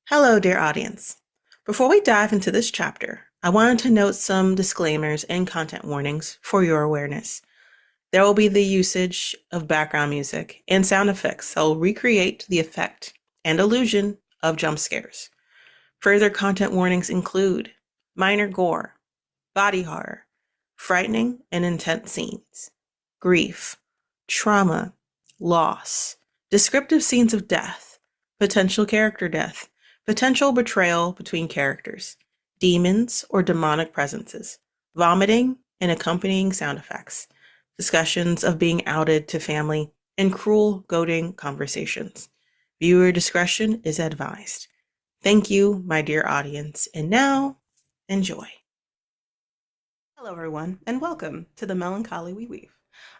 Hello, dear audience. Before we dive into this chapter, I wanted to note some disclaimers and content warnings for your awareness. There will be the usage of background music and sound effects that will recreate the effect and illusion of jump scares. Further content warnings include minor gore, body horror, frightening and intense scenes, grief, trauma, loss, descriptive scenes of death, potential character death, potential betrayal between characters, demons or demonic presences, vomiting and accompanying sound effects, discussions of being outed to family, and cruel, goading conversations. Viewer discretion is advised. Thank you, my dear audience, and now, enjoy. Hello, everyone, and welcome to the Melancholy We Weave.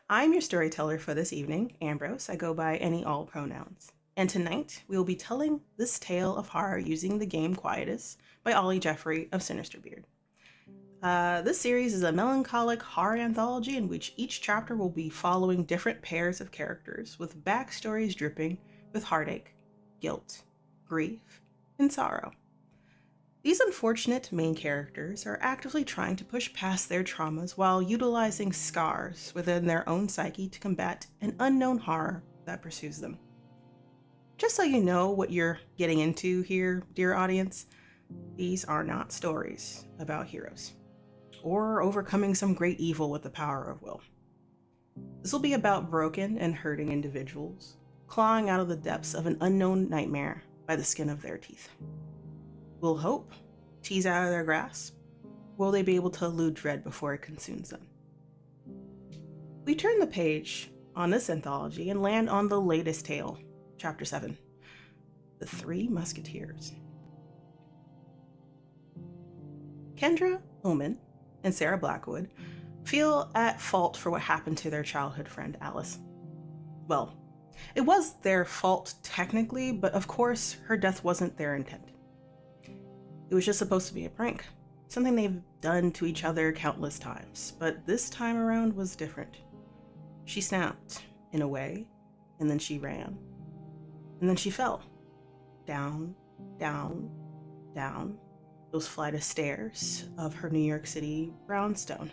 I'm your storyteller for this evening, Ambrose. I go by any all pronouns. And tonight, we will be telling this tale of horror using the game Quietus by Ollie Jeffrey of Sinisterbeard. This series is a melancholic horror anthology in which each chapter will be following different pairs of characters with backstories dripping with heartache, guilt, grief, and sorrow. These unfortunate main characters are actively trying to push past their traumas while utilizing scars within their own psyche to combat an unknown horror that pursues them. Just so you know what you're getting into here, dear audience, these are not stories about heroes or overcoming some great evil with the power of will. This will be about broken and hurting individuals clawing out of the depths of an unknown nightmare by the skin of their teeth. Will hope tease out of their grasp? Will they be able to elude dread before it consumes them? We turn the page on this anthology and land on the latest tale, Chapter 7, The Three Musketeers. Kendra Ullman and Sarah Blackwood feel at fault for what happened to their childhood friend Alice. Well, it was their fault technically, but of course her death wasn't their intent. It was just supposed to be a prank, something they've done to each other countless times, but this time around was different. She snapped, in a way, and then she ran. And then she fell. Down, down, down, those flight of stairs of her New York City brownstone.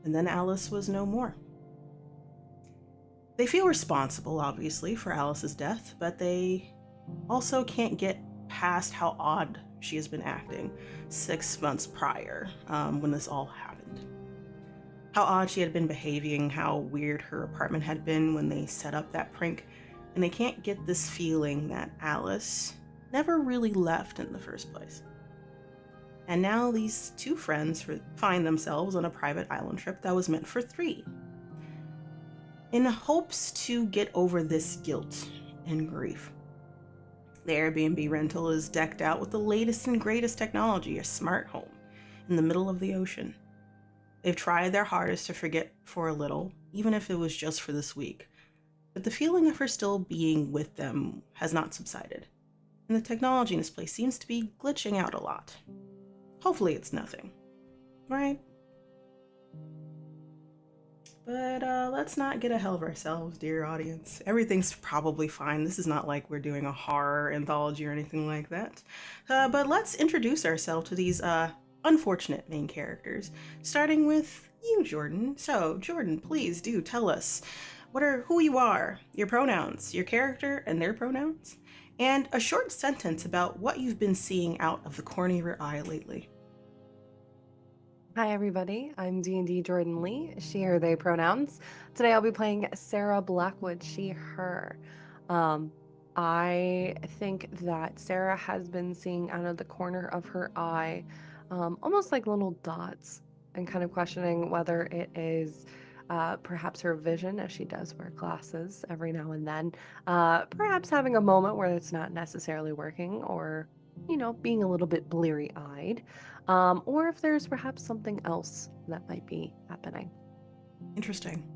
And then Alice was no more. They feel responsible, obviously, for Alice's death, but they also can't get past how odd she has been acting 6 months prior, when this all happened. How odd she had been behaving, how weird her apartment had been when they set up that prank, and they can't get this feeling that Alice never really left in the first place. And now these two friends find themselves on a private island trip that was meant for three, in hopes to get over this guilt and grief. The Airbnb rental is decked out with the latest and greatest technology, a smart home, in the middle of the ocean. They've tried their hardest to forget for a little, even if it was just for this week, but the feeling of her still being with them has not subsided, and the technology in this place seems to be glitching out a lot. Hopefully it's nothing, right? But let's not get ahead of ourselves, dear audience. Everything's probably fine. This is not like we're doing a horror anthology or anything like that. But let's introduce ourselves to these unfortunate main characters, starting with you, Jordan. So, Jordan, please do tell us who you are, your pronouns, your character and their pronouns, and a short sentence about what you've been seeing out of the corner of your eye lately. Hi everybody, I'm D&D Jordan Lee, she, her, they pronouns. Today I'll be playing Sarah Blackwood, she, her. I think that Sarah has been seeing out of the corner of her eye almost like little dots, and kind of questioning whether it is perhaps her vision, as she does wear glasses every now and then, perhaps having a moment where it's not necessarily working, or being a little bit bleary-eyed, or if there's perhaps something else that might be happening. Interesting.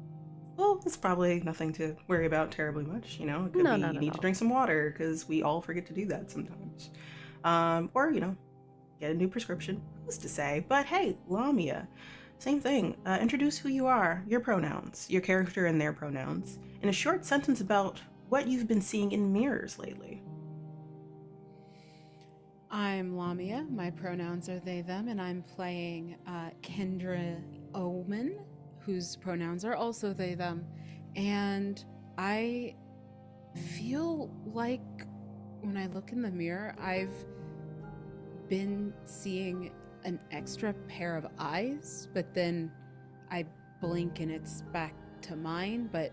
Well, it's probably nothing to worry about terribly much. It could No, be not you at need to all. drink some water because we all forget to do that sometimes. Or, get a new prescription. Who's to say? But hey, Lamia, same thing. Introduce who you are, your pronouns, your character and their pronouns, in a short sentence about what you've been seeing in mirrors lately. I'm Lamia. My pronouns are they, them, and I'm playing Kendra Omen, whose pronouns are also they, them. And I feel like when I look in the mirror, I've been seeing an extra pair of eyes, but then I blink and it's back to mine. But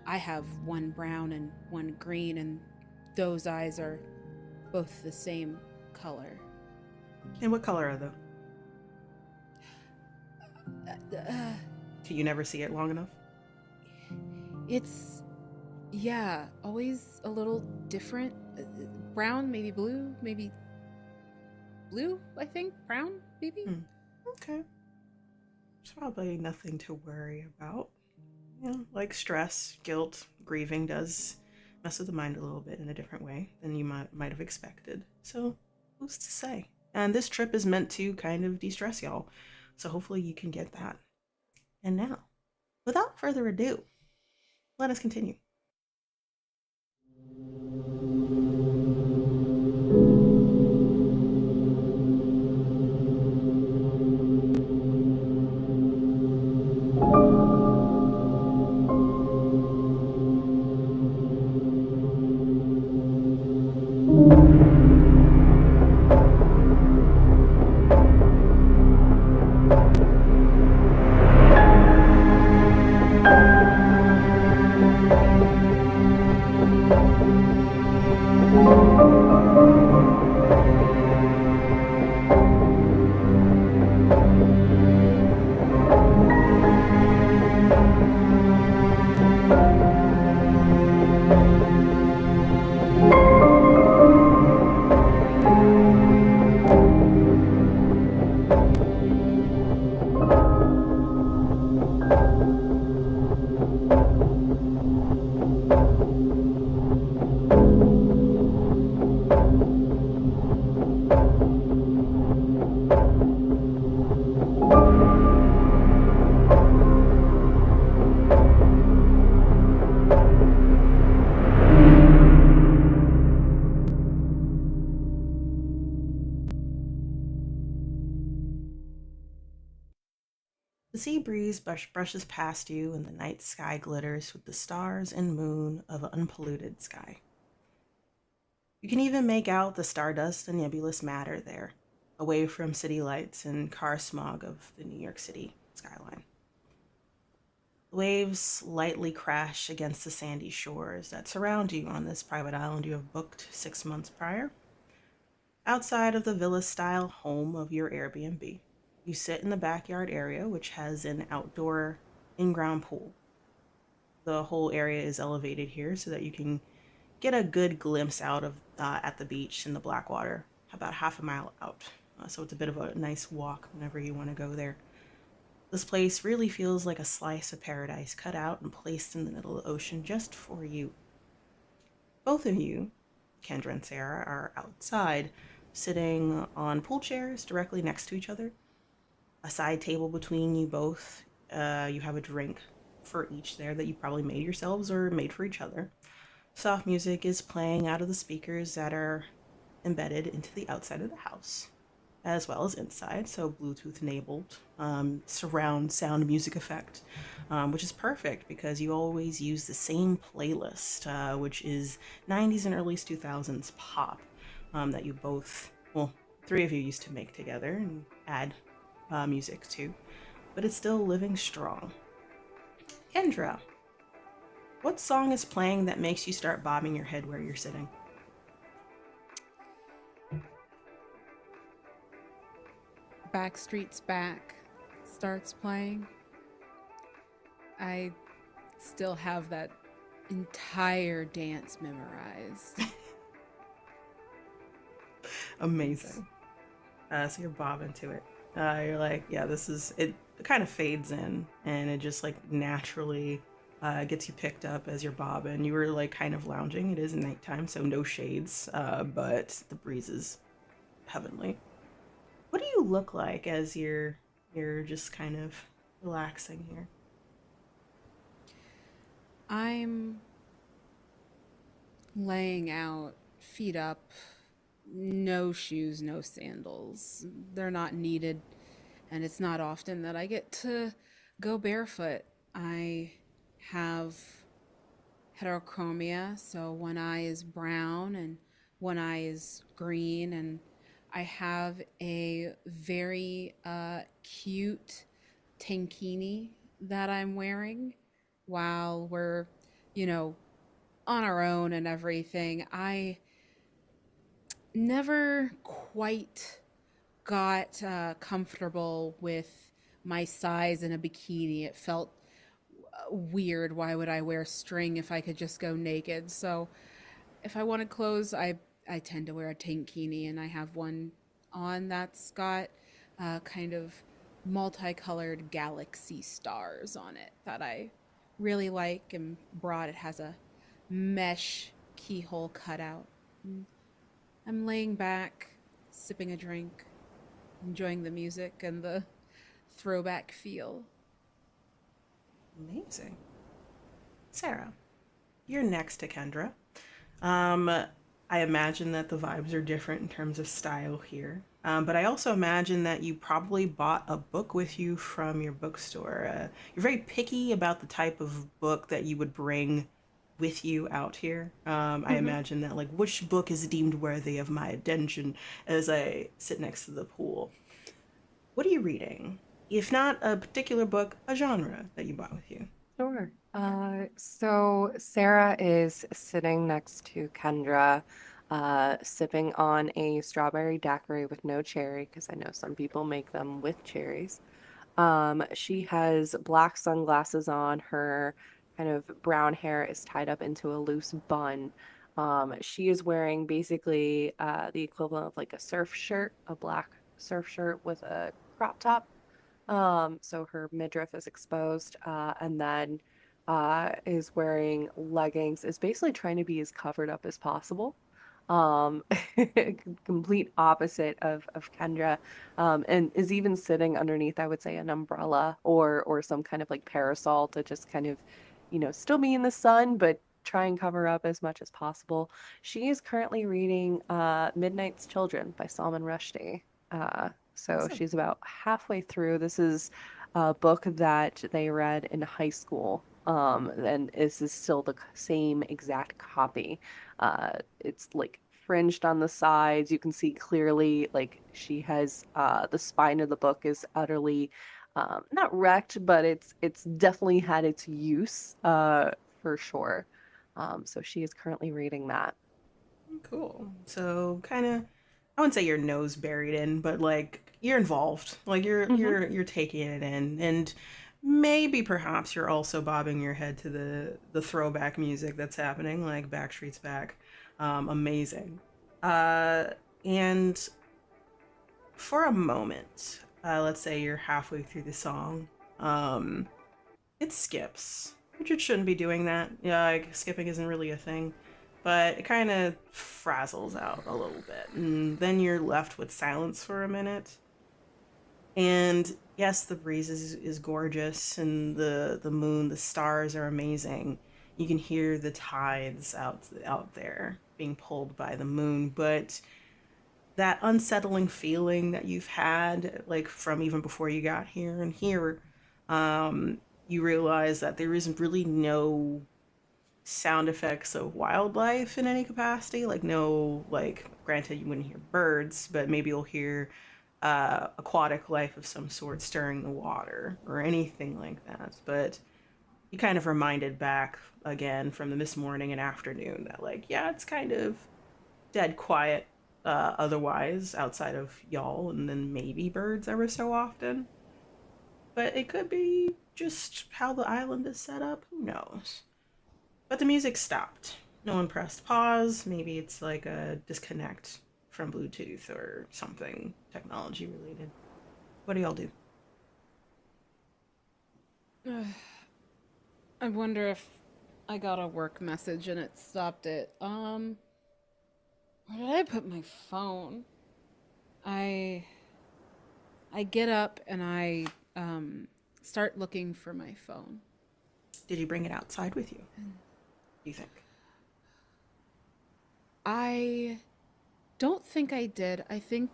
I have one brown and one green, and those eyes are both the same color. And what color are they? Uh, Can you never see it long enough? it's, yeah, always a little different. Brown, maybe blue, maybe blue, I think. Brown, maybe? Okay. It's probably nothing to worry about. Like stress, guilt, grieving does mess with the mind a little bit in a different way than you might have expected. So, who's to say? And this trip is meant to kind of de-stress y'all. So hopefully you can get that. And now, without further ado, let us continue. The sea breeze brushes past you, and the night sky glitters with the stars and moon of an unpolluted sky. You can even make out the stardust and nebulous matter there, away from city lights and car smog of the New York City skyline. The waves lightly crash against the sandy shores that surround you on this private island you have booked 6 months prior. Outside of the villa-style home of your Airbnb, you sit in the backyard area, which has an outdoor in-ground pool. The whole area is elevated here so that you can get a good glimpse out of at the beach in the Blackwater, about half a mile out. So it's a bit of a nice walk whenever you want to go there. This place really feels like a slice of paradise cut out and placed in the middle of the ocean just for you. Both of you, Kendra and Sarah, are outside, sitting on pool chairs directly next to each other. A side table between you both. You have a drink for each there that you probably made yourselves or made for each other. Soft music is playing out of the speakers that are embedded into the outside of the house, as well as inside, so Bluetooth enabled surround sound music effect, which is perfect because you always use the same playlist, which is 90s and early 2000s pop that you both, well, three of you used to make together and add music to, but it's still living strong. Kendra, what song is playing that makes you start bobbing your head where you're sitting? Backstreet's Back starts playing. I still have that entire dance memorized. Amazing. So you're bobbing to it. You're like, yeah, this is it. It kind of fades in, and it just like naturally gets you picked up as you're bobbing. You were like kind of lounging. It is nighttime, so no shades, but the breeze is heavenly. What do you look like as you're just kind of relaxing here? I'm laying out, feet up, no shoes, no sandals. They're not needed, and it's not often that I get to go barefoot. I have heterochromia, so one eye is brown and one eye is green, and I have a very cute tankini that I'm wearing while we're, you know, on our own and everything. I never quite got comfortable with my size in a bikini. It felt weird. Why would I wear string if I could just go naked? So if I wanted clothes, I tend to wear a tankini, and I have one on that's got kind of multicolored galaxy stars on it that I really like and brought. It has a mesh keyhole cutout. I'm laying back, sipping a drink, enjoying the music and the throwback feel. Amazing. Sarah, you're next to Kendra. Um, I imagine that the vibes are different in terms of style here. But I also imagine that you probably bought a book with you from your bookstore. You're very picky about the type of book that you would bring with you out here. I Mm-hmm. imagine that, like, which book is deemed worthy of my attention as I sit next to the pool. What are you reading? If not a particular book, a genre that you brought with you. Sure. So Sarah is sitting next to Kendra, sipping on a strawberry daiquiri with no cherry, because I know some people make them with cherries. She has black sunglasses on. Her kind of brown hair is tied up into a loose bun. She is wearing basically the equivalent of like a surf shirt, a black surf shirt with a crop top. So her midriff is exposed, and then is wearing leggings, is basically trying to be as covered up as possible. Um, complete opposite of Kendra, and is even sitting underneath, I would say, an umbrella or some kind of like parasol to just kind of, still be in the sun, but try and cover up as much as possible. She is currently reading Midnight's Children by Salman Rushdie. So Awesome. she's about halfway through. This is a book that they read in high school. And this is still the same exact copy. It's like fringed on the sides. You can see clearly, like she has the spine of the book is utterly not wrecked, but it's definitely had its use for sure. So she is currently reading that. Cool. So kind of, I wouldn't say your nose buried in, but like you're involved. Like Hmm. you're taking it in, and maybe perhaps you're also bobbing your head to the throwback music that's happening, like Backstreet's Back. Amazing. Uh, and for a moment, let's say you're halfway through the song, um, it skips, which it shouldn't be doing that. Yeah, like skipping isn't really a thing, but it kind of frazzles out a little bit, and then you're left with silence for a minute. And yes, the breeze is gorgeous, and the moon, the stars are amazing. You can hear the tides out there being pulled by the moon, but that unsettling feeling that you've had, like from even before you got here and here, um, you realize that there isn't really no sound effects of wildlife in any capacity. Like, no, like, granted, you wouldn't hear birds, but maybe you'll hear aquatic life of some sort stirring the water or anything like that. But you kind of reminded back again from the this morning and afternoon that, like, yeah, it's kind of dead quiet otherwise outside of y'all and then maybe birds ever so often. But it could be just how the island is set up. Who knows? But the music stopped. No one pressed pause. Maybe it's like a disconnect from Bluetooth or something technology related. What do y'all do? I wonder if I got a work message and it stopped it. Where did I put my phone? I I get up and I start looking for my phone. Did you bring it outside with you? Do you think? I don't think I did. I think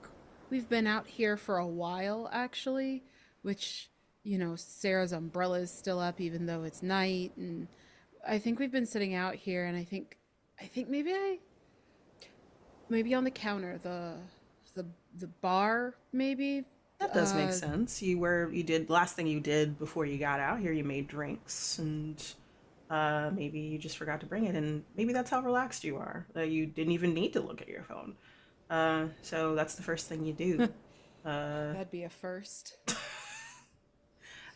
we've been out here for a while, actually, which, Sarah's umbrella is still up even though it's night. And I think we've been sitting out here, and I think maybe on the counter, the bar, maybe. That does make sense. Last thing you did before you got out here, you made drinks, and maybe you just forgot to bring it, and maybe that's how relaxed you are. You didn't even need to look at your phone. So that's the first thing you do. That'd be a first.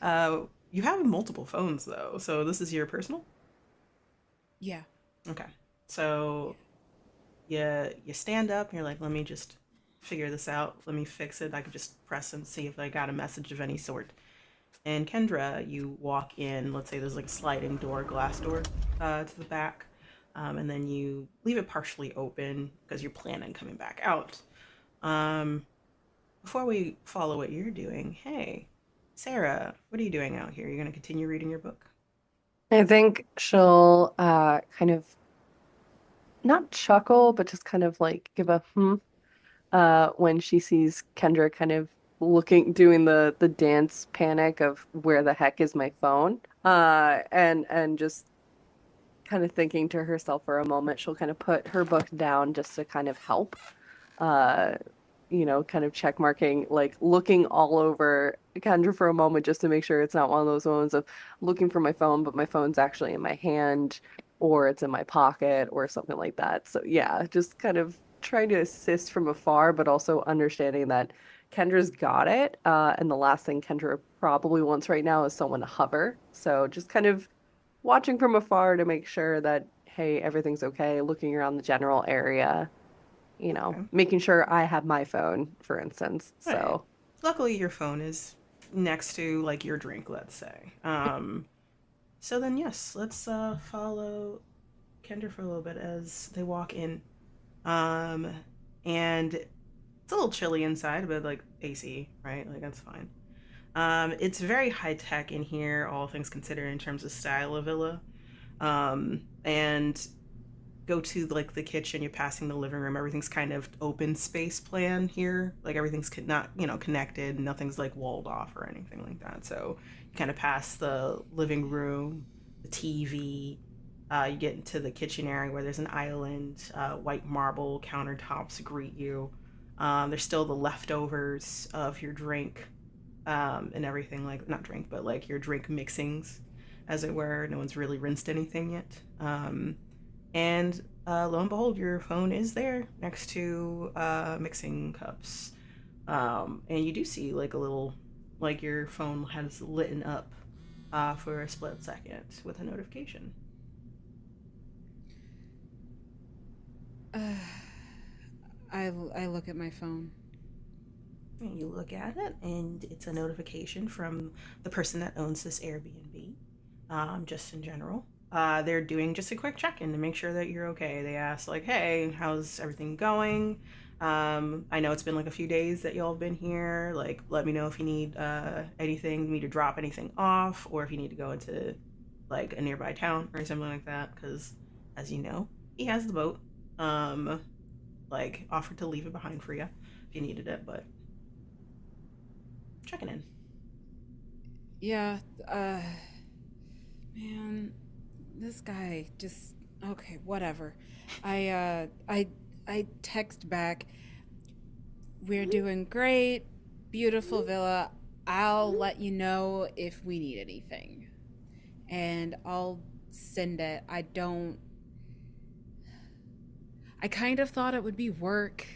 You have multiple phones though, so this is your personal? Yeah. Okay. So you stand up and you're like, let me just figure this out. Let me fix it. I could just press and see if I got a message of any sort. And Kendra, you walk in, let's say there's like a sliding door, glass door to the back. And then you leave it partially open because you're planning coming back out. Before we follow what you're doing, hey, Sarah, what are you doing out here? You're going to continue reading your book? I think she'll kind of not chuckle, but just kind of like give a when she sees Kendra kind of doing the dance panic of where the heck is my phone? And just kind of thinking to herself for a moment, she'll kind of put her book down just to kind of help. Uh, kind of check marking, like looking all over Kendra for a moment just to make sure it's not one of those moments of looking for my phone, but my phone's actually in my hand or it's in my pocket or something like that. So yeah, just kind of trying to assist from afar, but also understanding that Kendra's got it. And the last thing Kendra probably wants right now is someone to hover. So just kind of watching from afar to make sure that, hey, everything's okay, looking around the general area, Okay. making sure I have my phone, for instance. All right. So, Luckily, your phone is next to like your drink, let's say. So then, yes, let's follow Kendra for a little bit as they walk in. Um, and it's a little chilly inside, but like AC, right? Like that's fine. It's very high tech in here, all things considered, in terms of style of villa. And go to like the kitchen, you're passing the living room, everything's kind of open space plan here, like everything's not connected, nothing's like walled off or anything like that. So you kind of pass the living room, the TV, you get into the kitchen area where there's an island, white marble countertops greet you. There's still the leftovers of your drink, and everything, like not drink but like your drink mixings, as it were. No one's really rinsed anything yet. And lo and behold, your phone is there next to mixing cups. And you do see like a little, like your phone has lit up for a split second with a notification. I look at my phone. And you look at it, and it's a notification from the person that owns this Airbnb, just in general. They're doing just a quick check-in to make sure that you're okay. They ask like, "Hey, how's everything going? I know it's been like a few days that y'all have been here. Like, let me know if you need anything, me to drop anything off, or if you need to go into like a nearby town or something like that. Because, as you know, he has the boat. Like offered to leave it behind for you if you needed it, but checking in." Yeah, man, this guy just okay, whatever. I text back, "We're doing great, beautiful villa. I'll let you know if we need anything." And I'll send it. I kind of thought it would be work,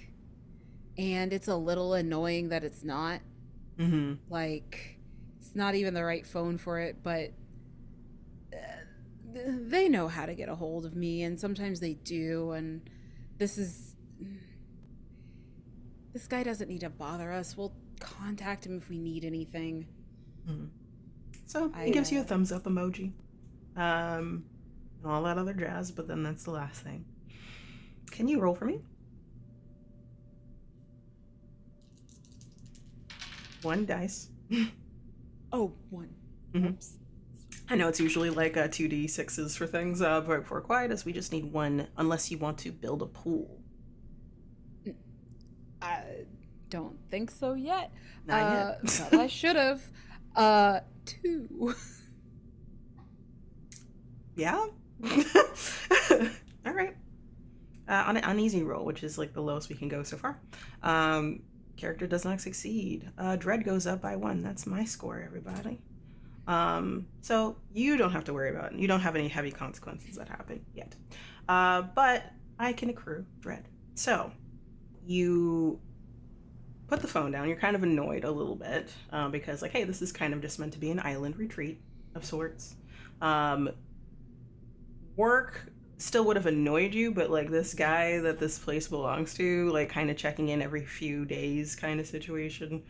and it's a little annoying that it's not. Mm-hmm. Like, it's not even the right phone for it, but they know how to get a hold of me, and sometimes they do, and this guy doesn't need to bother us. We'll contact him if we need anything. Mm-hmm. So it gives you a thumbs up emoji, and all that other jazz, but then that's the last thing. Can you roll for me? 1 dice. Oh, 1. Mm-hmm. Oops. I know it's usually like 2d6s for things, but for Quietus, we just need 1, unless you want to build a pool. don't think so yet. Not yet. But I should have. 2. Yeah. All right. On an uneasy roll, which is like the lowest we can go so far. Character does not succeed. Dread goes up by 1. That's my score, everybody. So you don't have to worry about it. You don't have any heavy consequences that happen yet. But I can accrue dread. So you put the phone down. You're kind of annoyed a little bit because, like, hey, this is kind of just meant to be an island retreat of sorts. Work still would have annoyed you, but like this guy that this place belongs to, like kind of checking in every few days kind of situation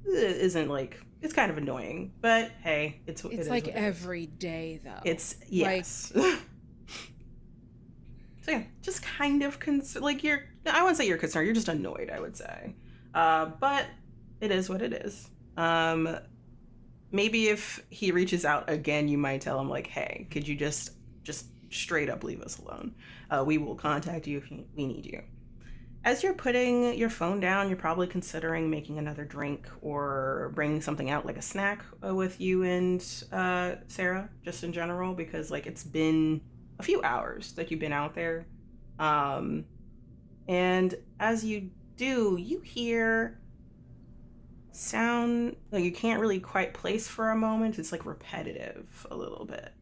isn't like, it's kind of annoying, but hey, it's like every day though. It's yes. Like... So yeah, just kind of like I wouldn't say you're concerned, you're just annoyed, I would say. But it is what it is. Maybe if he reaches out again, you might tell him like, hey, could you just straight up leave us alone. We will contact you if we need you. As you're putting your phone down, you're probably considering making another drink or bringing something out like a snack with you and Sarah, just in general, because like it's been a few hours that you've been out there. And as you do, you hear sound like you can't really quite place for a moment. It's like repetitive a little bit.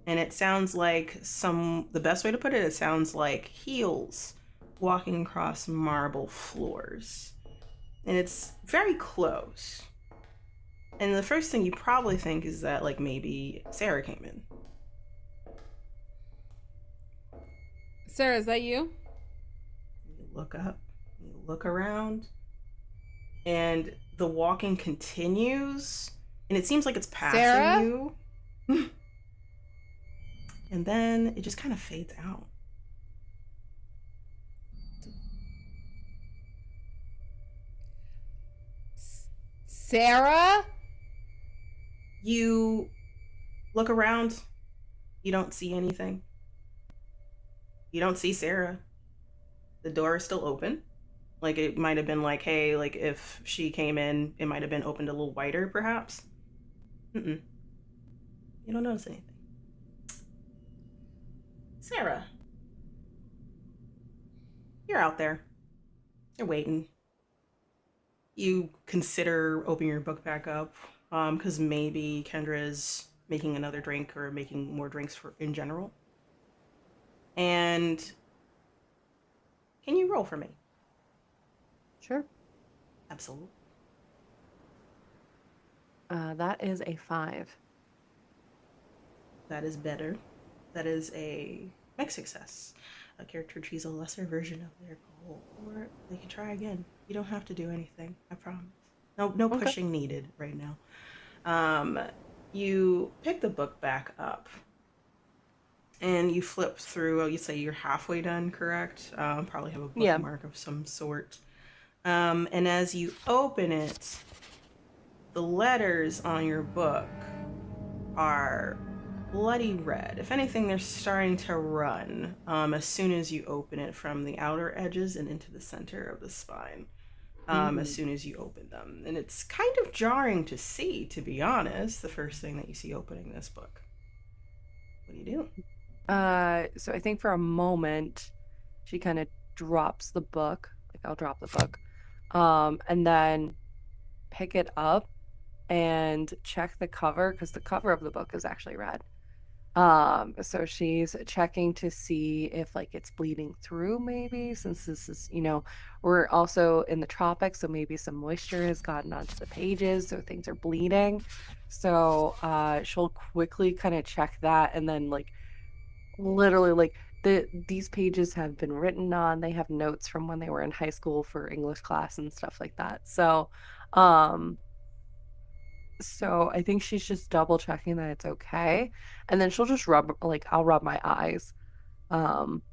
And it sounds like the best way to put it, it sounds like heels walking across marble floors. And it's very close. And the first thing you probably think is that like maybe Sarah came in. Sarah, is that you? You look up, you look around, and the walking continues, and it seems like it's passing Sarah? you. And then it just kind of fades out. Sarah? You look around. You don't see anything. You don't see Sarah. The door is still open. Like it might have been like, hey, like if she came in, it might have been opened a little wider, perhaps. You don't notice anything. Sarah, you're out there. You're waiting. You consider opening your book back up, because maybe Kendra is making another drink or making more drinks in general. And can you roll for me? Sure. Absolutely. That is a 5. That is better. That is a mixed success. A character achieves a lesser version of their goal, or they can try again. You don't have to do anything, I promise. No pushing needed right now. You pick the book back up, and you flip through. You say you're halfway done, correct? Probably have a bookmark of some sort. And as you open it, the letters on your book are bloody red. If anything, they're starting to run as soon as you open it from the outer edges and into the center of the spine. As soon as you open them. And it's kind of jarring to see, to be honest, the first thing that you see opening this book. What do you do? So I think for a moment, she kind of drops the book. Like, I'll drop the book. And then pick it up and check the cover, because the cover of the book is actually red. So she's checking to see if like it's bleeding through, maybe, since this is, we're also in the tropics, so maybe some moisture has gotten onto the pages, so things are bleeding. So she'll quickly kind of check that, and then like literally like these pages have been written on. They have notes from when they were in high school for English class and stuff like that. So I think she's just double checking that it's okay. And then she'll just I'll rub my eyes. And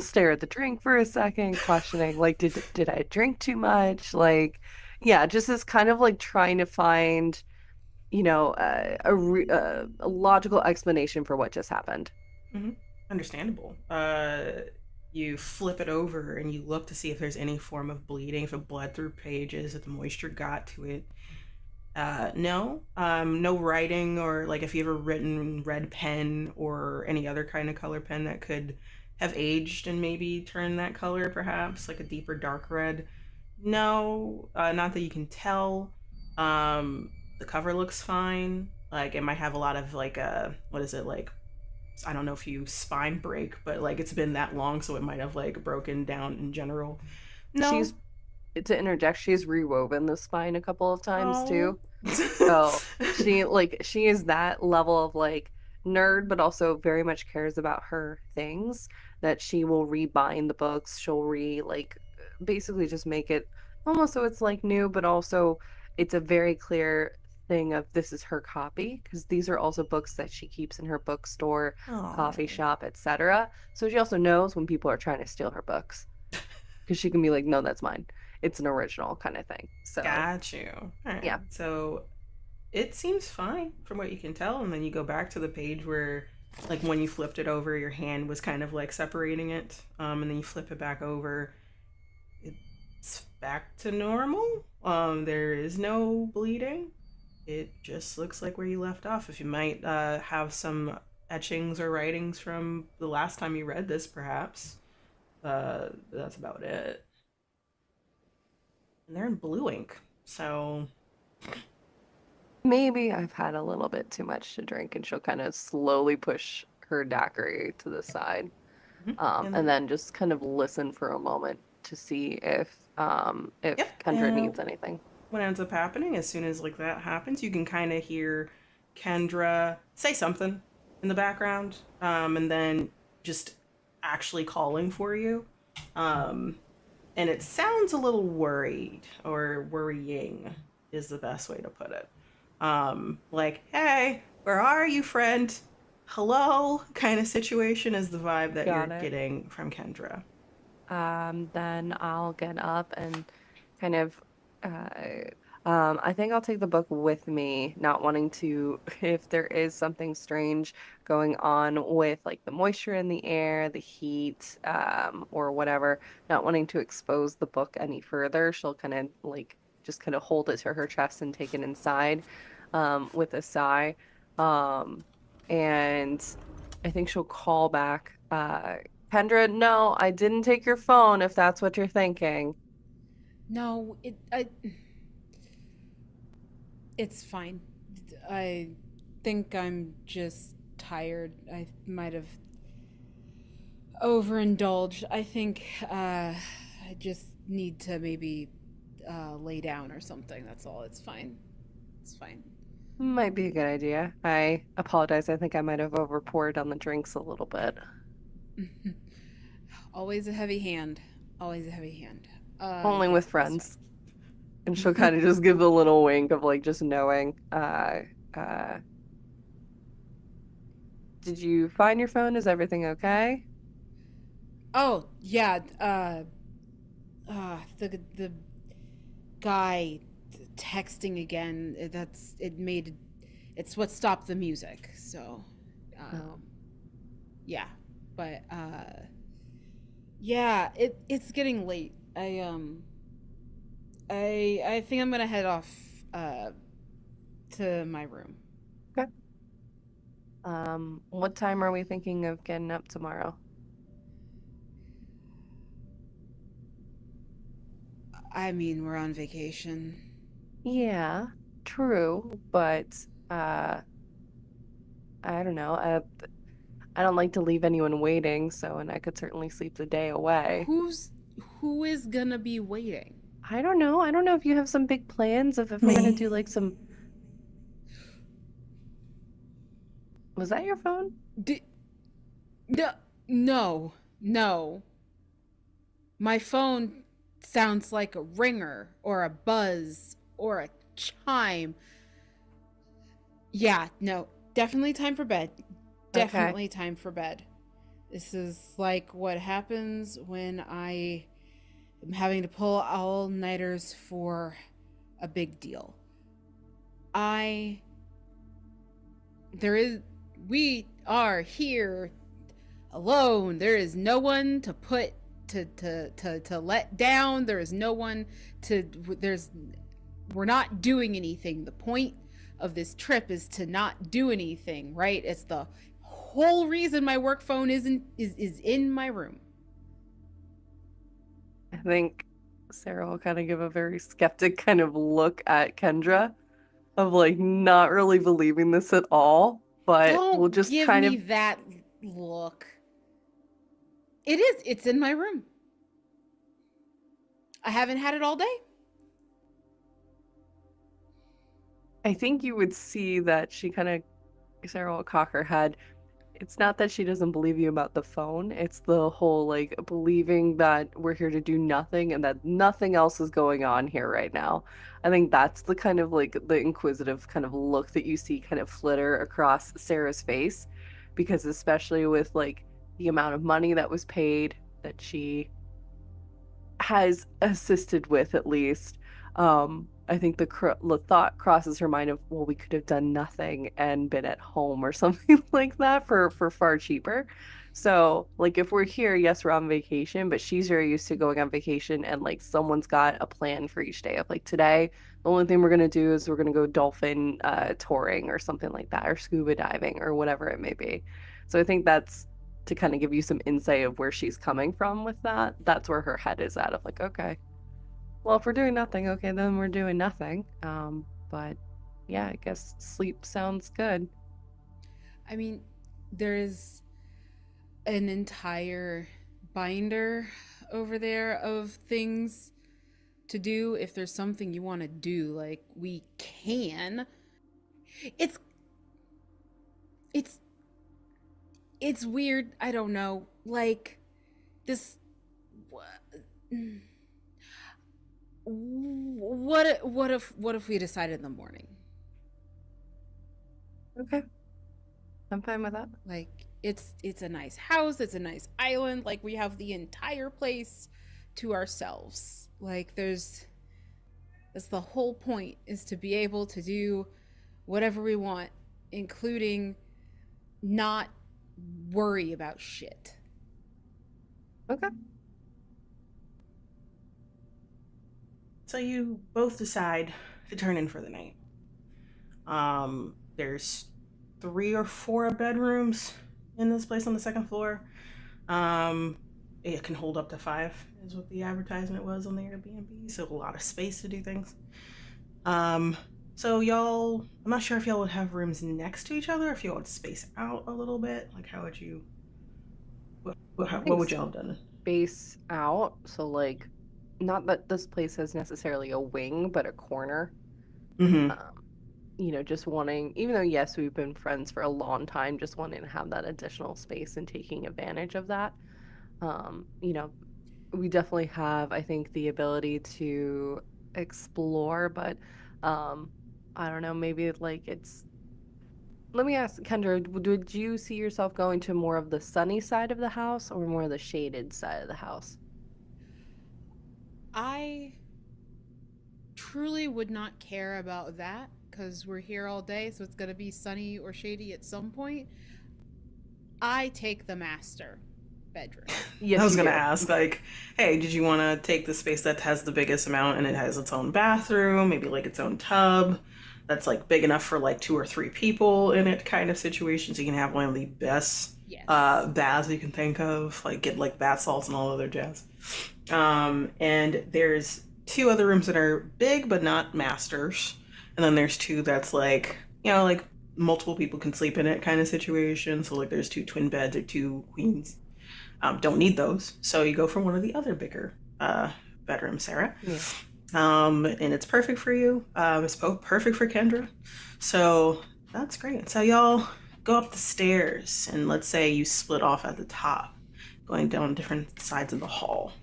stare at the drink for a second, questioning, like, did I drink too much? Like, yeah, just as kind of like trying to find, a logical explanation for what just happened. Understandable. you flip it over and you look to see if there's any form of bleeding, if it bled through pages, if the moisture got to it. No, no writing, or like if you ever written red pen or any other kind of color pen that could have aged and maybe turned that color, perhaps like a deeper dark red. No, not that you can tell. The cover looks fine. Like it might have a lot of like what is it like? I don't know if you spine break, but like it's been that long, so it might have like broken down in general. No. She's to interject, she's rewoven the spine a couple of times Oh. too. So she is that level of like nerd, but also very much cares about her things that she will rebind the books. She'll basically just make it almost so it's like new, but also it's a very clear thing of this is her copy because these are also books that she keeps in her bookstore, Oh. coffee shop, etc. So she also knows when people are trying to steal her books because she can be like, no, that's mine. It's an original kind of thing. So Got you. All right. yeah. So it seems fine from what you can tell, and then you go back to the page where, like, when you flipped it over, your hand was kind of like separating it, and then you flip it back over. It's back to normal. There is no bleeding. It just looks like where you left off. If you might have some etchings or writings from the last time you read this, perhaps. That's about it. And they're in blue ink, so Maybe I've had a little bit too much to drink, and she'll kind of slowly push her daiquiri to the side, mhm. and then just kind of listen for a moment to see if Yep. Kendra needs anything. What ends up happening as soon as like that happens, you can kind of hear Kendra say something in the background, and then just actually calling for you. Um, and it sounds a little worried, or worrying is the best way to put it. Like, hey, where are you, friend? Hello, kind of situation is the vibe that you're Got it. getting from Kendra. Then I'll get up and kind of, I think I'll take the book with me, not wanting to, if there is something strange going on with like the moisture in the air, the heat, or whatever, not wanting to expose the book any further. She'll kind of like just kind of hold it to her chest and take it inside, with a sigh. Um, and I think she'll call back, Kendra, no, I didn't take your phone if that's what you're thinking. No, it's fine. I think I'm just tired. I might have overindulged. I think I just need to maybe lay down or something. That's all. It's fine. It's fine. Might be a good idea. I apologize. I think I might have overpoured on the drinks a little bit. Always a heavy hand. Always a heavy hand. Only Yeah, with that's friends. And she'll kind of just give a little wink of like just knowing. Uh, did you find your phone? Is everything okay? Oh, yeah. The guy texting again. It's what stopped the music. So, Oh. yeah. But yeah, it's getting late. I think I'm gonna head off to my room. Okay. What time are we thinking of getting up tomorrow? I mean, we're on vacation. Yeah, true, but I don't know. I don't like to leave anyone waiting, so and I could certainly sleep the day away. Who is gonna be waiting? I don't know. I don't know if you have some big plans of if we're gonna Me. do like some. Was that your phone? No, no, no. My phone sounds like a ringer or a buzz or a chime. Yeah, no, definitely time for bed. Okay. Definitely time for bed. This is like what happens when I am having to pull all-nighters for a big deal. We are here alone. There is no one to put to let down. There is no one to we're not doing anything. The point of this trip is to not do anything, right? It's the whole reason my work phone is in my room. I think Sarah will kind of give a very skeptic kind of look at Kendra of like not really believing this at all, but we'll Don't just give kind me of that look. It's in my room. I haven't had it all day. I think you would see that she kind of Sarah will cock her head. It's not that she doesn't believe you about the phone. It's the whole like believing that we're here to do nothing and that nothing else is going on here right now. I think that's the kind of like the inquisitive kind of look that you see kind of flitter across Sarah's face, because especially with like the amount of money that was paid that she has assisted with at least. I think the thought crosses her mind of, well, we could have done nothing and been at home or something like that for far cheaper. So, like, if we're here, yes, we're on vacation, but she's very used to going on vacation and like someone's got a plan for each day of like today, the only thing we're gonna do is we're gonna go dolphin touring or something like that, or scuba diving or whatever it may be. So I think that's to kind of give you some insight of where she's coming from with that. That's where her head is at of like, okay, well, if we're doing nothing, okay, then we're doing nothing. But yeah, I guess sleep sounds good. I mean, there's an entire binder over there of things to do. If there's something you want to do, like, we can. It's it's it's weird. I don't know. Like, this what if we decided in the morning? Okay, I'm fine with that. Like, it's a nice house, it's a nice island, like we have the entire place to ourselves. Like, that's the whole point, is to be able to do whatever we want, including not worry about shit. Okay. So you both decide to turn in for the night. There's 3 or 4 bedrooms in this place on the second floor. It can hold up to 5, is what the advertisement was on the Airbnb. So a lot of space to do things. So y'all, I'm not sure if y'all would have rooms next to each other, if y'all would space out a little bit. Like, how would you? What would y'all have done? Space out. So like, not that this place has necessarily a wing, but a corner. Mm-hmm. Just wanting, even though yes, we've been friends for a long time, just wanting to have that additional space and taking advantage of that. You know, we definitely have, I think, the ability to explore, but I don't know, maybe like it's. Let me ask, Kendra, would you see yourself going to more of the sunny side of the house or more of the shaded side of the house? I truly would not care about that, because we're here all day, so it's going to be sunny or shady at some point. I take the master bedroom. I Yes, was you gonna do. ask, like, hey, did you want to take the space that has the biggest amount and it has its own bathroom, maybe like its own tub, that's like big enough for like 2 or 3 people in it, kind of situation, so you can have one of the best Yes. baths you can think of, like get like bath salts and all other jazz. And there's 2 other rooms that are big but not masters, and then there's 2 that's like, like multiple people can sleep in it kind of situation. So like there's 2 twin beds or 2 queens. Don't need those. So you go for one of the other bigger bedrooms, Sarah. Yeah. And it's perfect for you. It's perfect for Kendra. So that's great. So y'all go up the stairs, and let's say you split off at the top, going down different sides of the hall.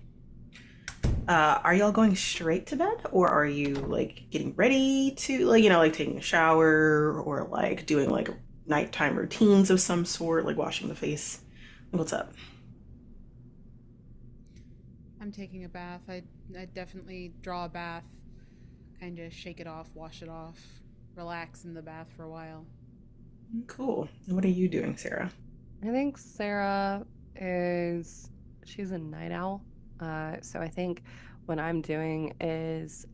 Are y'all going straight to bed, or are you like getting ready to, like, like taking a shower, or like doing like nighttime routines of some sort, like washing the face? What's up? I'm taking a bath. I definitely draw a bath, kind of shake it off, wash it off, relax in the bath for a while. Cool. What are you doing, Sarah? I think Sarah is she's a night owl. So I think what I'm doing is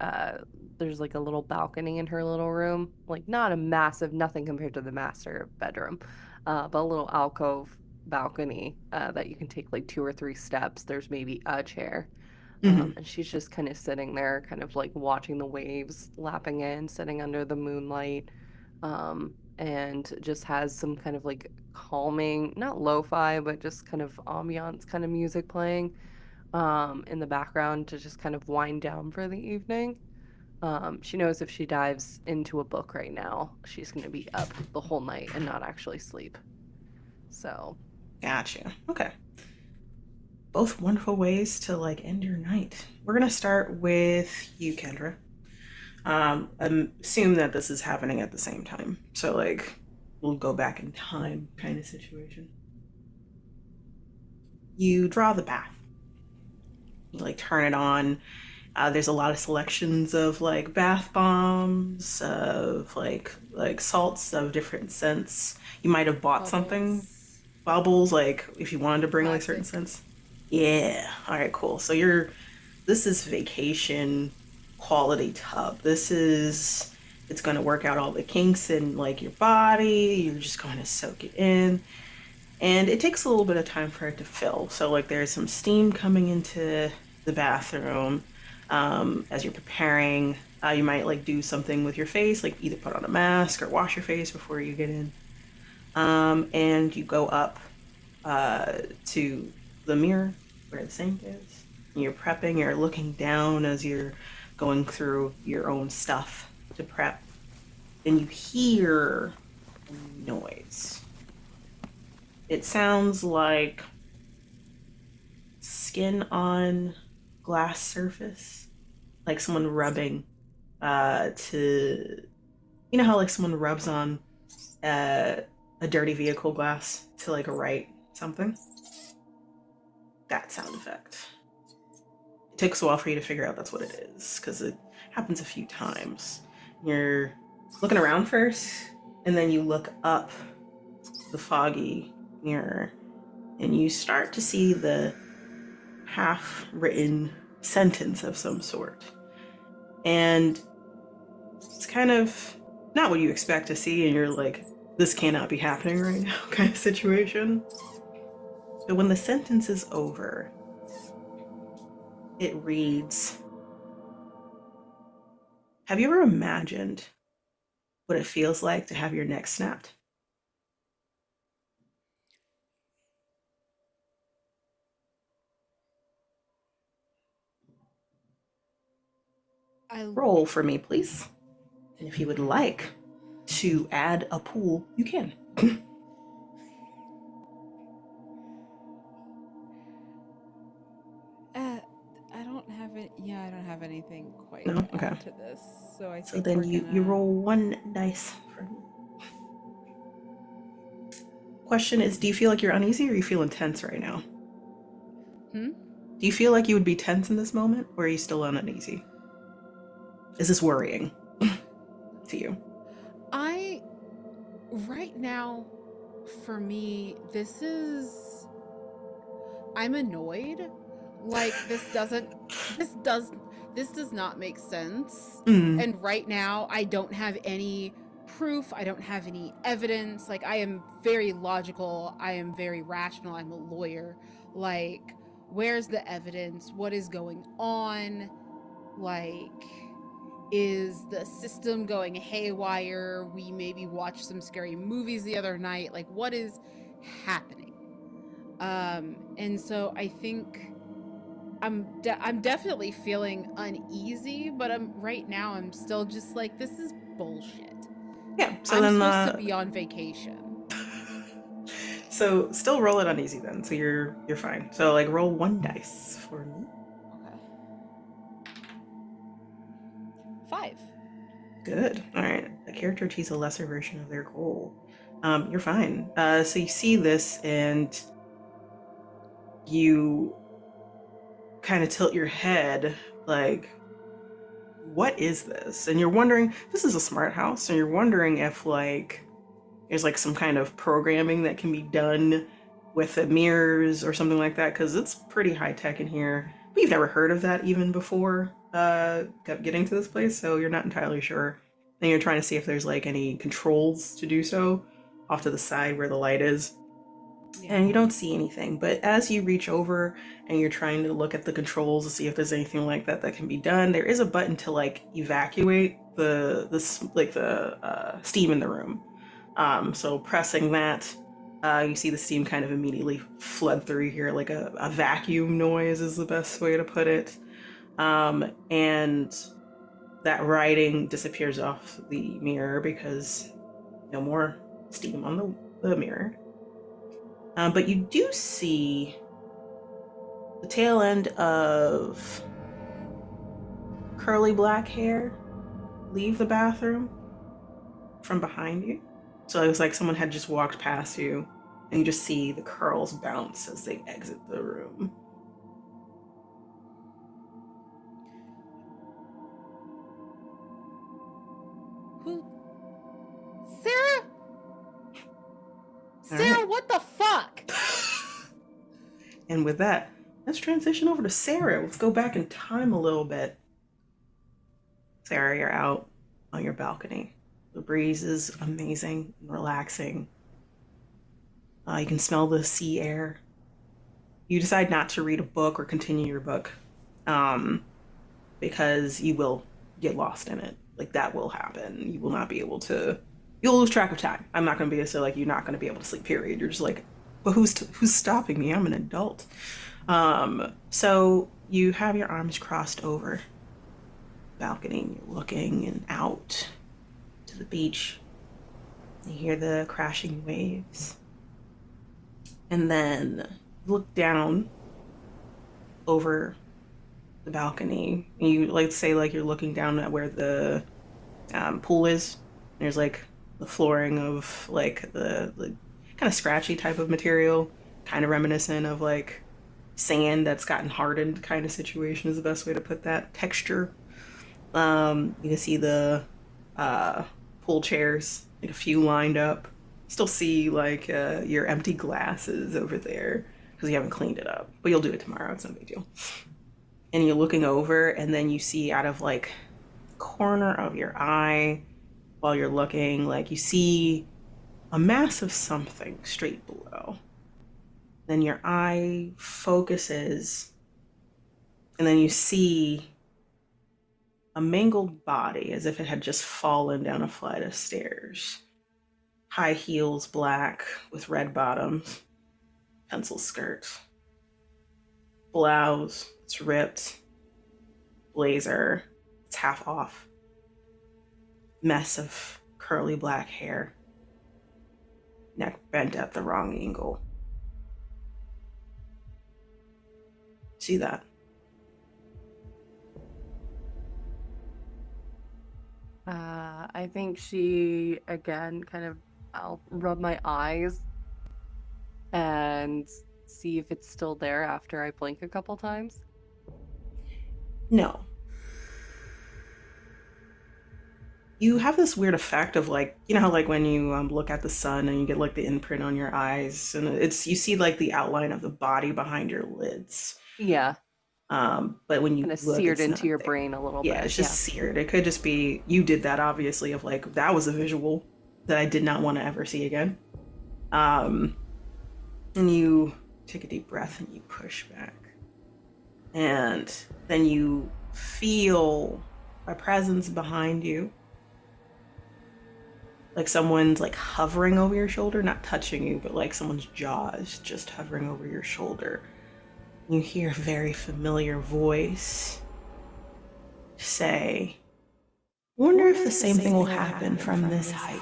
there's like a little balcony in her little room, like not a massive, nothing compared to the master bedroom, but a little alcove balcony that you can take like 2 or 3 steps. There's maybe a chair. Hmm. And she's just kind of sitting there, kind of like watching the waves lapping in, sitting under the moonlight, and just has some kind of like calming, not lo-fi, but just kind of ambiance kind of music playing in the background to just kind of wind down for the evening. She knows if she dives into a book right now, she's going to be up the whole night and not actually sleep. So, Gotcha. Okay. Both wonderful ways to like end your night. We're gonna start with you, Kendra. Assume that this is happening at the same time. So like we'll go back in time kind of situation. You draw the bath. You like turn it on. There's a lot of selections of like bath bombs, of like salts of different scents. You might have bought something, Bubbles. bubbles, like if you wanted to bring like certain Classic. scents. Yeah. All right. Cool. So you're this is vacation quality tub. This is it's gonna work out all the kinks in like your body. You're just going to soak it in, and it takes a little bit of time for it to fill. So like there's some steam coming into the bathroom as you're preparing. You might like do something with your face, like either put on a mask or wash your face before you get in. And you go up to the mirror where the sink is. You're prepping, you're looking down as you're going through your own stuff to prep. Then you hear noise. It sounds like skin on glass surface, like someone rubbing to, you know how like someone rubs on uh, a dirty vehicle glass to like write something? That sound effect. It takes a while for you to figure out that's what it is because it happens a few times. You're looking around first, and then you look up the foggy mirror, and you start to see the half written sentence of some sort. And it's kind of not what you expect to see, and you're like, this cannot be happening right now kind of situation. But when the sentence is over, it reads, have you ever imagined what it feels like to have your neck snapped? I Roll for me, please. And if you would like to add a pool, you can. I don't have it. Yeah, I don't have anything quite No? to Okay. add to this, so I So think then we're you gonna. roll 1 dice for me. Question is, do you feel like you're uneasy or you feel intense right now? Hmm. Do you feel like you would be tense in this moment, or are you still uneasy? Is this worrying to you? I right now, for me, this is. I'm annoyed. Like this does this does not make sense. Mm. And right now I don't have any proof, I don't have any evidence. Like I am very logical, I am very rational, I'm a lawyer. Like where's the evidence? What is going on? Like is the system going haywire? We maybe watched some scary movies the other night. Like what is happening? And so I think I'm definitely feeling uneasy, but I'm right now I'm still just like this is bullshit. Yeah. So I'm then, supposed to be on vacation. so still roll it uneasy then. So you're fine. So like roll 1 dice for me. Okay. 5. Good. All right. A character achieves a lesser version of their goal. You're fine. So you see this and you kind of tilt your head like, what is this? And you're wondering, this is a smart house, and you're wondering if like there's like some kind of programming that can be done with the mirrors or something like that, because it's pretty high tech in here. But you've never heard of that even before getting to this place, so you're not entirely sure. And you're trying to see if there's like any controls to do so off to the side where the light is. Yeah. And you don't see anything. But as you reach over and you're trying to look at the controls to see if there's anything like that that can be done, there is a button to like evacuate the steam in the room. So pressing that, you see the steam kind of immediately flood through here, like a vacuum noise is the best way to put it. And that writing disappears off the mirror because no more steam on the mirror. But you do see the tail end of curly black hair leave the bathroom from behind you. So it was like someone had just walked past you, and you just see the curls bounce as they exit the room. Who? Sarah? All Sarah, right. what the fuck? And with that, let's transition over to Sarah. Let's go back in time a little bit. Sarah, you're out on your balcony. The breeze is amazing and relaxing. You can smell the sea air. You decide not to read a book or continue your book, um, because you will get lost in it. Like that will happen. You will not be able to. You'll lose track of time. I'm not going to be so like you're not going to be able to sleep. Period. You're just like, but who's stopping me? I'm an adult. So you have your arms crossed over the balcony. And you're looking and out to the beach. You hear the crashing waves, and then look down over the balcony. And you like say like you're looking down at where the pool is. There's like the flooring of like the kind of scratchy type of material, kind of reminiscent of like sand that's gotten hardened kind of situation is the best way to put that texture. You can see the uh, pool chairs, like a few lined up. Still see like your empty glasses over there because you haven't cleaned it up, but you'll do it tomorrow. It's no big deal. And you're looking over, and then you see out of like corner of your eye while you're looking, like you see a massive something straight below. Then your eye focuses, and then you see a mangled body as if it had just fallen down a flight of stairs. High heels, black, with red bottoms, pencil skirt, blouse, it's ripped, blazer, it's half off, mess of curly black hair, neck bent at the wrong angle. See that? I think she, again, I'll rub my eyes and see if it's still there after I blink a couple times. No. You have this weird effect of like, you know how like when you look at the sun and you get like the imprint on your eyes, and it's you see like the outline of the body behind your lids. Yeah, But when you kind of look, seared it's into not your there. brain a little Yeah, bit. it's just Yeah. seared. It could just be you did that obviously of like that was a visual that I did not want to ever see again. Um, and you take a deep breath and you push back, and then you feel a presence behind you, like someone's like hovering over your shoulder, not touching you, but like someone's jaws just hovering over your shoulder. You hear a very familiar voice say, "Wonder if the same thing will happen from this height."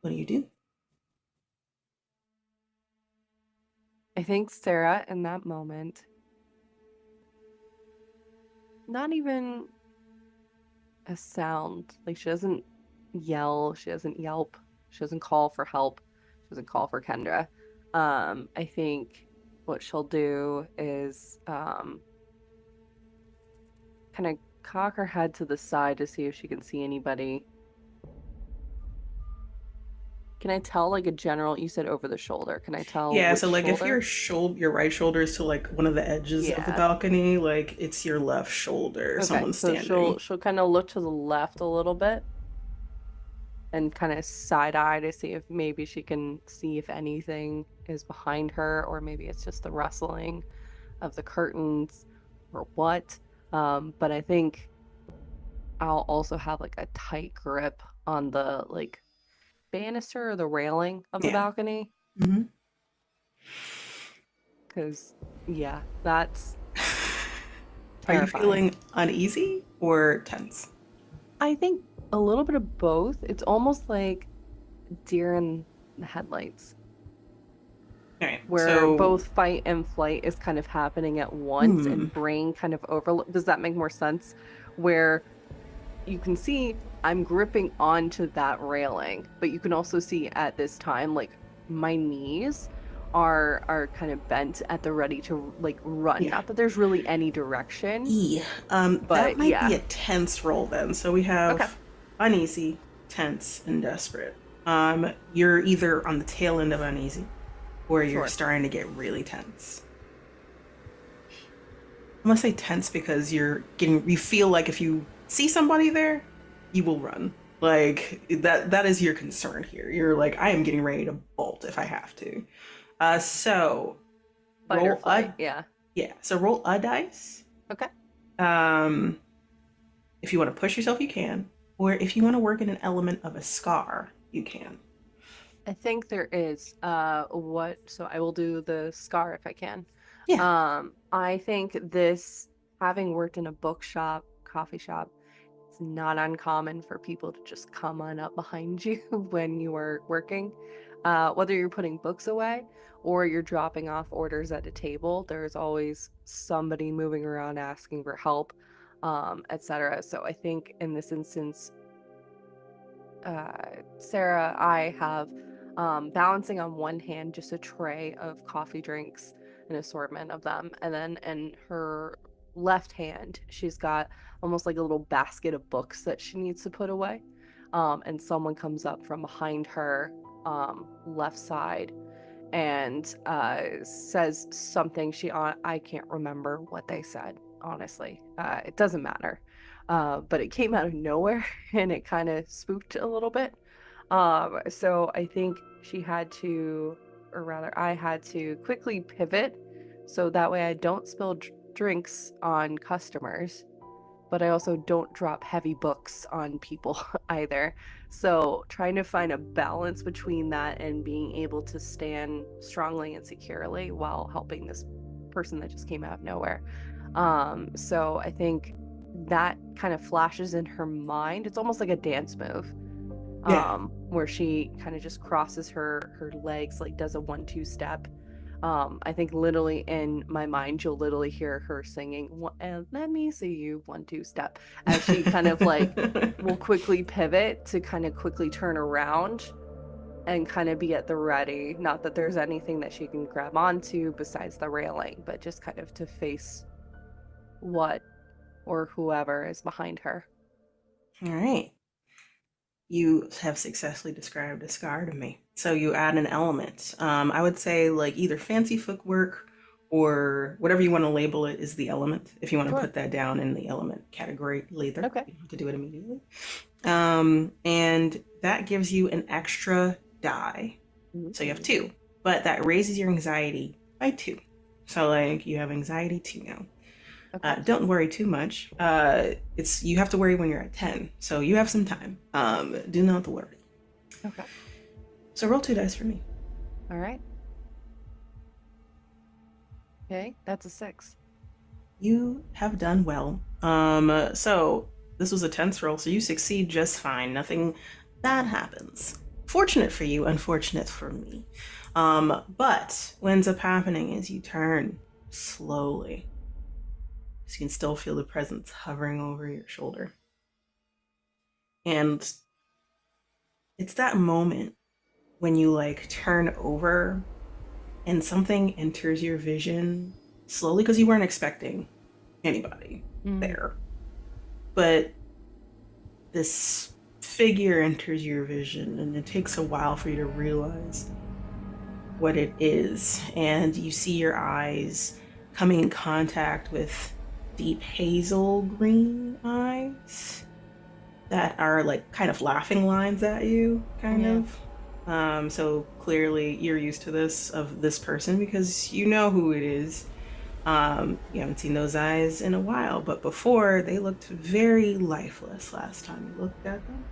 What do you do? I think Sarah, in that moment, not even a sound, like she doesn't yell, she doesn't yelp, she doesn't call for help, she doesn't call for Kendra. I think what she'll do is kind of cock her head to the side to see if she can see anybody, Can I tell like a general? You said over the shoulder. Can I tell Yeah, which so like if shoulder? your right shoulder is to like one of the edges of the Yeah. balcony, like it's your left shoulder, Okay. someone's So standing. she'll kind of look to the left a little bit and kind of side eye to see if maybe she can see if anything is behind her, or maybe it's just the rustling of the curtains or what. But I think I'll also have like a tight grip on the like banister or the railing of the Yeah. balcony. Hmm. Because, yeah, that's Are you terrifying. feeling uneasy or tense? I think a little bit of both. It's almost like deer in the headlights, All right. where So, both fight and flight is kind of happening at once hmm. and brain kind of overload. Does that make more sense? Where you can see I'm gripping onto that railing, but you can also see at this time, like my knees are kind of bent at the ready to like run. Yeah. Not that there's really any direction, E. That but might be yeah. a tense roll then. So we Okay, have uneasy, tense, and desperate. You're either on the tail end of uneasy, or you're sure. starting to get really tense. I'm gonna say tense because you feel like if you see somebody there, you will run. Like that is your concern here. You're like, I am getting ready to bolt if I have to. So Fight or roll a flight. Yeah. yeah. So roll a dice. Okay. Um, if you want to push yourself, you can, or if you want to work in an element of a scar, you can. I think there is what so I will do the scar if I can. Yeah. I think this having worked in a bookshop, coffee shop, it's not uncommon for people to just come on up behind you when you are working. Whether you're putting books away or you're dropping off orders at a table, there's always somebody moving around asking for help, etc. So I think in this instance, Sarah, I have balancing on one hand just a tray of coffee drinks, an assortment of them, and then in her left hand, she's got almost like a little basket of books that she needs to put away. And someone comes up from behind her left side and says something. I can't remember what they said, honestly. It doesn't matter. But it came out of nowhere and it kind of spooked a little bit. So I think she had to, or rather, I had to quickly pivot so that way I don't spill drinks on customers, but I also don't drop heavy books on people either. So trying to find a balance between that and being able to stand strongly and securely while helping this person that just came out of nowhere. So I think that kind of flashes in her mind. It's almost like a dance move, Yeah. where she kind of just crosses her legs, like does a 1-2 step. I think literally in my mind, you'll literally hear her singing, let me see you 1-2 step, as she kind of like will quickly pivot to kind of quickly turn around and kind of be at the ready. Not that there's anything that she can grab onto besides the railing, but just kind of to face what or whoever is behind her. All right. You have successfully described a scar to me. So you add an element. I would say like either fancy footwork or whatever you want to label it is the element. If you want to Sure. put that down in the element category later, Okay. you don't have to do it immediately. And that gives you an extra die. So you have 2, but that raises your anxiety by 2. So like you have anxiety 2 now. Okay. Don't worry too much. It's you have to worry when you're at 10, so you have some time. Do not worry. Okay. So roll 2 dice for me. All right. Okay, that's a 6. You have done well. So this was a tense roll, so you succeed just fine. Nothing bad happens. Fortunate for you, unfortunate for me. But what ends up happening is you turn slowly. So you can still feel the presence hovering over your shoulder. And it's that moment when you like turn over and something enters your vision slowly because you weren't expecting anybody there. But this figure enters your vision, and it takes a while for you to realize what it is. And you see your eyes coming in contact with deep hazel green eyes that are like kind of laughing lines at you, kind of. So clearly you're used to this of this person because you know who it is. You haven't seen those eyes in a while, but before they looked very lifeless last time you looked at them.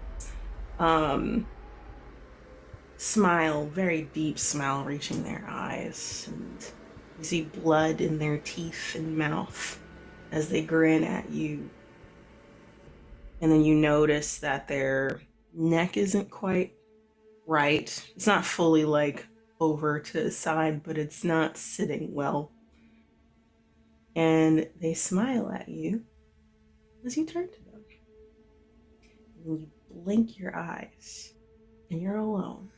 Smile, very deep smile reaching their eyes, and you see blood in their teeth and mouth as they grin at you. And then you notice that their neck isn't quite right. It's not fully like over to the side, but it's not sitting well. And they smile at you as you turn to them. And you blink your eyes, and you're alone.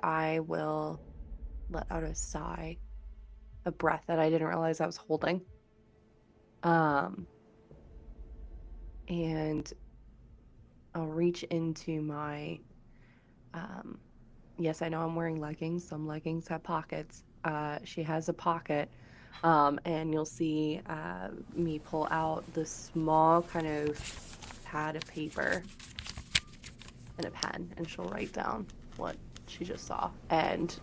I will let out a sigh, a breath that I didn't realize I was holding. And I'll reach into my, yes, I know I'm wearing leggings. Some leggings have pockets. She has a pocket. And you'll see me pull out the small kind of pad of paper and a pen, and she'll write down what she just saw. And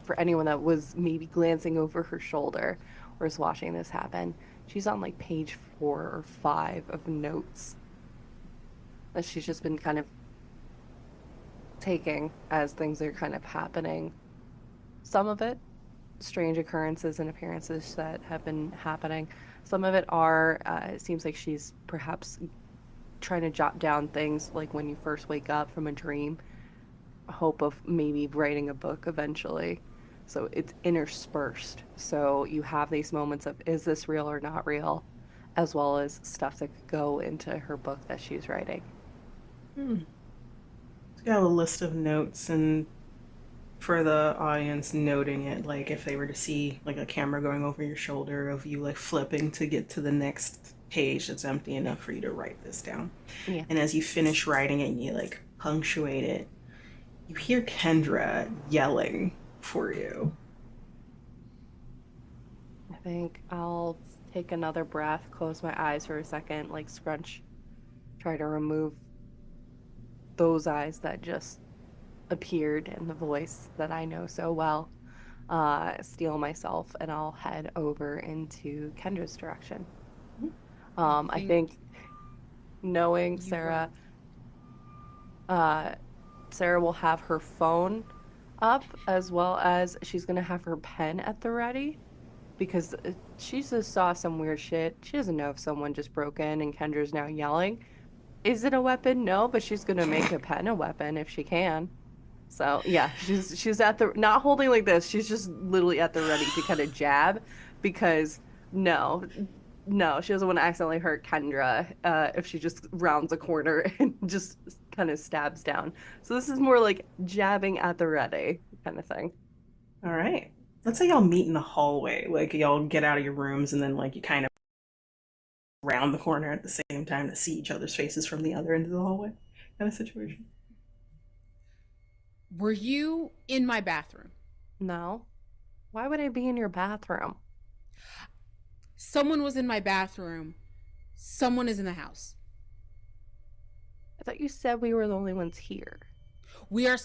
for anyone that was maybe glancing over her shoulder or is watching this happen, she's on like page 4 or 5 of notes that she's just been kind of taking as things are kind of happening. Some of it, strange occurrences and appearances that have been happening. Some of it are, it seems like she's perhaps trying to jot down things like when you first wake up from a dream, hope of maybe writing a book eventually. So it's interspersed. So you have these moments of, is this real or not real? As well as stuff that could go into her book that she's writing. She's got a list of notes, and for the audience noting it, like if they were to see like a camera going over your shoulder of you like flipping to get to the next page that's empty enough for you to write this down. Yeah. And as you finish writing it and you like punctuate it, you hear Kendra yelling for you. I think I'll take another breath, close my eyes for a second, like scrunch, try to remove those eyes that just appeared and the voice that I know so well. Steel myself, and I'll head over into Kendra's direction. I think knowing Sarah, Sarah will have her phone up, as well as she's gonna have her pen at the ready, because she just saw some weird shit. She doesn't know if someone just broke in and Kendra's now yelling. Is it a weapon? No, but she's gonna make a pen a weapon if she can. So yeah, she's at the, not holding like this. She's just literally at the ready to kind of jab, because no, she doesn't want to accidentally hurt Kendra if she just rounds a corner and just kind of stabs down. So this is more like jabbing at the ready kind of thing. All right. Let's say y'all meet in the hallway. Like y'all get out of your rooms and then like you kind of round the corner at the same time to see each other's faces from the other end of the hallway kind of situation. Were you in my bathroom? No. Why would I be in your bathroom? Someone was in my bathroom. Someone is in the house. I thought you said we were the only ones here. We are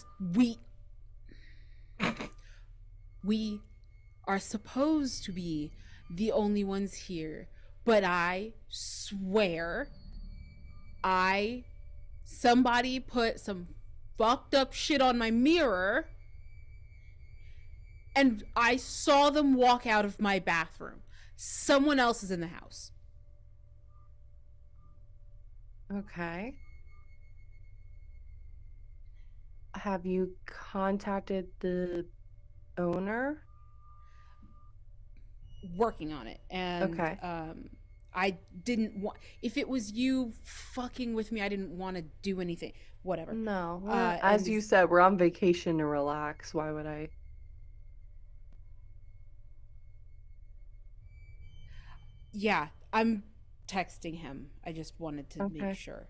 supposed to be the only ones here, but I swear somebody put some fucked up shit on my mirror and I saw them walk out of my bathroom. Someone else is in the house. Okay. Have you contacted the owner? Working on it. And okay. I didn't want, if it was you fucking with me, I didn't want to do anything. Whatever. No. As you said, we're on vacation to relax. Why would I? Yeah, I'm texting him. I just wanted to make Okay. sure.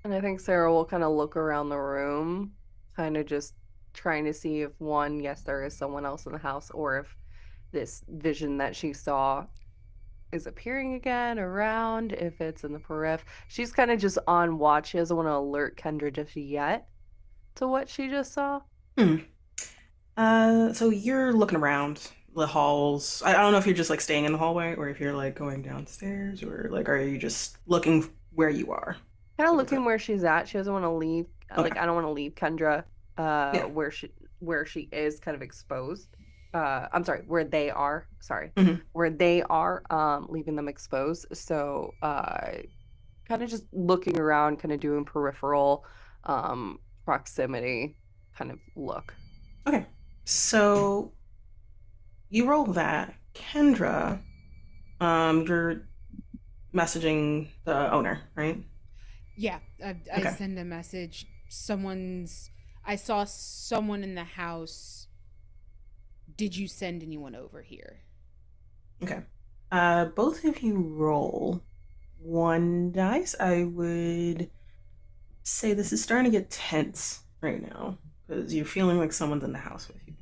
And I think Sarah will kind of look around the room, kind of just trying to see if one, yes, there is someone else in the house, or if this vision that she saw is appearing again around, if it's in the periph. She's kind of just on watch. She doesn't want to alert Kendra just yet to what she just saw. Hmm. So you're looking around the halls. I don't know if you're just like staying in the hallway or if you're like going downstairs or like are you just looking where you are? Kind of Like what's looking up? where she's at. She doesn't want to leave. Okay. Like I don't want to leave Kendra Yeah. where she is kind of exposed. I'm sorry, where they are. Sorry. Hmm. Where they are leaving them exposed. So kind of just looking around, kind of doing peripheral proximity kind of look. Okay. So you roll that. Kendra, you're messaging the owner, right? Yeah, I Okay. send a message. I saw someone in the house. Did you send anyone over here? Okay. Both of you roll one dice. I would say this is starting to get tense right now because you're feeling like someone's in the house with you.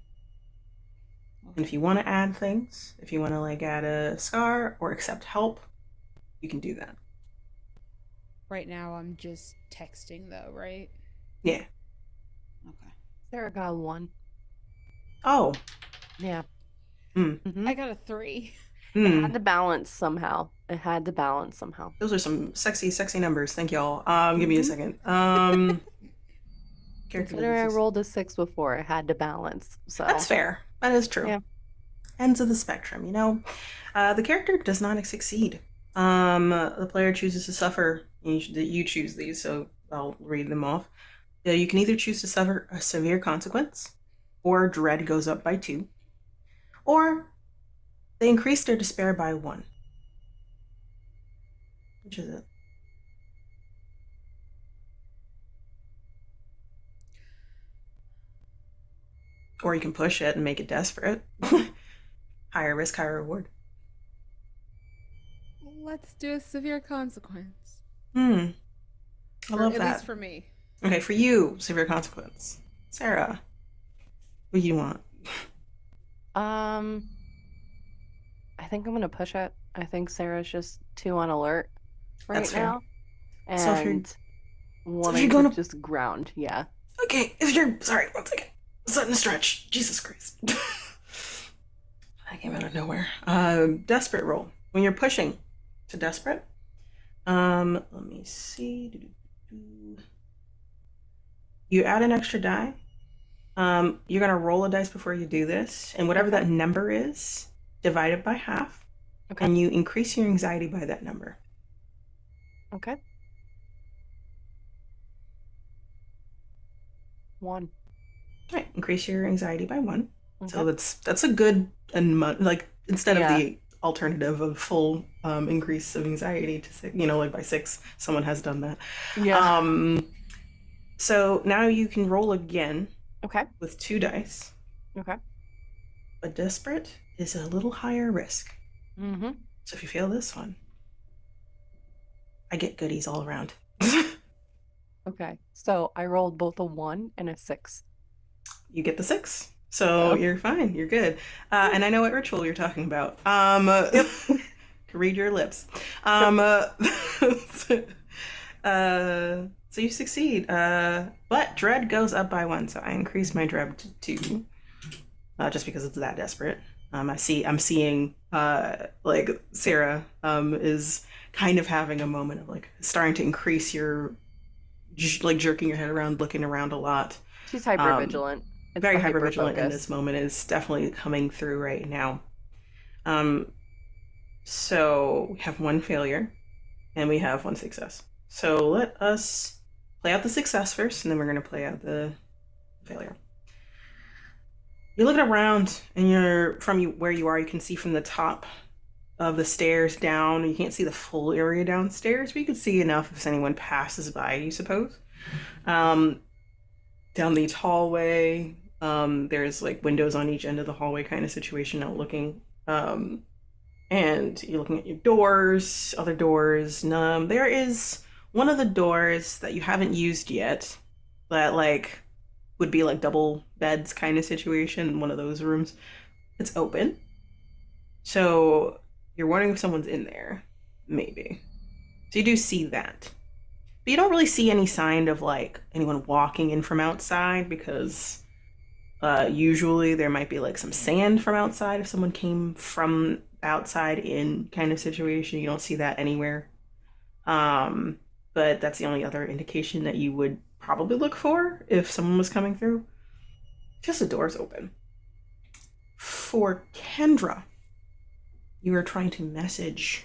And if Okay. you want to add things, if you want to like add a scar or accept help, you can do that. Right now I'm just texting though, right? Yeah. Okay. Sarah got one. Oh. Yeah. Hmm. Mm-hmm. I got a 3. It Hmm. had to balance somehow. It had to balance somehow. Those are some sexy, sexy numbers. Thank y'all. Give me a Mm-hmm. second. Character doesn't Considering I succeed. rolled a 6 before, it had to balance. That's So, fair. That is true. yeah. Ends of the spectrum, you know. The character does not succeed. The player chooses to suffer. You choose these, so I'll read them off. You can either choose to suffer a severe consequence, or dread goes up by 2, or they increase their despair by 1. Which is it? Or you can push it and make it desperate. Higher risk, higher reward. Let's do a severe consequence. Hmm. I For love at least that. for me. Okay, for you, severe consequence. Sarah, what do you want? Um, I think I'm gonna push it. I think Sarah's just too on alert That's right fair. now So if you're and so if you're wanting to gonna just ground. Yeah. okay, if you're sorry, one second. Sudden stretch. Jesus Christ. I came out of nowhere. Desperate roll. When you're pushing to desperate. Let me see. You add an extra die. You're gonna roll a dice before you do this, and whatever Okay. that number is, divide it by half, Okay. and you increase your anxiety by that number. Okay. 1. All right, increase your anxiety by 1. Okay. So that's a good and like instead of Yeah. the alternative of full increase of anxiety to six, like by 6, someone has done that. Yeah. Um, so now you can roll again Okay. with 2 dice. Okay. But desperate is a little higher risk. Mm-hmm. So if you fail this one, I get goodies all around. Okay. So I rolled both a 1 and a 6. You get the 6. So So, you're fine. You're good. And I know what ritual you're talking about. yep. Read your lips. Yep. So you succeed. But dread goes up by 1, so I increase my dread to 2, just because it's that desperate. I'm seeing like Sarah is kind of having a moment of like starting to increase your like jerking your head around, looking around a lot. She's hyper Um, vigilant. It's Very the hyper hyper vigilant in this focus. moment is definitely coming through right now. Um, so we have 1 failure and we have 1 success. So let us play out the success first, and then we're going to play out the failure. You're looking around, and where you are, you can see from the top of the stairs down. You can't see the full area downstairs, but you can see enough if anyone passes by, you suppose. Um, Down the hallway, there's like windows on each end of the hallway kind of situation outlooking. And you're looking at your doors, other doors. There is one of the doors that you haven't used yet that like would be like double beds kind of situation in one of those rooms. It's open. So you're wondering if someone's in there. Maybe. So you do see that. But you don't really see any sign of like anyone walking in from outside because usually there might be like some sand from outside if someone came from outside in kind of situation. You don't see that anywhere. Um, but that's the only other indication that you would probably look for if someone was coming through. Just the door's open. For Kendra, you are trying to message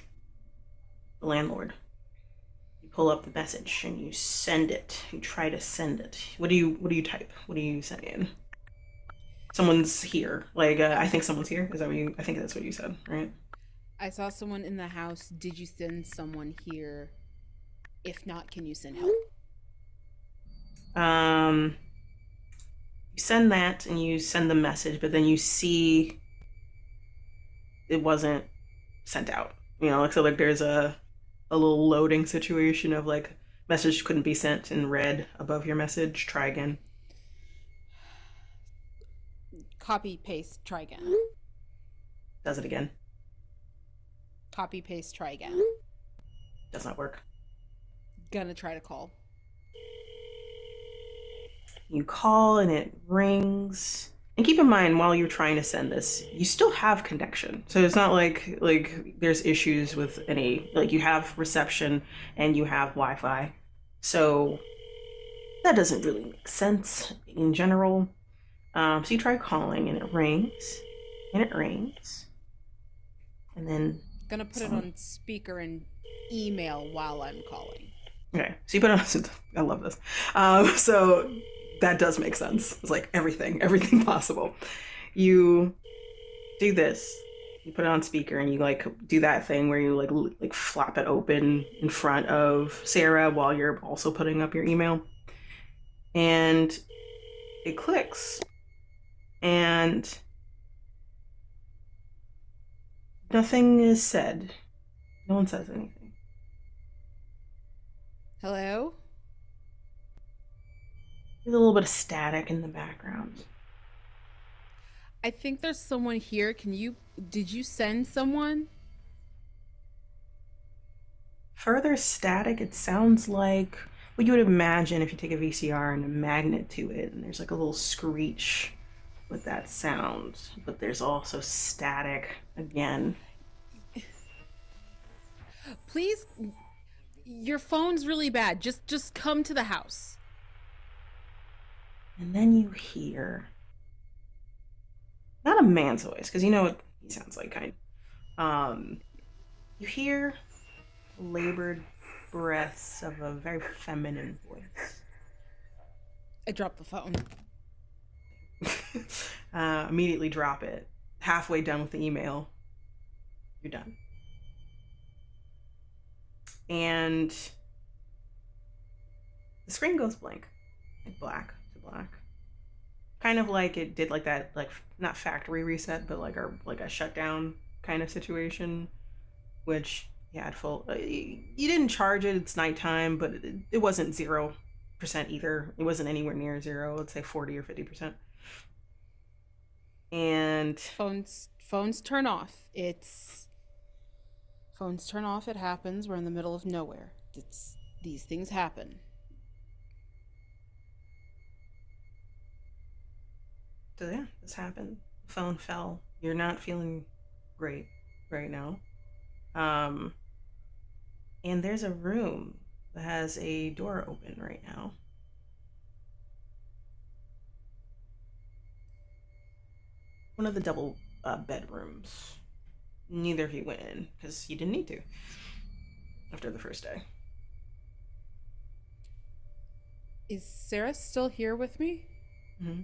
the landlord. You pull up the message and you send it. You try to send it. What do you type? What do you send in? Someone's here. Like I think someone's here. Is that what you? I think that's what you said, right? I saw someone in the house. Did you send someone here? If not, can you send help? Um, you send that and you send the message, but then you see it wasn't sent out. Like so like there's a little loading situation of like message couldn't be sent in red above your message. Try again. Copy, paste, try again. Does it again. Copy, paste, try again. Does not work. Gonna try to call. You call and it rings. And keep in mind while you're trying to send this, you still have connection. So it's not like there's issues with any like you have reception and you have Wi-Fi. So that doesn't really make sense in general. So you try calling and it rings. And it rings. And then Gonna put it on speaker and email while I'm calling. Okay. So you put it on I love this. So that does make sense. It's like everything possible. You do this. You put it on speaker and you like do that thing where you like flop it open in front of Sarah while you're also putting up your email. And it clicks. And nothing is said. No one says anything. Hello? There's a little bit of static in the background. I think there's someone here. Did you send someone? Further static, it sounds like what you would imagine if you take a VCR and a magnet to it, and there's like a little screech with that sound, but there's also static again. Please, your phone's really bad. Just come to the house. And then you hear not a man's voice, because you know what he sounds like, kind of. You hear labored breaths of a very feminine voice. I dropped the phone. Immediately drop it. Halfway done with the email, you're done. And the screen goes blank, like black to black, kind of like it did like that, like not factory reset, but like a shutdown kind of situation, which you had full. You didn't charge it. It's nighttime, but it wasn't 0% either. It wasn't anywhere near 0. Let's say 40 or 50%. And phones turn off. Phones turn off. It happens. We're in the middle of nowhere. These things happen. So yeah, this happened. The phone fell. You're not feeling great right now. And there's a room that has a door open right now. One of the double bedrooms. Neither of you went in because you didn't need to after the first day. Is Sarah still here with me? Mm-hmm.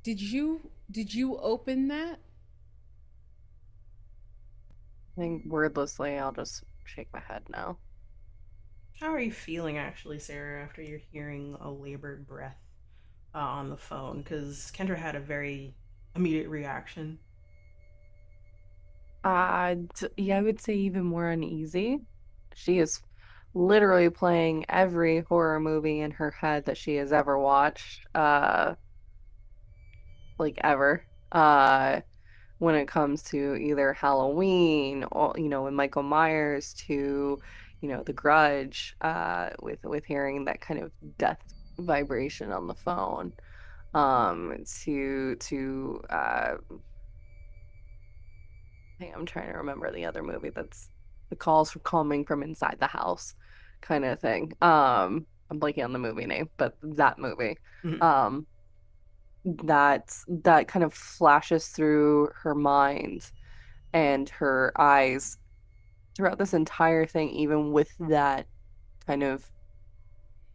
Did you open that? I think wordlessly, I'll just shake my head no. How are you feeling, actually, Sarah, after you're hearing a labored breath on the phone? Because Kendra had a very immediate reaction? Yeah, I would say even more uneasy. She is literally playing every horror movie in her head that she has ever watched, like ever. When it comes to either Halloween or, with Michael Myers to, The Grudge, with hearing that kind of death vibration on the phone, to I'm trying to remember the other movie that's the calls from coming from inside the house kind of thing. I'm blanking on the movie name, but that movie. Mhm. Um, that kind of flashes through her mind and her eyes throughout this entire thing, even with that kind of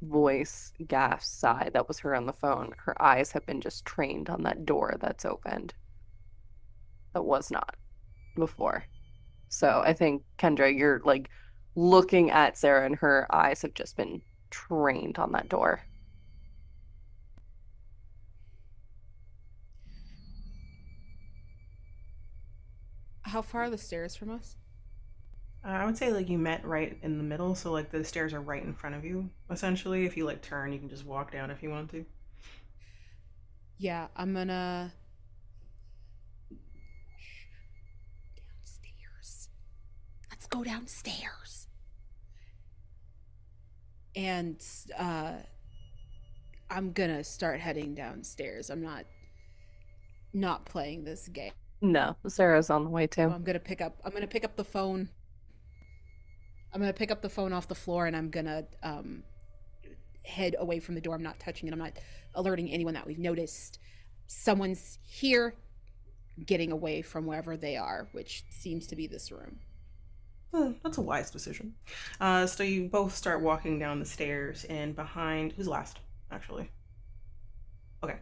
voice, gasp, sigh that was her on the phone. Her eyes have been just trained on that door that's opened that was not before. So I think Kendra, you're like looking at Sarah and her eyes have just been trained on that door. How far are the stairs from us? I would say like you met right in the middle, so like the stairs are right in front of you. Essentially, if you like turn, you can just walk down if you want to. Yeah, I'm gonna downstairs. Let's go downstairs. And uh I'm gonna start heading downstairs. I'm not playing this game. No, Sarah's on the way So too. I'm gonna pick up the phone. I'm gonna pick up the phone off the floor and I'm gonna head away from the door. I'm not touching it. I'm not alerting anyone that we've noticed someone's here, getting away from wherever they are, which seems to be this room. That's a wise decision. So you both start walking down the stairs, and behind who's last? Actually, okay.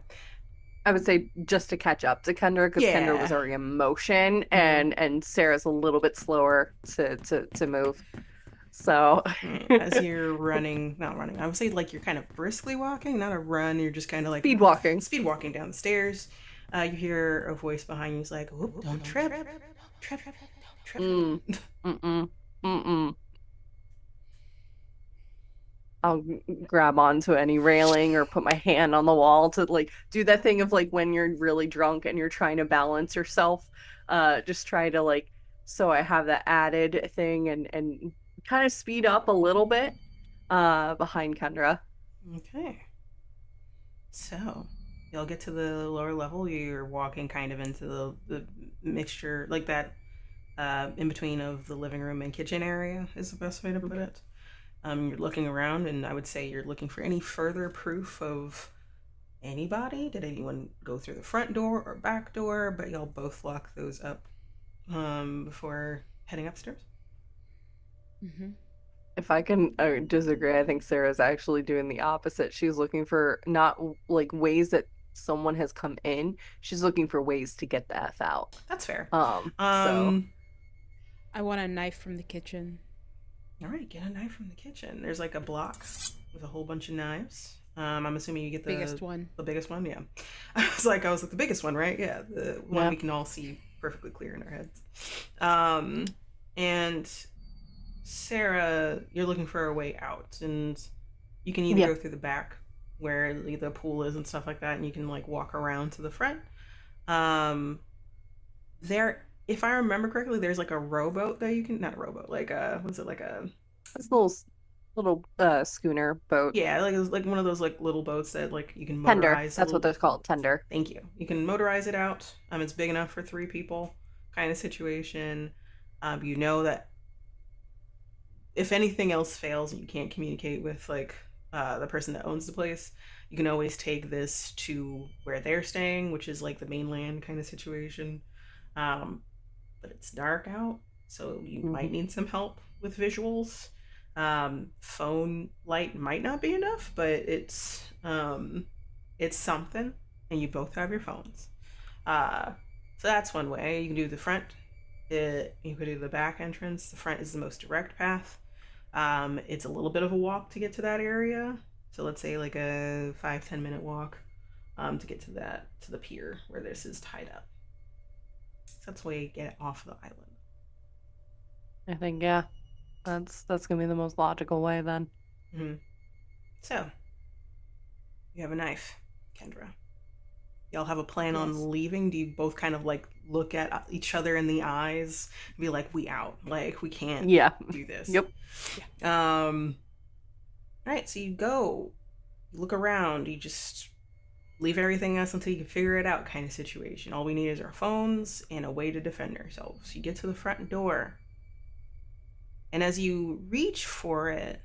I would say just to catch up to Kendra because Kendra was Yeah. already in motion Mm-hmm. and Sarah's a little bit slower to move. So As you're running, not running, I would say like you're kind of briskly walking, not a run. You're just kind of like speed walking. speed walking down the stairs. You hear a voice behind you. It's like, "Oop, don't trip, don't trip, don't Mm, trip." mm-mm, mm-mm. I'll grab onto any railing or put my hand on the wall to like do that thing of like when you're really drunk and you're trying to balance yourself. Just try to like so I have that added thing and kind of speed up a little bit behind Kendra. Okay. So you'll get to the lower level. You're walking kind of into the mixture, like that in between of the living room and kitchen area is the best way to put it. You're looking around, and I would say you're looking for any further proof of anybody. Did anyone go through the front door or back door? But y'all both lock those up before heading upstairs. Mm-hmm. If I can disagree, I think Sarah's actually doing the opposite. She's looking for not like ways that someone has come in. She's looking for ways to get the F out. That's fair. So I want a knife from the kitchen. All right, get a knife from the kitchen. There's like a block with a whole bunch of knives. I'm assuming you get Biggest one. the biggest one. Yeah, I was like the biggest one, right? Yeah, the one yeah. we can all see perfectly clear in our heads. Um, and Sarah, you're looking for a way out, and you can either Yeah. go through the back where the pool is and stuff like that, and you can like walk around to the front. Um, there, if I remember correctly, there's like a rowboat that you can not a rowboat, like a what's it like a It's a little schooner boat. yeah, like it's like one of those like little boats that like you can Tender. motorize a That's what little. they're called, tender. Thank you. You can motorize it out. It's big enough for three people, kind of situation. You know that if anything else fails and you can't communicate with like the person that owns the place, you can always take this to where they're staying, which is like the mainland kind of situation. Um, but it's dark out, so you might Mm-hmm. need some help with visuals. Phone light might not be enough, but it's something, and you both have your phones. Uh, so that's one way. You can do the front. You could do the back entrance. The front is the most direct path. It's a little bit of a walk to get to that area. So let's say like a 5-10 minute walk. to get to the pier where this is tied up. So that's the way you get off the island. I think, yeah, that's gonna be the most logical way then. Mm-hmm. So, you have a knife, Kendra. Y'all have a plan on leaving? Do you both kind of like look at each other in the eyes and be like, we out, like we can't do this? Yep. All right, so you go, you look around, you just leave everything else until you can figure it out kind of situation. All we need is our phones and a way to defend ourselves. You get to the front door, and as you reach for it,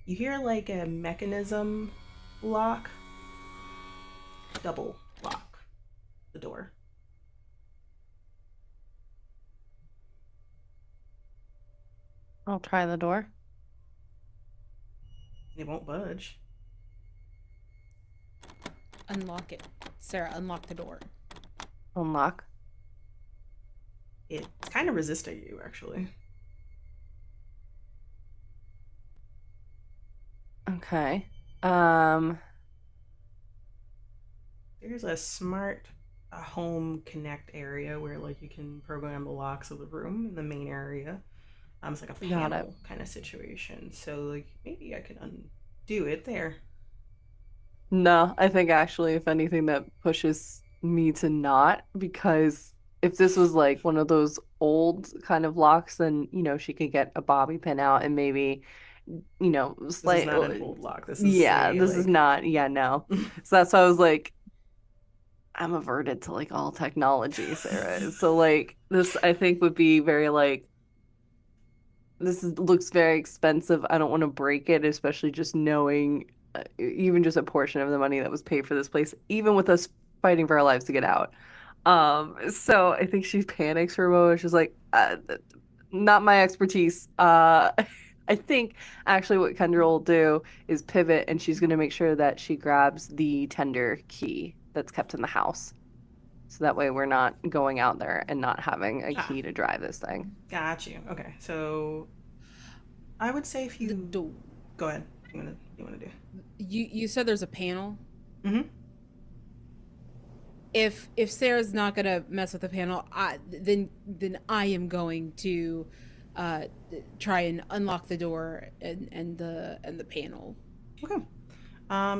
you hear like a mechanism lock, double lock the door. I'll try the door. It won't budge. Unlock it. Sarah, unlock the door. Unlock. It's kind of resisting you, actually. Okay. There's a smart home connect area where like you can program the locks of the room in the main area. It's like a panel kind of situation. So like maybe I could undo it there. No, I think actually, if anything, that pushes me to not, because if this was like one of those old kind of locks, then, she could get a bobby pin out and maybe, This is not an old lock. This is this is not, no. So that's why I was like, I'm averted to like all technology, Sarah. So like this, I think would be very like, looks very expensive. I don't want to break it, especially just knowing even just a portion of the money that was paid for this place, even with us fighting for our lives to get out. So I think she panics for a moment. She's like, not my expertise. I think actually what Kendra will do is pivot, and she's going to make sure that she grabs the tender key that's kept in the house. So that way we're not going out there and not having a key to drive this thing. Got you. Okay, so I would say if you go ahead, you wanna do? You said there's a panel. Mm-hmm. If Sarah's not gonna mess with the panel, then I am going to try and unlock the door and the panel. Okay.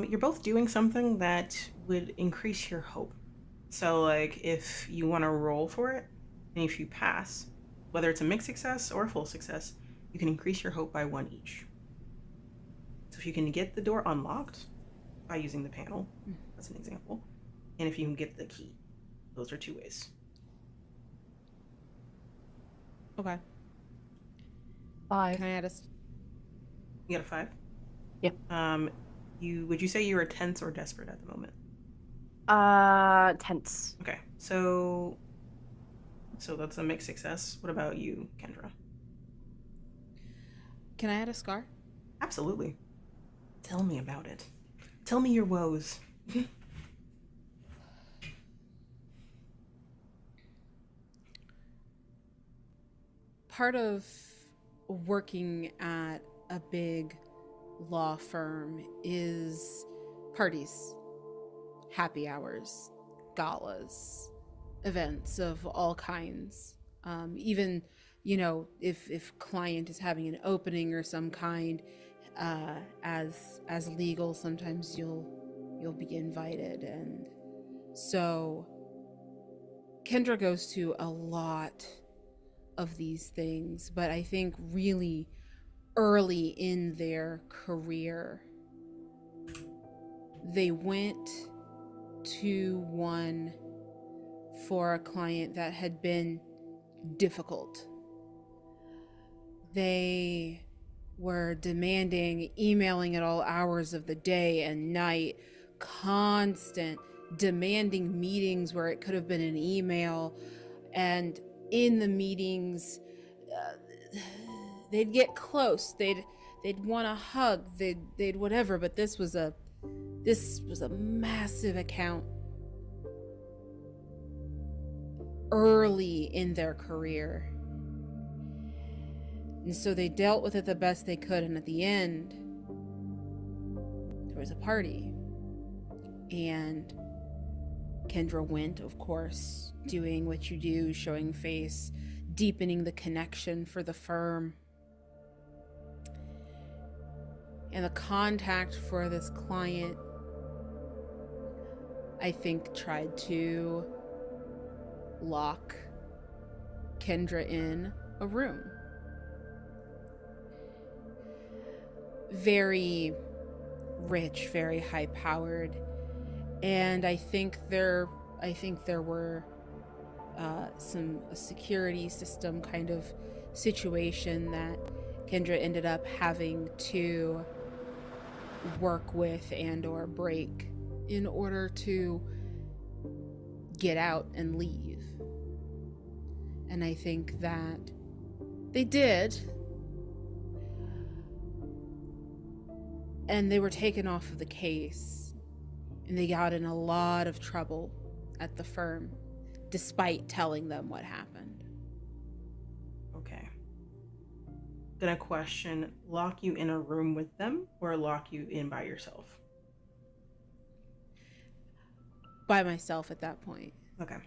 You're both doing something that would increase your hope. So like if you want to roll for it, and if you pass, whether it's a mixed success or a full success, you can increase your hope by 1 each. So if you can get the door unlocked by using the panel, that's an example. And if you can get the key, those are 2 ways. Okay. 5. Can I add a... You got a 5? Yeah. Would you say you were tense or desperate at the moment? Tense. Okay, so that's a mixed success. What about you, Kendra? Can I add a scar? Absolutely. Tell me about it. Tell me your woes. Part of working at a big law firm is parties, happy hours, galas, events of all kinds. Even, if client is having an opening or some kind, as legal, sometimes you'll be invited. And so Kendra goes to a lot of these things, but I think really early in their career, they went to one for a client that had been difficult. They were demanding, emailing at all hours of the day and night, constant, demanding meetings where it could have been an email. And in the meetings, they'd get close, they'd want a hug, they'd whatever, but this was a massive account early in their career. And so they dealt with it the best they could, and at the end, there was a party. And Kendra went, of course, doing what you do, showing face, deepening the connection for the firm. And the contact for this client, I think, tried to lock Kendra in a room. Very rich, very high-powered, and I think there were a security system kind of situation that Kendra ended up having to work with and or break in order to get out and leave. And I think that they did. And they were taken off of the case. And they got in a lot of trouble at the firm, despite telling them what happened. Okay. Gonna question, lock you in a room with them or lock you in by yourself? By myself at that point. Okay.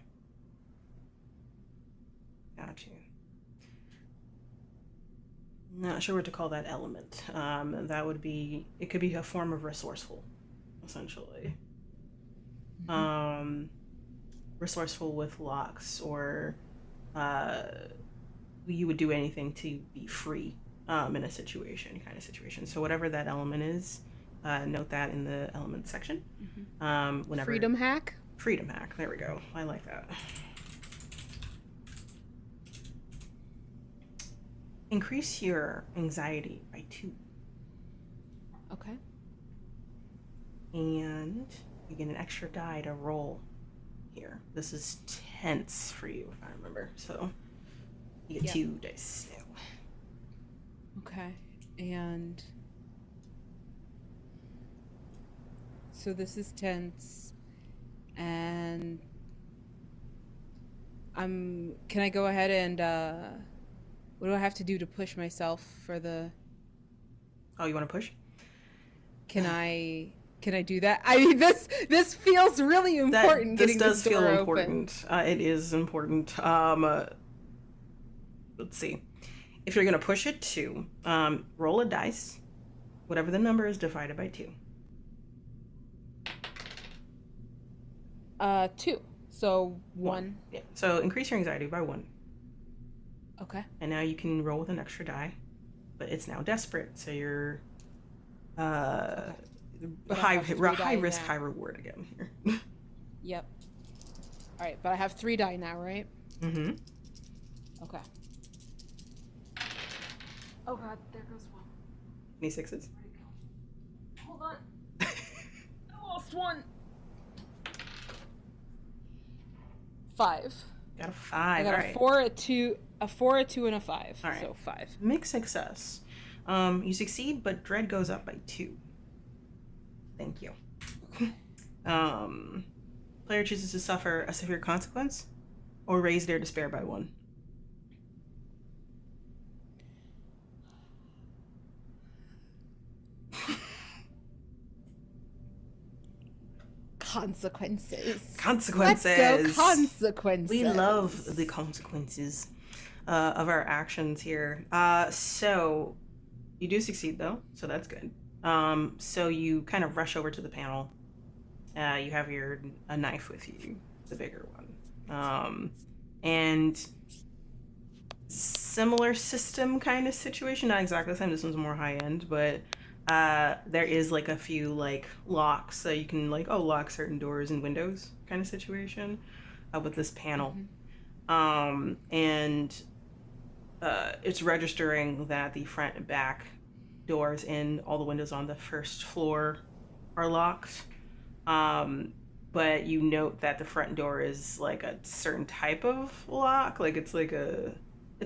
Got you. Not sure what to call that element. That would be, it could be a form of resourceful, essentially. Mm-hmm. Resourceful with locks, or you would do anything to be free in a situation, kind of situation. So whatever that element is, note that in the element section. Mm-hmm. Whenever Freedom hack? Freedom hack, there we go. I like that. Increase your anxiety by 2. Okay. And you get an extra die to roll here. This is tense for you, if I remember. So you get 2 dice now. Okay. And so this is tense. And can I go ahead and what do I have to do to push myself for the... Oh, you want to push? Can I do that? I mean, this feels really important. This does feel open. important. It is important. Let's see. If you're gonna push it 2, roll a dice. Whatever the number is divided by 2. 2. So 1. Yeah. So increase your anxiety by 1. Okay. And now you can roll with an extra die, but it's now desperate. So you're high risk, high reward again here. Yep. All right, but I have 3 die now, right? Mm-hmm. Okay. Oh god, there goes 1. Any 6s? Hold on. I lost 1. 5. Got a 5. I got a 4, a 2, and a 5. All right. So 5. Mixed success. You succeed, but dread goes up by 2. Thank you. Player chooses to suffer a severe consequence or raise their despair by 1. Consequences. Consequences. Let's go consequences. We love the consequences of our actions here. So you do succeed though, so that's good. So you kind of rush over to the panel. You have a knife with you, the bigger one. And similar system kind of situation, not exactly the same. This one's more high end, but there is like a few like locks, so you can like lock certain doors and windows kind of situation with this panel. Mm-hmm. And it's registering that the front and back doors and all the windows on the first floor are locked. But you note that the front door is like a certain type of lock. Like it's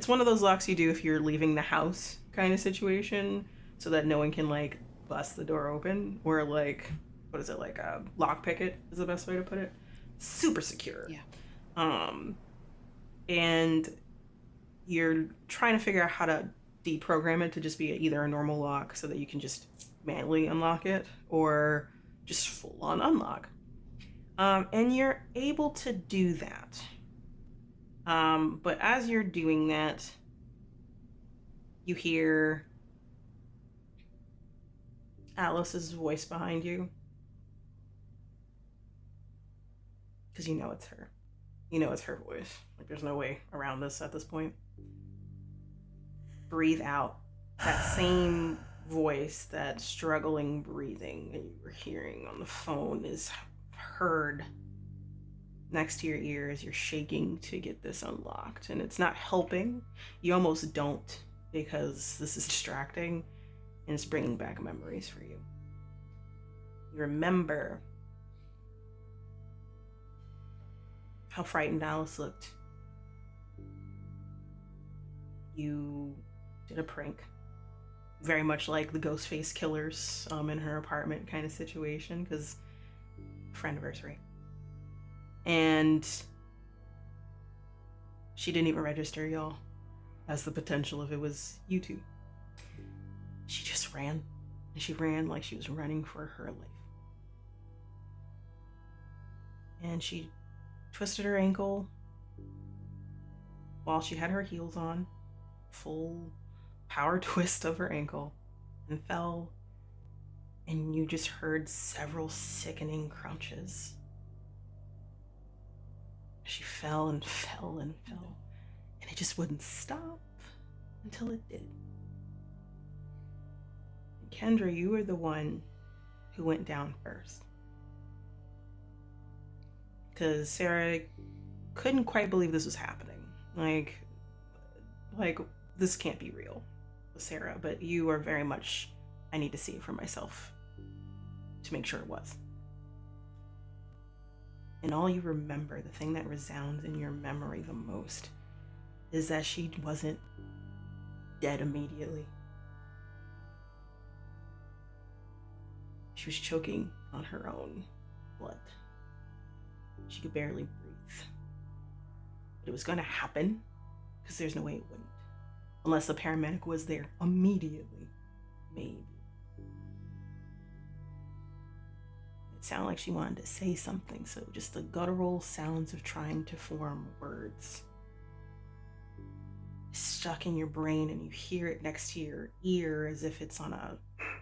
one of those locks you do if you're leaving the house kind of situation, so that no one can like bust the door open, or like, what is it, like a lock picket is the best way to put it. Super secure. Yeah. And you're trying to figure out how to deprogram it to just be either a normal lock so that you can just manually unlock it, or just full on unlock. And you're able to do that. But as you're doing that, you hear Alice's voice behind you. Because you know it's her. You know it's her voice. Like, there's no way around this at this point. Breathe out. That same voice, that struggling breathing that you were hearing on the phone is heard next to your ear as you're shaking to get this unlocked. And it's not helping. You almost don't, because this is distracting and it's bringing back memories for you. You remember how frightened Alice looked. You did a prank, very much like the Ghostface killers in her apartment kind of situation, because friendiversary. And she didn't even register y'all as the potential if it was you two. She just ran, and she ran like she was running for her life. And she twisted her ankle while she had her heels on, full power twist of her ankle, and fell, and you just heard several sickening crunches. She fell and fell and fell, and it just wouldn't stop until it did. And Kendra, you were the one who went down first, because Sarah couldn't quite believe this was happening. Like this can't be real with Sarah, but you are very much, I need to see it for myself to make sure it was. And all you remember, the thing that resounds in your memory the most, is that she wasn't dead immediately. She was choking on her own blood. She could barely breathe. But it was going to happen, because there's no way it wouldn't. Unless the paramedic was there immediately. Maybe. It sounded like she wanted to say something, so just the guttural sounds of trying to form words stuck in your brain, and you hear it next to your ear as if it's on a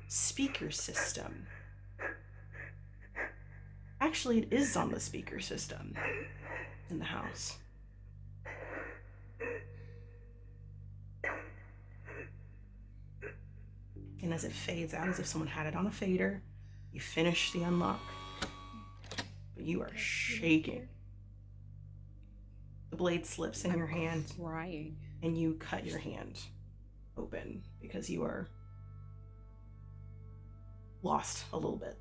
speaker system. Actually, it is on the speaker system in the house. And as it fades out, as if someone had it on a fader, you finish the unlock, but you are shaking. The blade slips in your hand, Crying. and you cut your hand open because you are lost a little bit.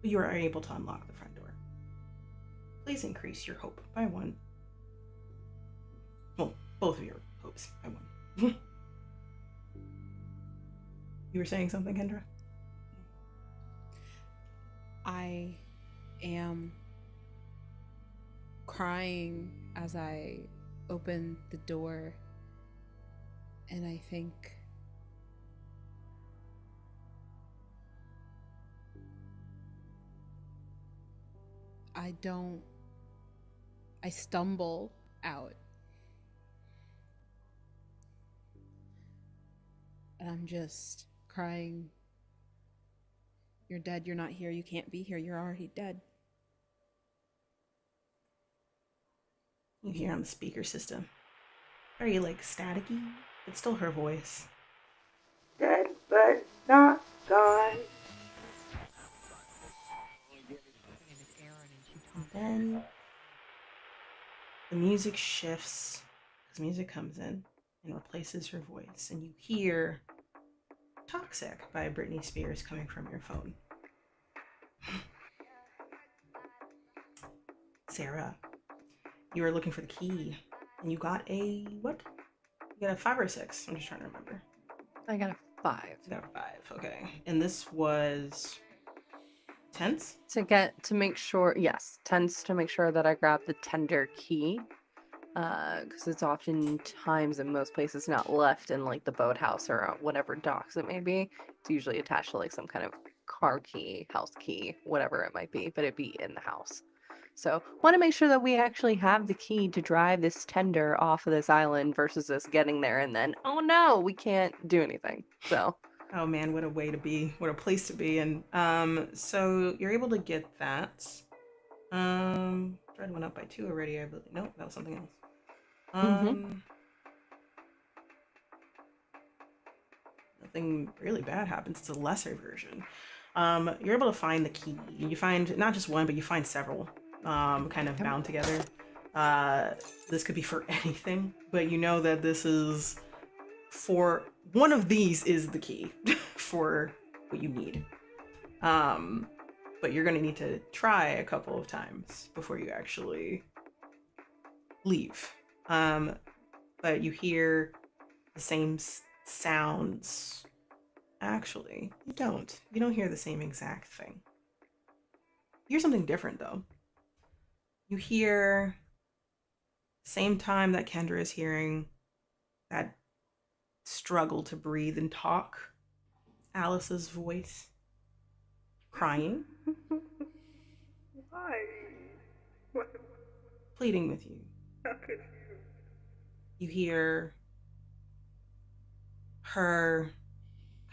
But you are able to unlock the front door. Please increase your hope by 1. Well, both of your hopes by 1. You were saying something, Kendra? I am crying as I open the door, and I think I stumble out, and I'm just crying. You're dead. You're not here. You can't be here. You're already dead. You hear on the speaker system. Very like staticky. It's still her voice. Dead but not gone. And then the music shifts, because music comes in and replaces her voice, and you hear Toxic by Britney Spears coming from your phone. Sarah, you were looking for the key, and you got a what? You got a 5 or 6? I'm just trying to remember. I got a 5. You got a 5, okay. And this was tense? To make sure, yes, tense to make sure that I grab the tender key. Because it's oftentimes in most places not left in like the boathouse or whatever docks it may be. It's usually attached to like some kind of car key, house key, whatever it might be, but it'd be in the house. So want to make sure that we actually have the key to drive this tender off of this island versus us getting there and then, oh no, we can't do anything. So Oh man, what a way to be, what a place to be in. So you're able to get that. Dread went up by 2 already, I believe. Nope, that was something else. mhm. Nothing really bad happens. It's a lesser version. You're able to find the key. You find not just one, but you find several, kind of bound together. This could be for anything, but you know that this is for one of these is the key for what you need. But you're going to need to try a couple of times before you actually leave. But you hear the same sounds. Actually, you don't. You don't hear the same exact thing. You hear something different, though. You hear same time that Kendra is hearing that struggle to breathe and talk. Alice's voice crying. Why? What? Pleading with you. How could you? You hear her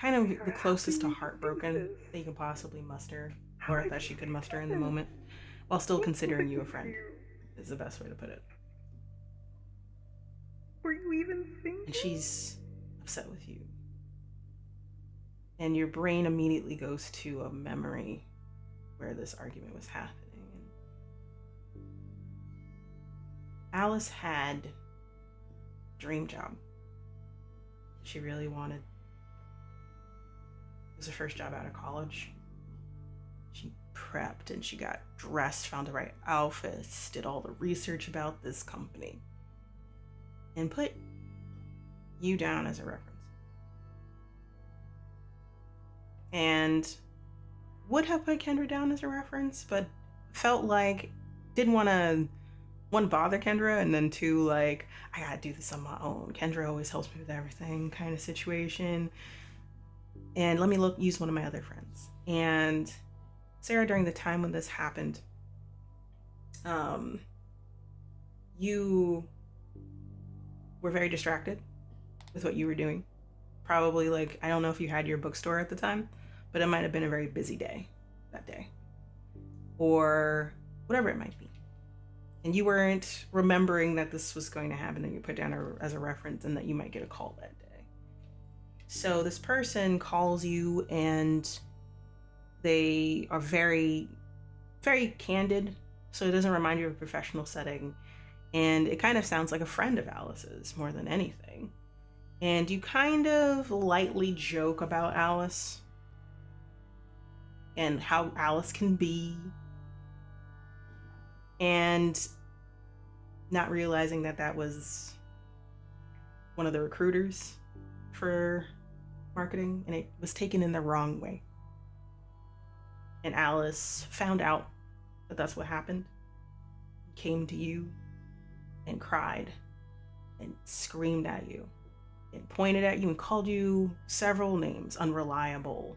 kind of the closest to heartbroken that you can possibly muster, or that she could muster in the moment, while still considering you a friend, is the best way to put it. Were you even thinking? And she's upset with you. And your brain immediately goes to a memory where this argument was happening. And Alice had a dream job she really wanted. It was her first job out of college. She prepped and she got dressed, found the right outfits, did all the research about this company, and put you down as a reference. And would have put Kendra down as a reference, but felt like didn't want to, one, bother Kendra, and then two, like, I gotta do this on my own. Kendra always helps me with everything kind of situation. And let me use one of my other friends. And Sarah, during the time when this happened, you were very distracted with what you were doing. Probably, like, I don't know if you had your bookstore at the time, but it might have been a very busy day that day, or whatever it might be. And you weren't remembering that this was going to happen, and you put down as a reference, and that you might get a call that day. So this person calls you, and they are very, very candid. So it doesn't remind you of a professional setting. And it kind of sounds like a friend of Alice's more than anything. And you kind of lightly joke about Alice and how Alice can be. And not realizing that that was one of the recruiters for marketing, and it was taken in the wrong way. And Alice found out that that's what happened, came to you and cried and screamed at you and pointed at you and called you several names: unreliable,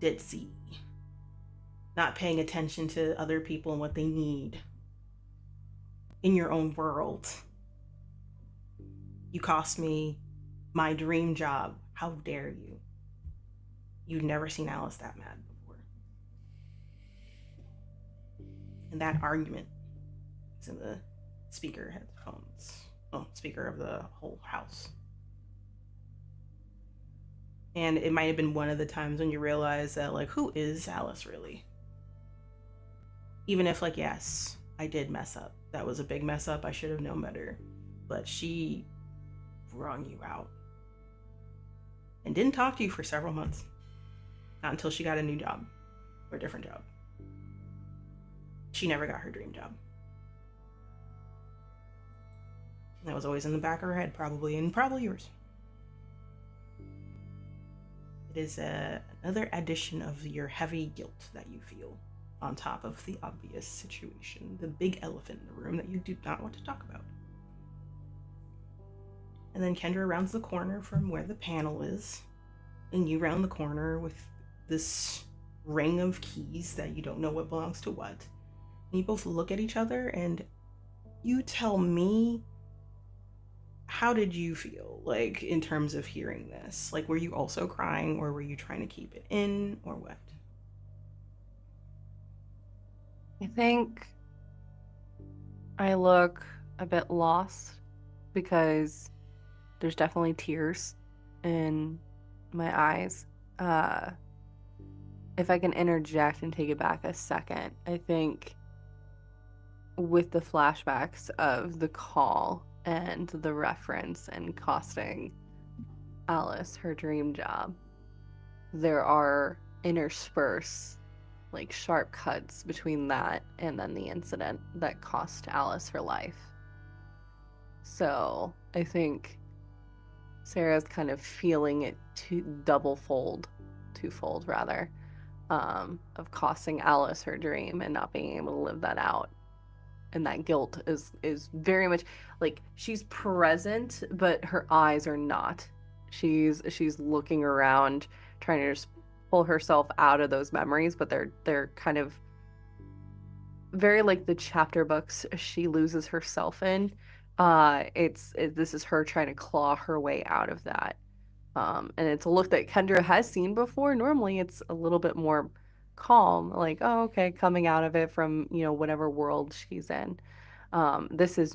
ditzy, not paying attention to other people and what they need in your own world. You cost me my dream job. How dare you? You'd never seen Alice that mad before. And that argument is in the speaker headphones. Oh, speaker of the whole house. And it might have been one of the times when you realize that, like, who is Alice really? Even if, like, yes, I did mess up. That was a big mess up. I should have known better. But she wrung you out. And didn't talk to you for several months. Not until she got a new job. Or a different job. She never got her dream job. And that was always in the back of her head, probably, and probably yours. It is another addition of your heavy guilt that you feel, on top of the obvious situation, the big elephant in the room that you do not want to talk about. And then Kendra rounds the corner from where the panel is, and you round the corner with this ring of keys that you don't know what belongs to what. And you both look at each other, and you tell me, how did you feel, like, in terms of hearing this? Like, were you also crying, or were you trying to keep it in, or what? I think I look a bit lost because there's definitely tears in my eyes. If I can interject and take it back a second, I think with the flashbacks of the call and the reference and costing Alice her dream job, there are interspersed like sharp cuts between that and then the incident that cost Alice her life. So I think Sarah's kind of feeling it twofold rather, of costing Alice her dream and not being able to live that out. And that guilt is very much like she's present, but her eyes are not. She's looking around, trying to just pull herself out of those memories, but they're kind of very like the chapter books she loses herself in. This is her trying to claw her way out of that. And it's a look that Kendra has seen before. Normally it's a little bit more calm, like, oh, okay, coming out of it from, whatever world she's in. This is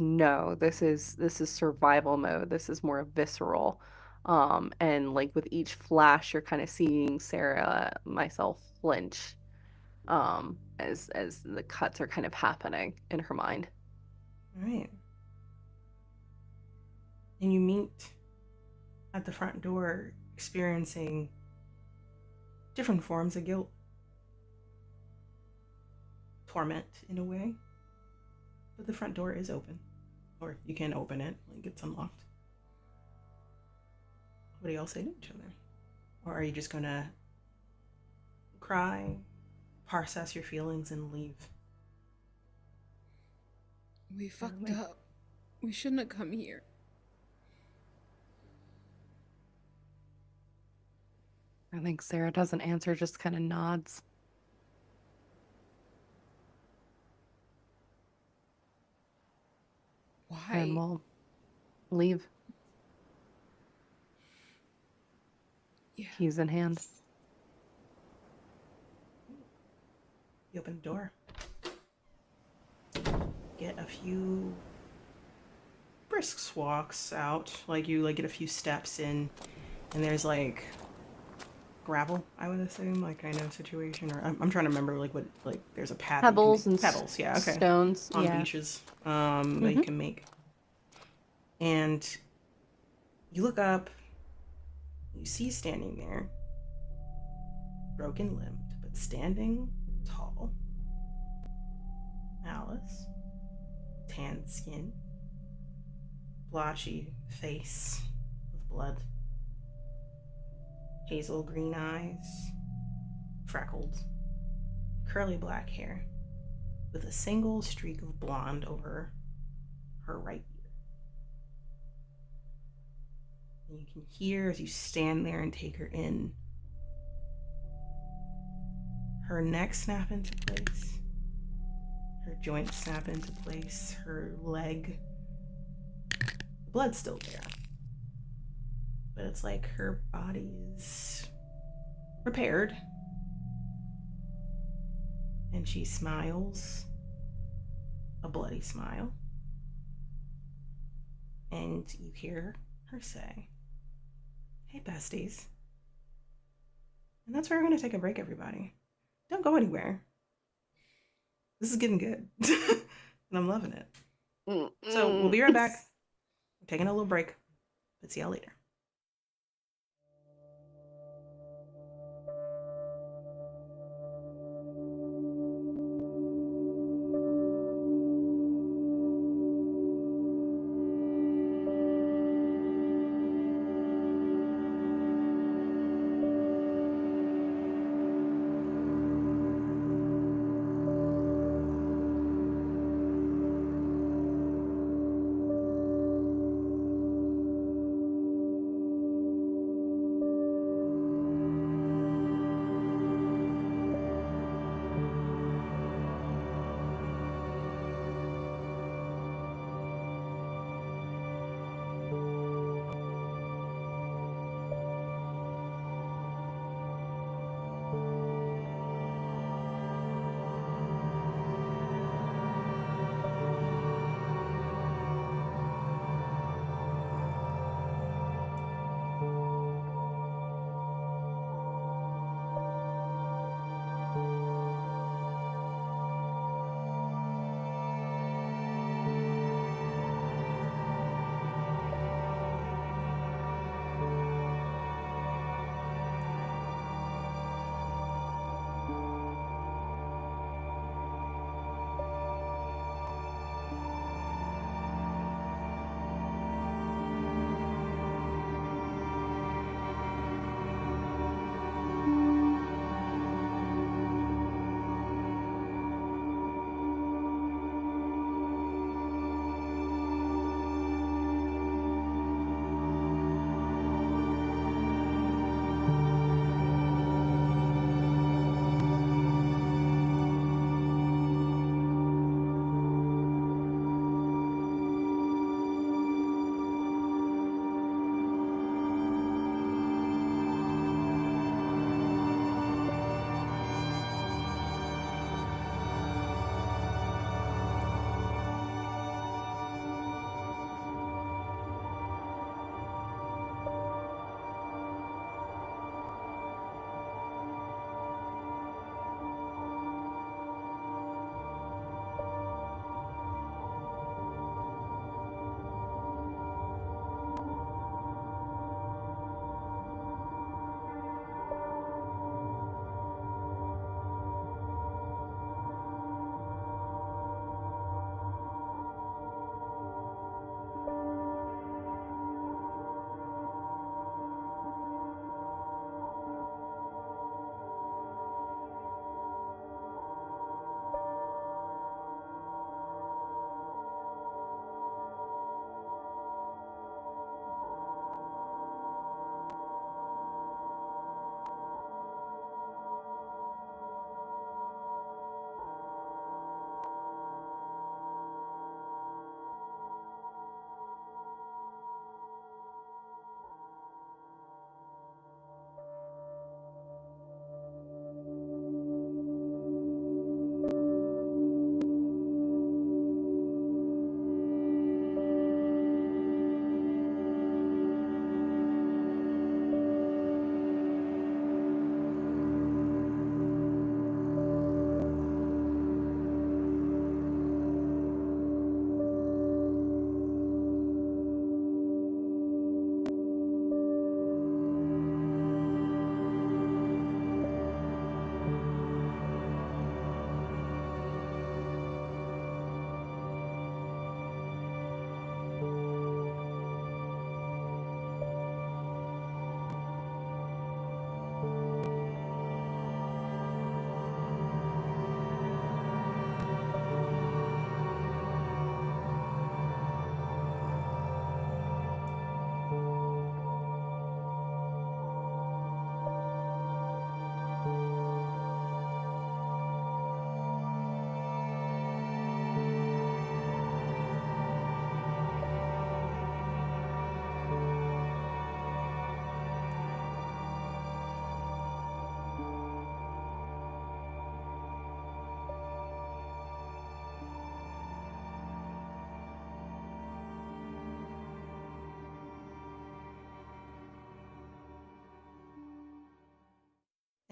survival mode. This is more visceral. And like with each flash, you're kind of seeing Sarah, myself flinch, as the cuts are kind of happening in her mind. All right. And you meet at the front door, experiencing different forms of guilt. Torment, in a way. But the front door is open. Or you can open it, like it's unlocked. What do y'all say to each other? Or are you just gonna cry, process your feelings, and leave? We fucked up. We shouldn't have come here. I think Sarah doesn't answer, just kind of nods. Why? And we'll leave. Yeah. Keys in hand. You open the door. Get a few brisk walks out. Like you get a few steps in, and there's like gravel, I would assume, like kind of situation. Or I'm trying to remember what there's a path. Pebbles and pebbles, yeah, okay. Stones, on yeah. beaches, that you can make. And you look up, you see standing there, broken limbed, but standing tall, Alice. Tan skin, blotchy face with blood, hazel green eyes, freckled, curly black hair, with a single streak of blonde over her right ear. And you can hear as you stand there and take her in, her neck snap into place, her joints snap into place, her leg. The blood's still there, but it's like her body is repaired. And she smiles, a bloody smile. And you hear her say, "Hey, besties." And that's where we're going to take a break, everybody. Don't go anywhere. This is getting good. And I'm loving it. So we'll be right back. We're taking a little break. But see y'all later.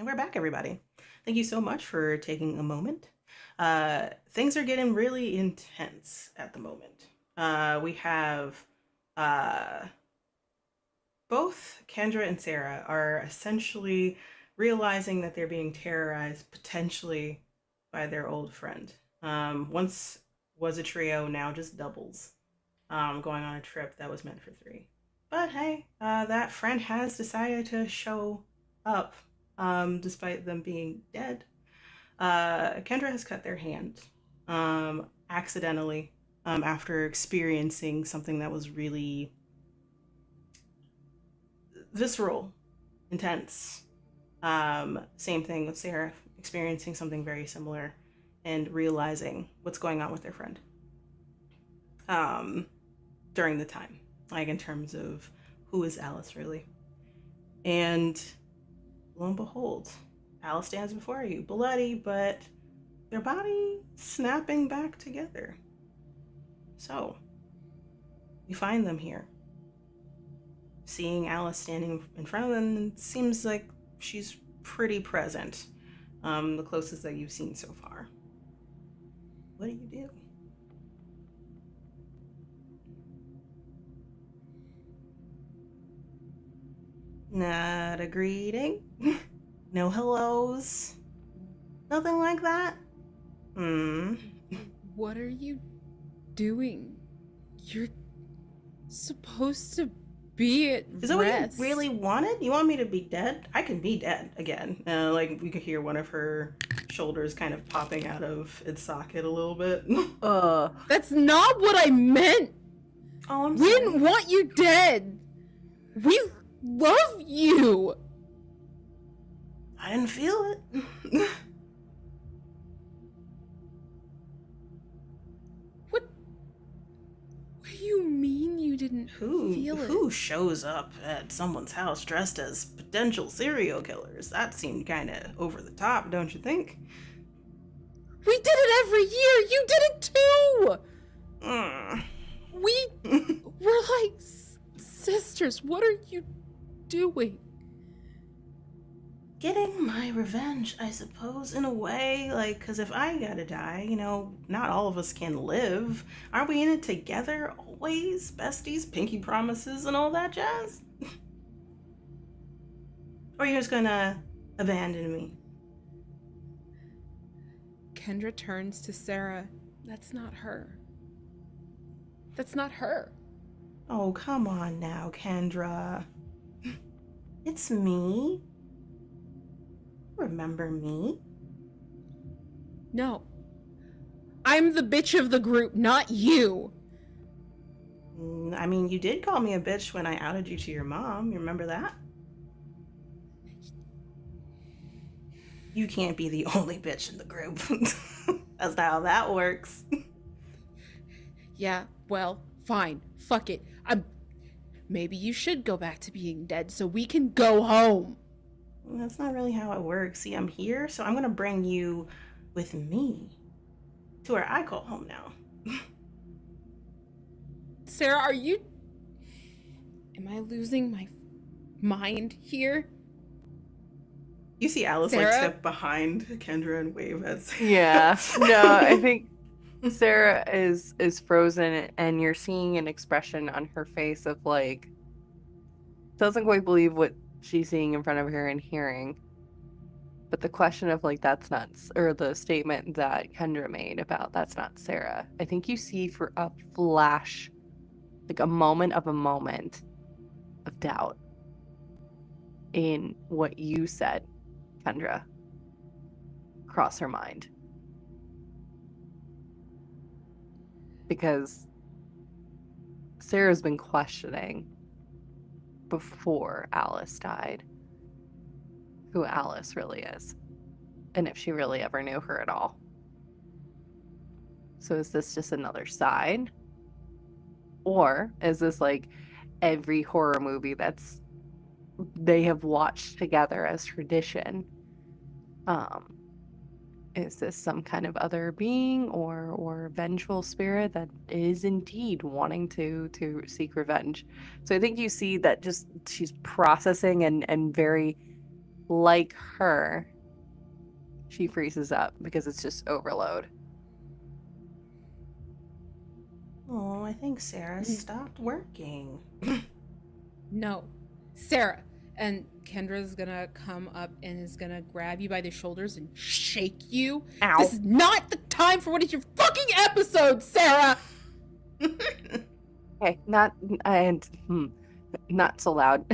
And we're back, everybody. Thank you so much for taking a moment. Things are getting really intense at the moment. We have both Kendra and Sarah are essentially realizing that they're being terrorized potentially by their old friend. Once was a trio, now just doubles. Going on a trip that was meant for three. But hey, that friend has decided to show up, despite them being dead. Kendra has cut their hand, accidentally, after experiencing something that was really visceral, intense. Same thing with Sarah, experiencing something very similar and realizing what's going on with their friend. During the time, like in terms of who is Alice really. And lo and behold, Alice stands before you, bloody, but their body snapping back together. So, we find them here. Seeing Alice standing in front of them, it seems like she's pretty present. The closest that you've seen so far. What do you do? Not a greeting? No hellos? Nothing like that? What are you doing? You're supposed to be at Is that what rest. you really wanted? You want me to be dead? I can be dead again. Like, we could hear one of her shoulders kind of popping out of its socket a little bit. That's not what I meant! Oh, I'm We sorry. didn't want you dead! We love you! I didn't feel it. What do you mean you didn't feel it? Who shows up at someone's house dressed as potential serial killers? That seemed kind of over the top, don't you think? We did it every year! You did it too! Mm. We're like sisters. What are you doing? Getting my revenge, I suppose, in a way. Like, because if I gotta die, not all of us can live. Aren't we in it together always? Besties, pinky promises, and all that jazz? Or you're just gonna abandon me? Kendra turns to Sarah. That's not her. That's not her. Oh, come on now, Kendra. It's me. Remember me? No. I'm the bitch of the group, not you. I mean, you did call me a bitch when I outed you to your mom. You remember that? You can't be the only bitch in the group. That's not how that works. Yeah, well, fine. Fuck it. Maybe you should go back to being dead so we can go home. That's not really how it works. See, I'm here, so I'm gonna bring you with me to where I call home now. Sarah, are you... Am I losing my mind here? You see Alice Sarah? like step behind Kendra and wave at Sarah. Yeah. No, I think Sarah is frozen, and you're seeing an expression on her face of like doesn't quite believe what she's seeing in front of her and hearing. But the question of like that's not, or the statement that Kendra made about that's not Sarah, I think you see for a flash, like a moment of doubt in what you said, Kendra, cross her mind. Because Sarah's been questioning before Alice died who Alice really is and if she really ever knew her at all. So is this just another side? Or is this like every horror movie they have watched together as tradition? Is this some kind of other being or vengeful spirit that is indeed wanting to seek revenge? So I think you see that just she's processing and very like her, she freezes up because it's just overload. Oh, I think Sarah stopped working. No. Sarah. And Kendra's gonna come up and is gonna grab you by the shoulders and shake you. Ow. This is not the time for one of your fucking episodes, Sarah! Okay, not so loud.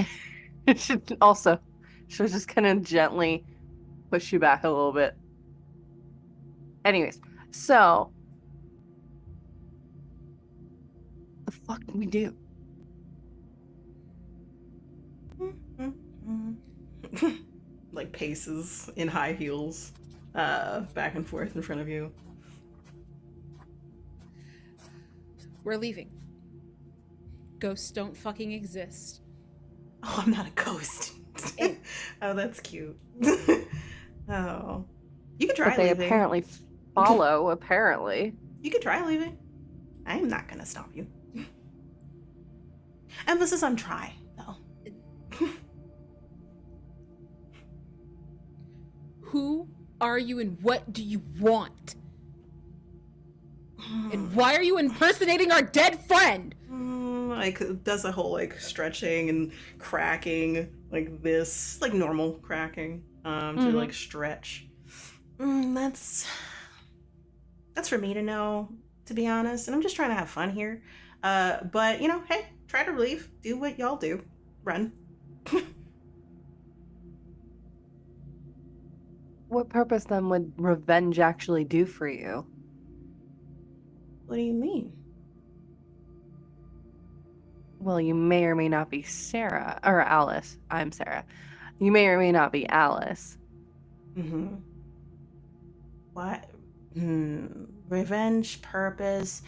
She'll just kind of gently push you back a little bit. Anyways, so the fuck do we do? Like paces in high heels, back and forth in front of you. We're leaving. Ghosts don't fucking exist. Oh, I'm not a ghost. Oh, that's cute. Oh. You could try But they leaving. apparently follow, apparently. You could try leaving. I am not gonna stop you. Emphasis on try, though. Who are you and what do you want? And why are you impersonating our dead friend? Like, does a whole, like, stretching and cracking, like this, like normal cracking, to, like, stretch. That's for me to know, to be honest, and I'm just trying to have fun here. But, you know, hey, try to leave. Do what y'all do. Run. What purpose then would revenge actually do for you? What do you mean? Well, you may or may not be Sarah, or Alice. I'm Sarah. You may or may not be Alice. What? Revenge, purpose.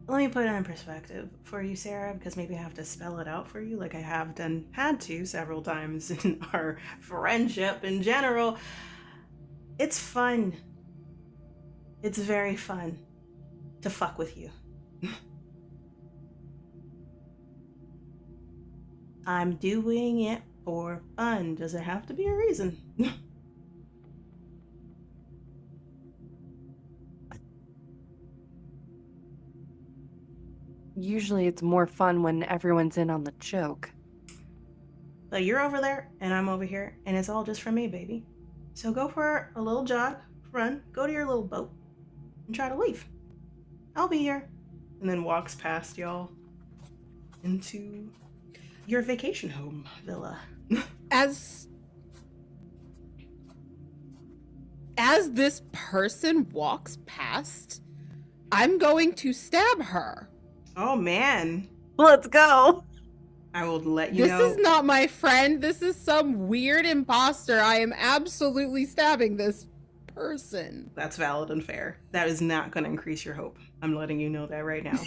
Let me put it in perspective for you, Sarah, because maybe I have to spell it out for you like I have had to several times in our friendship in general. It's fun. It's very fun to fuck with you. I'm doing it for fun. Does there have to be a reason? Usually it's more fun when everyone's in on the joke. But you're over there, and I'm over here, and it's all just for me, baby. So go for a little jog, run, go to your little boat, and try to leave. I'll be here. And then walks past y'all into your vacation home villa. As this person walks past, I'm going to stab her. Oh, man. Let's go. I will let you know. This is not my friend. This is some weird imposter. I am absolutely stabbing this person. That's valid and fair. That is not going to increase your hope. I'm letting you know that right now.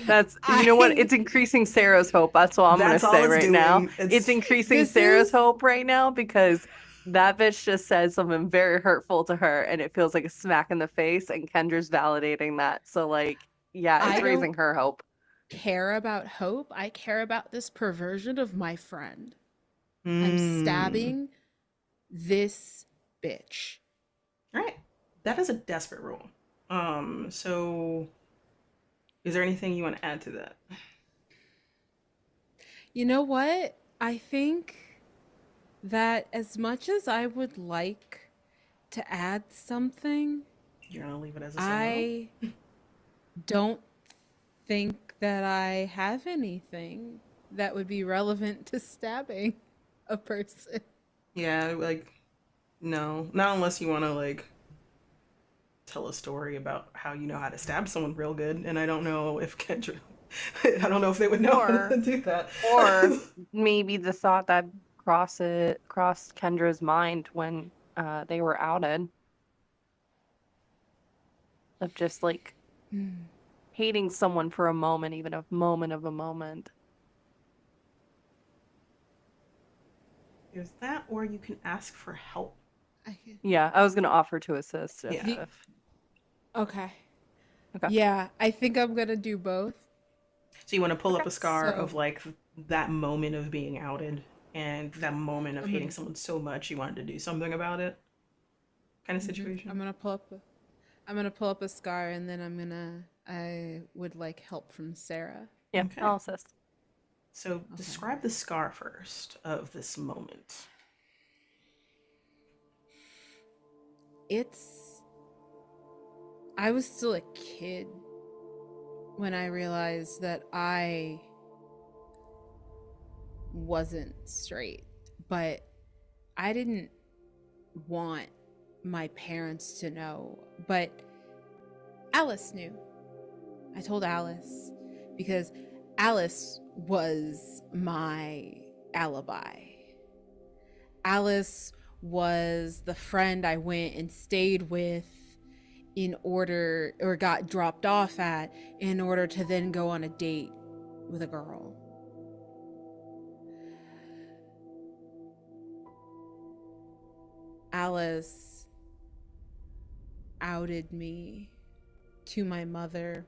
That's you know what? It's increasing Sarah's hope. That's all I'm going to say right now. It's increasing Sarah's hope right now because that bitch just said something very hurtful to her and it feels like a smack in the face and Kendra's validating that. So like, yeah, it's raising her hope. Care about hope. I care about this perversion of my friend. I'm stabbing this bitch. All right. That is a desperate roll. So is there anything you want to add to that? You know what? I think that as much as I would like to add something, You're going to leave it as a solo? I don't think that I have anything that would be relevant to stabbing a person. Yeah, like, no. Not unless you want to, like, tell a story about how you know how to stab someone real good, and I don't know if Kendra... I don't know if they would know how to do that. Or maybe the thought that crossed Kendra's mind when they were outed. Of just, like... hating someone for a moment, even a moment of a moment. There's that, or you can ask for help. Yeah, I was going to offer to assist. Okay. Okay. Yeah, I think I'm going to do both. So you want to pull up a scar of, like, that moment of being outed and that moment of hating someone so much you wanted to do something about it, kind of situation. I'm gonna pull up a scar, and then I would like help from Sarah. Yeah, Okay. I'll assist. So describe the scar first of this moment. I was still a kid when I realized that I wasn't straight, but I didn't want my parents to know. But Alice knew. I told Alice because Alice was my alibi. Alice was the friend I went and stayed with got dropped off at in order to then go on a date with a girl. Alice outed me to my mother.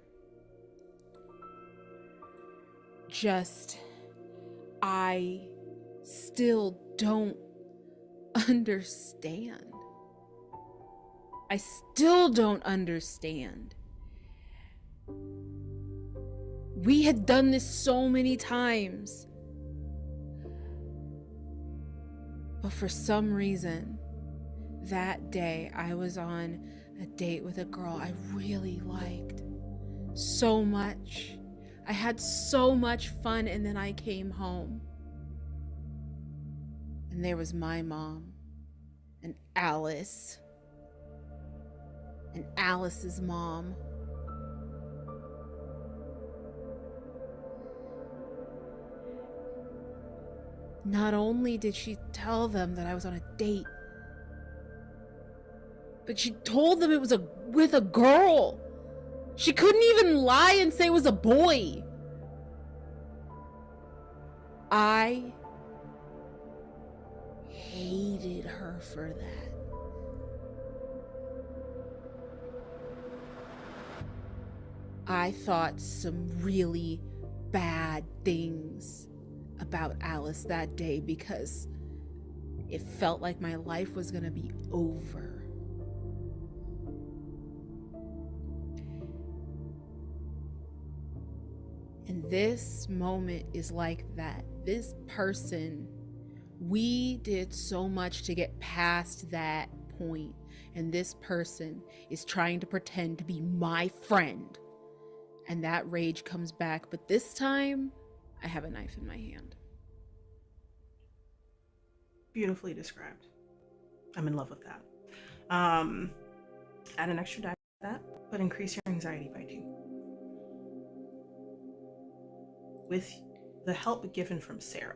I still don't understand. I still don't understand. We had done this so many times. But for some reason, that day I was on a date with a girl I really liked so much. I had so much fun, and then I came home. And there was my mom and Alice. And Alice's mom. Not only did she tell them that I was on a date, but she told them it was with a girl. She couldn't even lie and say it was a boy. I hated her for that. I thought some really bad things about Alice that day because it felt like my life was gonna be over. And this moment is like that. This person, we did so much to get past that point, and this person is trying to pretend to be my friend. And that rage comes back, but this time, I have a knife in my hand. Beautifully described. I'm in love with that. Add an extra die to that, but increase your anxiety by 2. With the help given from Sarah.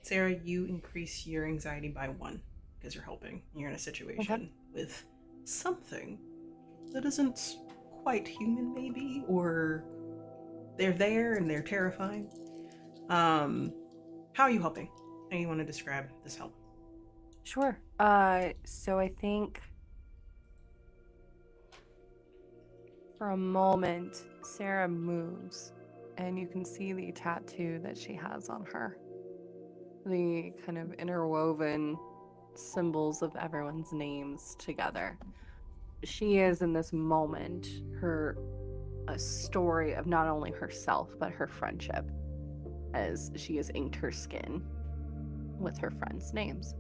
Sarah, you increase your anxiety by 1 because you're helping. You're in a situation with something that isn't quite human, maybe, or they're there and they're terrifying. How are you helping? How do you want to describe this help? Sure. So I think for a moment, Sarah moves, and you can see the tattoo that she has on her. The kind of interwoven symbols of everyone's names together. She is in this moment a story of not only herself but her friendship, as she has inked her skin with her friends' names,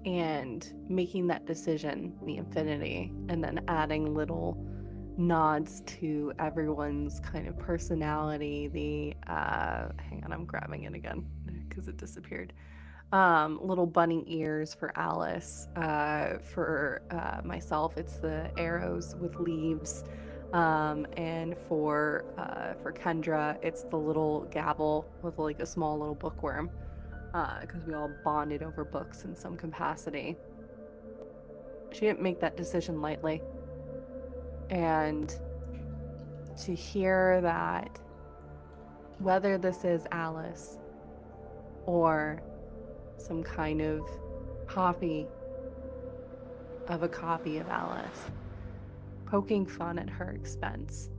and making that decision, the infinity, and then adding little nods to everyone's kind of personality. The hang on, I'm grabbing it again because it disappeared. Little bunny ears for Alice. For myself, it's the arrows with leaves. And for Kendra, it's the little gavel with like a small little bookworm. Because we all bonded over books in some capacity. She didn't make that decision lightly. And to hear that, whether this is Alice or some kind of copy of Alice, poking fun at her expense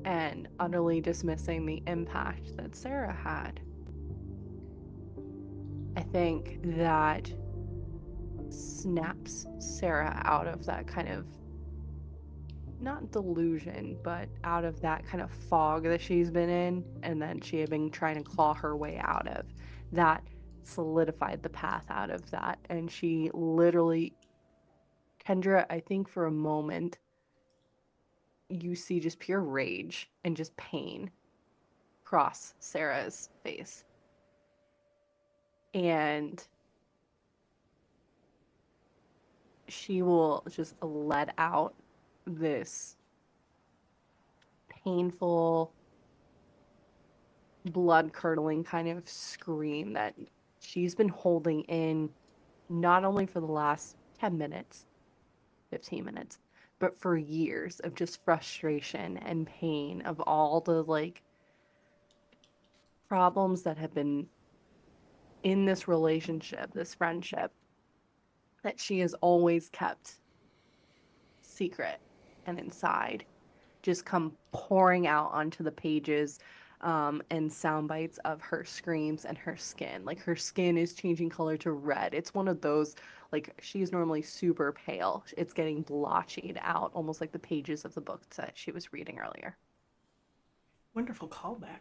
and utterly dismissing the impact that Sarah had I think that snaps Sarah out of that kind of, not delusion, but out of that kind of fog that she's been in and that she had been trying to claw her way out of. That solidified the path out of that. And she literally, Kendra, I think for a moment, you see just pure rage and just pain cross Sarah's face. And she will just let out this painful, blood-curdling kind of scream that she's been holding in not only for the last 10 minutes, 15 minutes, but for years of just frustration and pain of all the like problems that have been in this relationship, this friendship, that she has always kept secret and inside, just come pouring out onto the pages, and sound bites of her screams and her skin. Like her skin is changing color to red. It's one of those, like she's normally super pale. It's getting blotched out, almost like the pages of the book that she was reading earlier. Wonderful callback.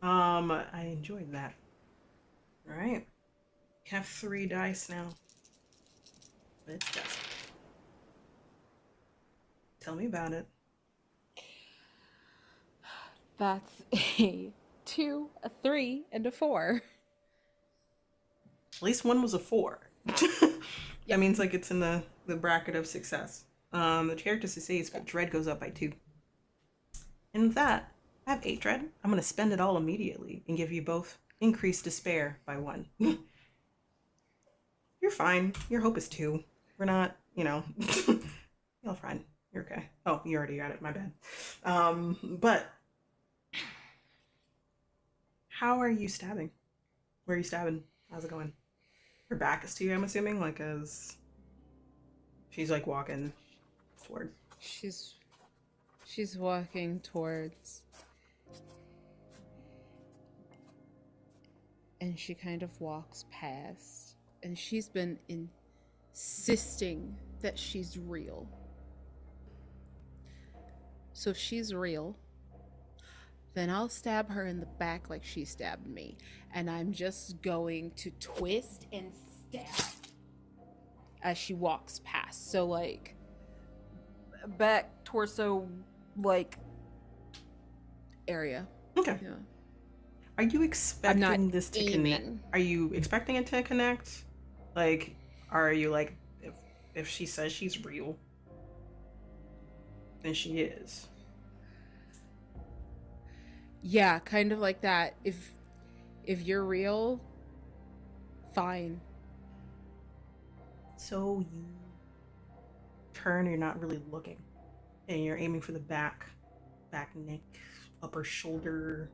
I enjoyed that. All right. We have 3 dice now. Let's just tell me about it. That's a 2, a 3, and a 4. At least one was a 4. That means like it's in the bracket of success. The character succeeds, but dread goes up by 2. And with that, I have 8 dread. I'm going to spend it all immediately and give you both increased despair by 1. You're fine. Your hope is 2. We're not, you're fine. You're okay. Oh, you already got it. My bad. But how are you stabbing? Where are you stabbing? How's it going? Her back is to you, I'm assuming, like as she's like walking toward. She's walking towards, and she kind of walks past, and she's been insisting that she's real. So if she's real, then I'll stab her in the back like she stabbed me. And I'm just going to twist and stab as she walks past. So, like, back, torso, like, area. Okay. Yeah. Are you expecting this to aiming. connect? Are you expecting it to connect? Like, are you like, if she says she's real, then she is? Yeah, kind of like that. If you're real, fine. So you turn, you're not really looking, and you're aiming for the back neck, upper shoulder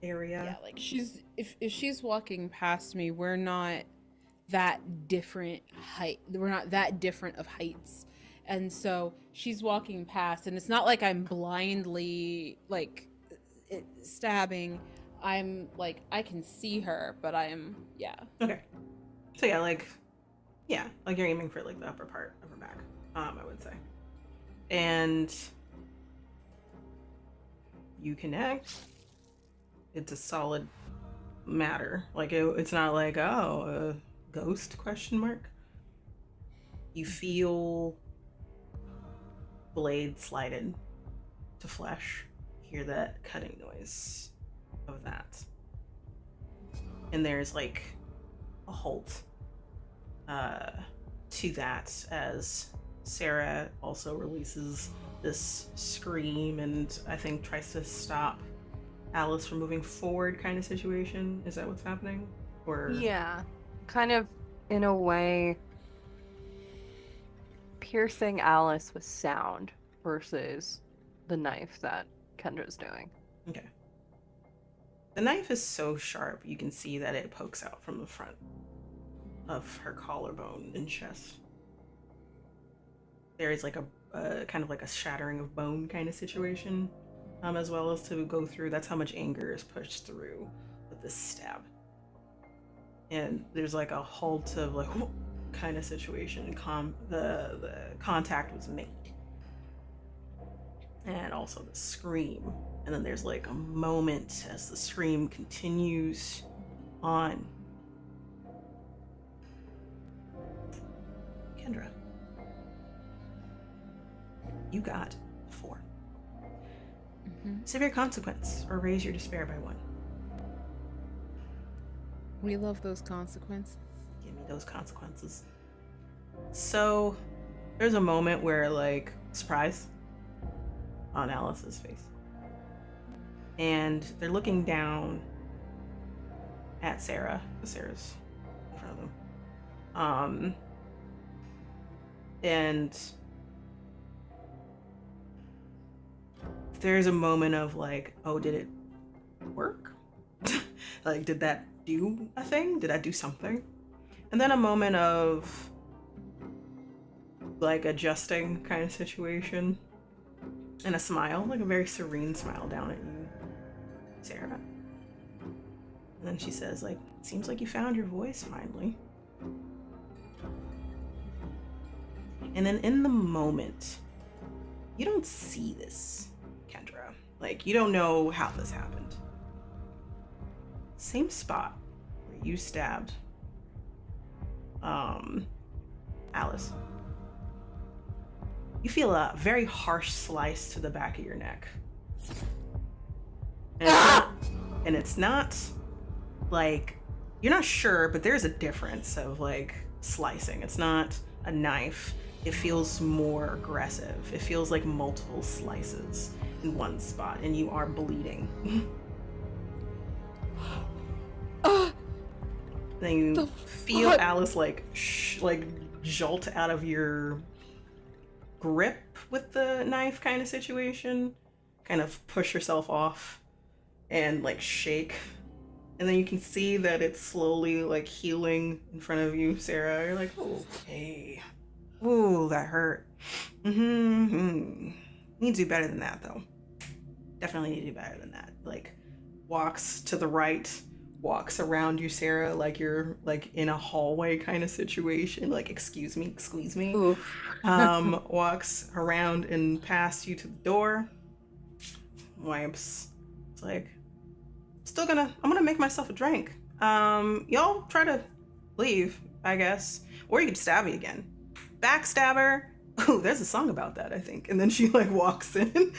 area. Yeah, like if she's walking past me, we're not that different height. We're not that different of heights. And so she's walking past, and it's not like I'm blindly like stabbing. I'm like, I can see her, but I'm Okay. So like you're aiming for like the upper part of her back, I would say. And you connect. It's a solid matter. Like it's not like, oh, a ghost question mark. You feel blade slided to flesh. Hear that cutting noise of that. And there's like a halt to that as Sarah also releases this scream and I think tries to stop Alice from moving forward kind of situation. Is that what's happening? Or Yeah, kind of in a way piercing Alice with sound versus the knife that Kendra's doing. Okay. The knife is so sharp you can see that it pokes out from the front of her collarbone and chest. There is like a kind of like a shattering of bone kind of situation, as well as to go through. That's how much anger is pushed through with this stab. and there's like a halt of like kind of situation, and the contact was made, and also the scream, and then there's like a moment as the scream continues on. Kendra, you got 4. Severe consequence, or raise your despair by 1. We love those consequences. Give me those consequences. So there's a moment where like surprise on Alice's face, and they're looking down at Sarah. Sarah's in front of them, and there's a moment of like, oh, did it work? Like, did that do a thing? Did I do something? And then a moment of like adjusting kind of situation, and a smile, like a very serene smile down at you, Sarah. And then she says, like, seems like you found your voice finally. And then in the moment, you don't see this, Kendra. Like, you don't know how this happened. Same spot where you stabbed Alice. You feel a very harsh slice to the back of your neck. And it's not like, you're not sure, but there's a difference of like slicing. It's not a knife. It feels more aggressive. It feels like multiple slices in one spot, and you are bleeding. Then you feel Alice like jolt out of your grip with the knife kind of situation, kind of push yourself off and like shake, and then you can see that it's slowly like healing in front of you, Sarah. You're like, oh, okay, ooh, that hurt. Need to do better than that, though. Definitely need to do better than that. Like, walks to the right, walks around you, Sarah, like you're like in a hallway kind of situation, like, excuse me, squeeze me. Walks around and past you to the door, wipes. It's like, I'm gonna make myself a drink. Y'all try to leave, I guess, or you could stab me again. Backstabber. Oh, there's a song about that, I think. And then she like walks in.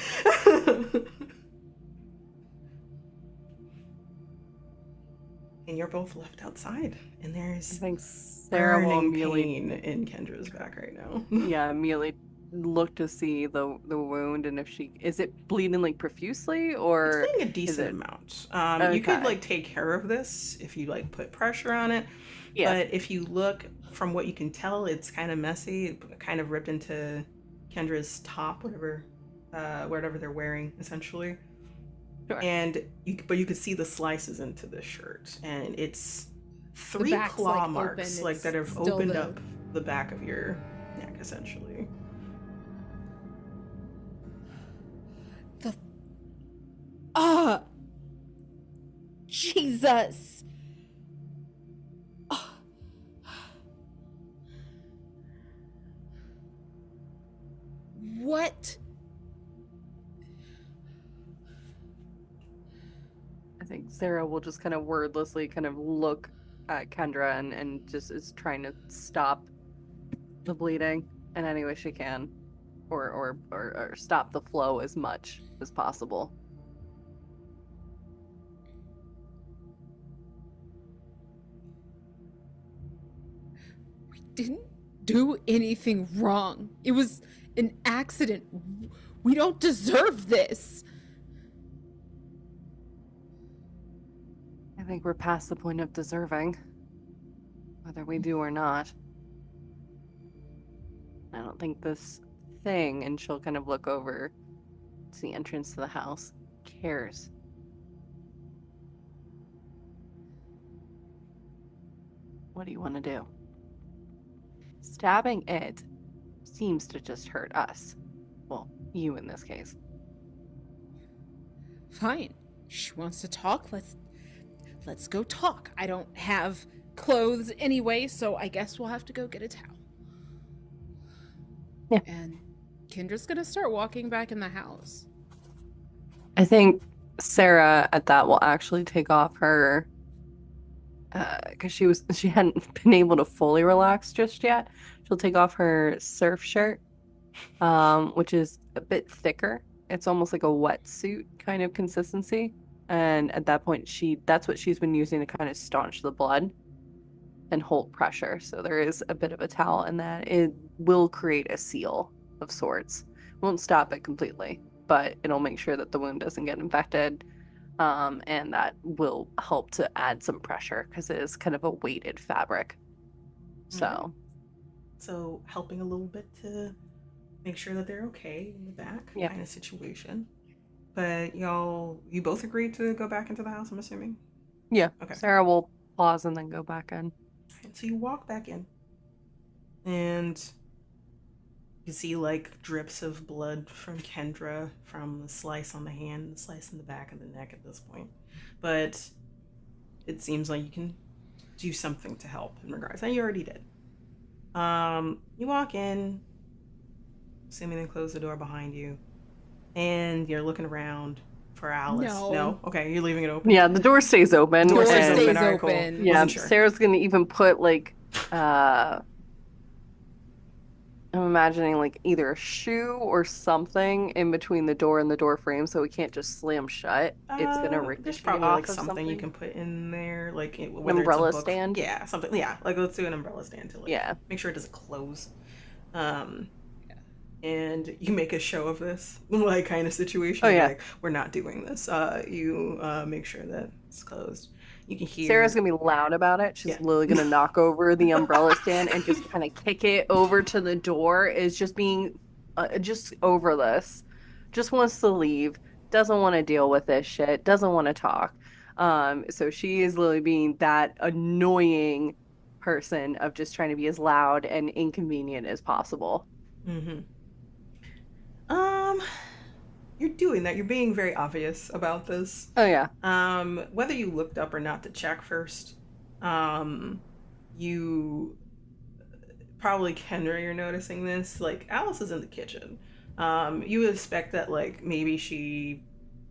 And you're both left outside, and there's I think Sarah will immediately pain in Kendra's back right now. Yeah, immediately look to see the wound, and if is it bleeding like profusely, or it's bleeding a decent amount. You could Okay. like take care of this if you like put pressure on it. Yeah. But if you look from what you can tell, it's kind of messy. It kind of ripped into Kendra's top, whatever they're wearing, essentially. Sure. And you could see the slices into the shirt, and it's The 3 back's, claw like, marks open. like It's that have still opened the- up the back of your neck, essentially. Jesus. What? I think Sarah will just kind of wordlessly kind of look at Kendra and just is trying to stop the bleeding in any way she can, or stop the flow as much as possible. We didn't do anything wrong. It was an accident. We don't deserve this. I think we're past the point of deserving, whether we do or not. I don't think this thing, and she'll kind of look over to the entrance to the house, cares. What do you want to do? Stabbing it seems to just hurt us. Well, you in this case. Fine. She wants to talk. Let's go talk. I don't have clothes anyway, so I guess we'll have to go get a towel. Yeah. And Kendra's gonna start walking back in the house. I think Sarah at that will actually take off her because she hadn't been able to fully relax just yet. She'll take off her surf shirt, which is a bit thicker. It's almost like a wetsuit kind of consistency. And at that point, that's what she's been using to kind of staunch the blood and hold pressure. So there is a bit of a towel in that. It will create a seal of sorts. Won't stop it completely, but it'll make sure that the wound doesn't get infected. And that will help to add some pressure because it is kind of a weighted fabric. So, So helping a little bit to make sure that they're okay in the back Yeah. kind of situation. But you both agreed to go back into the house, I'm assuming? yeah, Okay. Sarah will pause and then go back in. And so you walk back in, and you see like drips of blood from Kendra from the slice on the hand, the slice in the back of the neck at this point. But it seems like you can do something to help in regards. And you already did. You walk in, assuming they close the door behind you, and you're looking around for Alice. No. Okay, you're leaving it open. Yeah, the door stays open. Door stays and- open. All right, cool. open. Yeah, Wasn't sure. Sarah's gonna even put like I'm imagining like either a shoe or something in between the door and the door frame so it can't just slam shut. It's gonna There's ricochet probably off like of something you can put in there, like umbrella whether it's a book. stand? Yeah, something. Yeah, like let's do an umbrella stand to like Yeah. make sure it doesn't close. And you make a show of this, like kind of situation. Oh, yeah. Like we're not doing this. You make sure that it's closed. You can hear. Sarah's gonna be loud about it. She's Yeah. literally gonna knock over the umbrella stand and just kind of kick it over to the door. Is just being just over this. Just wants to leave. Doesn't want to deal with this shit. Doesn't want to talk. So she is literally being that annoying person of just trying to be as loud and inconvenient as possible. Mm-hmm. You're doing that. You're being very obvious about this. Oh yeah. Whether you looked up or not to check first, you probably Kendra, you're noticing this. Like Alice is in the kitchen. You would expect that like maybe she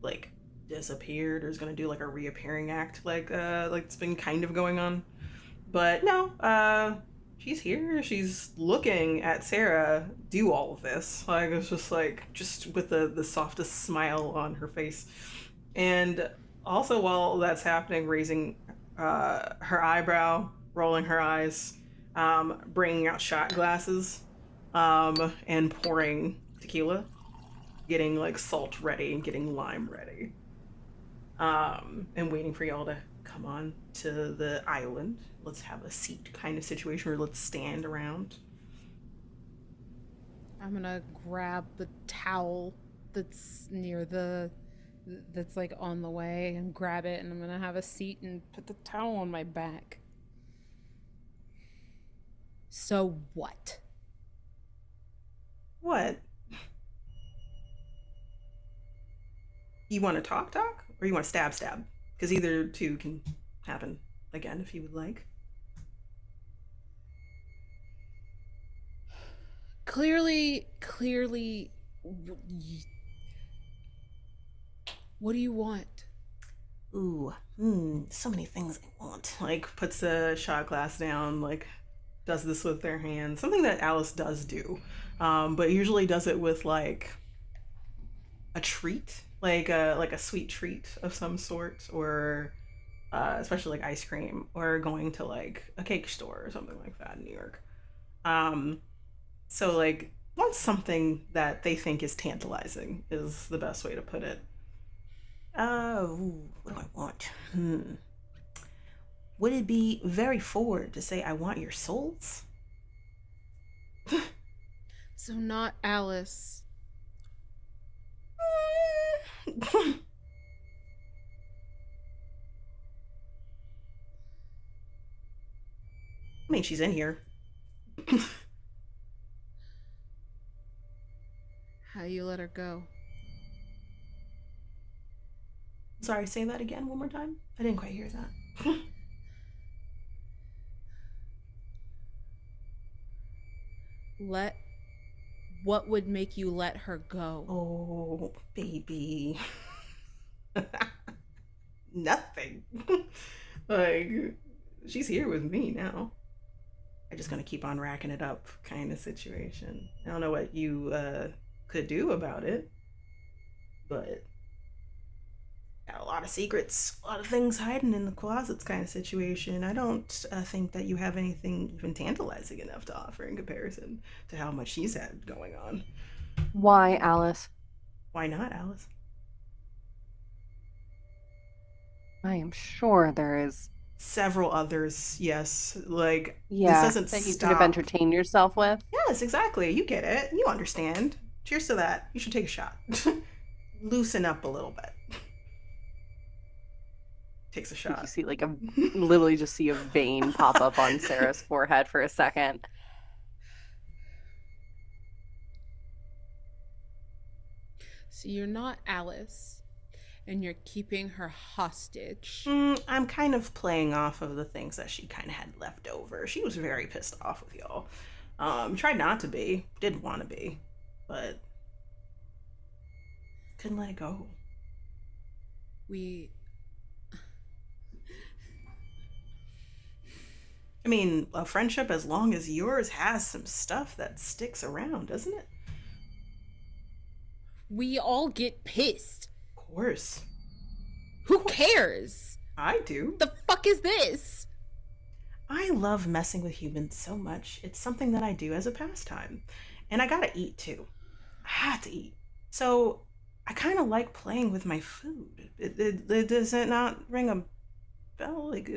like disappeared or is gonna do like a reappearing act like it's been kind of going on. But no, she's here. She's looking at Sarah do all of this. Like it's just with the softest smile on her face. And also while that's happening, raising her eyebrow, rolling her eyes, bringing out shot glasses, and pouring tequila, getting like salt ready and getting lime ready, and waiting for y'all to come on to the island. Let's have a seat kind of situation where let's stand around. I'm gonna grab the towel that's that's like on the way and grab it, and I'm gonna have a seat and put the towel on my back. So what? What? You want to talk, or you want to stab? Because either two can happen again if you would like. Clearly, what do you want? Ooh, so many things I want. Like, puts the shot glass down, like, does this with their hands. Something that Alice does do, but usually does it with, like, a treat. Like a sweet treat of some sort, or especially, like, ice cream, or going to, like, a cake store or something like that in New York. So, like, want something that they think is tantalizing is the best way to put it. What do I want? Would it be very forward to say I want your souls? So not Alice. I mean, she's in here. How you let her go? Sorry, say that again one more time. I didn't quite hear that. What would make you let her go? Oh, baby. Nothing. Like, she's here with me now. I'm just gonna keep on racking it up kind of situation. I don't know what you could do about it, but got a lot of secrets, a lot of things hiding in the closets kind of situation. I don't think that you have anything even tantalizing enough to offer in comparison to how much she's had going on. Why, Alice? Why not, Alice? I am sure there is. Several others, yes. Like, this Yeah, doesn't that you could have stop. entertained yourself with. Yes, exactly. You get it. You understand. Cheers to that. You should take a shot. Loosen up a little bit. Takes a You shot. see like literally just see a vein pop up on Sarah's forehead for a second. So you're not Alice, and you're keeping her hostage. I'm kind of playing off of the things that she kind of had left over. She was very pissed off with y'all. Tried not to be, didn't want to be, but couldn't let it go. I mean, a friendship as long as yours has some stuff that sticks around, doesn't it? We all get pissed. Of course. Who cares? I do. The fuck is this? I love messing with humans so much. It's something that I do as a pastime. And I gotta eat too. I have to eat. So I kind of like playing with my food. Does it not ring a bell? Like,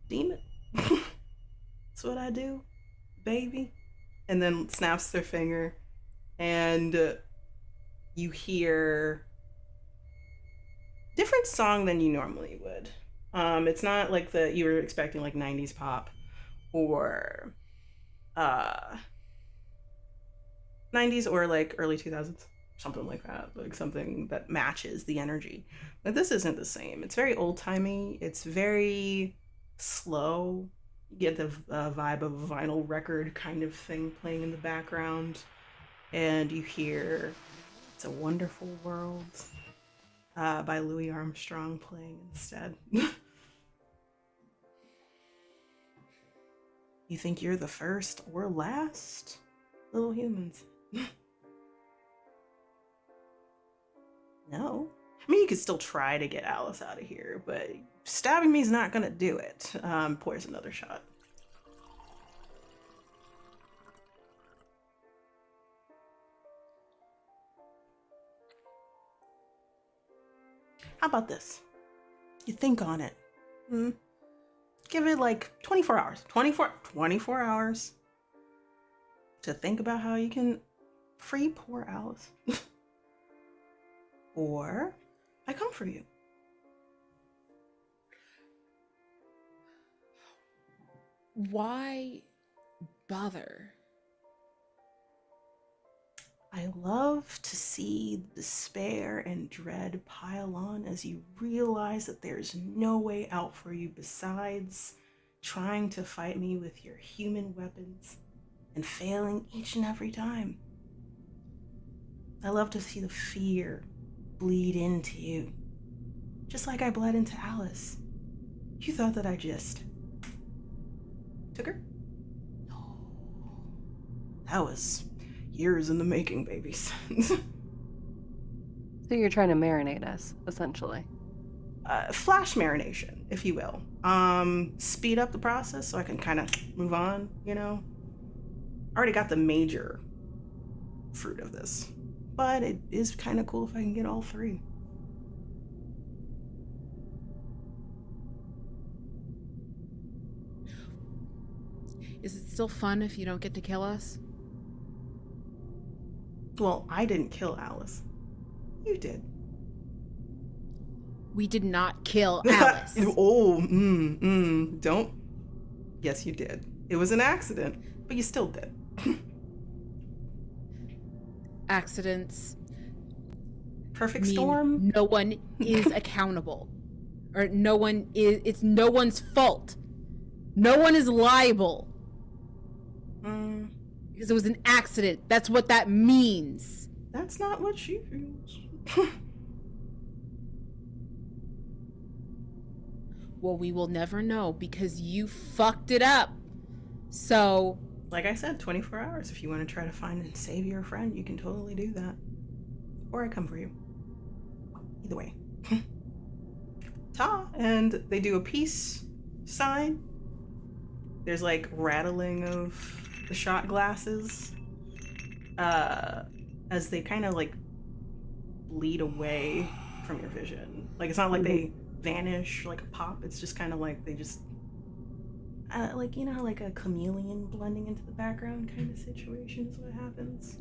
demon? That's what I do, baby. And then snaps their finger, and you hear different song than you normally would. It's not like you were expecting like 90s pop or 90s or like early 2000s, something like that, like something that matches the energy. But this isn't the same. It's very old-timey. It's very slow. You get the vibe of a vinyl record kind of thing playing in the background, and you hear "It's a Wonderful World" by Louis Armstrong playing instead. You think you're the first or last, little humans? No. I mean, you could still try to get Alice out of here, but stabbing me is not gonna do it. Pours another shot. How about this? You think on it. Give it like 24 hours. 24 hours to think about how you can free poor Alice. Or I come for you. Why bother? I love to see despair and dread pile on as you realize that there's no way out for you besides trying to fight me with your human weapons and failing each and every time. I love to see the fear bleed into you, just like I bled into Alice. You thought that I just took her? No. That was years in the making, babies. So you're trying to marinate us, essentially. Flash marination, if you will. Speed up the process so I can kind of move on, you know? I already got the major fruit of this, but it is kind of cool if I can get all three. Is it still fun if you don't get to kill us? Well, I didn't kill Alice. You did. We did not kill Alice. Don't. Yes, you did. It was an accident, but you still did. Accidents. Perfect storm? No one is accountable. Or it's no one's fault. No one is liable. Because it was an accident. That's what that means. That's not what she feels. Well, we will never know because you fucked it up. So, Like I said, 24 hours. If you want to try to find and save your friend, you can totally do that. Or I come for you. Either way. Ta! And they do a peace sign. There's like rattling of the shot glasses as they kind of like bleed away from your vision. Like it's not like they vanish like a pop. It's just kind of like they just like, you know how like a chameleon blending into the background kind of situation is what happens.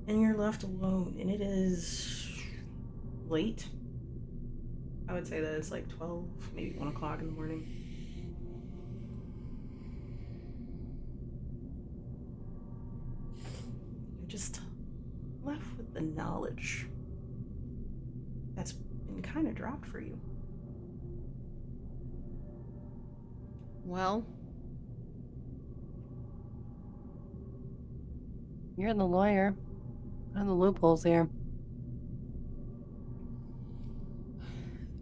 And you're left alone, and it is late. I would say that it's like 12, maybe 1 o'clock in the morning. You're just left with the knowledge that's been kind of dropped for you. well, You're the lawyer. What are the loopholes here?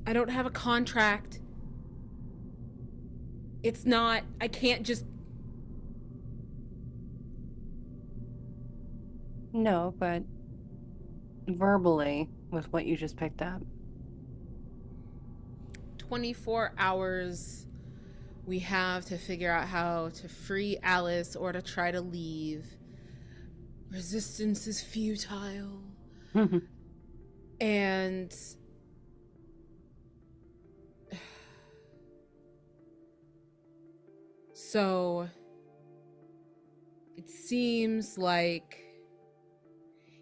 I don't have a contract. It's not, I can't just. No, but verbally, with what you just picked up. 24 hours we have to figure out how to free Alice or to try to leave. Resistance is futile. And so it seems like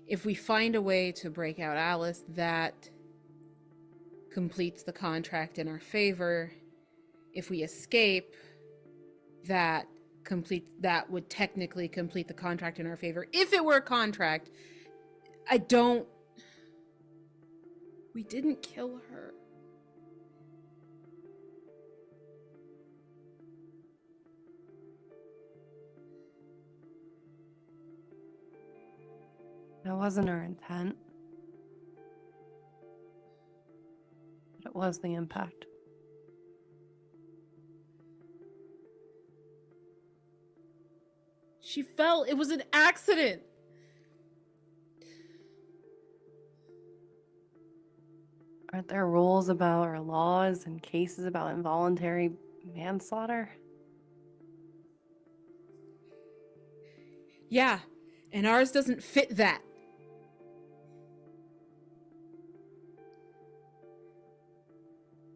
if we find a way to break out Alice, that completes the contract in our favor. If we escape, that would technically complete the contract in our favor. If it were a contract, we didn't kill her. That wasn't our intent. But it was the impact. She fell. It was an accident. Aren't there rules about, or laws and cases about involuntary manslaughter? Yeah, and ours doesn't fit that.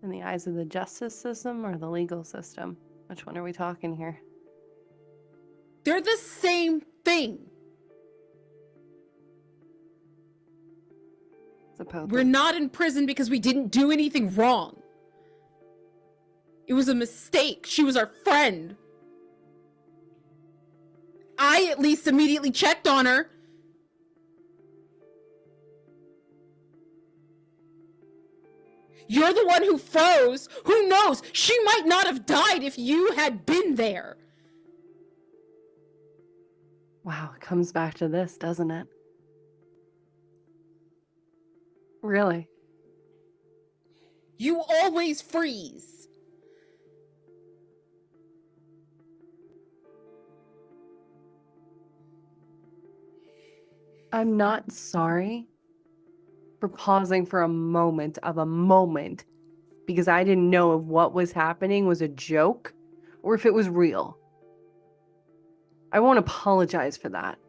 In the eyes of the justice system or the legal system? Which one are we talking here? They're the same thing. Supposedly. We're not in prison because we didn't do anything wrong. It was a mistake. She was our friend. I at least immediately checked on her. You're the one who froze. Who knows? She might not have died if you had been there. Wow, it comes back to this, doesn't it? Really? You always freeze. I'm not sorry for pausing for a moment because I didn't know if what was happening was a joke or if it was real. I won't apologize for that.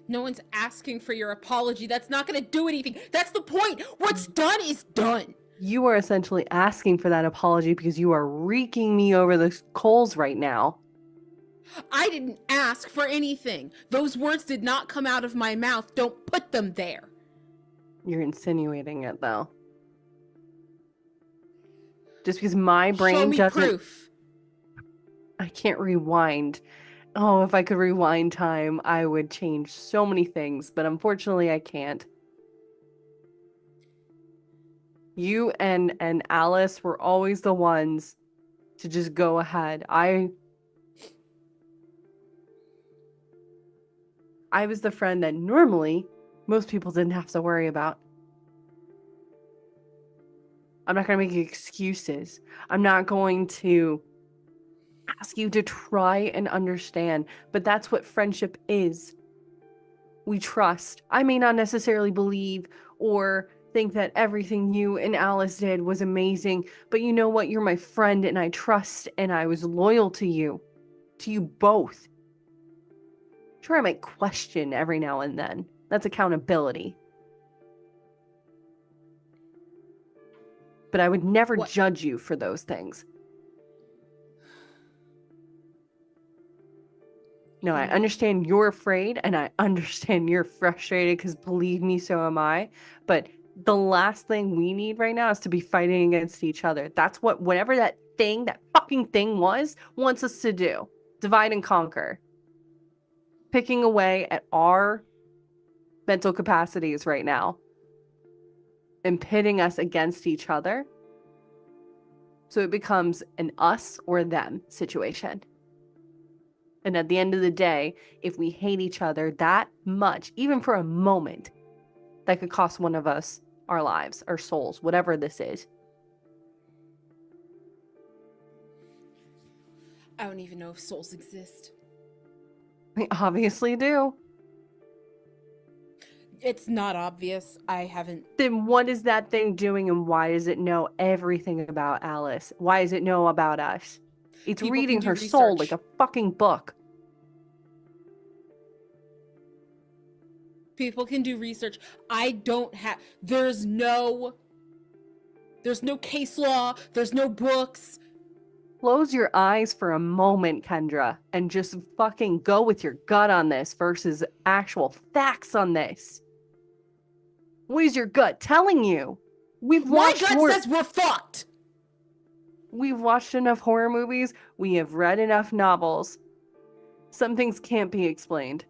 No one's asking for your apology. That's not going to do anything. That's the point. What's done is done. You are essentially asking for that apology because you are reeking me over the coals right now. I didn't ask for anything. Those words did not come out of my mouth. Don't put them there. You're insinuating it, though. Just because my brain Show me doesn't... proof. I can't rewind. Oh, if I could rewind time, I would change so many things, but unfortunately I can't. You and Alice were always the ones to just go ahead. I was the friend that normally most people didn't have to worry about. I'm not going to make excuses. I'm not going to ask you to try and understand, but that's what friendship is. We trust. I may not necessarily believe or think that everything you and Alice did was amazing, but you know what? You're my friend and I trust and I was loyal to you both. Sure, I might question every now and then. That's accountability. But I would never judge you for those things. No, I understand you're afraid and I understand you're frustrated because believe me, so am I. But the last thing we need right now is to be fighting against each other. That's what whatever that fucking thing wants us to do. Divide and conquer. Picking away at our mental capacities right now and pitting us against each other. So it becomes an us or them situation. And at the end of the day, if we hate each other that much, even for a moment, that could cost one of us our lives, our souls, whatever this is. I don't even know if souls exist. We obviously do. It's not obvious. I haven't. Then what is that thing doing and why does it know everything about Alice? Why does it know about us? It's People reading can do her soul research. like a fucking book. People can do research. I don't have. There's no case law. There's no books. Close your eyes for a moment, Kendra, and just fucking go with your gut on this versus actual facts on this. What is your gut telling you? My gut says we're fucked. We've watched enough horror movies. We have read enough novels. Some things can't be explained.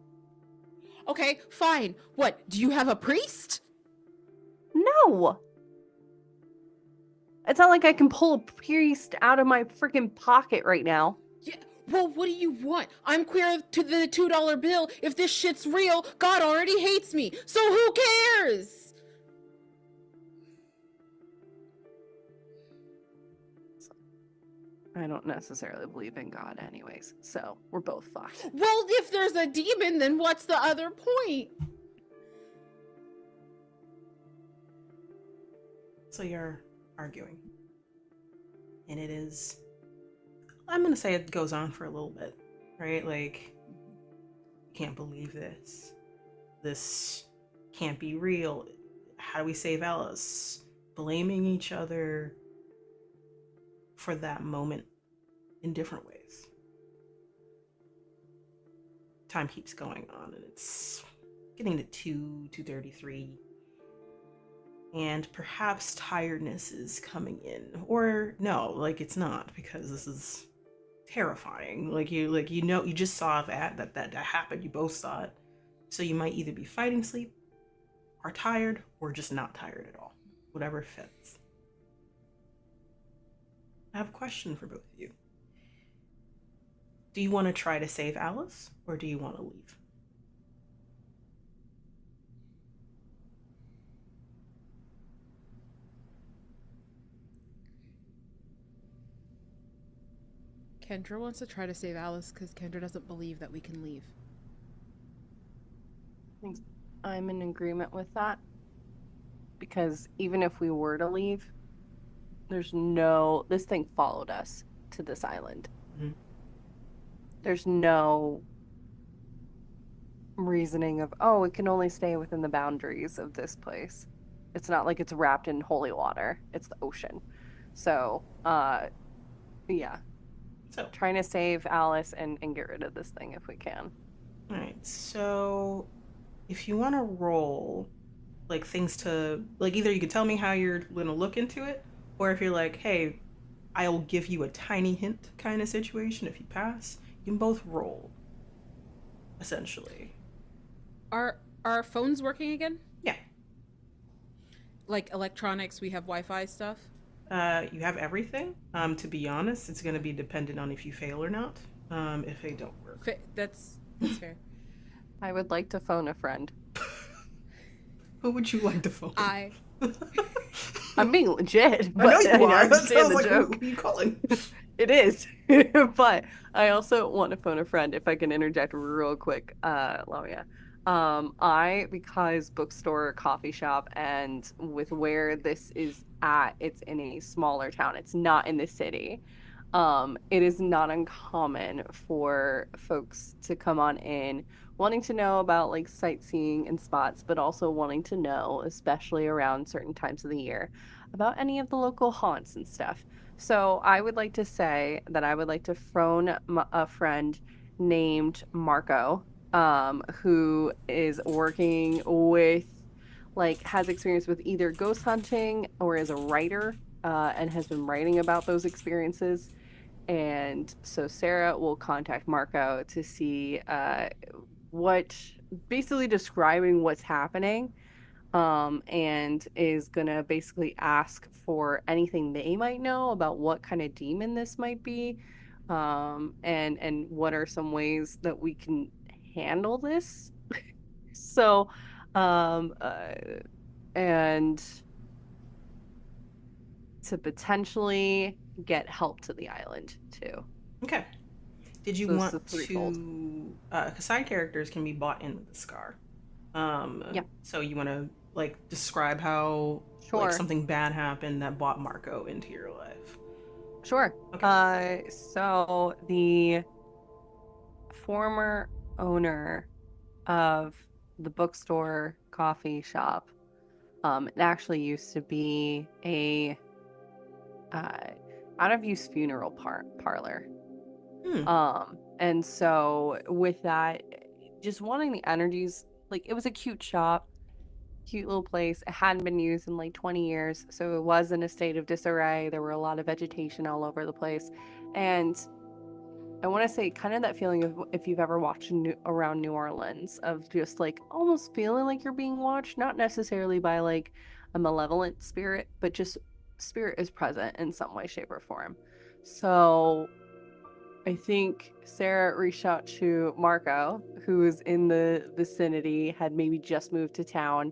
Okay, fine. What? Do you have a priest? No! It's not like I can pull a priest out of my freaking pocket right now. Yeah. Well, what do you want? I'm queer to the $2 bill. If this shit's real, God already hates me. So who cares? I don't necessarily believe in God anyways, so we're both fucked. Well, if there's a demon, then what's the other point? So you're arguing. And it is, I'm going to say it goes on for a little bit, right? Like, you can't believe this. This can't be real. How do we save Alice? Blaming each other for that moment in different ways. Time keeps going on and it's getting to 2:33. And perhaps tiredness is coming in. Or no, like it's not, because this is terrifying. You just saw that happened. You both saw it. So you might either be fighting sleep, are tired, or just not tired at all. Whatever fits. I have a question for both of you. Do you want to try to save Alice, or do you want to leave? Kendra wants to try to save Alice because Kendra doesn't believe that we can leave. I'm in agreement with that. Because even if we were to leave, this thing followed us to this island. Mm-hmm. There's no reasoning of, it can only stay within the boundaries of this place. It's not like it's wrapped in holy water. It's the ocean. So, yeah. So, trying to save Alice and get rid of this thing if we can. All right. So, if you want to roll, like things to, like either you could tell me how you're going to look into it, or if you're like, hey, I'll give you a tiny hint kind of situation if you pass, you can both roll, essentially. Are our phones working again? Yeah. Like electronics, we have Wi-Fi stuff? You have everything. To be honest, it's going to be dependent on if you fail or not, if they don't work. That's fair. I would like to phone a friend. Who would you like to phone? I'm being legit, I know but you are. That understand sounds the like joke. who are you calling? It is. But I also want to phone a friend if I can interject real quick, Lamia. Because bookstore, coffee shop, and with where this is at, it's in a smaller town. It's not in the city. It is not uncommon for folks to come on in wanting to know about like sightseeing and spots, but also wanting to know, especially around certain times of the year, about any of the local haunts and stuff. So I would like to say that I would like to phone a friend named Marco, who is working with, like, has experience with either ghost hunting or is a writer, and has been writing about those experiences. And so Sarah will contact Marco to see what, basically describing what's happening, and is gonna basically ask for anything they might know about what kind of demon this might be, and what are some ways that we can handle this. So, um, uh, and to potentially get help to the island too. Okay. Did you So it's want a threefold. to? Because side characters can be bought in with the scar. Yeah, So you want to like describe how like sure. something bad happened that brought Marco into your life. Sure. Okay. So the former owner of the bookstore coffee shop, it actually used to be a uh, out of use funeral parlor. Hmm. And so with that, just wanting the energies, like it was a cute shop, cute little place. It hadn't been used in like 20 years, so it was in a state of disarray. There were a lot of vegetation all over the place. And I want to say kind of that feeling of if you've ever watched around New Orleans, of just like almost feeling like you're being watched, not necessarily by like a malevolent spirit, but just spirit is present in some way, shape, or form. So I think Sarah reached out to Marco, who was in the vicinity, had maybe just moved to town,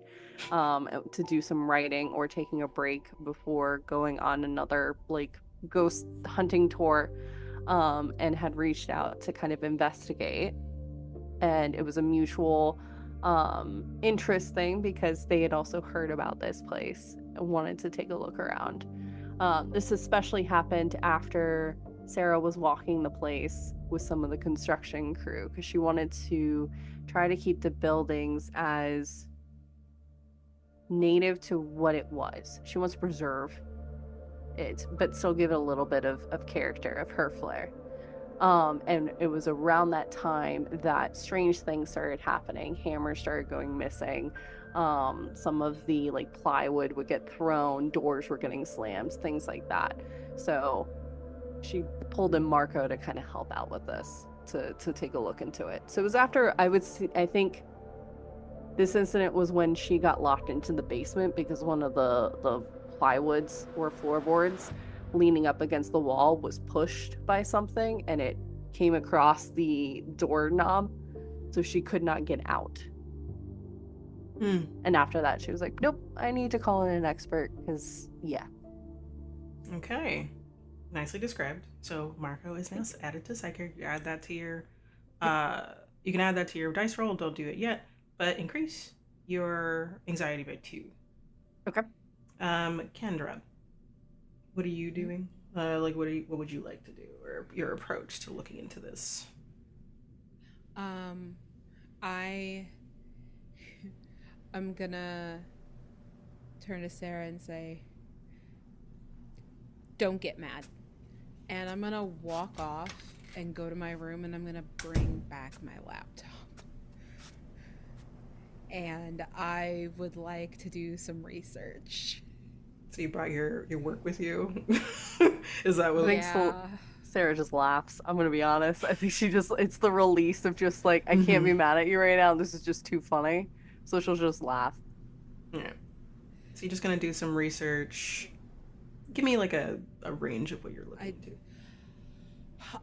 to do some writing or taking a break before going on another like ghost hunting tour, and had reached out to kind of investigate. And it was a mutual interest thing because they had also heard about this place and wanted to take a look around. This especially happened after Sarah was walking the place with some of the construction crew because she wanted to try to keep the buildings as native to what it was. She wants to preserve it, but still give it a little bit of character, of her flair. And it was around that time that strange things started happening. Hammers started going missing. Some of the like plywood would get thrown, doors were getting slammed, things like that. So she pulled in Marco to kind of help out with this, to take a look into it. So it was after I think this incident was when she got locked into the basement because one of the plywoods or floorboards leaning up against the wall was pushed by something and it came across the doorknob, so she could not get out. Hmm. And after that, she was like, "Nope, I need to call in an expert because yeah." Okay. Nicely described. So Marco is now added to psychic. You add that to your. Yep. You can add that to your dice roll. Don't do it yet, but increase your anxiety by 2. Okay. Kendra, what are you doing? Like, what would you like to do, or your approach to looking into this? I I'm gonna turn to Sarah and say, "Don't get mad." And I'm gonna walk off and go to my room and I'm gonna bring back my laptop. And I would like to do some research. So you brought your work with you? Is that what? I think Yeah. Sarah just laughs. I'm gonna be honest. I think it's the release of just like, I can't be Mhm. mad at you right now. This is just too funny. So she'll just laugh. Yeah. So you're just gonna do some research. Give me like a range of what you're looking into.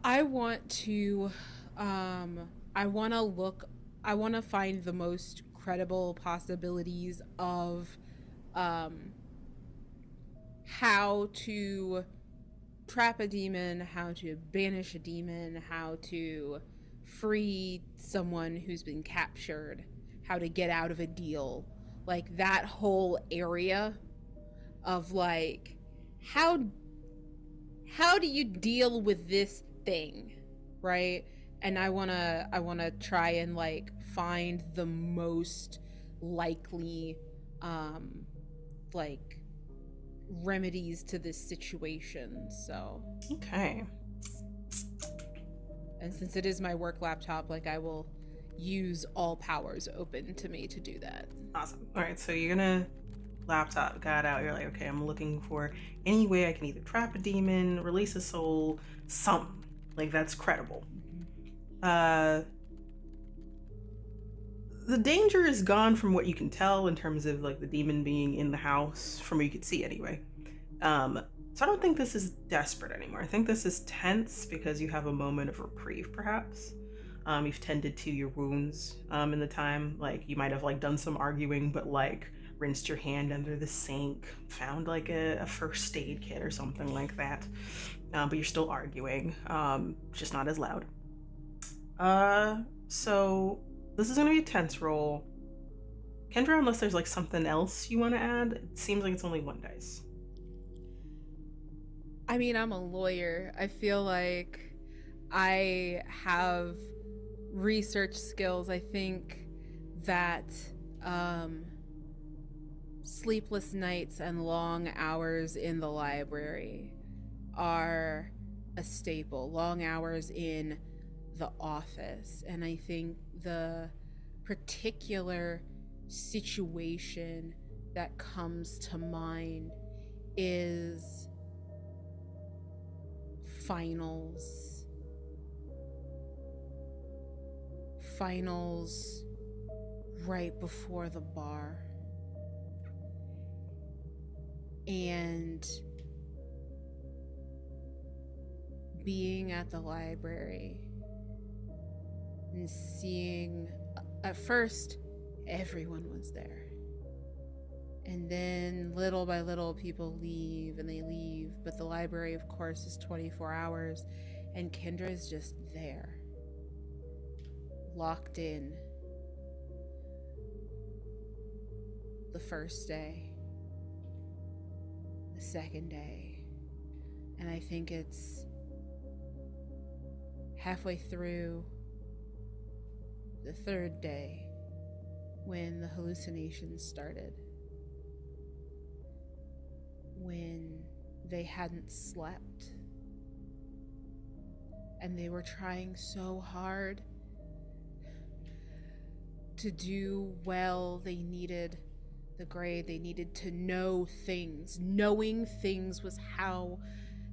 I want to I want to look I want to find the most credible possibilities of how to trap a demon, how to banish a demon, how to free someone who's been captured, how to get out of a deal. Like that whole area of like how do you deal with this thing, right? And I want to try and like find the most likely like remedies to this situation. So Okay. and since it is my work laptop, like I will use all powers open to me to do that. Awesome. All right, so you're gonna laptop got out. You're like, okay, I'm looking for any way I can either trap a demon, release a soul, something like that's credible. The danger is gone from what you can tell in terms of like the demon being in the house, from what you could see anyway. So I don't think this is desperate anymore. I think this is tense because you have a moment of reprieve, perhaps. You've tended to your wounds in the time. Like you might have like done some arguing, but like rinsed your hand under the sink, found like a first aid kit or something like that. But you're still arguing, just not as loud. So this is gonna be a tense roll. Kendra, unless there's like something else you want to add, it seems like it's only 1 dice. I mean, I'm a lawyer. I feel like I have research skills. I think that sleepless nights and long hours in the library are a staple. Long hours in the office. And I think the particular situation that comes to mind is finals right before the bar, and being at the library and seeing, at first everyone was there, and then little by little people leave and they leave, but the library of course is 24 hours and Kendra is just there, locked in. The first day, the second day, and I think it's halfway through the third day when the hallucinations started, when they hadn't slept and they were trying so hard to do well. They needed the grade, they needed to know things. Knowing things was how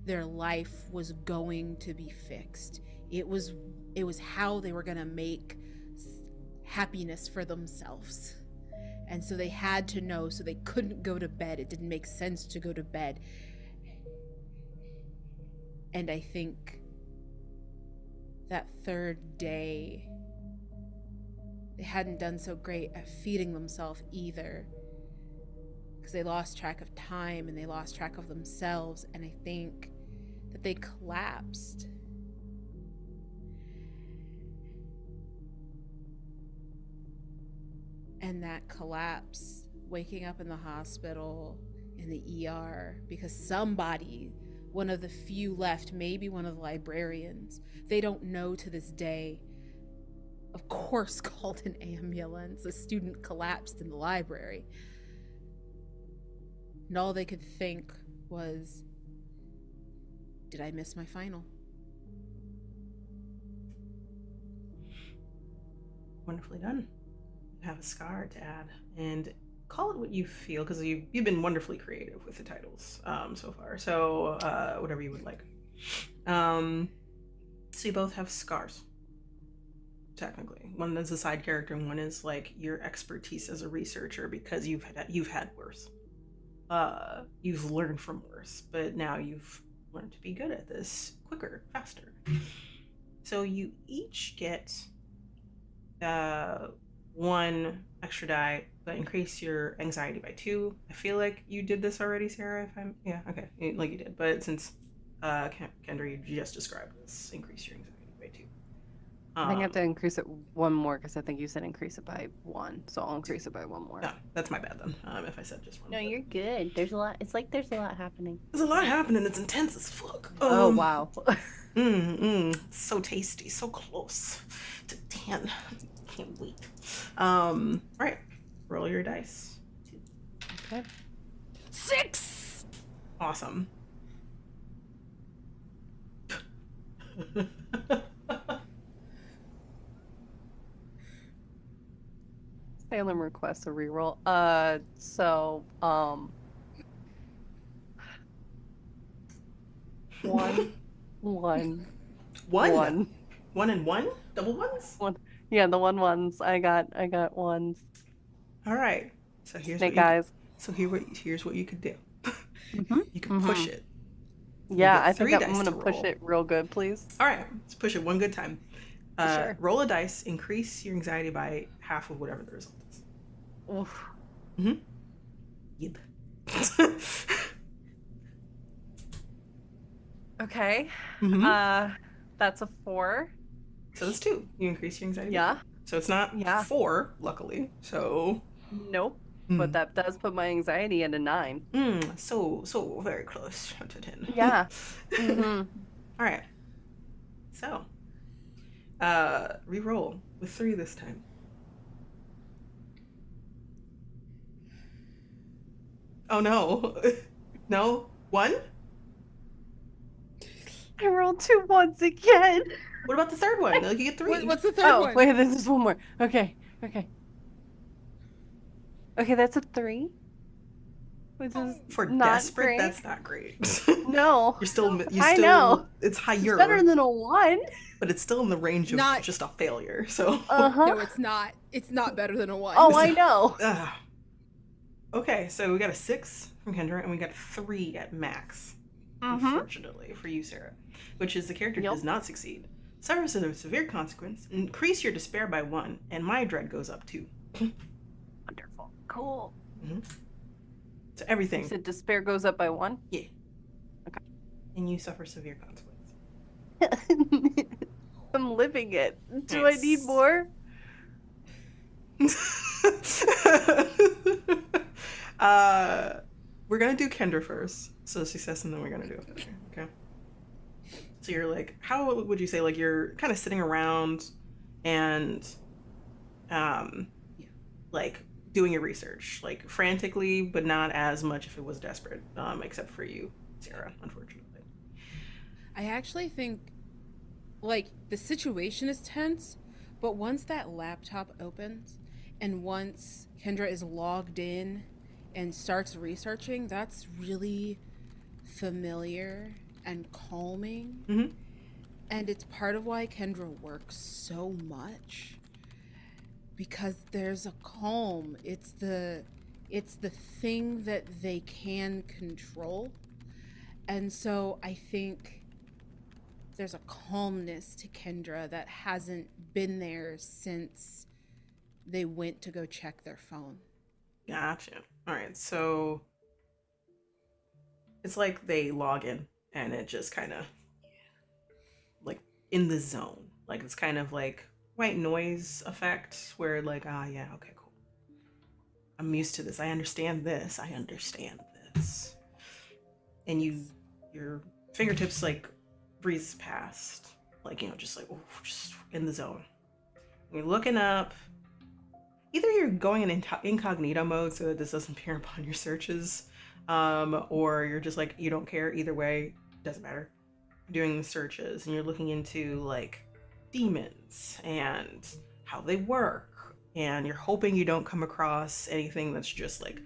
their life was going to be fixed. It was how they were going to make happiness for themselves. And so they had to know, so they couldn't go to bed. It didn't make sense to go to bed. And I think that third day, they hadn't done so great at feeding themselves either, because they lost track of time and they lost track of themselves. And I think that they collapsed. And that collapse, waking up in the hospital, in the ER, because somebody, one of the few left, maybe one of the librarians, they don't know to this day, of course, called an ambulance. A student collapsed in the library. And all they could think was, did I miss my final? Wonderfully done. You have a scar to add, and call it what you feel, because you've been wonderfully creative with the titles so far. So whatever you would like. So you both have scars. Technically, one is a side character, and one is like your expertise as a researcher, because you've had worse. You've learned from worse, but now you've learned to be good at this quicker, faster. So you each get one extra die, but increase your anxiety by 2. I feel like you did this already, Sarah. If I'm okay, like you did. But since Kendra, you just described this, increase your anxiety by 2. I think I have to increase it one more because I think you said increase it by 1, so I'll increase it by 1 more. No, that's my bad then. If I said just 1. No, you're good. There's a lot. It's like there's a lot happening. There's a lot happening. It's intense as fuck. Oh wow. So tasty, so close to 10. Can't wait. All right, roll your dice. Okay. 6. Awesome. Salem requests a reroll. So, 1, 1, 1. 1 and 1? Double ones? 1. Yeah, the 1s. I got 1s. All right. So here's Snake what you, eyes. So here's what you could do. Mm-hmm. You can push it. Yeah, get I 3 think I'm dice gonna to push roll. it real good, please. All right, let's push it one good time. Sure. Roll a dice, increase your anxiety by half of whatever the result is. Oof. Yep. Okay. That's a 4. So that's 2. You increase your anxiety. Yeah. So it's not Yeah. 4, luckily. So. Nope. But that does put my anxiety at a 9. So very close to 10. Yeah. All right. So, re-roll with 3 this time. Oh no. No? 1? I rolled 2 1s again. What about the third one? Like, you get 3. What's the third one? Wait, this is 1 more. Okay. Okay, that's a 3. Which is For not desperate, great. that's not great. No. You're still. I know. It's higher. It's better than a 1. But it's still in the range of Not- just a failure. So. No, it's not. It's not better than a 1. Oh, I know. Okay, so we got a 6 from Kendra, and we got 3 at max. Unfortunately for you, Sarah, which is the character does not succeed. Suffers a severe consequence. Increase your despair by 1, and my dread goes up 2. Wonderful. Cool. So everything. You said despair goes up by 1? Yeah. Okay. And you suffer severe consequence. I'm living it. Do I need more? We're gonna do Kendra first. So success, and then we're gonna do it. Okay. So you're like, how would you say, like, you're kind of sitting around and, like, doing your research, like, frantically, but not as much if it was desperate, except for you, Sarah, unfortunately. I actually think, like, the situation is tense, but once that laptop opens and once Kendra is logged in and starts researching, that's really familiar and calming. And it's part of why Kendra works so much, because there's a calm. It's the thing that they can control. And so I think there's a calmness to Kendra that hasn't been there since they went to go check their phone. Gotcha. All right, so it's like they log in and it just kind of, like, in the zone. Like, it's kind of like white noise effect where, like, yeah, okay, cool. I'm used to this. I understand this. And your fingertips, like, breeze past, like, just like, just in the zone. You're looking up. Either you're going in incognito mode so that this doesn't appear upon your searches, or you're just like, you don't care. Either way, doesn't matter. You're doing the searches and you're looking into, like, demons and how they work, and you're hoping you don't come across anything that's just like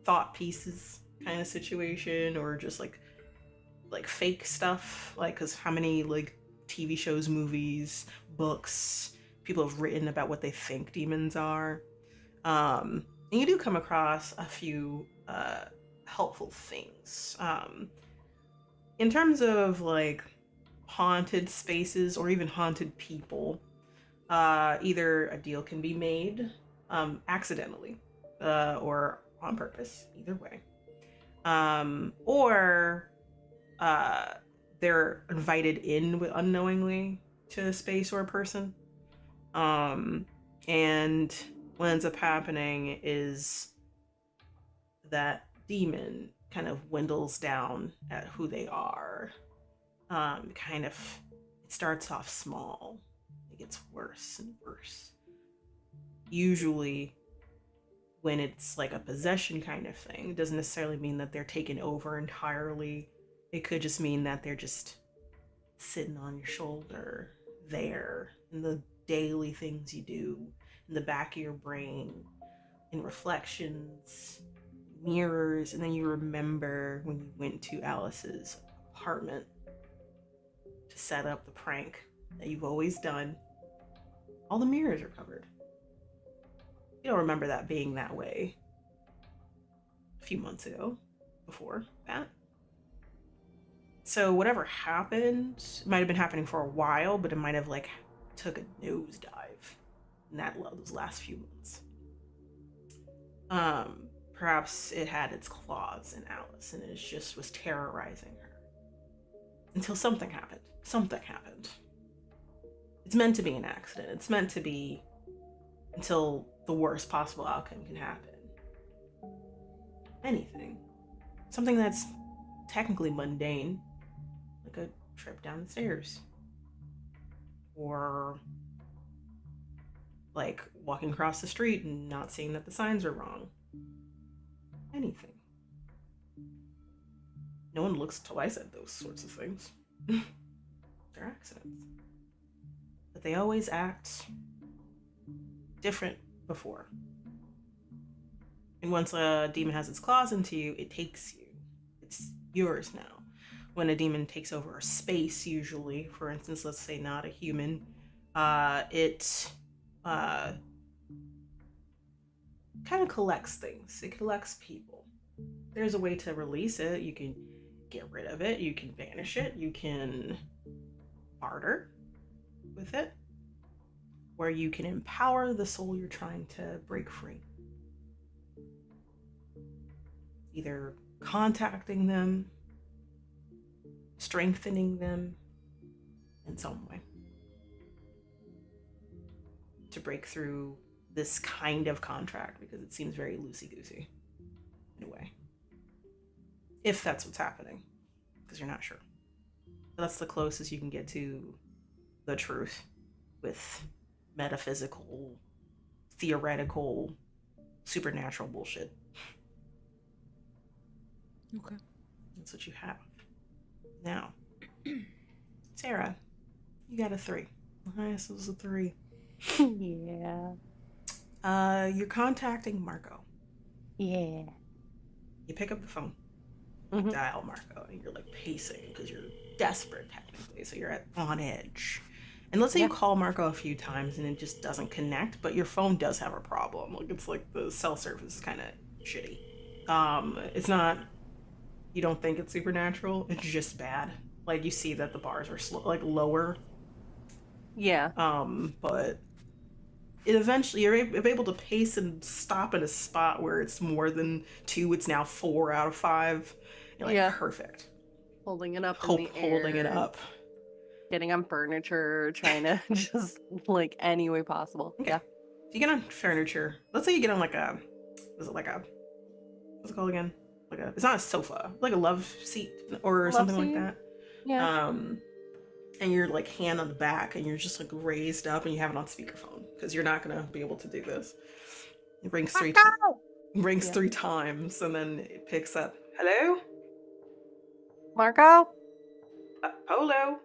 thought pieces kind of situation, or just like fake stuff, like, because how many, like, TV shows, movies, books, people have written about what they think demons are. And you do come across a few helpful things. In terms of, like, haunted spaces or even haunted people, Either a deal can be made accidentally or on purpose, either way. Or they're invited in unknowingly to a space or a person. And what ends up happening is that demon kind of dwindles down at who they are. Kind of, it starts off small. It gets worse and worse. Usually, when it's like a possession kind of thing, it doesn't necessarily mean that they're taken over entirely. It could just mean that they're just sitting on your shoulder, there, in the daily things you do, in the back of your brain, in reflections, mirrors, and then you remember when you went to Alice's apartment to set up the prank that you've always done. All the mirrors are covered. You don't remember that being that way a few months ago, before that. So whatever happened, it might have been happening for a while, but it might have like took a nosedive in those last few months. Perhaps it had its claws in Alice and it just was terrorizing her. Until something happened. Something happened. It's meant to be an accident. It's meant to be until the worst possible outcome can happen. Anything. Something that's technically mundane, like a trip down the stairs. Or like walking across the street and not seeing that the signs are wrong. Anything. No one looks twice at those sorts of things. They're accidents. But they always act different before. And once a demon has its claws into you, it takes you. It's yours now. When a demon takes over a space, usually, for instance, let's say not a human, it kind of collects things. It collects people. There's a way to release it. You can get rid of it. You can banish it. You can barter with it. Where you can empower the soul you're trying to break free. Either contacting them, strengthening them in some way. To break through this kind of contract, because it seems very loosey-goosey in a way. If that's what's happening, because you're not sure. But that's the closest you can get to the truth with metaphysical, theoretical, supernatural bullshit. Okay. That's what you have. Now, Sarah, you got a 3. The highest was a 3. Yeah. You're contacting Marco. Yeah. You pick up the phone, Mhm. dial Marco, and you're like pacing because you're desperate technically, so you're on edge. And let's say you call Marco a few times and it just doesn't connect, but your phone does have a problem. Like it's like the cell service is kind of shitty. It's not. You don't think it's supernatural. It's just bad. Like you see that the bars are like lower. Yeah. But it eventually you're able to pace and stop in a spot where it's more than 2. It's now 4 out of 5. You're like perfect. Holding it up in the air. Holding it up. Getting on furniture, trying to just like any way possible. Okay. Yeah. So you get on furniture. Let's say you get on like a, what's it called again? It's not a sofa, like a love seat or something like that. Yeah. And you're like hand on the back and you're just like raised up and you have it on speakerphone because you're not gonna be able to do this. It rings 3 times. Rings 3 times and then it picks up. Hello? Marco? Polo?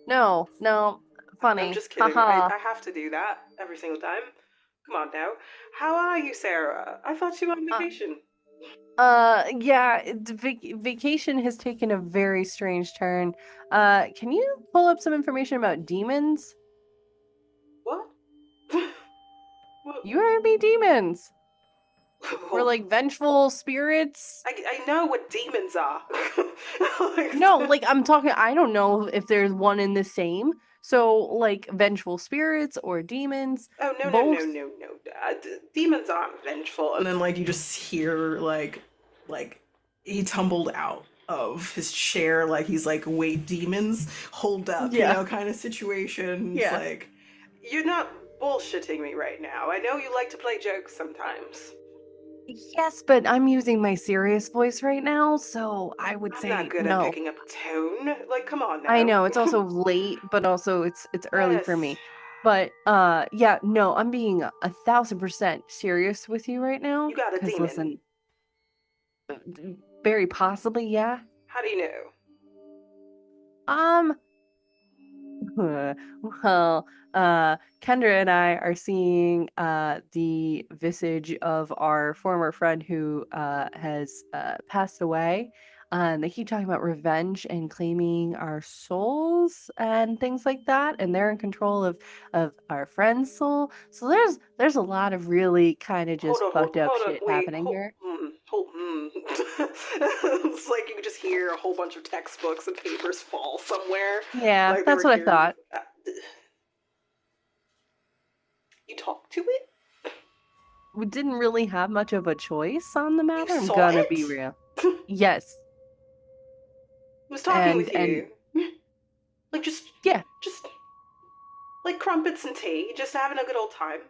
No. Funny. I'm just kidding. I have to do that every single time. Come on now. How are you, Sarah? I thought you were on vacation. Yeah, vacation has taken a very strange turn. Can you pull up some information about demons? What? You heard me, demons. We're like vengeful spirits. I know what demons are. No, like I'm talking, I don't know if there's one in the same. So, like, vengeful spirits or demons? Oh, no, Both? Demons aren't vengeful. And then, like, you just hear, like, he tumbled out of his chair, like, he's like, wait, demons? Hold up, you Yeah. know, kind of situation. It's Yeah. like, you're not bullshitting me right now. I know you like to play jokes sometimes. Yes, but I'm using my serious voice right now, so I would I'm say not good at no. picking up tone. Like, come on now. I know it's also late, but also it's early for Yes. me. But yeah, no, I'm being 1,000% serious with you right now. You got a 'Cause demon. listen, very possibly, yeah. How do you know? Well, Kendra and I are seeing the visage of our former friend who has passed away. They keep talking about revenge and claiming our souls and things like that, and they're in control of our friend's soul. So there's a lot of really kind of just fucked up shit happening here. It's like you could just hear a whole bunch of textbooks and papers fall somewhere. Yeah, Like they that's were what I carried. thought. You talked to it? We didn't really have much of a choice on the matter. I'm saw gonna be it? real. Yes. Who's talking with And you? Like just like crumpets and tea, just having a good old time.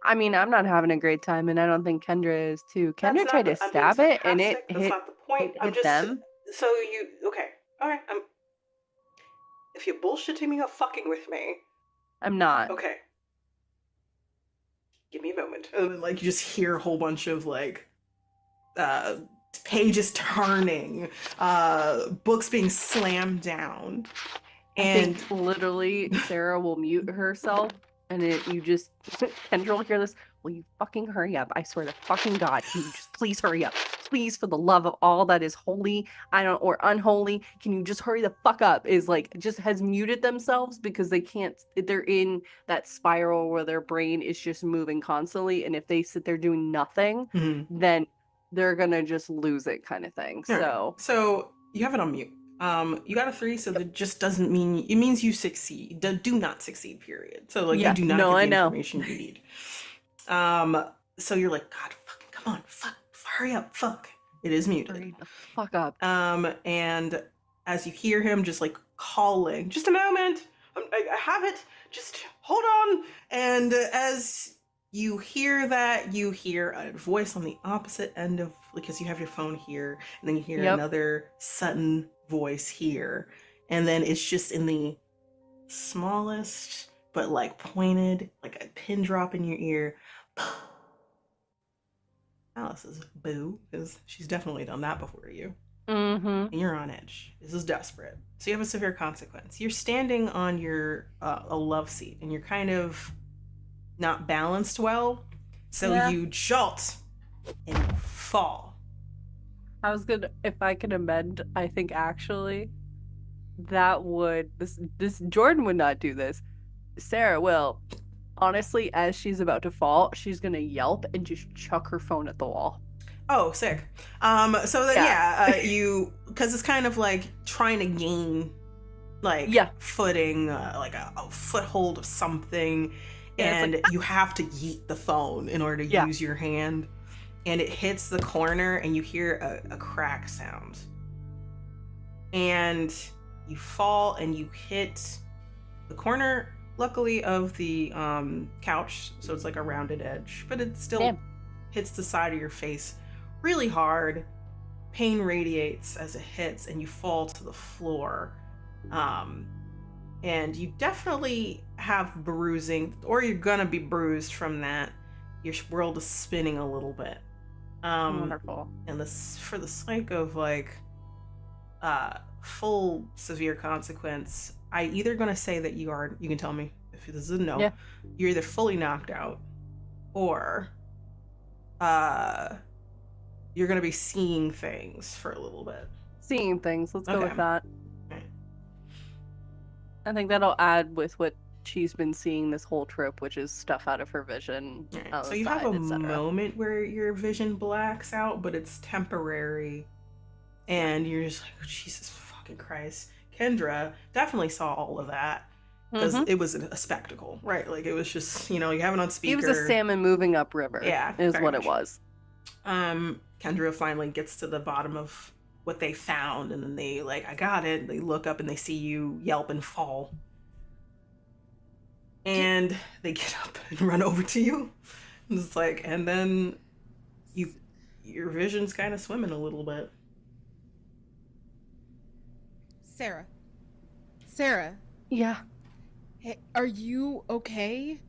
I mean, I'm not having a great time, and I don't think Kendra is too. That's Kendra not tried the, to I'm being stab it, and it sarcastic. That's hit not the point. I'm hit just them. so you okay? All right. If you're bullshitting me or fucking with me, I'm not. okay. Give me a moment. And then, like, you just hear a whole bunch of like pages turning, books being slammed down. And I think literally Sarah will mute herself, and you just Kendra will hear this. Will you fucking hurry up? I swear to fucking God, can you just please hurry up? Please, for the love of all that is holy, or unholy, can you just hurry the fuck up? Is like just has muted themselves because they can't. They're in that spiral where their brain is just moving constantly, and if they sit there doing nothing, then they're gonna just lose it, kind of thing. Right. So you have it on mute. You got a 3, so that just doesn't mean it means you succeed. Do not succeed, period. So like you do not get the information you need. So you're like, God, fucking come on, fuck, hurry up, fuck. It is muted. Hurry the fuck up. And as you hear him just like calling, just a moment, I have it, just hold on. And as you hear that, you hear a voice on the opposite end of, because you have your phone here, and then you hear another sudden voice here, and then it's just in the smallest but like pointed, like a pin drop in your ear. Alice is boo, because she's definitely done that before to you. And you're on edge. This is desperate. So you have a severe consequence. You're standing on your a love seat, and you're kind of not balanced well. So you jolt and fall. I was gonna, if I can amend, I think actually that would, this Jordan would not do this. Sarah will. Honestly, as she's about to fall, she's gonna yelp and just chuck her phone at the wall. Oh, sick. So then you, because it's kind of like trying to gain like footing, like a foothold of something, and like, you have to yeet the phone in order to use your hand, and it hits the corner, and you hear a crack sound, and you fall and you hit the corner, luckily, of the couch, so it's like a rounded edge, but it still hits the side of your face really hard. Pain radiates as it hits, and you fall to the floor. And you definitely have bruising, or you're gonna be bruised from that. Your world is spinning a little bit. Wonderful. And this, for the sake of like full severe consequence, I either gonna say that you can tell me if this is a no. You're either fully knocked out, or you're gonna be seeing things for a little bit. Seeing things. Let's go with that. I think that'll add with what she's been seeing this whole trip, which is stuff out of her vision. So you have a moment where your vision blacks out, but it's temporary, and you're just like, oh, Jesus fucking Christ. Kendra definitely saw all of that, because Mm-hmm. it was a spectacle, right? Like it was just, you have it on He speaker. was a salmon moving upriver. Yeah, is very what much. it was. Kendra finally gets to the bottom of what they found, and then they like, I got it. They look up and they see you yelp and fall, and they get up and run over to you. It's like, and then your vision's kind of swimming a little bit. Sarah, Yeah. hey, are you okay?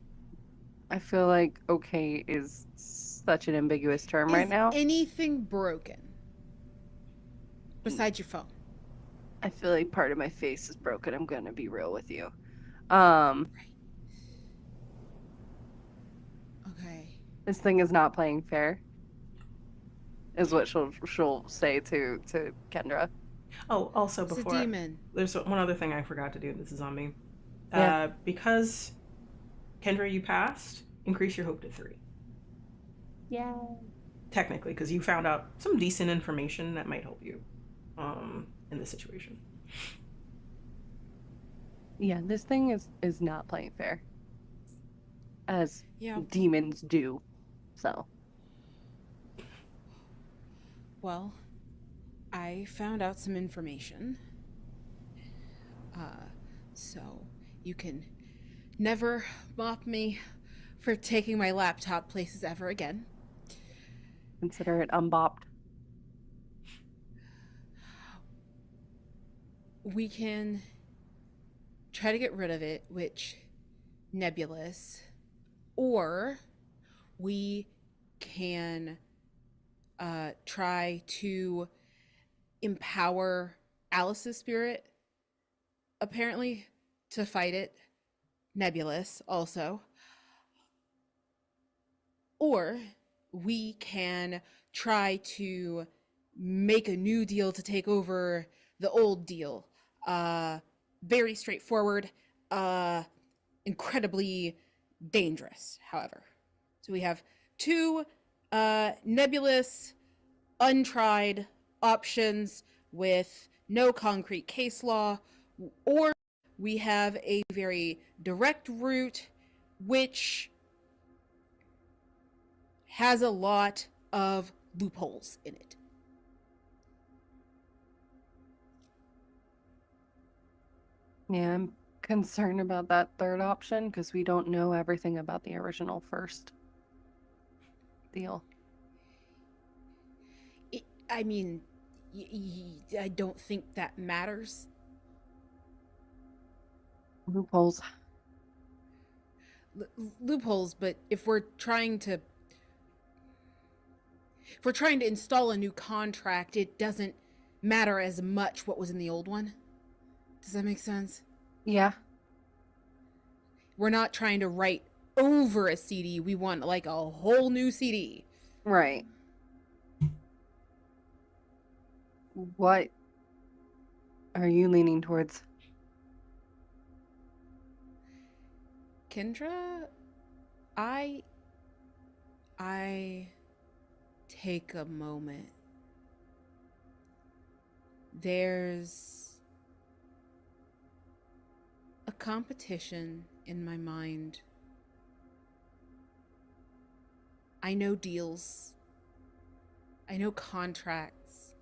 I feel like okay is such an ambiguous term right now. Is anything broken besides your phone? I feel like part of my face is broken. I'm gonna be real with you. Right. Okay. This thing is not playing fair. Is what she'll say to Kendra. Oh, also It's a before demon. there's one other thing I forgot to do. This is on me. Yeah. Because Kendra, you passed. Increase your hope to 3. Yeah. Technically, because you found out some decent information that might help you in this situation. Yeah, this thing is not playing fair. As Yeah. demons do. So. Well, I found out some information. So you can never mop me for taking my laptop places ever again. Consider it unbopped. We can try to get rid of it, which nebulous, or we can try to empower Alice's spirit, apparently, to fight it, nebulous also. Or we can try to make a new deal to take over the old deal. Very straightforward, incredibly dangerous, however. So we have 2 nebulous, untried options with no concrete case law, or we have a very direct route which has a lot of loopholes in it. Yeah, I'm concerned about that third option because we don't know everything about the original first deal. I mean, I don't think that matters. Loopholes. Loopholes, but if we're trying to install a new contract, it doesn't matter as much what was in the old one. Does that make sense? Yeah. We're not trying to write over a CD. We want like a whole new CD. Right. What are you leaning towards? Kendra, I take a moment. There's a competition in my mind. I know deals. I know contracts.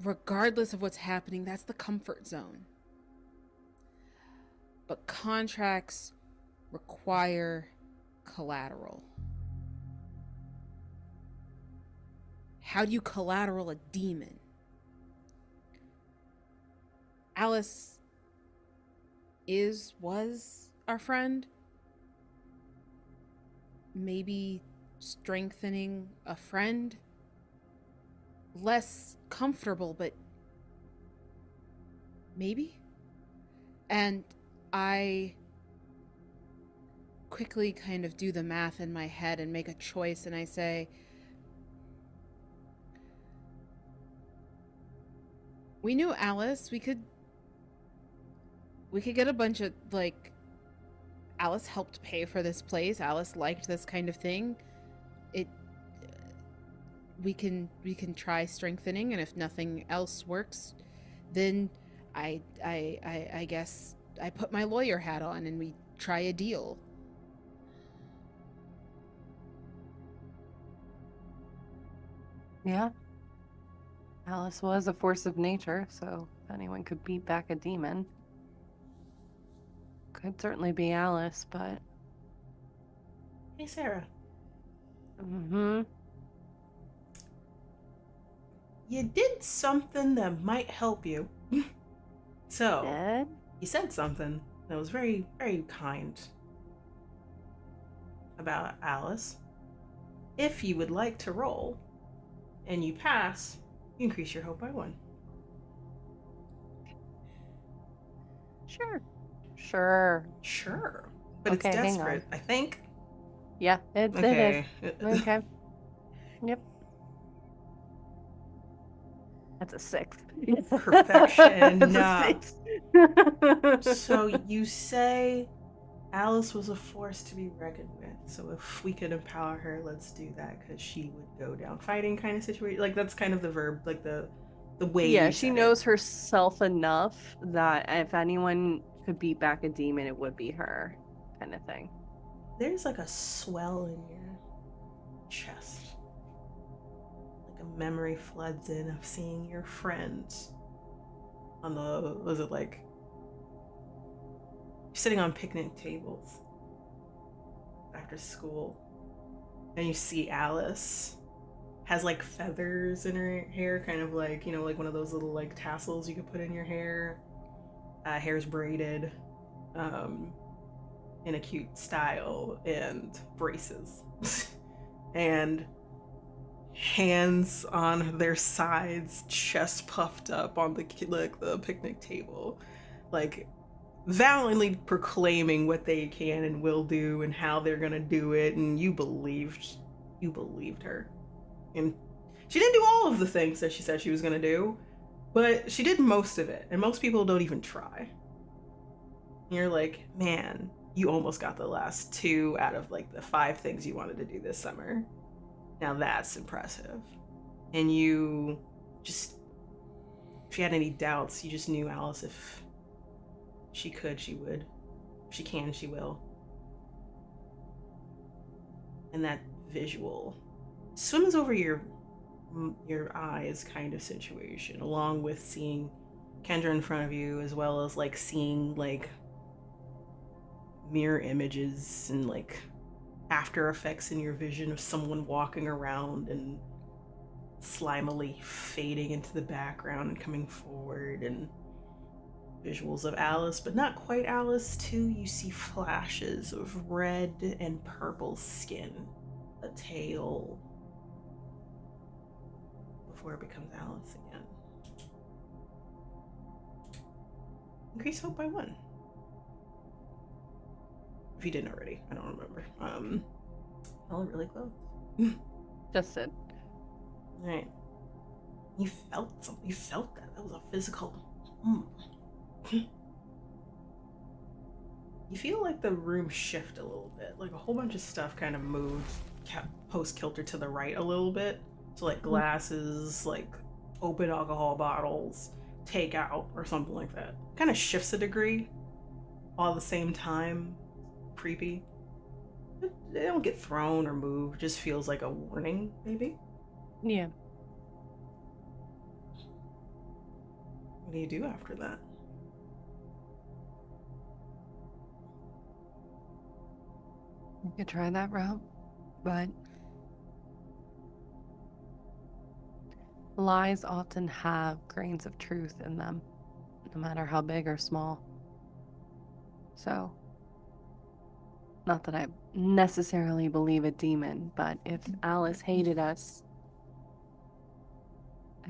Regardless of what's happening, that's the comfort zone. But contracts require collateral. How do you collateral a demon? Alice was our friend. Maybe strengthening a friend. Less comfortable, but maybe. And I quickly kind of do the math in my head and make a choice, and I say, we knew Alice. We could get a bunch of, like, Alice helped pay for this place. Alice liked this kind of thing. We can try strengthening, and if nothing else works, then I guess I put my lawyer hat on and we try a deal. Yeah. Alice was a force of nature, so if anyone could beat back a demon, could certainly be Alice, but... Hey, Sarah. Mm-hmm. You did something that might help you. So, Dead? you said something that was very, very kind about Alice. If you would like to roll and you pass, you increase your hope by 1. Sure. Sure. Sure. But Okay, it's hang on. desperate, I think. Yeah, it is. Okay. Okay. Yep. That's a 6. Perfection. That's Nah. a 6. So you say Alice was a force to be reckoned with. So if we could empower her, let's do that, because she would go down fighting kind of situation. Like, that's kind of the verb, like the way Yeah, you she said knows it. herself enough that if anyone could beat back a demon, it would be her, kind of thing. There's like a swell in your chest. Like a memory floods in of seeing your friends on the, was it like, you're sitting on picnic tables after school, and you see Alice has like feathers in her hair, kind of like, you know, like one of those little like tassels you could put in your hair. Hair's braided in a cute style, and braces. And hands on their sides, chest puffed up on the picnic table, like valiantly proclaiming what they can and will do and how they're gonna do it. And you believed her, and she didn't do all of the things that she said she was gonna do, but she did most of it, and most people don't even try. And you're like, man, you almost got the last 2 out of like the 5 things you wanted to do this summer. Now that's impressive. And you just, if you had any doubts, you just knew Alice, if she could, she would. If she can, she will. And that visual swims over your eyes kind of situation, along with seeing Kendra in front of you, as well as like seeing like mirror images and like after effects in your vision of someone walking around and slimily fading into the background and coming forward, and visuals of Alice, but not quite Alice too. You see flashes of red and purple skin, a tail, before it becomes Alice again. Increase hope by 1. If you didn't already, I don't remember. Felt really close. Just it. Alright. You felt something. You felt that. That was a physical. You feel like the room shift a little bit. Like a whole bunch of stuff kind of moved post kilter to the right a little bit. So like glasses, like open alcohol bottles, takeout, or something like that. Kind of shifts a degree, all at the same time. Creepy. They don't get thrown or moved. Just feels like a warning, maybe. Yeah. What do you do after that? You could try that route, but lies often have grains of truth in them, no matter how big or small. So, not that I necessarily believe a demon, but if Alice hated us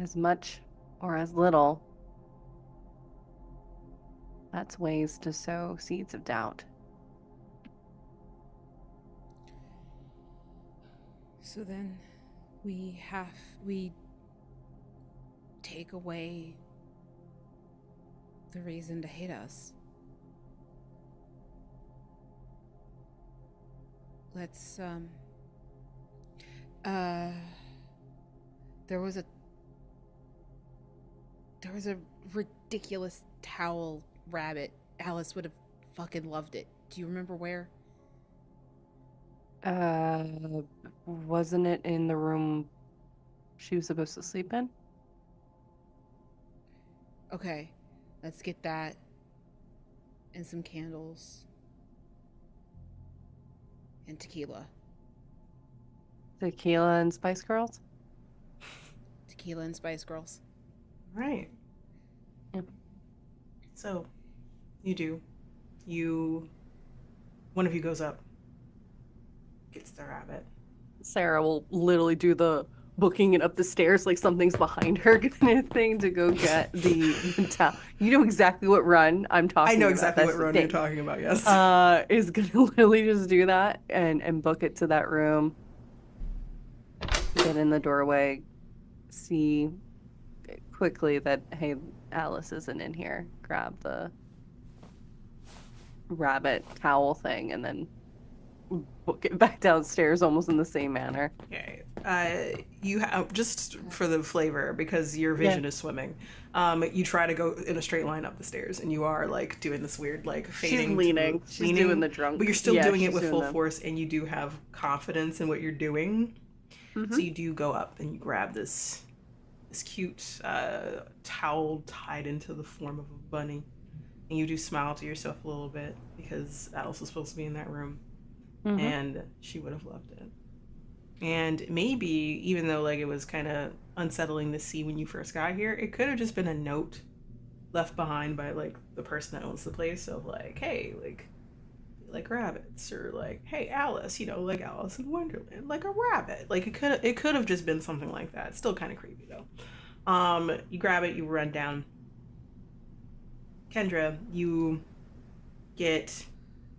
as much or as little, that's ways to sow seeds of doubt. So then we take away the reason to hate us. Let's there was There was a ridiculous towel rabbit. Alice would have fucking loved it. Do you remember where? Wasn't it in the room she was supposed to sleep in? Okay, let's get that. And some candles. And tequila. Tequila and Spice Girls? Tequila and Spice Girls. Right. Yep. So, one of you goes up, gets the rabbit. Sarah will literally do the booking it up the stairs like something's behind her kind of thing to go get the towel. You know exactly what run I'm talking about. I know exactly That's what the run you're thing. talking about, yes. Is gonna literally just do that and book it to that room. Get in the doorway, see quickly that, hey, Alice isn't in here. Grab the rabbit towel thing and then book it back downstairs almost in the same manner. Okay. You have, just for the flavor, because your vision is swimming, you try to go in a straight line up the stairs, and you are like doing this weird like fading. She's leaning. She's doing the drunk. But you're still doing it with full force, and you do have confidence in what you're doing. Mm-hmm. So you do go up and you grab this cute towel tied into the form of a bunny, and you do smile to yourself a little bit because Alice was supposed to be in that room. Mm-hmm. And she would have loved it. And maybe, even though like it was kind of unsettling to see when you first got here, it could have just been a note left behind by like the person that owns the place of like, hey, like rabbits, or like, hey, Alice, like Alice in Wonderland, like a rabbit. Like it could have just been something like that. It's still kind of creepy though. You grab it, you run down. Kendra, you get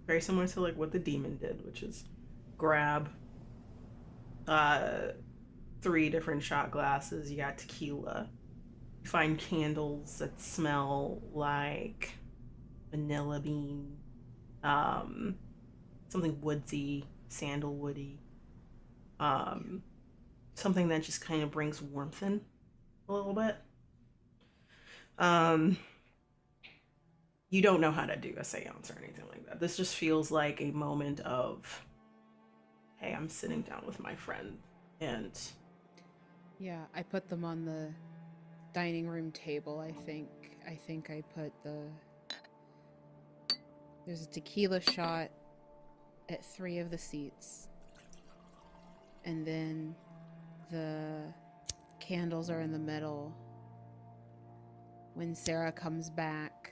very similar to like what the demon did, which is grab 3 different shot glasses. You got tequila. You find candles that smell like vanilla bean, something woodsy, sandalwoody, something that just kind of brings warmth in a little bit. You don't know how to do a seance or anything like that. This just feels like a moment of, hey, I'm sitting down with my friend, and Yeah, I put them on the dining room table. I think I put there's a tequila shot at 3 of the seats. And then the candles are in the middle. When Sarah comes back,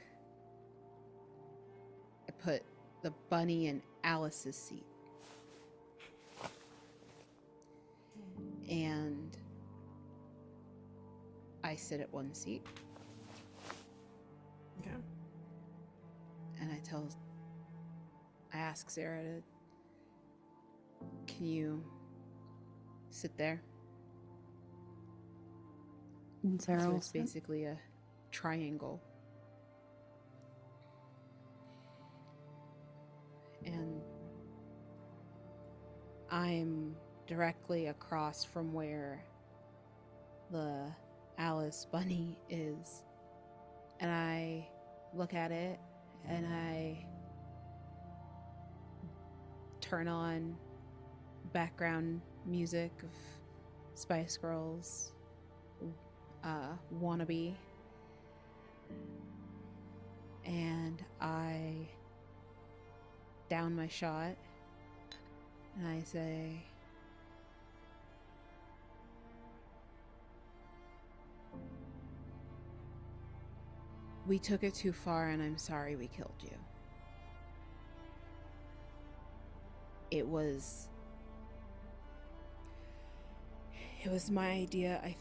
I put the bunny in Alice's seat. And I sit at one seat. okay. And I ask Sarah can you sit there? And Sarah So will it's sit. basically a triangle. And I'm directly across from where the Alice bunny is. And I look at it and I turn on background music of Spice Girls, Wannabe, and I down my shot and I say, we took it too far and I'm sorry we killed you. It was my idea. I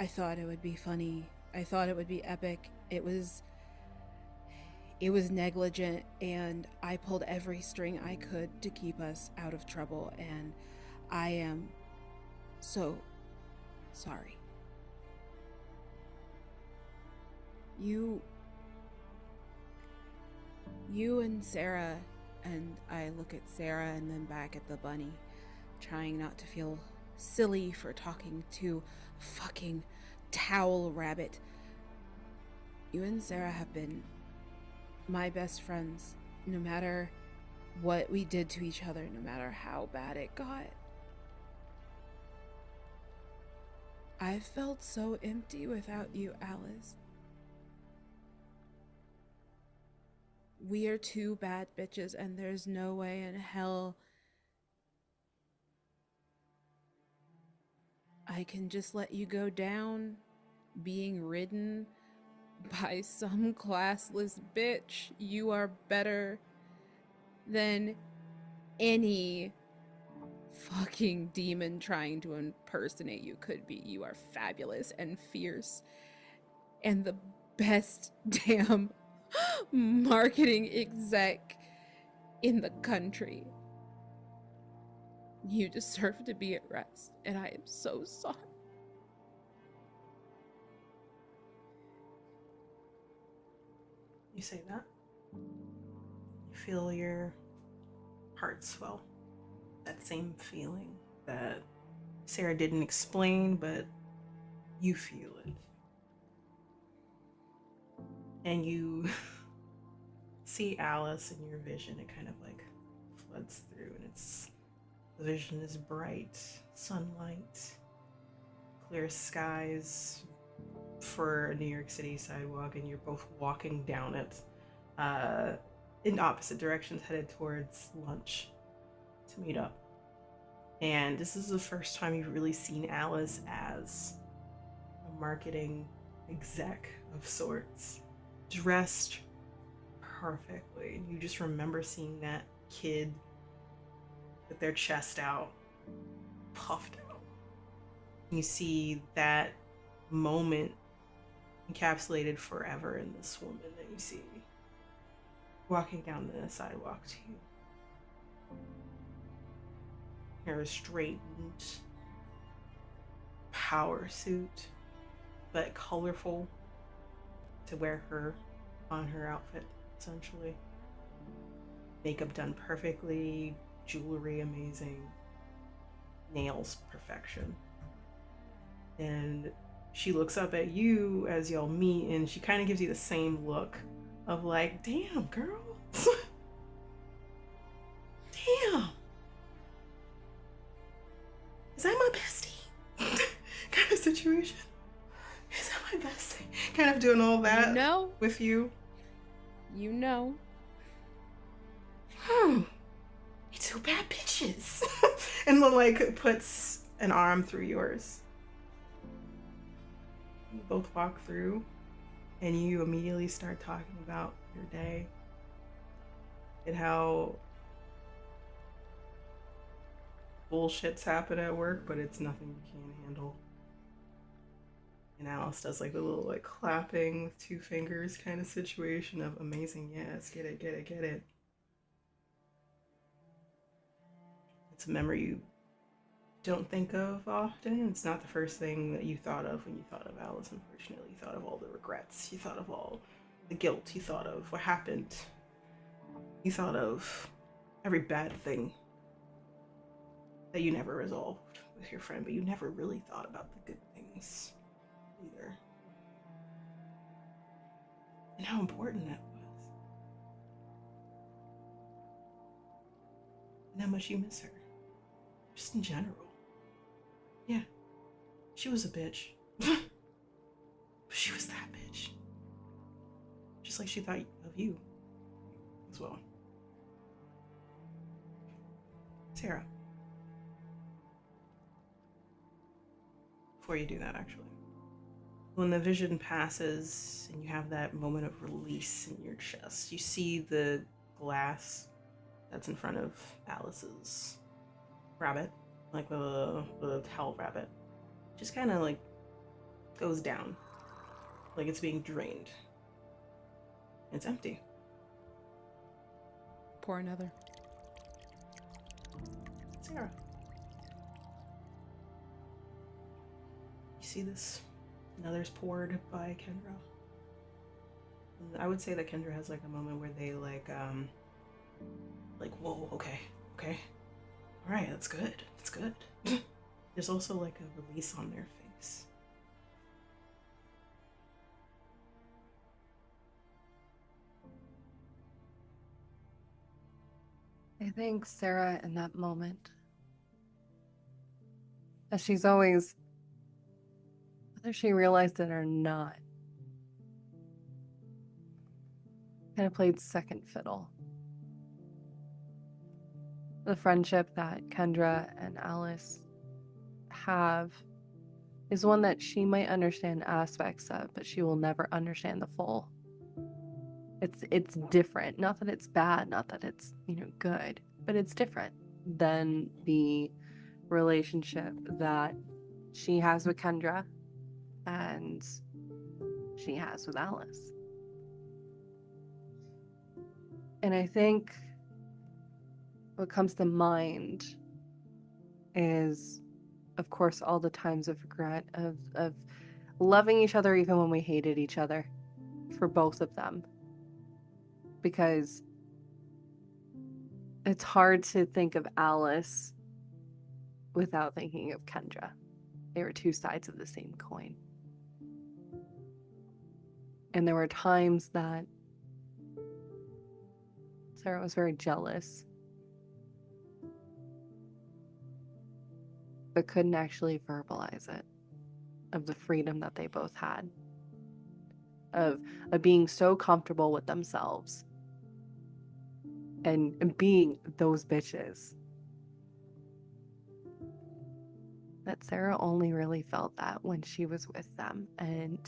thought it would be funny. I thought it would be epic. It was negligent, and I pulled every string I could to keep us out of trouble, and I am so sorry. You and Sarah, and I look at Sarah and then back at the bunny, trying not to feel silly for talking to a fucking towel rabbit. You and Sarah have been my best friends, no matter what we did to each other, no matter how bad it got. I felt so empty without you, Alice. We are two bad bitches, and there's no way in hell I can just let you go down being ridden by some classless bitch. You are better than any fucking demon trying to impersonate you could be. You are fabulous and fierce and the best damn marketing exec in the country. You deserve to be at rest, and I am so sorry. You say that, you feel your heart swell. That same feeling that Sarah didn't explain, but you feel it. And you see Alice in your vision. It kind of like floods through, and the vision is bright, sunlight, clear skies for a New York City sidewalk, and you're both walking down it in opposite directions, headed towards lunch to meet up. And this is the first time you've really seen Alice as a marketing exec of sorts, dressed perfectly. You just remember seeing that kid with their chest out, puffed out. You see that moment encapsulated forever in this woman that you see walking down the sidewalk to you. Her straightened power suit, but colorful to wear her on her outfit, essentially. Makeup done perfectly, jewelry amazing, nails perfection. And she looks up at you as y'all meet, and she kind of gives you the same look of like, damn, girl. Damn. Is that my bestie? Kind of situation. Is that my bestie? Kind of doing all that with you. You know. You two bad bitches. And then like puts an arm through yours. You both walk through, and you immediately start talking about your day and how bullshits happen at work, but it's nothing you can't handle. And Alice does like a little like clapping with two fingers kind of situation of amazing, yes, get it, get it, get it. It's a memory you don't think of often. It's not the first thing that you thought of when you thought of Alice, unfortunately. You thought of all the regrets. You thought of all the guilt. You thought of what happened. You thought of every bad thing that you never resolved with your friend, but you never really thought about the good things either. And how important that was. And how much you miss her. Just in general. Yeah. She was a bitch. But she was that bitch. Just like she thought of you as well. Sarah. Before you do that, actually. When the vision passes and you have that moment of release in your chest, you see the glass that's in front of Alice's rabbit, like the towel rabbit, just kind of like goes down, like it's being drained. It's empty. Pour another. Sarah, you see this? Another's poured by Kendra. And I would say that Kendra has like a moment where they like whoa, okay, all right, that's good. There's also like a release on their face. I think Sarah in that moment, as she's always, whether she realized it or not, kind of played second fiddle. The friendship that Kendra and Alice have is one that she might understand aspects of, but she will never understand the full. It's different. Not that it's bad, not that it's, good, but it's different than the relationship that she has with Kendra and she has with Alice. And I think what comes to mind is, of course, all the times of regret of loving each other even when we hated each other, for both of them. Because it's hard to think of Alice without thinking of Kendra. They were two sides of the same coin. And there were times that Sarah was very jealous, but couldn't actually verbalize it, of the freedom that they both had, of being so comfortable with themselves and being those bitches, that Sarah only really felt that when she was with them. And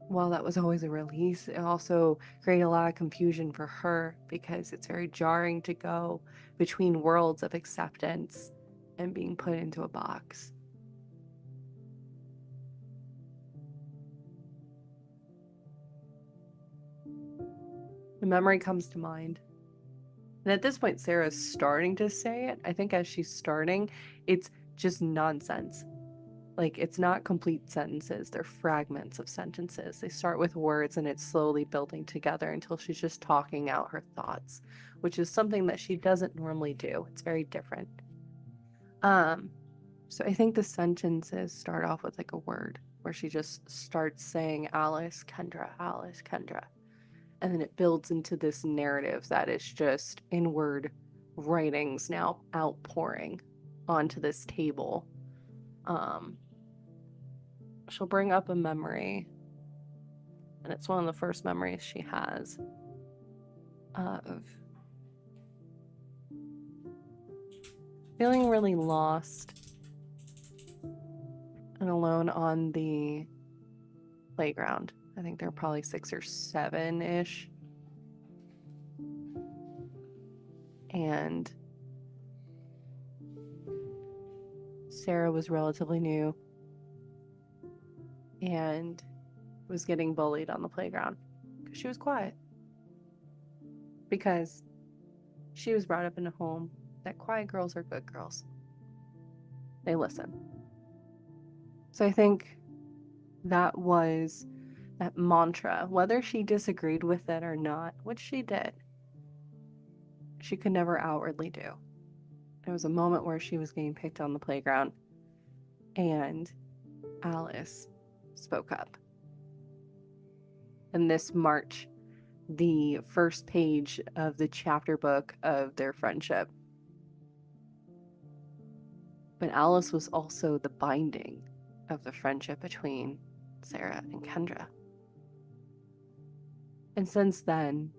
while that was always a release, it also created a lot of confusion for her, because it's very jarring to go between worlds of acceptance and being put into a box. The memory comes to mind. And at this point, Sarah's starting to say it. I think as she's starting, it's just nonsense. Like, it's not complete sentences. They're fragments of sentences. They start with words and it's slowly building together until she's just talking out her thoughts, which is something that she doesn't normally do. It's very different. So I think the sentences start off with like a word where she just starts saying Alice, Kendra, Alice, Kendra. And then it builds into this narrative that is just inward writings now outpouring onto this table. She'll bring up a memory, and it's one of the first memories she has of feeling really lost and alone on the playground. I think they're probably 6 or 7-ish. And Sarah was relatively new and was getting bullied on the playground because she was quiet. Because she was brought up in a home that quiet girls are good girls. They listen. So I think that was that mantra, whether she disagreed with it or not, which she did, she could never outwardly do. There was a moment where she was getting picked on the playground and Alice spoke up. And this marked the first page of the chapter book of their friendship. But Alice was also the binding of the friendship between Sarah and Kendra. And since then,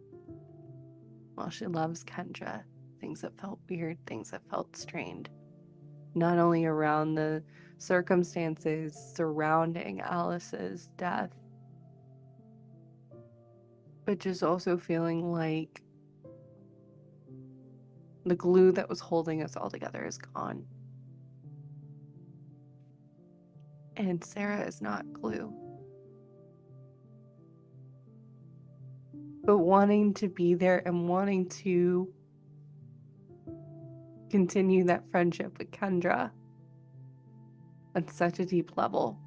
while she loves Kendra, things have felt weird, things have felt strained. Not only around the circumstances surrounding Alice's death, but just also feeling like the glue that was holding us all together is gone. And Sarah is not glue. But wanting to be there and wanting to continue that friendship with Kendra at such a deep level.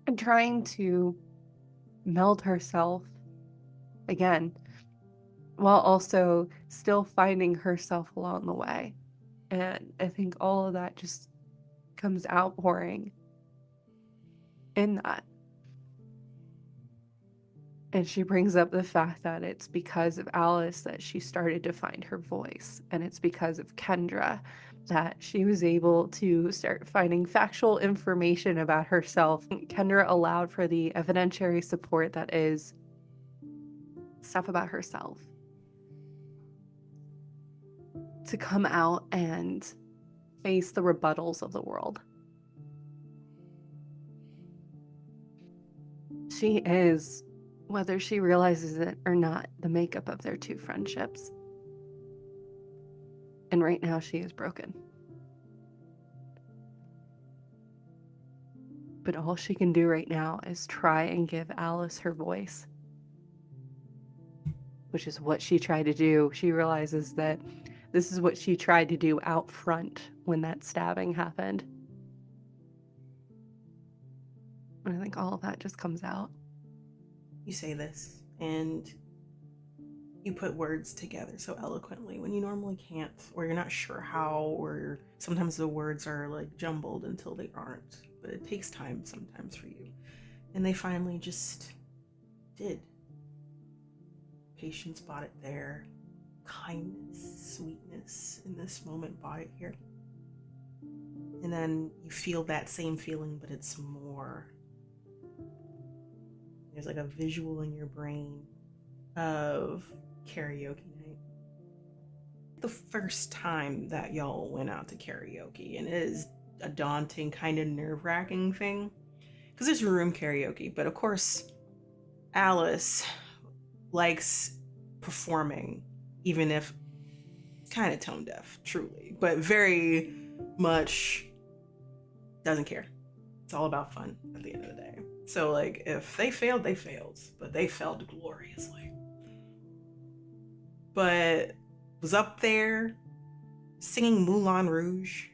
And trying to meld herself, again, while also still finding herself along the way. And I think all of that just comes outpouring in that. And she brings up the fact that it's because of Alice that she started to find her voice. And it's because of Kendra that she was able to start finding factual information about herself. Kendra allowed for the evidentiary support that is stuff about herself to come out and face the rebuttals of the world. She is, whether she realizes it or not, the makeup of their two friendships. And right now she is broken. But all she can do right now is try and give Alice her voice, which is what she tried to do. She realizes that this is what she tried to do out front when that stabbing happened. And I think all of that just comes out. You say this, and you put words together so eloquently when you normally can't, or you're not sure how, or sometimes the words are like jumbled until they aren't. But it takes time sometimes for you. And they finally just did. Patience brought it there. Kindness, sweetness in this moment brought it here. And then you feel that same feeling, but it's more. There's like a visual in your brain of karaoke night. The first time that y'all went out to karaoke, and it is a daunting, kind of nerve-wracking thing because it's room karaoke, but of course Alice likes performing, even if it's kind of tone deaf, truly, but very much doesn't care. It's all about fun at the end of the day. So like if they failed, they failed, but they failed gloriously. But was up there singing Moulin Rouge.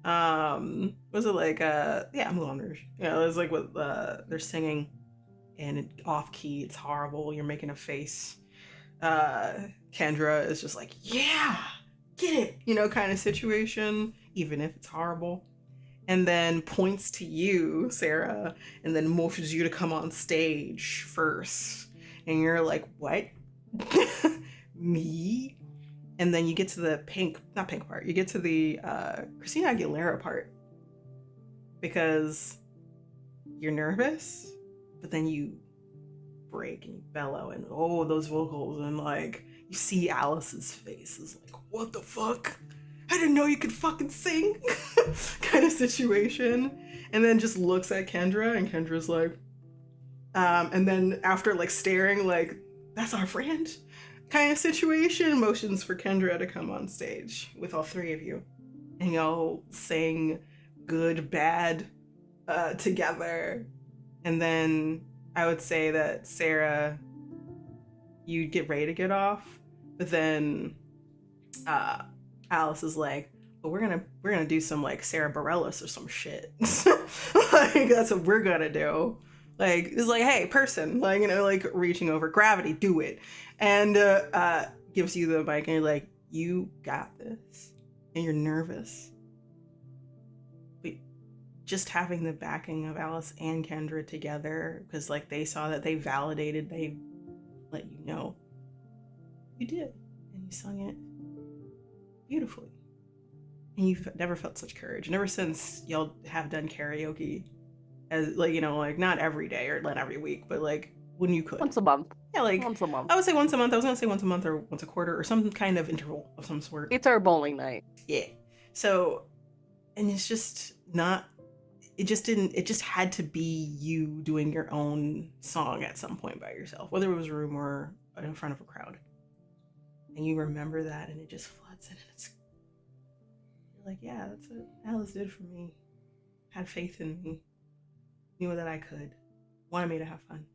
Was it like yeah, Moulin Rouge. Yeah, it was like what they're singing and it off key, it's horrible, you're making a face. Kendra is just like, yeah, get it, you know, kind of situation, even if it's horrible. And then points to you, Sarah, and then motions you to come on stage first. And you're like, what? Me? And then you get to the not pink part, you get to the Christina Aguilera part. Because you're nervous, but then you break and you bellow and oh, those vocals, and like you see Alice's face is like, what the fuck? I didn't know you could fucking sing kind of situation. And then just looks at Kendra and Kendra's like, and then after like staring like, that's our friend kind of situation, motions for Kendra to come on stage with all three of you. And y'all sing good, bad together. And then I would say that Sarah, you'd get ready to get off, but then Alice is like, but we're gonna do some like Sarah Bareilles or some shit. Like that's what we're gonna do. Like it's like, hey, person, like, you know, like reaching over gravity, do it. And gives you the mic and you're like, you got this. And you're nervous. But just having the backing of Alice and Kendra together, because like they saw that, they validated, they let you know you did, and you sung it beautifully, and you've never felt such courage. And ever since y'all have done karaoke, as like, you know, like not every day or not every week, but like when you could, Once a month. yeah, like Once a month. I would say once a month. I was gonna say once a month or once a quarter or some kind of interval of some sort. It's our bowling night. Yeah. So, and it's just not. It just had to be you doing your own song at some point by yourself, whether it was a room or in front of a crowd. And you remember that, and it just floods in, and it's, you're like, yeah, that's what Alice did for me. Had faith in me, knew that I could, wanted me to have fun.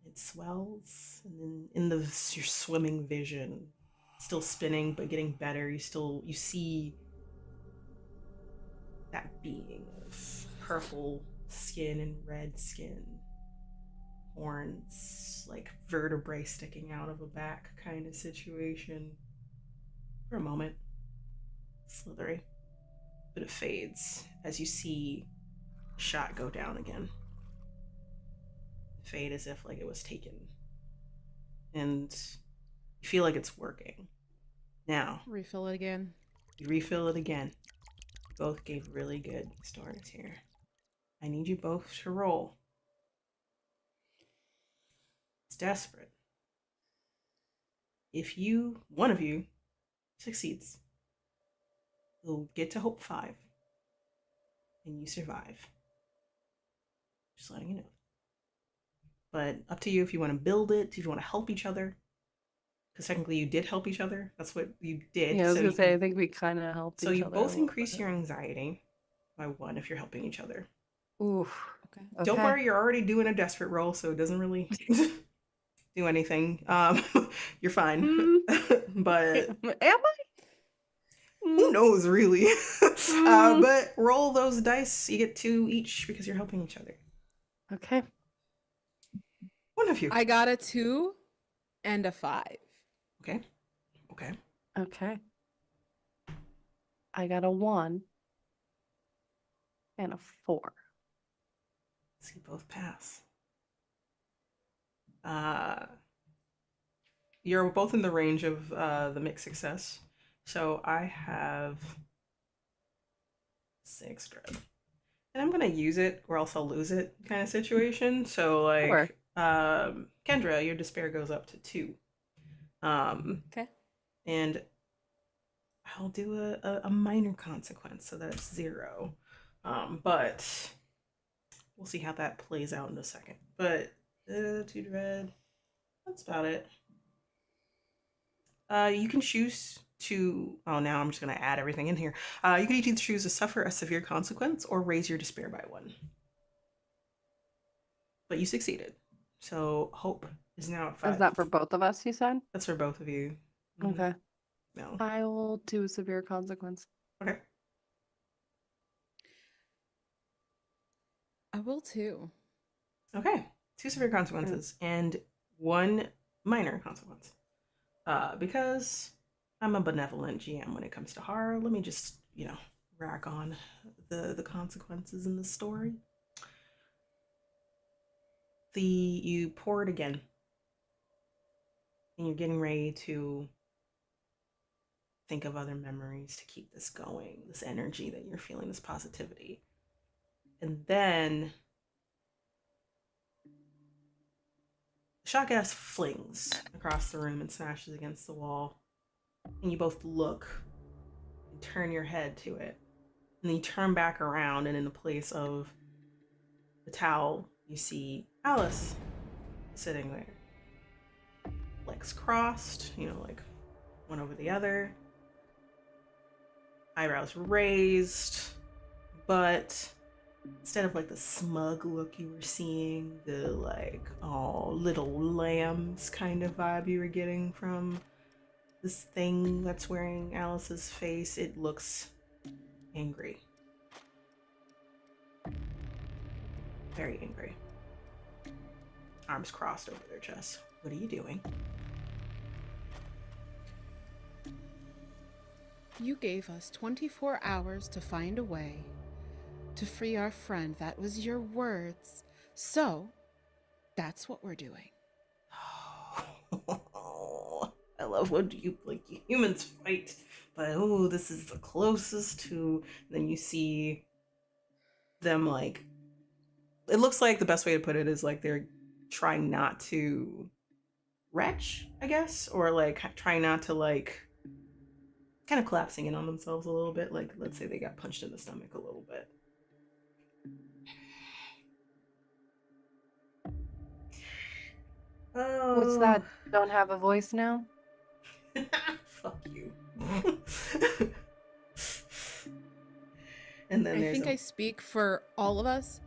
It swells, and then in your swimming vision, still spinning but getting better, you see that being of purple skin and red skin, horns, this like vertebrae sticking out of a back kind of situation for a moment. Slithery. But it fades as you see the shot go down again. Fade as if like it was taken. And you feel like it's working. Now, Refill it again. you refill it again. You both gave really good stories here. I need you both to roll. It's desperate. If one of you succeeds, you'll get to hope 5. And you survive. Just letting you know. But up to you if you want to build it, if you want to help each other. Because technically you did help each other. That's what you did. Yeah, I was So gonna say, I think we kind of helped so each you other. both increase your anxiety by 1 if you're helping each other. Oof. Okay. Don't worry, you're already doing a desperate roll, so it doesn't really do anything. You're fine. But Am I? who knows, really? But roll those dice. You get 2 each because you're helping each other. Okay. One of you. I got a 2 and a 5. Okay. Okay. Okay. I got a 1 and a 4. So you both pass. You're both in the range of the mixed success. So I have 6 dread. And I'm gonna use it or else I'll lose it kind of situation. So like Sure. Kendra, your despair goes up to 2. Okay. And I'll do a minor consequence so that it's 0. But we'll see how that plays out in a second. But 2 dread, that's about it. You can choose to, now I'm just going to add everything in here. You can either choose to suffer a severe consequence or raise your despair by 1. But you succeeded. So hope is now at 5. Is that for both of us, you said? That's for both of you. Okay. No. I will do a severe consequence. Okay. I will too. Okay. 2 severe consequences and 1 minor consequence. Because I'm a benevolent GM when it comes to horror, let me just, rack on the consequences in the story. You pour it again. And you're getting ready to think of other memories to keep this going, this energy that you're feeling, this positivity. And then the shot gas flings across the room and smashes against the wall. And you both look and turn your head to it. And then you turn back around, and in the place of the towel, you see Alice sitting there. Legs crossed, like one over the other. Eyebrows raised. But instead of like the smug look you were seeing, the like, oh, little lambs kind of vibe you were getting from this thing that's wearing Alice's face, it looks angry. Very angry. Arms crossed over their chest. What are you doing? You gave us 24 hours to find a way to free our friend. That was your words. So, that's what we're doing. I love when humans fight, but this is the closest to. Then you see them like. It looks like the best way to put it is like they're trying not to retch, I guess, or like trying not to like. Kind of collapsing in on themselves a little bit. Like, let's say they got punched in the stomach a little bit. Oh. What's that? Don't have a voice now? Fuck you. And then I think I speak for all of us,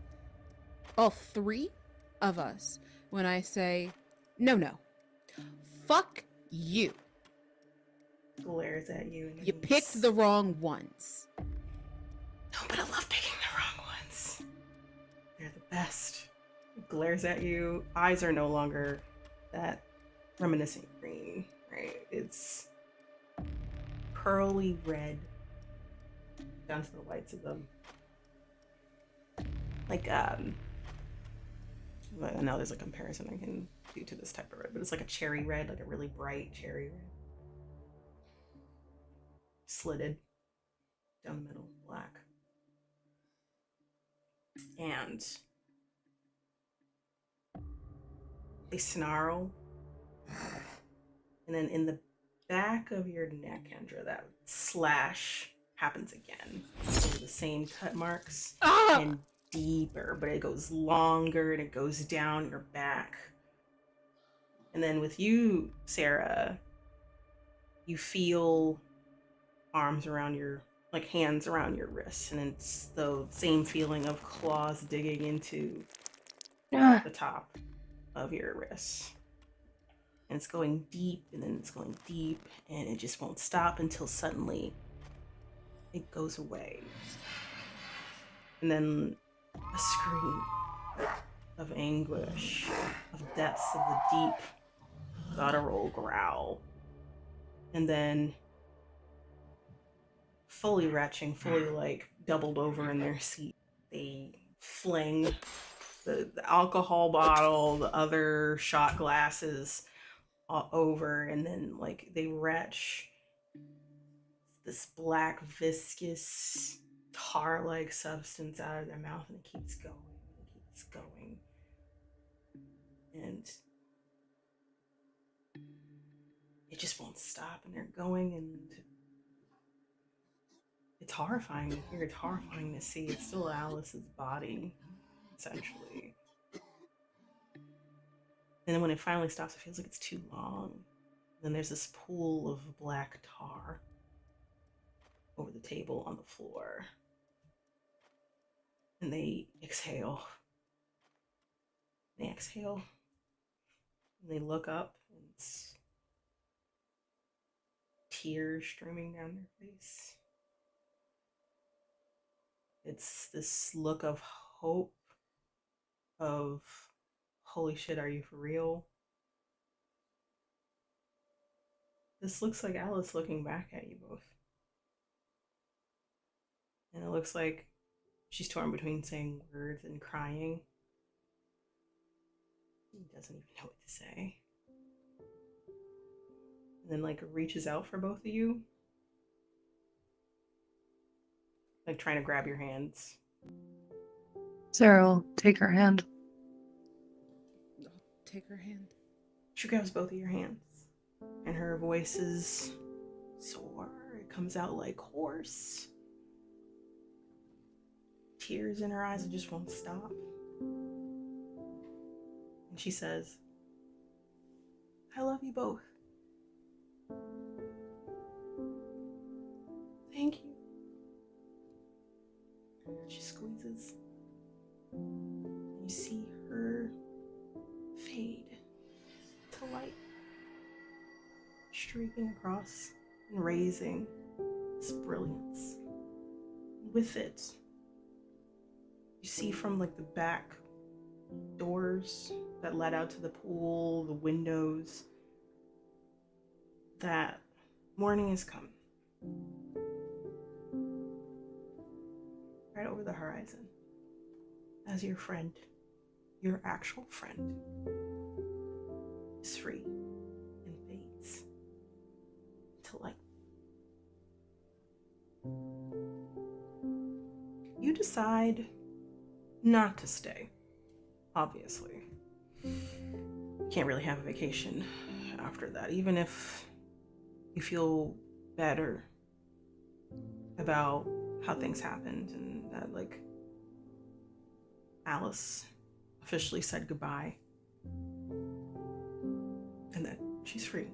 all 3 of us, when I say, no, fuck you. Glares at you. And You picked the wrong ones. No, but I love picking the wrong ones. They're the best. Glares at you. Eyes are no longer that reminiscent green, right? It's pearly red down to the whites of them. Like, I know there's a comparison I can do to this type of red, but it's like a cherry red, like a really bright cherry red. Slitted down the middle, black. And they snarl. And then in the back of your neck, Kendra, that slash happens again. So the same cut marks and deeper, but it goes longer and it goes down your back. And then with you, Sarah, you feel arms around your, like hands around your wrists, and it's the same feeling of claws digging into the top of your wrists. And it's going deep, and then it's going deep, and it just won't stop until suddenly it goes away. And then a scream of anguish, of depths of the deep, guttural growl. And then fully retching, fully like doubled over in their seat, they fling the alcohol bottle, the other shot glasses over, and then like they retch this black viscous tar-like substance out of their mouth, and it keeps going and keeps going, and it just won't stop, and they're going, and it's horrifying to hear, it's horrifying to see. It's still Alice's body, essentially. And then when it finally stops, it feels like it's too long. And then there's this pool of black tar over the table on the floor. And they exhale. They exhale. And they look up, and it's tears streaming down their face. It's this look of hope, of holy shit, are you for real? This looks like Alice looking back at you both. And it looks like she's torn between saying words and crying. He doesn't even know what to say. And then like reaches out for both of you. Like trying to grab your hands. Sarah will take her hand. I'll take her hand. She grabs both of your hands. And her voice is sore. It comes out like hoarse. Tears in her eyes, it just won't stop. And she says, I love you both. Thank you. She squeezes. And you see her fade to light, streaking across and raising this brilliance. With it, you see from like the back doors that led out to the pool, the windows, that morning is come. Right over the horizon, as your friend, your actual friend, is free and fades to light. You decide not to stay, obviously. You can't really have a vacation after that, even if you feel better about how things happened and that like Alice officially said goodbye and that she's free.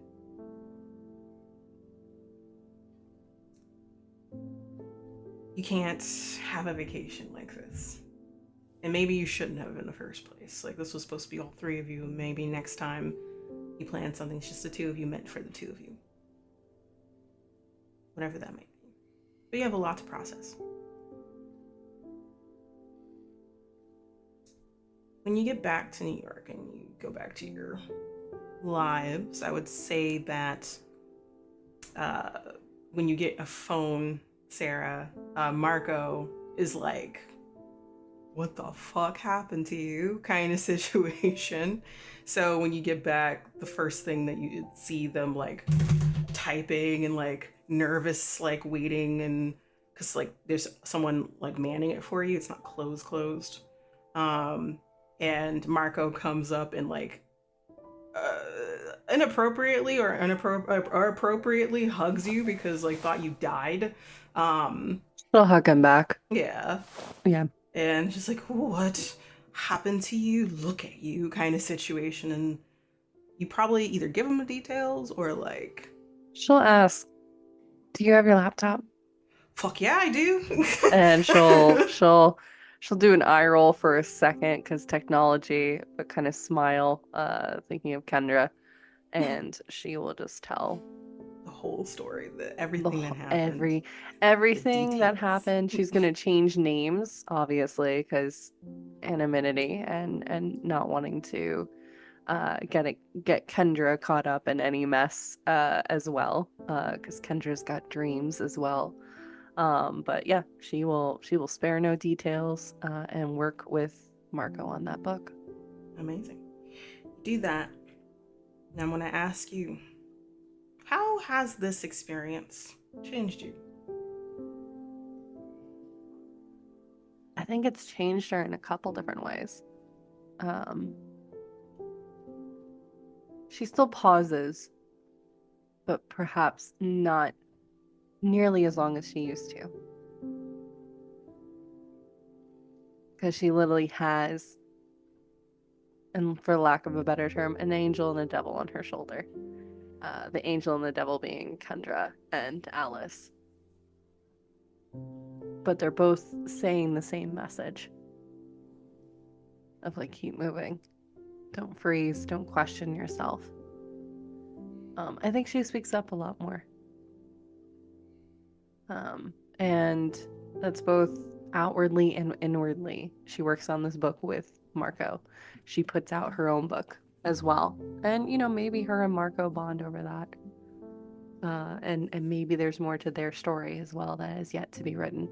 You can't have a vacation like this. And maybe you shouldn't have in the first place. Like this was supposed to be all three of you. Maybe next time you plan something, it's just the two of you, meant for the two of you. Whatever that might be. But you have a lot to process. When you get back to New York and you go back to your lives, I would say that when you get a phone, Sarah, Marco is like, what the fuck happened to you kind of situation. So when you get back, the first thing that you see them like typing and like nervous, like waiting, and because like there's someone like manning it for you, it's not closed. Um, and Marco comes up and like inappropriately or appropriately hugs you because like thought you died. She'll hug him back. Yeah, Yeah. and just like, what happened to you? Look at you kind of situation, and you probably either give him the details or like, She'll ask, "Do you have your laptop?" fuck yeah, I do. And she'll do an eye roll for a second because technology, but kind of smile, thinking of Kendra, and she will just tell The whole story, the everything that whole, happened, the everything that details. happened. She's gonna change names, obviously, because anonymity and not wanting to get Kendra caught up in any mess as well, because Kendra's got dreams as well. But yeah, she will spare no details and work with Marco on that book. Amazing. Do that. Now I'm going to ask you, how has this experience changed you? I think it's changed her in a couple different ways. She still pauses, but perhaps not nearly as long as she used to. Because she literally has, and for lack of a better term, an angel and a devil on her shoulder. The angel and the devil being Kendra and Alice. But they're both saying the same message of like, keep moving. Don't freeze. Don't question yourself. I think she speaks up a lot more. And that's both outwardly and inwardly. She works on this book with Marco. She puts out her own book as well. And, maybe her and Marco bond over that. And maybe there's more to their story as well that is yet to be written.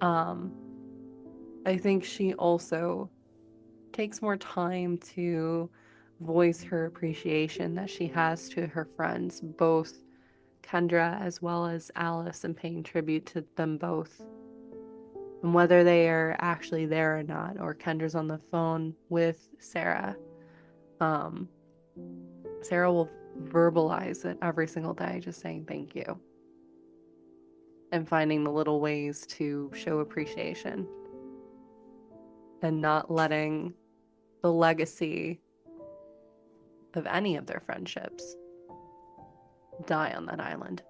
I think she also takes more time to voice her appreciation that she has to her friends, both Kendra as well as Alice, and paying tribute to them both. And whether they are actually there or not, or Kendra's on the phone with Sarah, Sarah will verbalize it every single day, just saying thank you. And finding the little ways to show appreciation. And not letting the legacy of any of their friendships die on that island.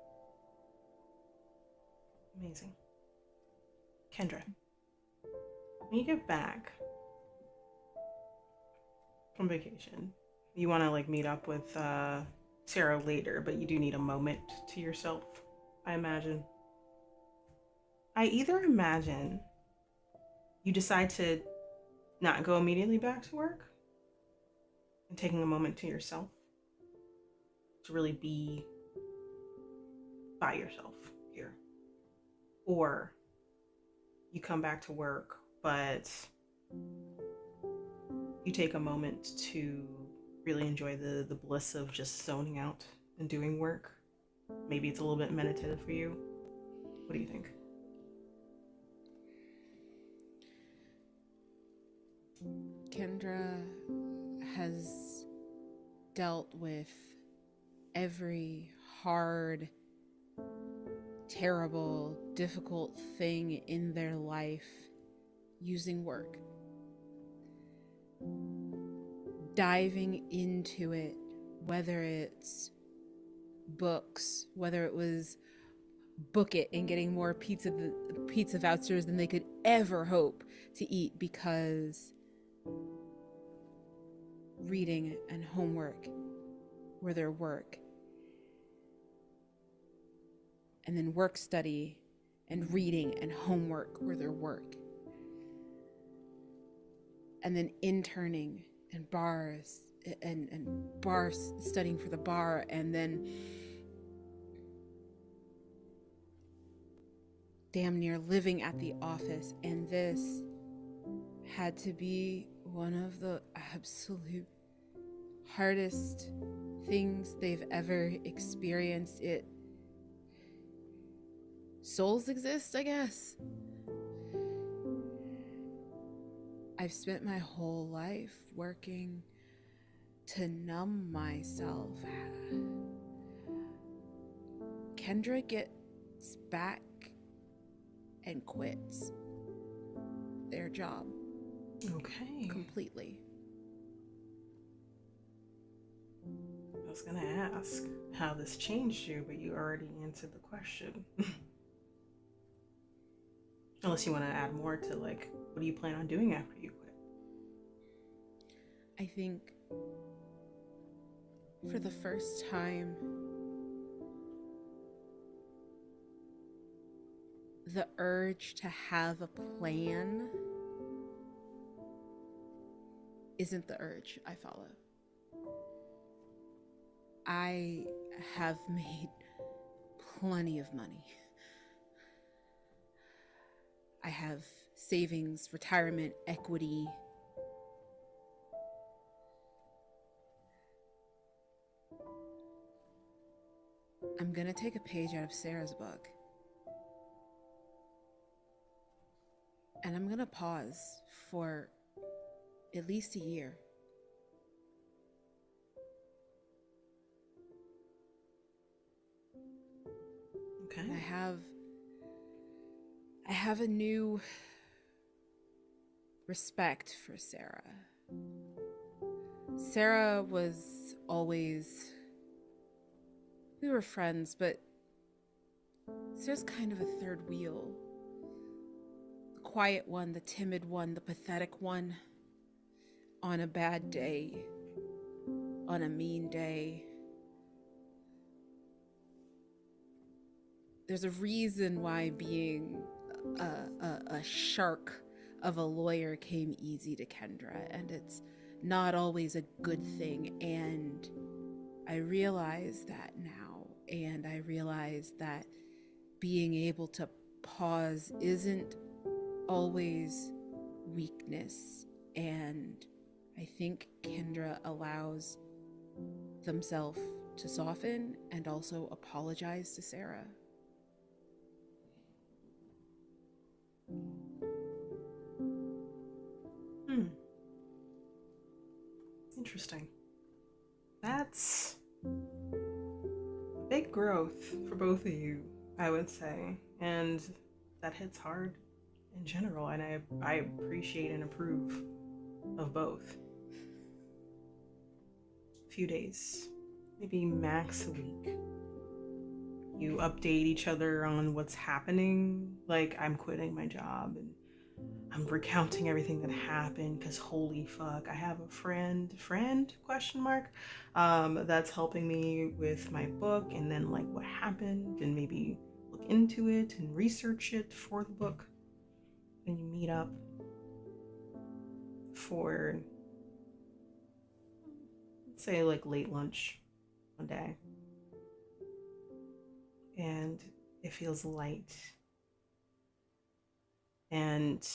Amazing. Kendra, when you get back from vacation, you want to like meet up with Sarah later, but you do need a moment to yourself, I imagine. I either imagine you decide to not go immediately back to work and taking a moment to yourself to really be by yourself here, or you come back to work but you take a moment to really enjoy the bliss of just zoning out and doing work. Maybe it's a little bit meditative for you. What do you think? Kendra has dealt with every hard, terrible, difficult thing in their life using work. Diving into it, whether it's books, whether it was book it and getting more pizza vouchers than they could ever hope to eat because reading and homework were their work. And then work study and reading and homework were their work. And then interning and bars and bar studying for the bar, and then damn near living at the office. And this had to be one of the absolute hardest things they've ever experienced. Souls exist, I guess. I've spent my whole life working to numb myself. Kendra gets back and quits their job. Okay. Completely. I was gonna ask how this changed you, but you already answered the question. Unless you want to add more to, like, what do you plan on doing after you quit? I think for the first time, the urge to have a plan isn't the urge I follow. I have made plenty of money. I have savings, retirement, equity. I'm gonna take a page out of Sarah's book. And I'm gonna pause for at least a year. Okay. And I have a new respect for Sarah. Sarah was always, we were friends, but Sarah's kind of a third wheel. The quiet one, the timid one, the pathetic one. On a bad day, on a mean day. There's a reason why being a shark of a lawyer came easy to Kendra, and it's not always a good thing. And I realize that now, and I realize that being able to pause isn't always weakness. And I think Kendra allows themselves to soften and also apologize to Sarah. Interesting. That's a big growth for both of you, I would say. And that hits hard in general, and I appreciate and approve of both. A few days, maybe max a week. You update each other on what's happening. Like, I'm quitting my job and I'm recounting everything that happened because holy fuck, I have a friend question mark that's helping me with my book, and then like what happened, and maybe look into it and research it for the book. And you meet up for, let's say, like late lunch one day, and it feels light, and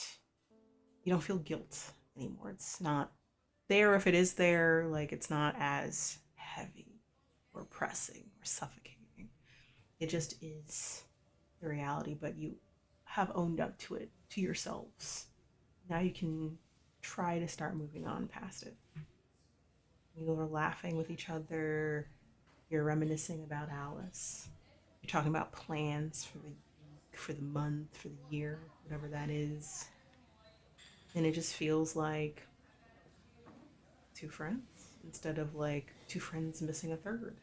you don't feel guilt anymore. It's not there. If it is there, like, it's not as heavy or pressing or suffocating. It just is the reality, but you have owned up to it, to yourselves. Now you can try to start moving on past it. You are laughing with each other. You're reminiscing about Alice. You're talking about plans for the week, for the month, for the year, whatever that is. And it just feels like two friends instead of like two friends missing a third.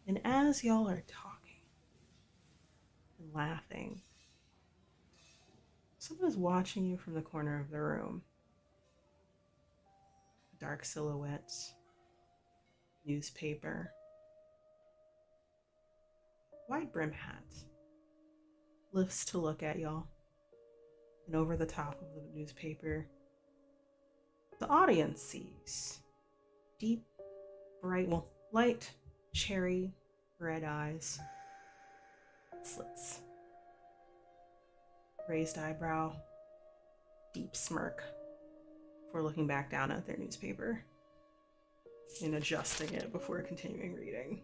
And as y'all are talking and laughing, someone is watching you from the corner of the room. Dark silhouettes, newspaper, wide brim hat, lifts to look at y'all. And over the top of the newspaper, The audience sees deep, bright, well, light, cherry, red eyes, slits, raised eyebrow, deep smirk before looking back down at their newspaper and adjusting it before continuing reading.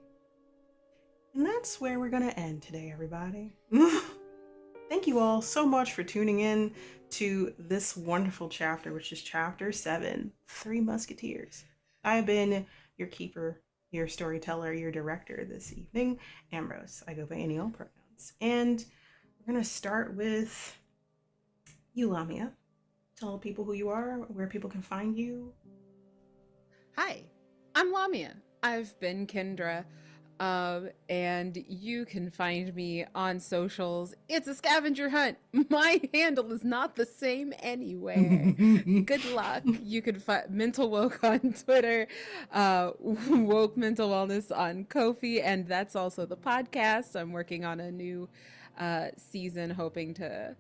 And that's where we're going to end today, everybody. Thank you all so much for tuning in to this wonderful chapter, which is chapter 7, Three Musketeers. I have been your keeper, your storyteller, your director this evening, Ambrose. I go by any all pronouns. And we're going to start with you, Lamia. Tell people who you are, where people can find you. Hi, I'm Lamia. I've been Kendra, and you can find me on socials. It's a scavenger hunt. My handle is not the same anywhere. Good luck. You can find Mental Woke on Twitter, Woke Mental Wellness on Ko-fi, and that's also the podcast. I'm working on a new season, hoping to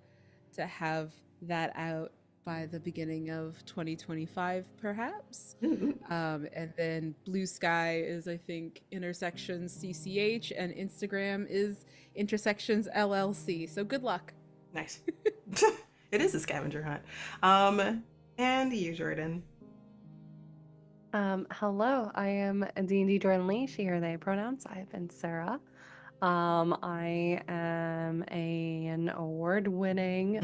have that out by the beginning of 2025, perhaps. And then Blue Sky is, I think, Intersections CCH, and Instagram is Intersections LLC. So good luck. Nice. It is a scavenger hunt. And you, Jordan. Hello, I am D&D Jordan Lee, she, her, they pronouns. I have been Sarah. I am an award-winning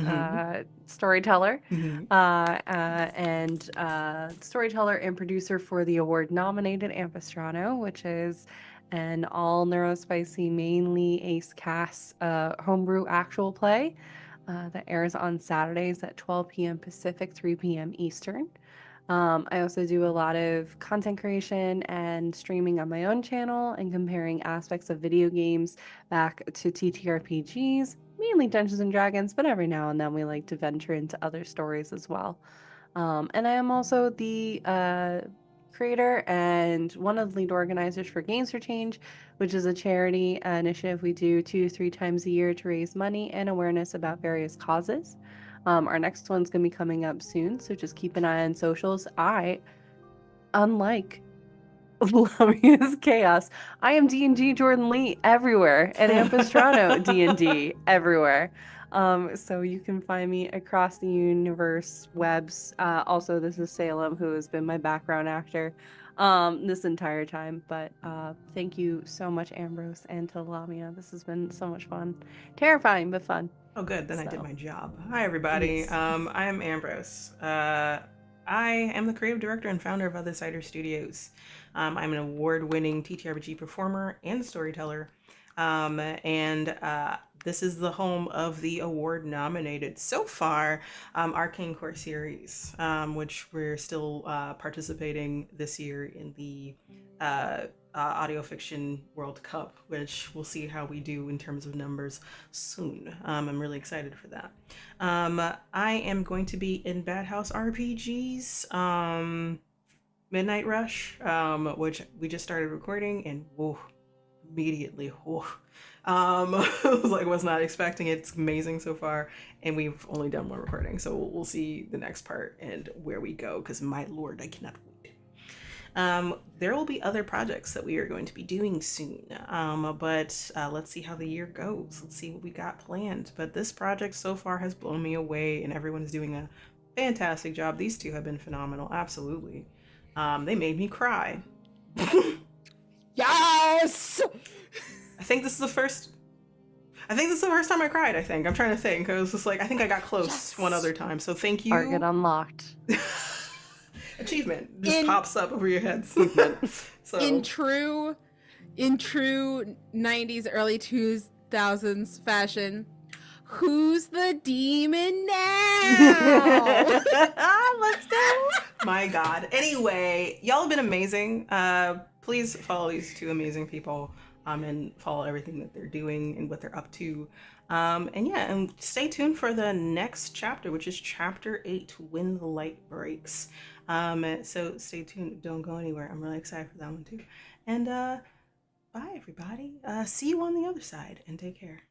storyteller and storyteller and producer for the award-nominated Ampistrano, which is an all neurospicy, mainly ace cast homebrew actual play that airs on Saturdays at 12 p.m. Pacific, 3 p.m. Eastern. I also do a lot of content creation and streaming on my own channel and comparing aspects of video games back to TTRPGs, mainly Dungeons and Dragons, but every now and then we like to venture into other stories as well. And I am also the creator and one of the lead organizers for Games for Change, which is a charity initiative we do 2 to 3 times a year to raise money and awareness about various causes. Our next one's going to be coming up soon, so just keep an eye on socials. Unlike Lamia's Chaos, I am D&D Jordan Lee everywhere, and Ampistrano D&D everywhere. So you can find me across the universe webs. Also, this is Salem, who has been my background actor this entire time. But thank you so much, Ambrose, and to Lamia. This has been so much fun. Terrifying, but fun. Oh, good. Then I did my job. Hi, everybody. Yes. I am Ambrose. I am the creative director and founder of Other Cider Studios. I'm an award-winning TTRPG performer and storyteller. This is the home of the award-nominated, so far, Arcane Core series, which we're still participating this year in the Audio Fiction World Cup, which we'll see how we do in terms of numbers soon. I'm really excited for that. I am going to be in Bad House RPGs, Midnight Rush, which we just started recording, and whoa, immediately, whoa. Was not expecting it. It's amazing so far, and we've only done one recording, so we'll see the next part and where we go, because my lord, I cannot wait. There will be other projects that we are going to be doing soon, but let's see how the year goes. Let's see what we got planned. But this project so far has blown me away, and everyone is doing a fantastic job. These two have been phenomenal, absolutely. They made me cry. Yes! I think this is the first time I cried, I think. I'm trying to think. I was just like, I think I got close one other time. So thank you. Target unlocked. Achievement just pops up over your heads. So In true 90s, early 2000s fashion, who's the demon now? Let's go. My God. Anyway, y'all have been amazing. Please follow these two amazing people and follow everything that they're doing and what they're up to. And stay tuned for the next chapter, which is chapter 8, When the Light Breaks. So stay tuned. Don't go anywhere. I'm really excited for that one too. And bye, everybody. See you on the other side, and take care.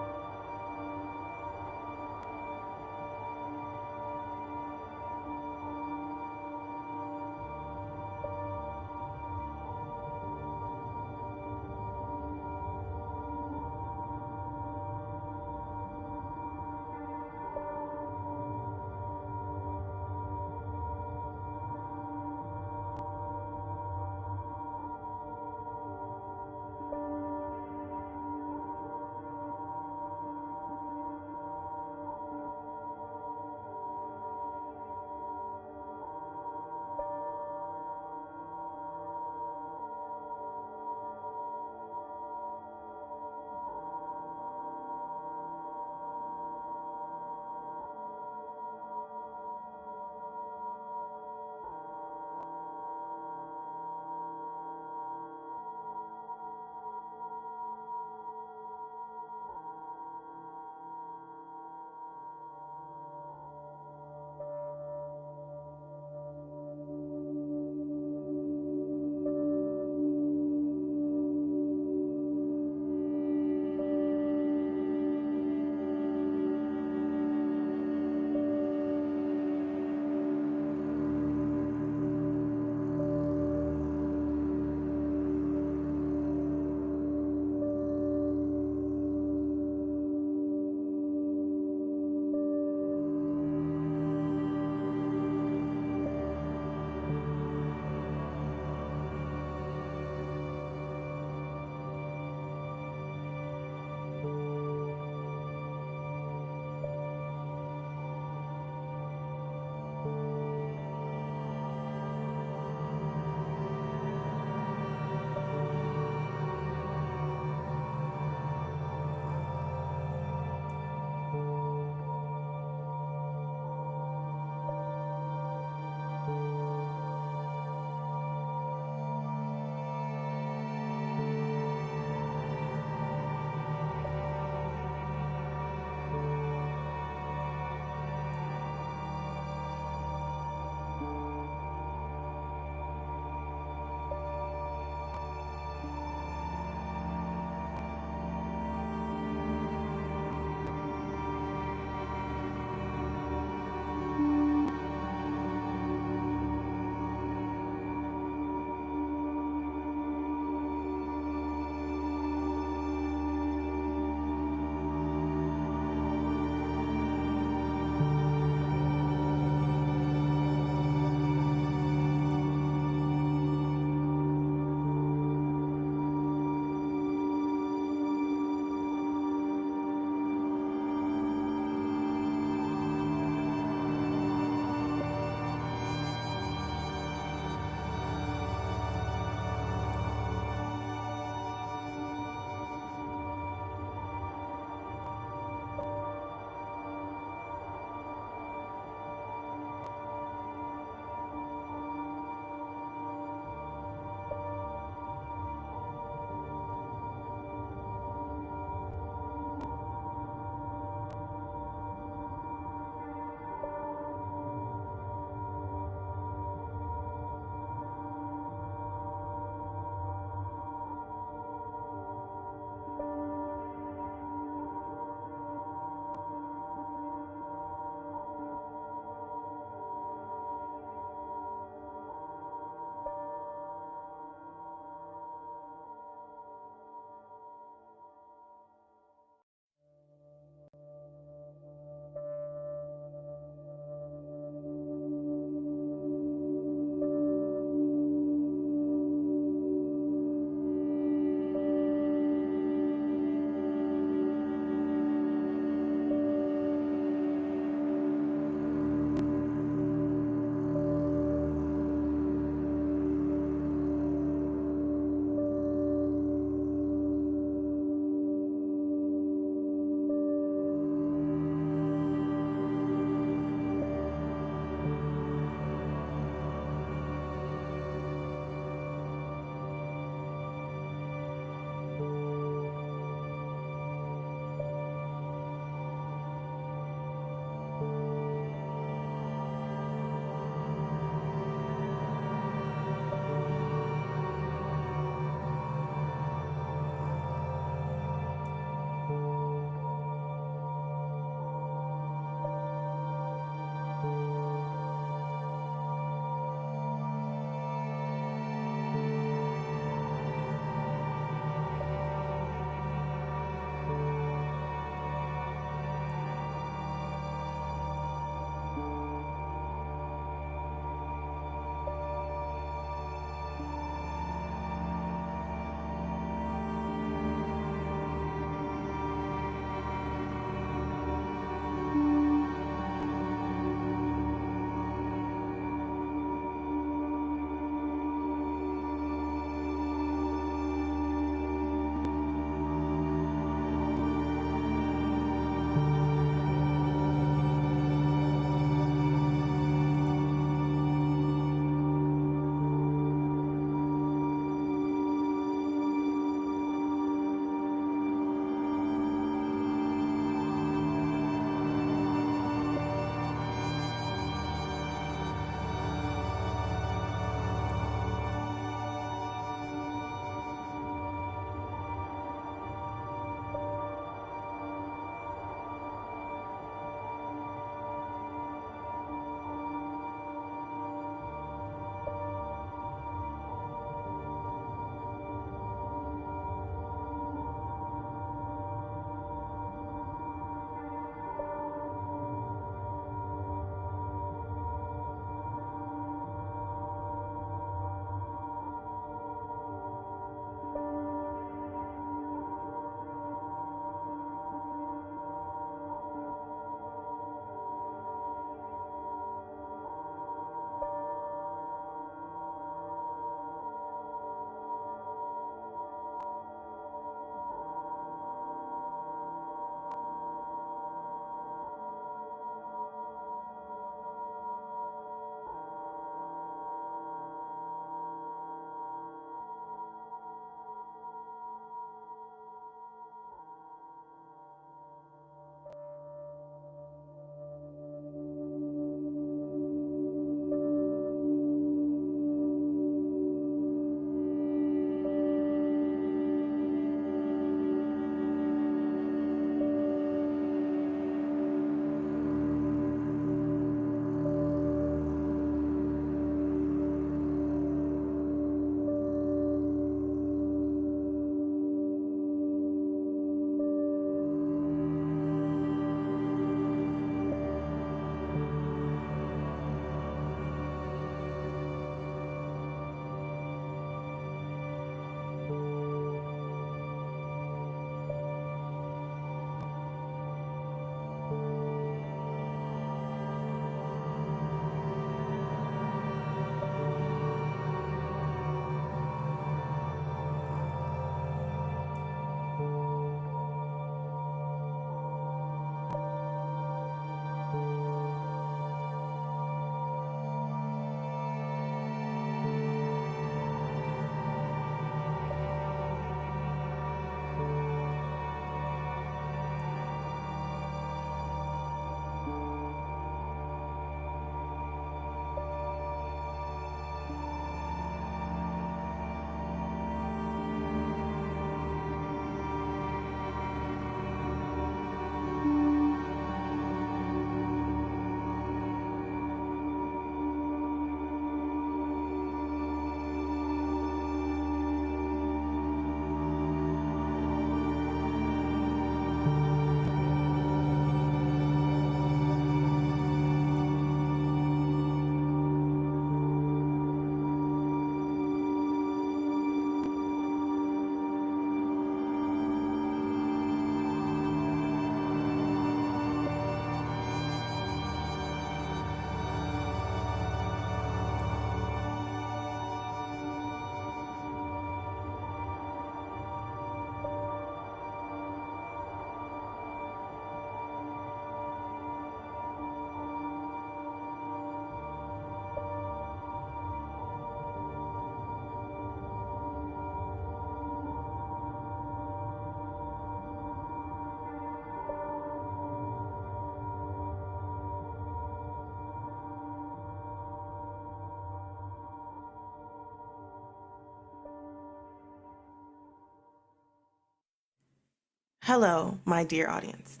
Hello, my dear audience.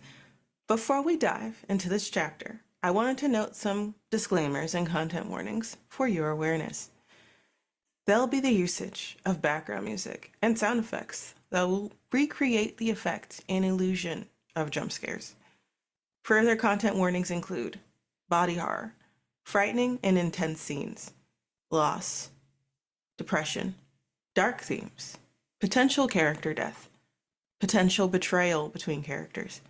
Before we dive into this chapter, I wanted to note some disclaimers and content warnings for your awareness. There'll be the usage of background music and sound effects that will recreate the effect and illusion of jump scares. Further content warnings include body horror, frightening and intense scenes, loss, depression, dark themes, potential character death, potential betrayal between characters,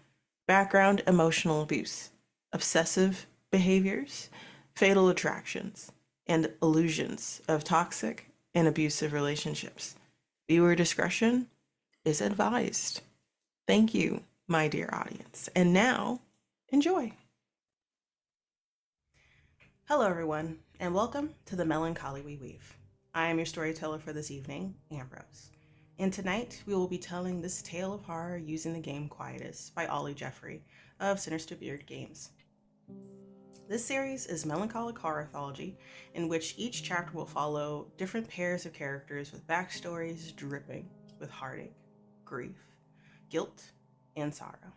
background emotional abuse, obsessive behaviors, fatal attractions, and illusions of toxic and abusive relationships. Viewer discretion is advised. Thank you, my dear audience. And now, enjoy. Hello, everyone, and welcome to the Melancholy We Weave. I am your storyteller for this evening, Ambrose. And tonight, we will be telling this tale of horror using the game Quietus by Ollie Jeffrey of Sinister Beard Games. This series is melancholic horror anthology in which each chapter will follow different pairs of characters with backstories dripping with heartache, grief, guilt, and sorrow.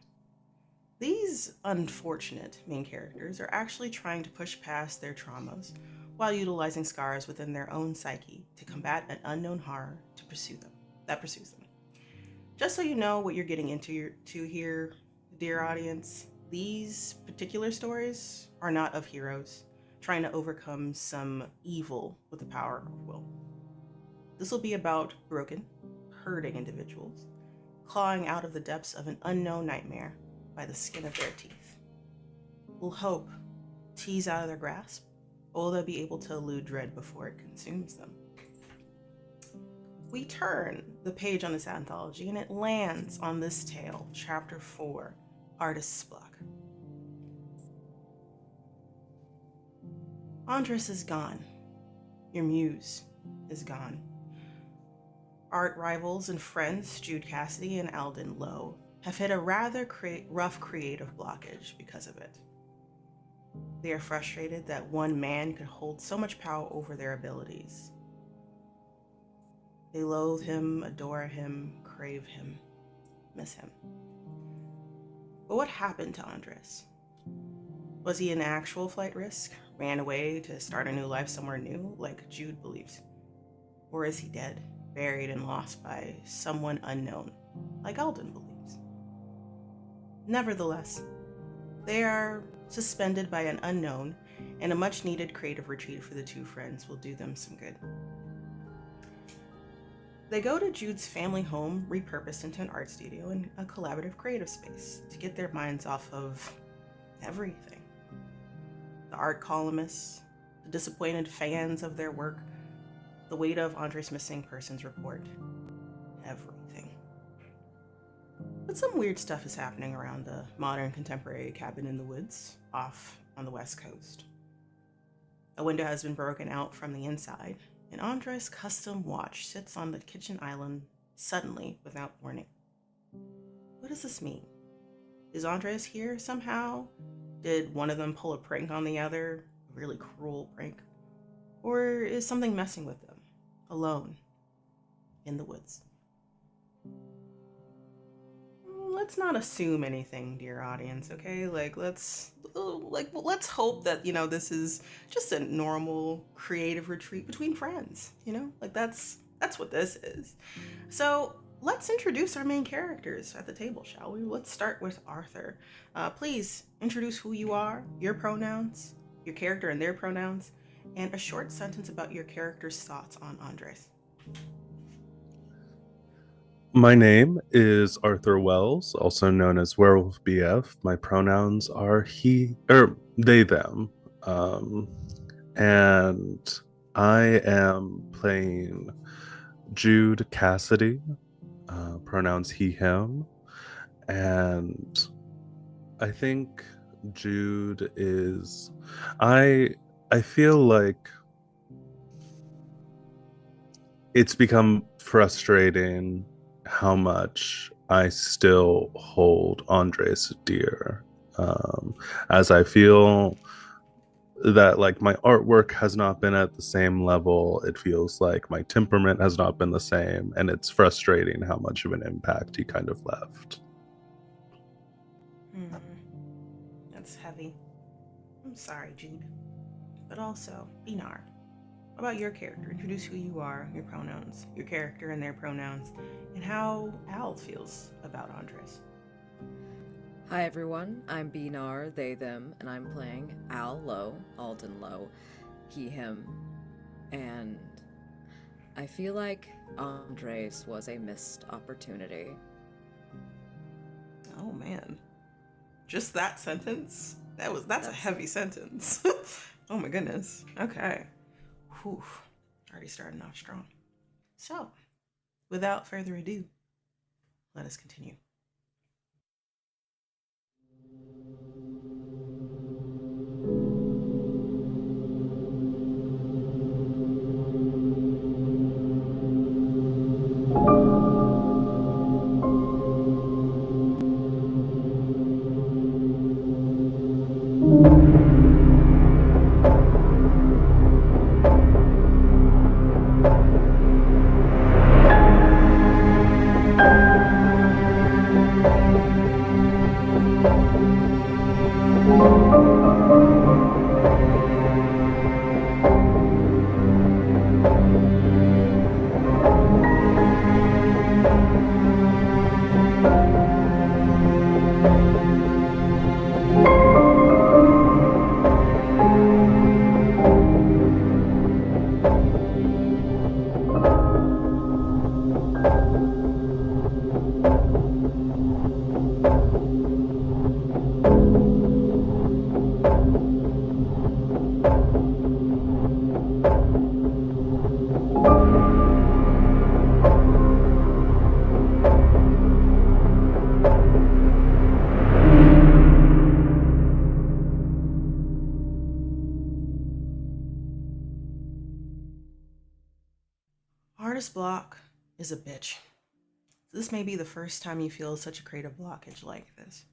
These unfortunate main characters are actually trying to push past their traumas while utilizing scars within their own psyche to combat an unknown horror that pursues them. Just so you know what you're getting into here, dear audience, these particular stories are not of heroes trying to overcome some evil with the power of will. This will be about broken, hurting individuals clawing out of the depths of an unknown nightmare by the skin of their teeth. Will hope tease out of their grasp, or will they be able to elude dread before it consumes them? We turn the page on this anthology and it lands on this tale, Chapter 4, Artist's Block. Andres is gone. Your muse is gone. Art rivals and friends Jude Cassidy and Alden Lowe have hit a rather rough creative blockage because of it. They are frustrated that one man could hold so much power over their abilities. They loathe him, adore him, crave him, miss him. But what happened to Andres? Was he an actual flight risk? Ran away to start a new life somewhere new, like Jude believes? Or is he dead, buried and lost by someone unknown, like Alden believes? Nevertheless, they are suspended by an unknown, and a much-needed creative retreat for the two friends will do them some good. They go to Jude's family home, repurposed into an art studio and a collaborative creative space to get their minds off of everything. The art columnists, the disappointed fans of their work, the weight of Andres' missing persons report, everything. But some weird stuff is happening around the modern contemporary cabin in the woods off on the West Coast. A window has been broken out from the inside, and Andres' custom watch sits on the kitchen island suddenly without warning. What does this mean? Is Andres here somehow? Did one of them pull a prank on the other? A really cruel prank? Or is something messing with them, alone, in the woods? Let's not assume anything, dear audience, okay? Let's hope that, this is just a normal creative retreat between friends, that's what this is. So let's introduce our main characters at the table, shall we? Let's start with Arthur. Please introduce who you are, your pronouns, your character and their pronouns, and a short sentence about your character's thoughts on Andres. My name is Arthur Wells, also known as Werewolf BF. My pronouns are they, them. And I am playing Jude Cassidy, pronouns he, him. And I think Jude is, I feel like it's become frustrating how much I still hold Andres dear, as I feel that my artwork has not been at the same level. It feels like my temperament has not been the same, and it's frustrating how much of an impact he kind of left. Hmm. That's heavy. I'm sorry, Jude. But also, Narr. About your character. Introduce who you are, your pronouns, your character and their pronouns, and how Al feels about Andres. Hi everyone, I'm Narr, they, them, and I'm playing Al Lowe, Alden Lowe, he, him, and I feel like Andres was a missed opportunity. Oh man. Just that sentence? That's a heavy sentence. Oh my goodness. Okay. Whew. Already starting off strong. So, without further ado, let us continue. Artist block is a bitch. This may be the first time you feel such a creative blockage like this.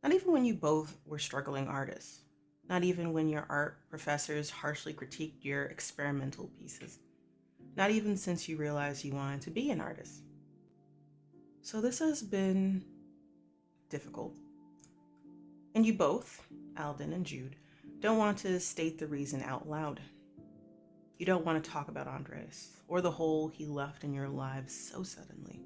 Not even when you both were struggling artists. Not even when your art professors harshly critiqued your experimental pieces. Not even since you realized you wanted to be an artist. So this has been difficult. And you both, Alden and Jude, don't want to state the reason out loud. You don't want to talk about Andres, or the hole he left in your lives so suddenly.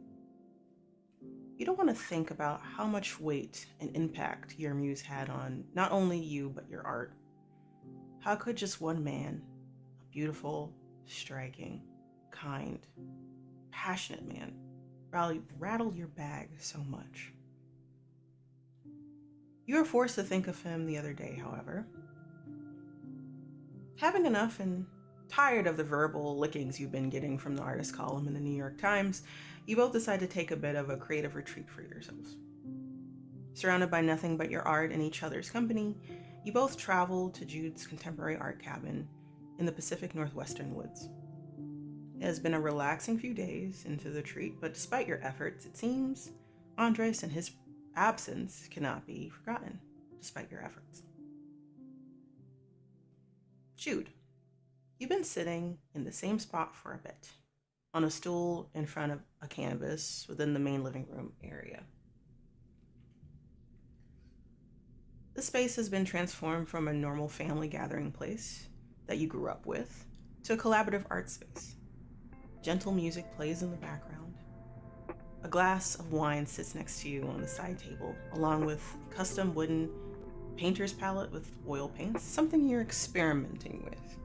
You don't want to think about how much weight and impact your muse had on not only you, but your art. How could just one man, a beautiful, striking, kind, passionate man, rattle your bag so much? You were forced to think of him the other day, however. Having enough and tired of the verbal lickings you've been getting from the artist column in the New York Times, you both decide to take a bit of a creative retreat for yourselves. Surrounded by nothing but your art and each other's company, you both travel to Jude's contemporary art cabin in the Pacific Northwestern woods. It has been a relaxing few days into the retreat, but despite your efforts, it seems Andres and his absence cannot be forgotten, despite your efforts. Jude, you've been sitting in the same spot for a bit, on a stool in front of a canvas within the main living room area. This space has been transformed from a normal family gathering place that you grew up with to a collaborative art space. Gentle music plays in the background. A glass of wine sits next to you on the side table, along with a custom wooden painter's palette with oil paints, something you're experimenting with.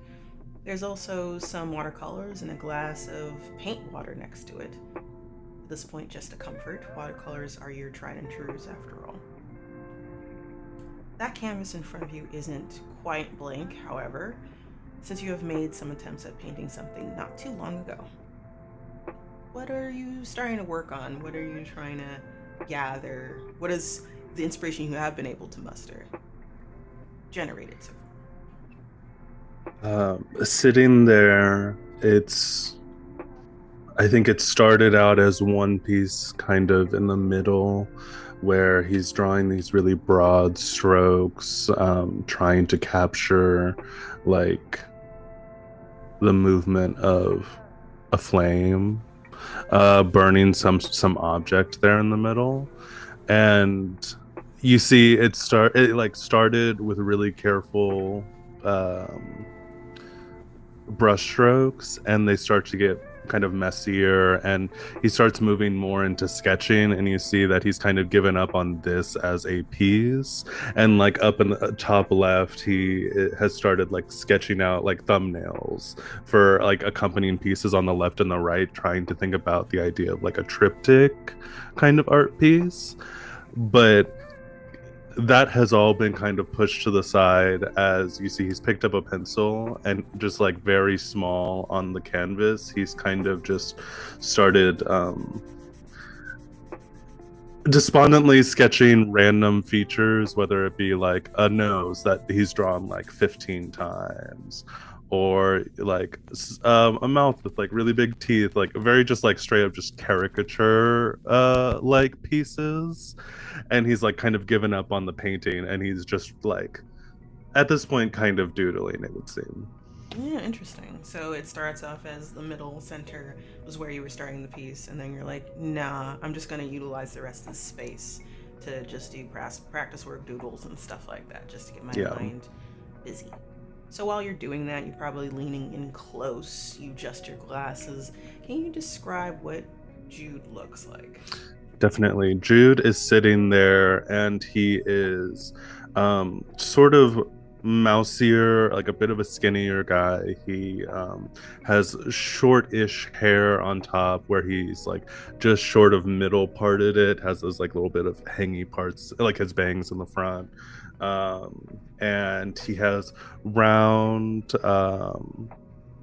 There's also some watercolors and a glass of paint water next to it. At this point, just a comfort. Watercolors are your tried and trues after all. That canvas in front of you isn't quite blank, however, since you have made some attempts at painting something not too long ago. What are you starting to work on? What are you trying to gather? What is the inspiration you have been able to muster generated so far? Sitting there, I think it started out as one piece kind of in the middle where he's drawing these really broad strokes, trying to capture like the movement of a flame, burning some object there in the middle. And you see it like started with really careful brush strokes, and they start to get kind of messier, and he starts moving more into sketching, and you see that he's kind of given up on this as a piece. And like up in the top left, he has started like sketching out like thumbnails for like accompanying pieces on the left and the right, trying to think about the idea of like a triptych kind of art piece. But that has all been kind of pushed to the side. As you see, he's picked up a pencil, and just like very small on the canvas, he's kind of just started despondently sketching random features, whether it be like a nose that he's drawn like 15 times, or like a mouth with like really big teeth, like very just like straight up just caricature like pieces. And he's like kind of given up on the painting, and he's just like at this point kind of doodling, it would seem. Yeah, interesting. So it starts off as the middle center was where you were starting the piece, and then you're like, nah, I'm just going to utilize the rest of the space to just do practice work doodles and stuff like that, just to get my mind busy. So while you're doing that, you're probably leaning in close, you adjust your glasses. Can you describe what Jude looks like? Definitely. Jude is sitting there, and he is sort of mousier, like a bit of a skinnier guy. He has short-ish hair on top, where he's like just short of middle parted it, has those like little bit of hangy parts, like his bangs in the front. And he has round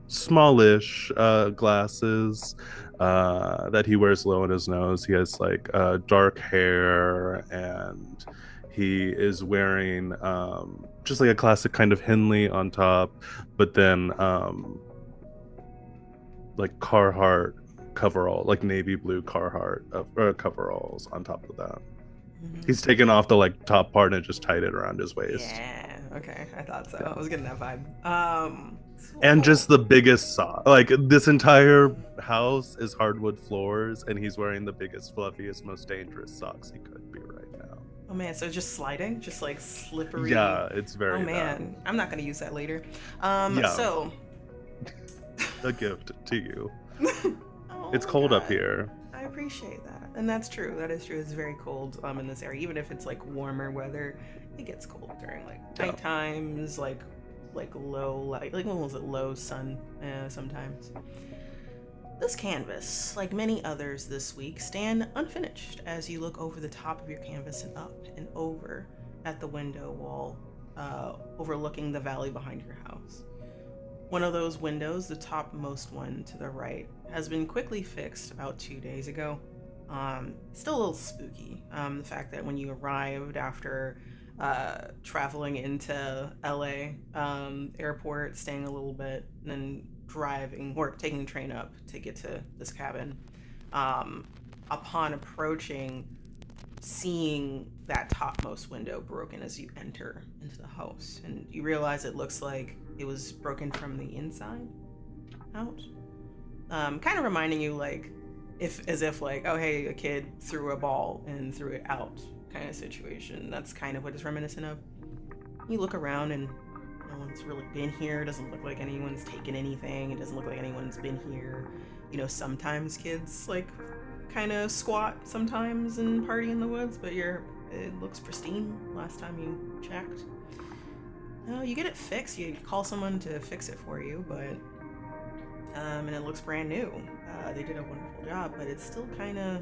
smallish glasses that he wears low on his nose. He has like dark hair, and he is wearing just like a classic kind of Henley on top, but then like Carhartt coverall, like navy blue Carhartt coveralls on top of that. Mm-hmm. He's taken off the like top part and just tied it around his waist. Yeah, okay, I thought so. Yeah. I was getting that vibe. And just the biggest sock. Like this entire house is hardwood floors, and he's wearing the biggest, fluffiest, most dangerous socks he could be right now. Oh man, so just sliding, just like slippery. Yeah, it's very. Oh man, I'm not gonna use that later. So a gift to you. It's cold up here. I appreciate that, and that's true. That is true. It's very cold in this area. Even if it's like warmer weather, it gets cold during like night times, like low light, like when was it, low sun sometimes. This canvas, like many others this week, stand unfinished as you look over the top of your canvas and up and over at the window wall overlooking the valley behind your house. One of those windows, the topmost one to the right, has been quickly fixed about 2 days ago. Still a little spooky. The fact that when you arrived after traveling into LA airport, staying a little bit, and then driving or taking the train up to get to this cabin, upon approaching, seeing that topmost window broken as you enter into the house, and you realize it looks like it was broken from the inside out, kind of reminding you like as if like, oh hey, a kid threw a ball and threw it out kind of situation. That's kind of what it's reminiscent of. You look around and no one's really been here. It doesn't look like anyone's taken anything. It doesn't look like anyone's been here. You know, sometimes kids like kind of squat sometimes and party in the woods, but it looks pristine last time you checked. You get it fixed. You call someone to fix it for you, but and it looks brand new. They did a wonderful job, but it still kind of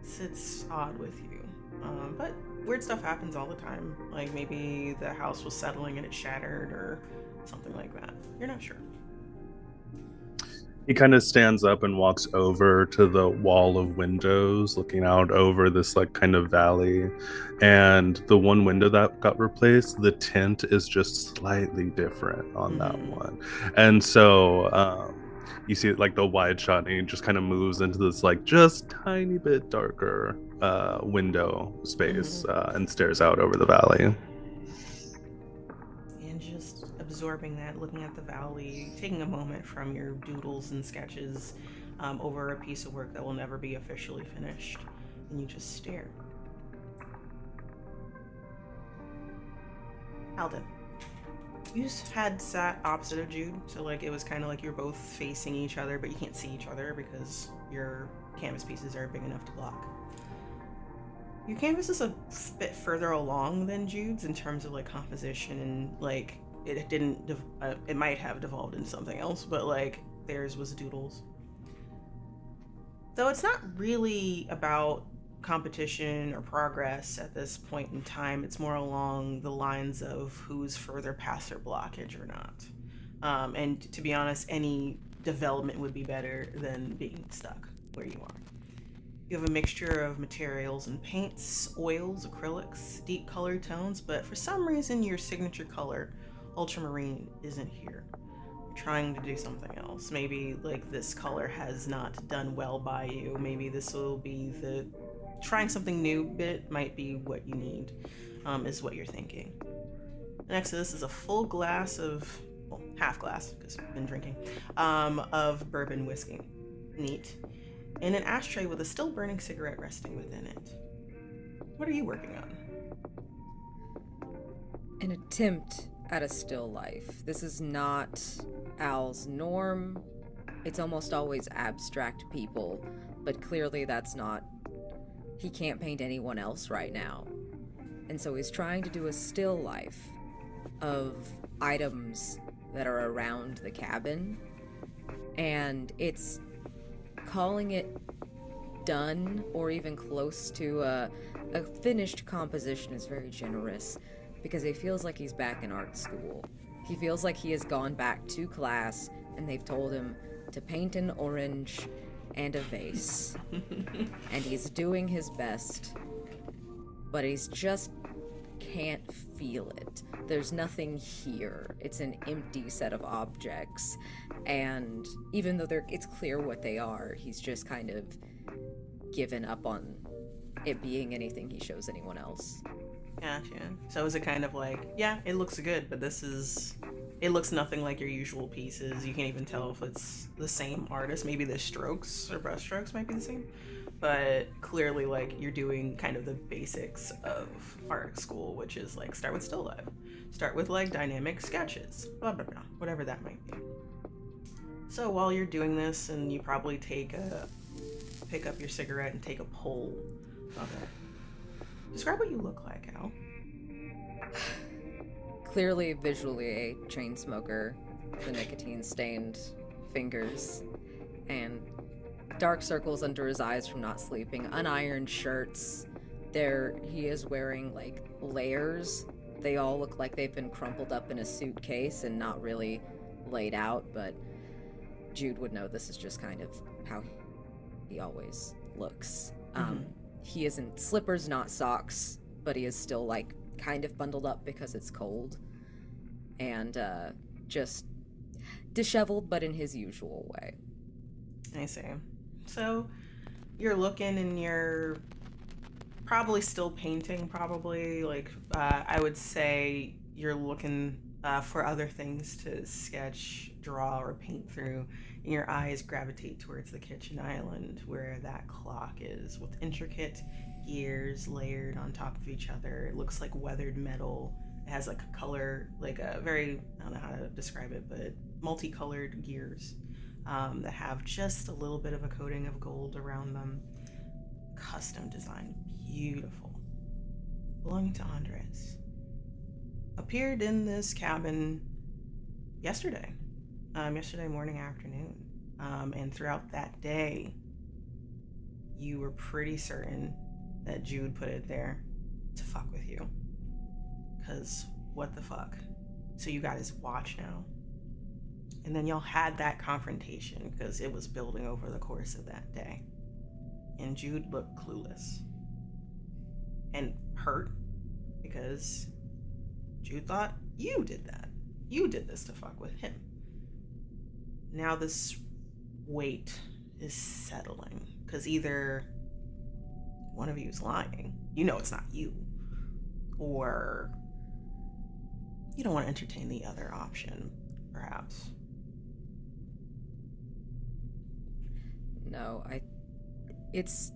sits odd with you. But weird stuff happens all the time. Like maybe the house was settling and it shattered or something like that. You're not sure. He kind of stands up and walks over to the wall of windows, looking out over this like kind of valley. And the one window that got replaced, the tint is just slightly different on that one. And so you see like the wide shot, and he just kind of moves into this like just tiny bit darker window space and stares out over the valley. And just absorbing that, looking at the valley, taking a moment from your doodles and sketches over a piece of work that will never be officially finished, and you just stare. Alden, you had sat opposite of Jude, so like it was kind of like you're both facing each other, but you can't see each other because your canvas pieces are big enough to block. Your canvas is a bit further along than Jude's in terms of like composition, and like it didn't it might have devolved into something else, but like theirs was doodles. Though it's not really about competition or progress at this point in time, it's more along the lines of who's further past their blockage or not. And to be honest, any development would be better than being stuck where you are. You have a mixture of materials and paints, oils, acrylics, deep colored tones, but for some reason your signature color, ultramarine, isn't here. You're trying to do something else. Maybe like this color has not done well by you. Maybe this will be the trying something new bit might be what you need, is what you're thinking. Next to this is a full glass of, well, half glass, because I've been drinking, of bourbon whiskey. Neat. And an ashtray with a still burning cigarette resting within it. What are you working on? An attempt at a still life. This is not Al's norm. It's almost always abstract people, but clearly that's not... He can't paint anyone else right now. And so he's trying to do a still life of items that are around the cabin. And it's calling it done or even close to a finished composition is very generous, because he feels like he's back in art school. He feels like he has gone back to class and they've told him to paint an orange and a vase. And he's doing his best, but he's just can't feel it. There's nothing here. It's an empty set of objects, and even though it's clear what they are, he's just kind of given up on it being anything he shows anyone else. Gotcha. So is it kind of like, yeah, it looks good, but it looks nothing like your usual pieces. You can't even tell if it's the same artist. Maybe the strokes or brush strokes might be the same, but clearly like you're doing kind of the basics of art school, which is like start with still life, start with like dynamic sketches, blah blah blah, whatever that might be. So while you're doing this, and you probably pick up your cigarette and take a pull of it. Describe what you look like, Al. Clearly, visually, a chain smoker, the nicotine-stained fingers, and dark circles under his eyes from not sleeping, unironed shirts. He is wearing, like, layers. They all look like they've been crumpled up in a suitcase and not really laid out, but Jude would know this is just kind of how he always looks. He isn't slippers, not socks, but he is still, like, kind of bundled up because it's cold. And, just disheveled, but in his usual way. I see. So, you're looking and you're probably still painting, probably. Like, I would say you're looking for other things to sketch, draw, or paint through. And your eyes gravitate towards the kitchen island where that clock is, with intricate gears layered on top of each other. It looks like weathered metal. It has like a color, like a very, I don't know how to describe it, but multicolored gears that have just a little bit of a coating of gold around them. Custom design, beautiful. Belonging to Andres. Appeared in this cabin yesterday morning, afternoon. And throughout that day, you were pretty certain that Jude put it there to fuck with you. Because what the fuck? So you got his watch now. And then y'all had that confrontation because it was building over the course of that day. And Jude looked clueless and hurt because Jude thought you did that. You did this to fuck with him. Now this weight is settling because either one of you is lying, you know it's not you, or you don't want to entertain the other option, perhaps. No, it's...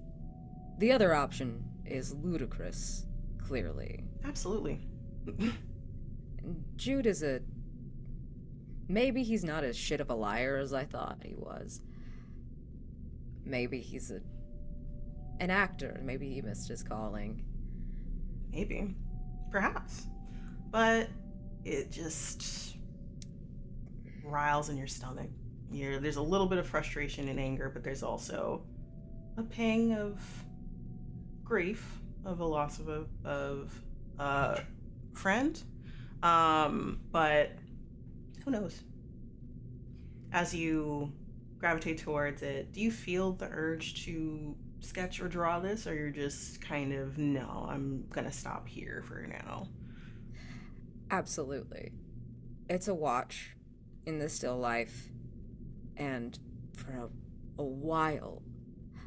The other option is ludicrous, clearly. Absolutely. And Jude is a... Maybe he's not as shit of a liar as I thought he was. Maybe he's an actor. Maybe he missed his calling. Maybe. Perhaps. But it just riles in your stomach. There's a little bit of frustration and anger, but there's also a pang of grief of a loss of a friend. But who knows? As you gravitate towards it, do you feel the urge to sketch or draw this, or you're just kind of, no, I'm gonna stop here for now? Absolutely. It's a watch in the still life, and for a while,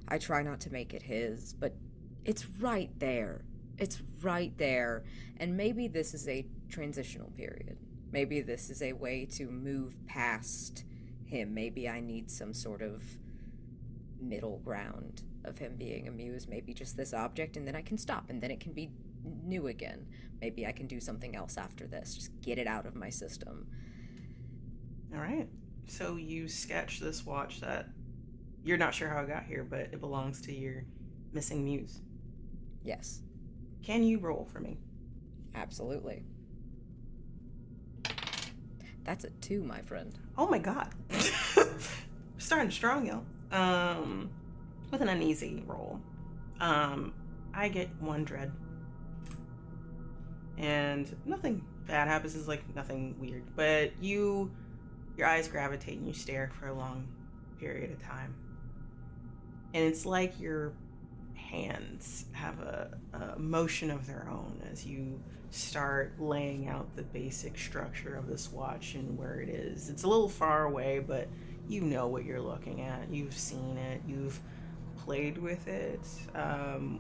I try not to make it his, but it's right there. It's right there. And maybe this is a transitional period. Maybe this is a way to move past him. Maybe I need some sort of middle ground of him being a muse. Maybe just this object, and then I can stop, and then it can be new again. Maybe I can do something else after this. Just get it out of my system. All right. So you sketch this watch that you're not sure how it got here, but it belongs to your missing muse. Yes. Can you roll for me? Absolutely. That's a 2, my friend. Oh my god. Starting strong, yo. With an uneasy roll. I get 1 dread. And nothing bad happens. It's like nothing weird. But your eyes gravitate and you stare for a long period of time. And it's like your hands have a motion of their own as you start laying out the basic structure of this watch and where it is. It's a little far away, but you know what you're looking at. You've seen it. You've played with it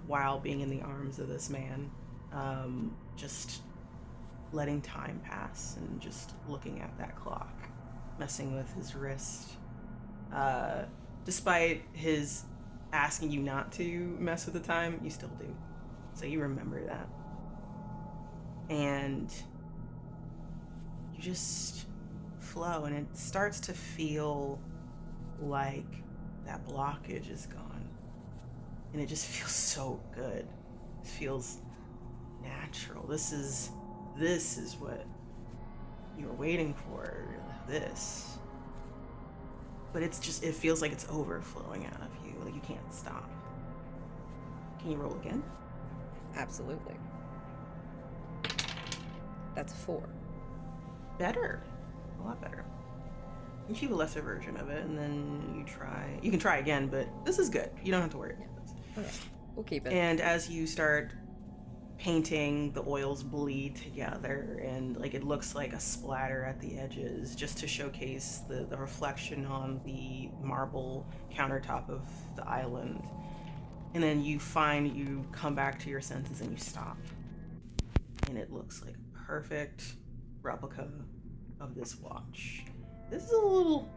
while being in the arms of this man. Just letting time pass and just looking at that clock, messing with his wrist. Despite his asking you not to mess with the time, you still do. So you remember that. And you just flow, and it starts to feel like that blockage is gone. And it just feels so good. It feels natural. This is what you were waiting for. This. But it feels like it's overflowing out of you. Like you can't stop. Can you roll again? Absolutely. That's a 4. Better. A lot better. You keep a lesser version of it, and then you can try again, but this is good. You don't have to worry about this. Okay, we'll keep it. And as you start painting, the oils bleed together, and like it looks like a splatter at the edges, just to showcase the reflection on the marble countertop of the island. And then you come back to your senses and you stop. And it looks like a perfect replica of this watch. This is a little...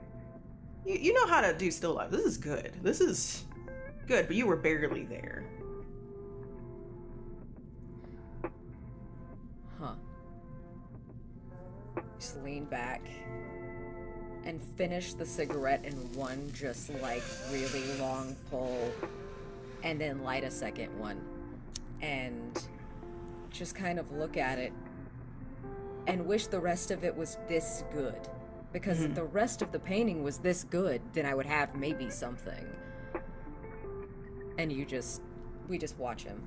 You know how to do still life. This is good. This is good, but you were barely there. Huh. Just lean back and finish the cigarette in one just like really long pull, and then light a second one and just kind of look at it and wish the rest of it was this good. Because if the rest of the painting was this good, then I would have maybe something. And we just watch him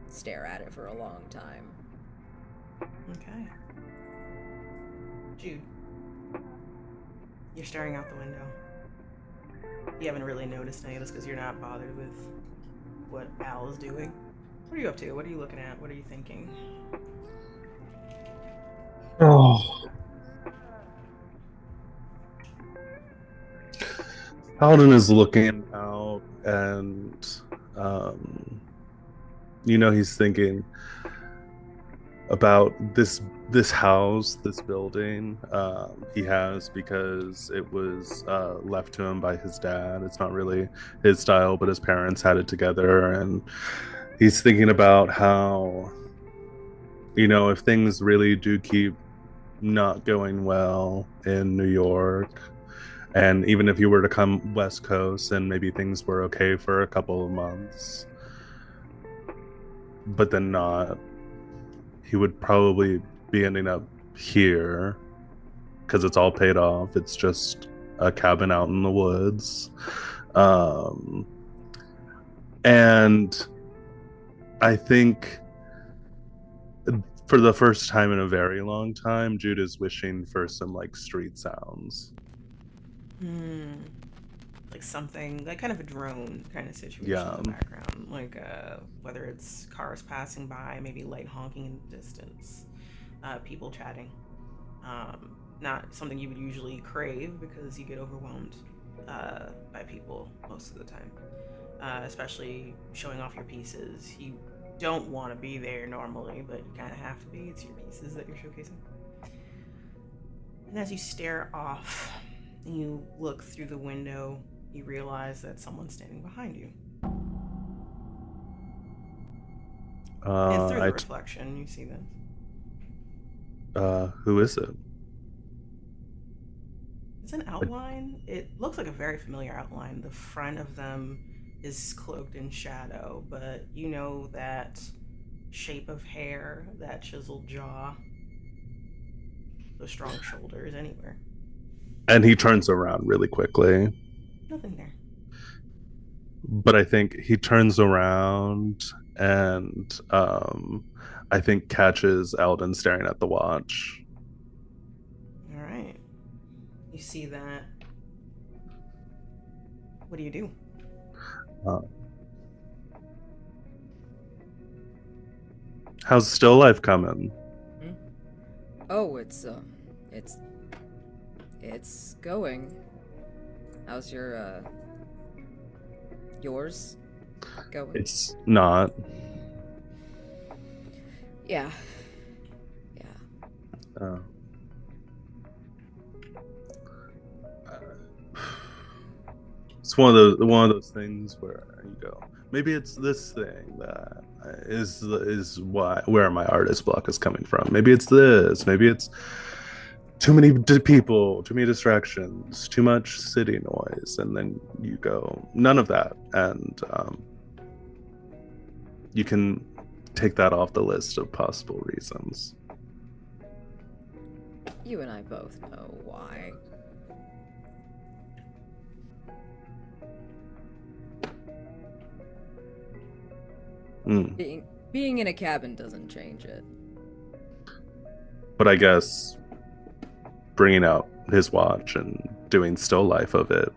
stare at it for a long time. Okay. Jude, you're staring out the window. You haven't really noticed any of this because you're not bothered with what Al is doing. What are you up to? What are you looking at? What are you thinking? Oh. Alden is looking out, and he's thinking about this house, this building he has because it was left to him by his dad. It's not really his style, but his parents had it together, and he's thinking about how you know, if things really do keep not going well in New York, and even if you were to come West Coast and maybe things were okay for a couple of months, but then not, he would probably be ending up here because it's all paid off. It's just a cabin out in the woods. And I think for the first time in a very long time, Jude is wishing for some like street sounds. Like something, like kind of a drone kind of situation Yeah. in the background. Like whether it's cars passing by, maybe light honking in the distance, people chatting. Not something you would usually crave because you get overwhelmed by people most of the time. Especially showing off your pieces. You don't want to be there normally, but you kind of have to be. It's your pieces that you're showcasing. And as you stare off and you look through the window, you realize that someone's standing behind you. And through the reflection, you see this. Who is it? It's an outline. It looks like a very familiar outline. The front of them is cloaked in shadow, but you know that shape of hair, that chiseled jaw, those strong shoulders anywhere. And he turns around really quickly. Nothing there. But I think he turns around and I think catches Alden staring at the watch. All right. You see that. What do you do? How's still life coming? Oh, it's going. How's yours going? It's not. Yeah. It's one of those things where you go, maybe it's this thing that is where my artist block is coming from. Maybe it's this. Maybe it's too many people, too many distractions, too much city noise, and then you go, none of that, and you can take that off the list of possible reasons. You and I both know why. Being in a cabin doesn't change it. But I guess bringing out his watch and doing still life of it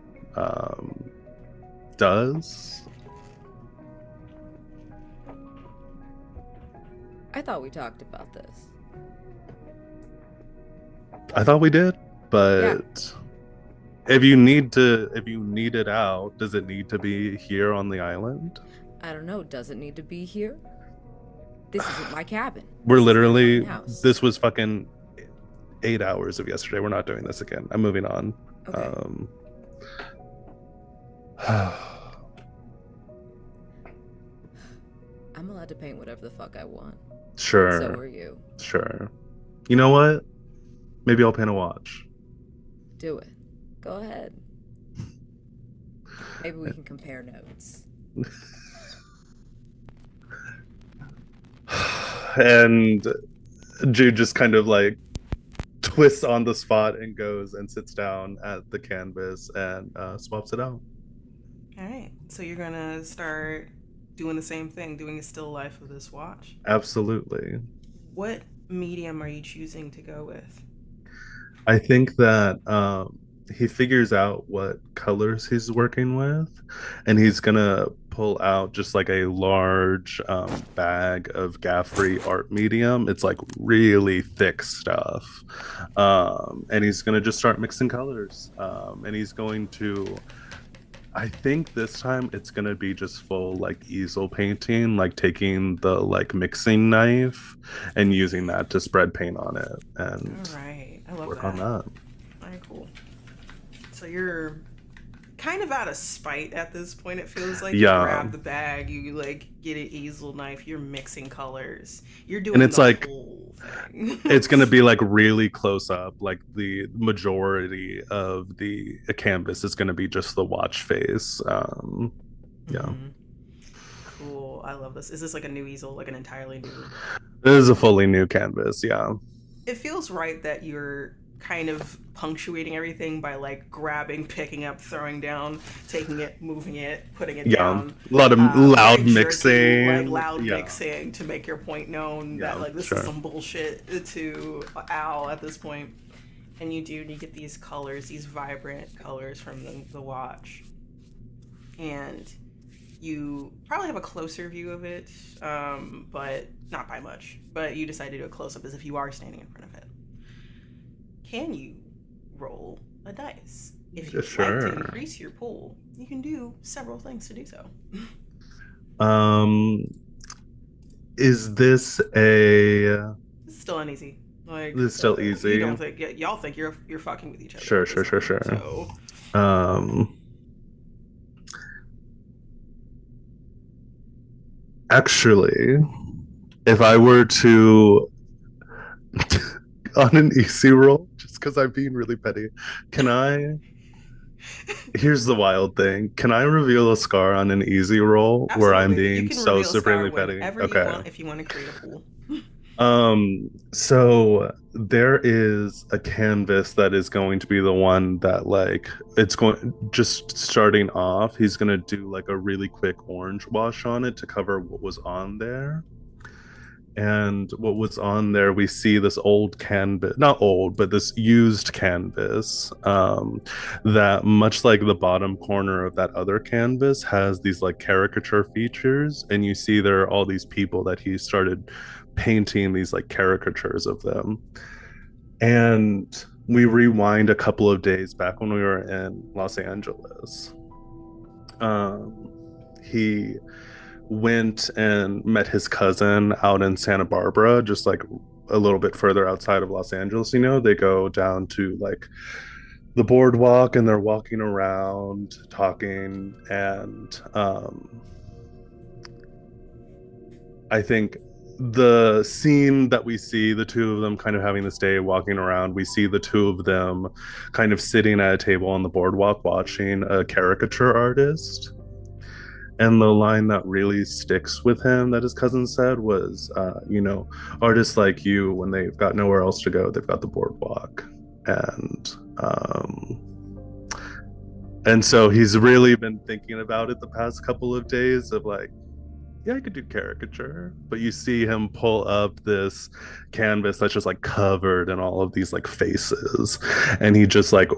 does. I thought we talked about this. I thought we did, but Yeah. if you need it out, does it need to be here on the island? I don't know. Does it need to be here? This isn't my cabin. We're literally. House. This was fucking 8 hours of yesterday. We're not doing this again. I'm moving on. Okay. I'm allowed to paint whatever the fuck I want. Sure. So are you. Sure. You know what? Maybe I'll paint a watch. Do it. Go ahead. Maybe we can compare notes. And Jude just kind of like twists on the spot and goes and sits down at the canvas and swaps it out. All right. So you're going to start doing the same thing, doing a still life of this watch? Absolutely. What medium are you choosing to go with? I think that he figures out what colors he's working with, and he's gonna pull out just like a large bag of gaff-free art medium. It's like really thick stuff, and he's gonna just start mixing colors, and he's going to, I think this time it's gonna be just full like easel painting, like taking the like mixing knife and using that to spread paint on it and all right. I love work that. on that. All right, cool. So you're kind of out of spite at this point. It feels like you Yeah. grab the bag, you like get an easel knife, you're mixing colors, you're And doing it's the like whole thing. it's gonna be like really close up. Like the majority of the canvas is gonna be just the watch face. Yeah. Mhm. Cool. I love this. Is this like a new easel, like an entirely new? This is a fully new canvas, yeah. It feels right that you're kind of punctuating everything by like grabbing, picking up, throwing down, taking it, moving it, putting it Yeah. down. A lot of Very loud jerky, mixing. like loud Yeah. mixing to make your point known Yeah, that like this sure. is some bullshit to Al at this point. And you get these colors, these vibrant colors from the watch. And you probably have a closer view of it, but not by much. But you decide to do a close up as if you are standing in front of it. Can you roll a dice? If you'd like to Sure. increase your pool, you can do several things to do so. Is this a This is still uneasy. Like this is still easy? You don't think y'all think you're fucking with each other. Sure, at this sure, point, sure. So Actually, if I were to on an easy roll, just because I'm being really petty, can I? Here's the wild thing. Can I reveal a scar on an easy roll where I'm absolutely, you being can so reveal a scar supremely petty? whenever you want if you want to create a pool. So there is a canvas that is going to be the one that like it's going just starting off, he's gonna do like a really quick orange wash on it to cover what was on there. And what was on there, we see this old canvas, not old, but this used canvas, that much like the bottom corner of that other canvas has these like caricature features, and you see there are all these people that he started painting these like caricatures of them. And we rewind a couple of days back when we were in Los Angeles. He went and met his cousin out in Santa Barbara, just like a little bit further outside of Los Angeles. They go down to like the boardwalk and they're walking around talking. And I think the scene that we see the two of them kind of having this day walking around, we see the two of them kind of sitting at a table on the boardwalk watching a caricature artist. And the line that really sticks with him that his cousin said was, artists like you, when they've got nowhere else to go, they've got the boardwalk. And so he's really been thinking about it the past couple of days of like, yeah, I could do caricature. But you see him pull up this canvas that's just like covered in all of these like faces. And he just like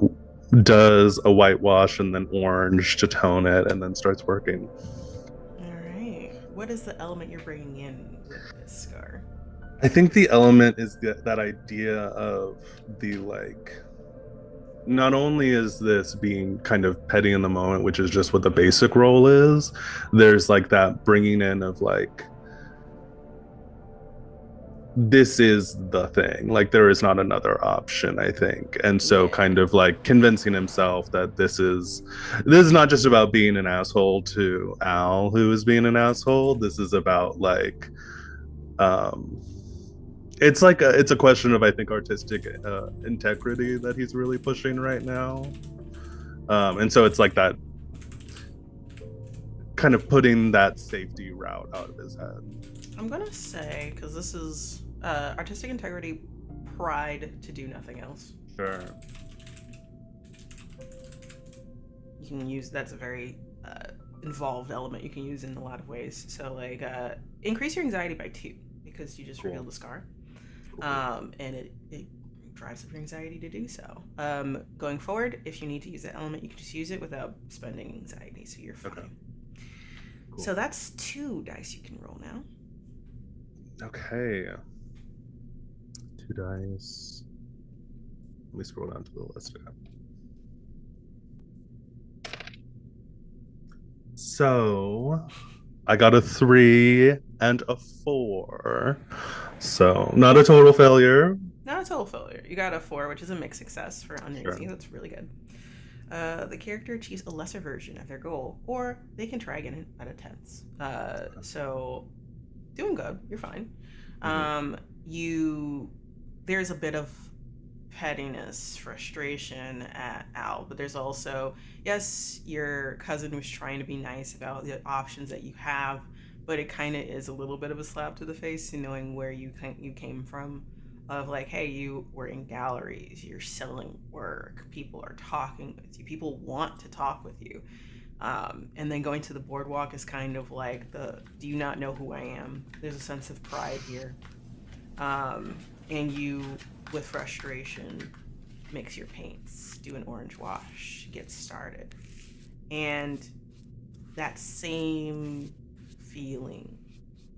does a whitewash and then orange to tone it and then starts working. All right. What is the element you're bringing in with this scar? I think the element is that idea of the like, not only is this being kind of petty in the moment, which is just what the basic role is, there's like that bringing in of like, this is the thing, like there is not another option, I think. And so kind of like convincing himself that this is not just about being an asshole to Al, who is being an asshole. This is about like it's a question of, I think, artistic integrity that he's really pushing right now. And so it's like that kind of putting that safety route out of his head. I'm gonna say, because this is artistic integrity, pride to do nothing else. Sure. You can use, that's a very involved element you can use in a lot of ways. So like increase your anxiety by 2 because you just revealed the scar. And it drives up your anxiety to do so. Going forward, if you need to use that element, you can just use it without spending anxiety, so you're fine. Okay. Cool. So that's 2 dice you can roll now. Okay. 2 dice. Let me scroll down to the list again. So I got a 3 and a 4. So not a total failure. Not a total failure. You got a 4, which is a mixed success for uneasy. Sure. That's really good. the character achieves a lesser version of their goal, or they can try again at a tense. So, doing good. You're fine. You there's a bit of pettiness, frustration at Al, but there's also, yes, your cousin was trying to be nice about the options that you have, but it kind of is a little bit of a slap to the face, knowing where you came from. Of like, hey, you were in galleries, you're selling work, people are talking with you, people want to talk with you. And then going to the boardwalk is kind of like do you not know who I am? There's a sense of pride here. And you, with frustration, mix your paints, do an orange wash, get started. And that same feeling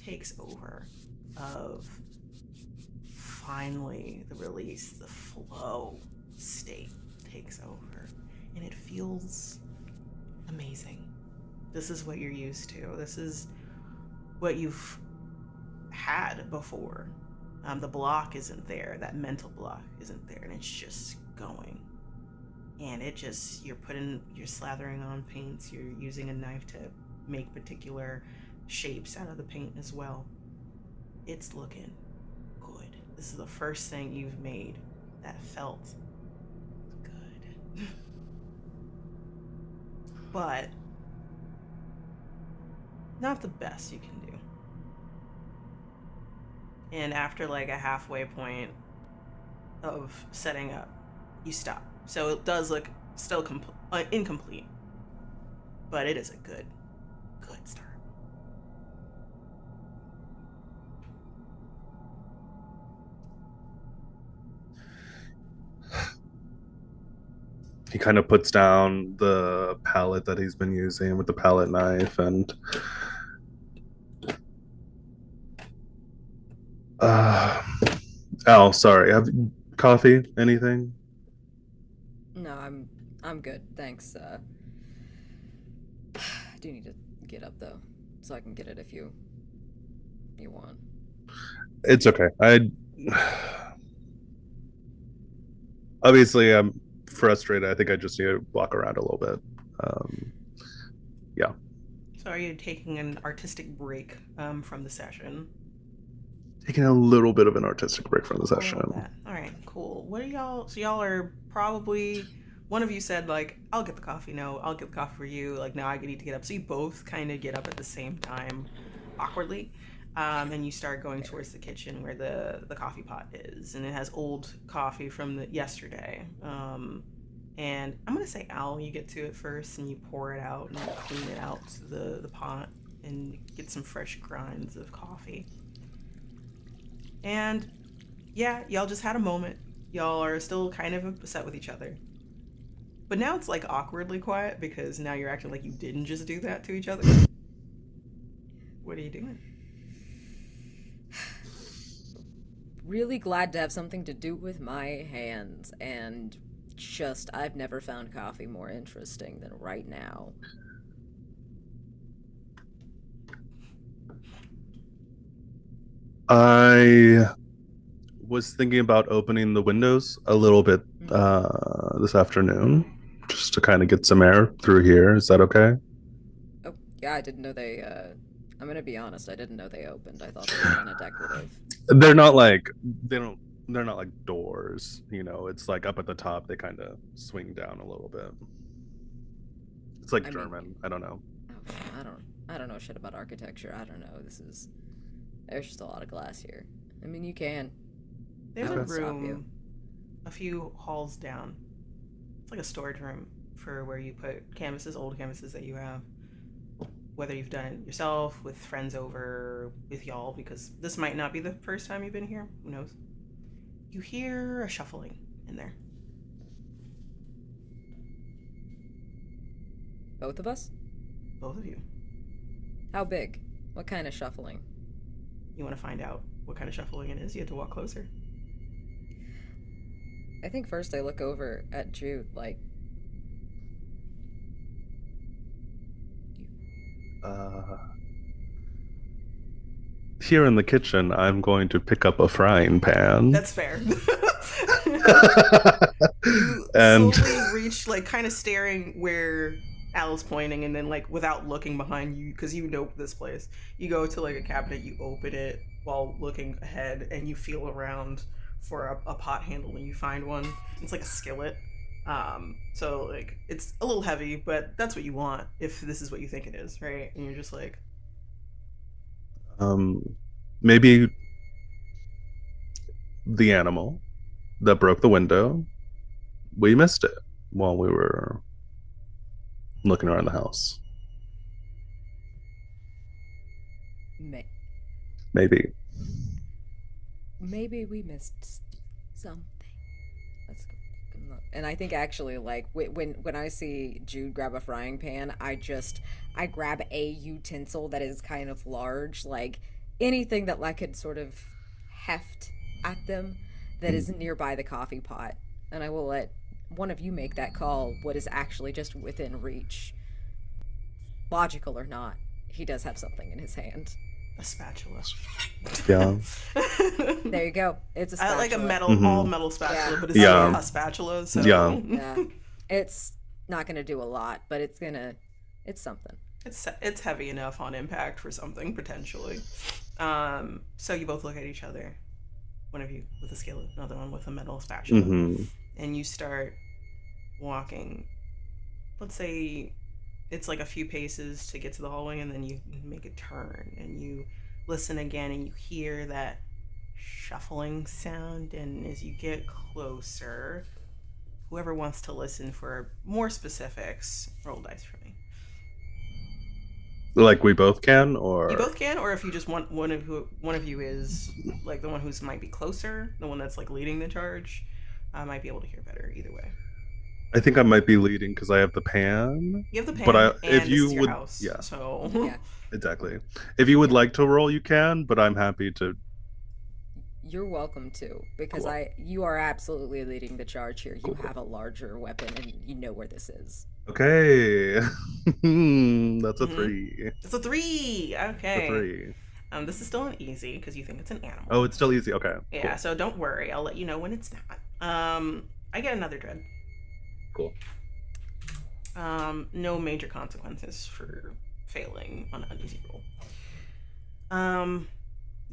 takes over of finally the release, the flow state takes over. And it feels amazing. This is what you're used to. This is what you've had before. The block isn't there. That mental block isn't there, and it's just going. And you're slathering on paints. You're using a knife to make particular shapes out of the paint as well. It's looking good. This is the first thing you've made that felt good. But not the best you can do. And after like a halfway point of setting up, you stop. So it does look still incomplete, but it is a good start. He kind of puts down the palette that he's been using with the palette knife and Al, sorry, have coffee? Anything? No, I'm good, thanks. I do need to get up though, so I can get it if you want. It's okay. Obviously I'm frustrated. I think I just need to walk around a little bit. Yeah. So are you taking an artistic break from the session? Taking a little bit of an artistic break from the session. All right, cool. What are y'all? So y'all are probably, one of you said like, I'll get the coffee. No, I'll get the coffee for you. Like, now I need to get up. So you both kind of get up at the same time, awkwardly. And you start going towards the kitchen where the coffee pot is, and it has old coffee from yesterday. And I'm gonna say, Al, you get to it first, and you pour it out and clean it out to the pot and get some fresh grinds of coffee. And yeah, y'all just had a moment. Y'all are still kind of upset with each other. But now it's like awkwardly quiet because now you're acting like you didn't just do that to each other. What are you doing? Really glad to have something to do with my hands, and just, I've never found coffee more interesting than right now. I was thinking about opening the windows a little bit this afternoon, just to kind of get some air through here. Is that okay? Oh, yeah, I didn't know they, I'm gonna be honest, I didn't know they opened. I thought they were kind of decorative. They're not like, they're not like doors, you know, it's like up at the top, they kind of swing down a little bit. It's like German, I don't know. Oh, I don't know shit about architecture. I don't know. There's just a lot of glass here. I mean, you can. There's a room a few halls down. It's like a storage room for where you put canvases, old canvases that you have. Whether you've done it yourself, with friends over, with y'all, because this might not be the first time you've been here. Who knows? You hear a shuffling in there. Both of us? Both of you. How big? What kind of shuffling? You want to find out what kind of shuffling it is? You have to walk closer. I think first I look over at Jude, like... Here in the kitchen, I'm going to pick up a frying pan. That's fair. You And slowly reach, like, kind of staring where Al's pointing, and then, like, without looking behind you, because you know this place, you go to, like, a cabinet, you open it while looking ahead, and you feel around for a pot handle, and you find one. It's like a skillet. So, like, it's a little heavy, but that's what you want if this is what you think it is, right? And you're just like, maybe the animal that broke the window, we missed it while we were looking around the house. May- Maybe. Maybe we missed something. Let's go look. And I think actually, like when I see Jude grab a frying pan, I grab a utensil that is kind of large, like anything that like could sort of heft at them that is nearby the coffee pot, and I will let one of you make that call. What is actually just within reach, logical or not? He does have something in his hand. a spatula. Yeah. There you go. It's a I spatula. like a metal, all metal spatula, Yeah. but it's Yeah. still a spatula. So Yeah. Yeah. It's not gonna do a lot, but it's something. it's heavy enough on impact for something potentially. So you both look at each other. One of you with a skillet, another one with a metal spatula, and you start walking. Let's say it's like a few paces to get to the hallway, and then you make a turn and you listen again, and you hear that shuffling sound. And as you get closer, whoever wants to listen for more specifics, roll dice for me. Like we both can, or You both can, or if you just want one of you is like the one who's might be closer, the one that's like leading the charge, might be able to hear better. Either way, I think I might be leading because I have the pan. you have the pan, But and if this you is your would, house, yeah, so Yeah. exactly. If you would like to roll, you can, but I'm happy to. You're welcome to, because Cool. you are absolutely leading the charge here. You Cool. have a larger weapon and you know where this is. Okay. That's a Mhm. 3. It's a 3. Okay. A 3. This is still an easy because you think it's an animal. Oh, it's still easy. Okay. Yeah. Cool. So don't worry. I'll let you know when it's not. I get another dread. Cool. No major consequences for failing on an easy roll.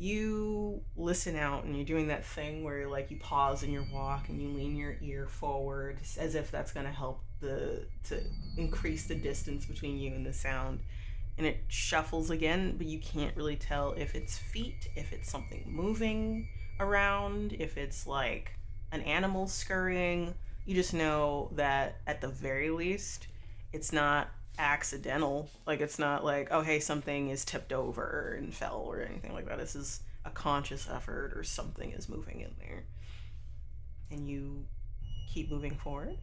You listen out, and you're doing that thing where like you pause in your walk and you lean your ear forward as if that's going to help to increase the distance between you and the sound. And it shuffles again, but you can't really tell if it's feet, if it's something moving around, if it's like an animal scurrying. You just know that at the very least, it's not accidental. Like, it's not like, oh, hey, something is tipped over and fell or anything like that. This is a conscious effort, or something is moving in there. And you keep moving forward.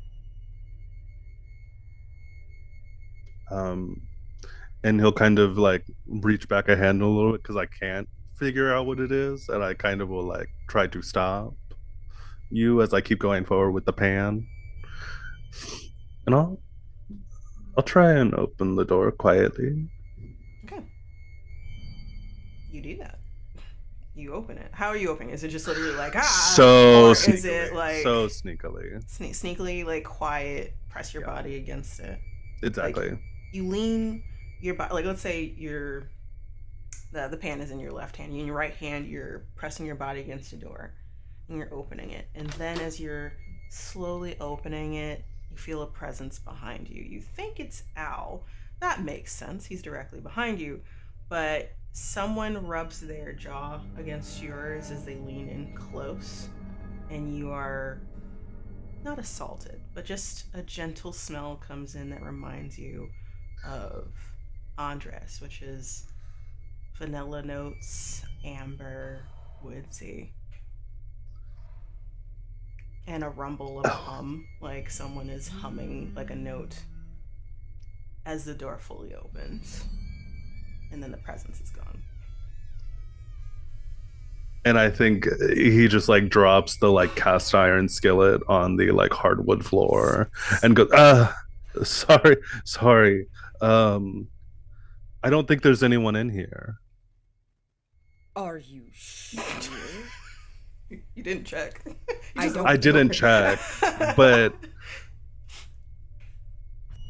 And he'll kind of like reach back a hand a little bit because I can't figure out what it is, and I kind of will like try to stop you as I keep going forward with the pan. And I'll try and open the door quietly. Okay. You do that. You open it. How are you opening? Is it just literally like, so or sneakily, is it like so sneakily, sneakily, like quiet, press your body against it? exactly. Like, you lean your body, like let's say the pan is in your left hand, in your right hand you're pressing your body against the door and you're opening it, and then as you're slowly opening it, you feel a presence behind you. You think it's Al. That makes sense, he's directly behind you, but someone rubs their jaw against yours as they lean in close, and you are not assaulted, but just a gentle smell comes in that reminds you of Andres, which is vanilla notes, amber, woodsy, and a rumble of a hum, like someone is humming like a note as the door fully opens, and then the presence is gone. And I think he just like drops the like cast iron skillet on the like hardwood floor and goes, sorry. I don't think there's anyone in here. Are you sure? You didn't check. I don't I didn't check, but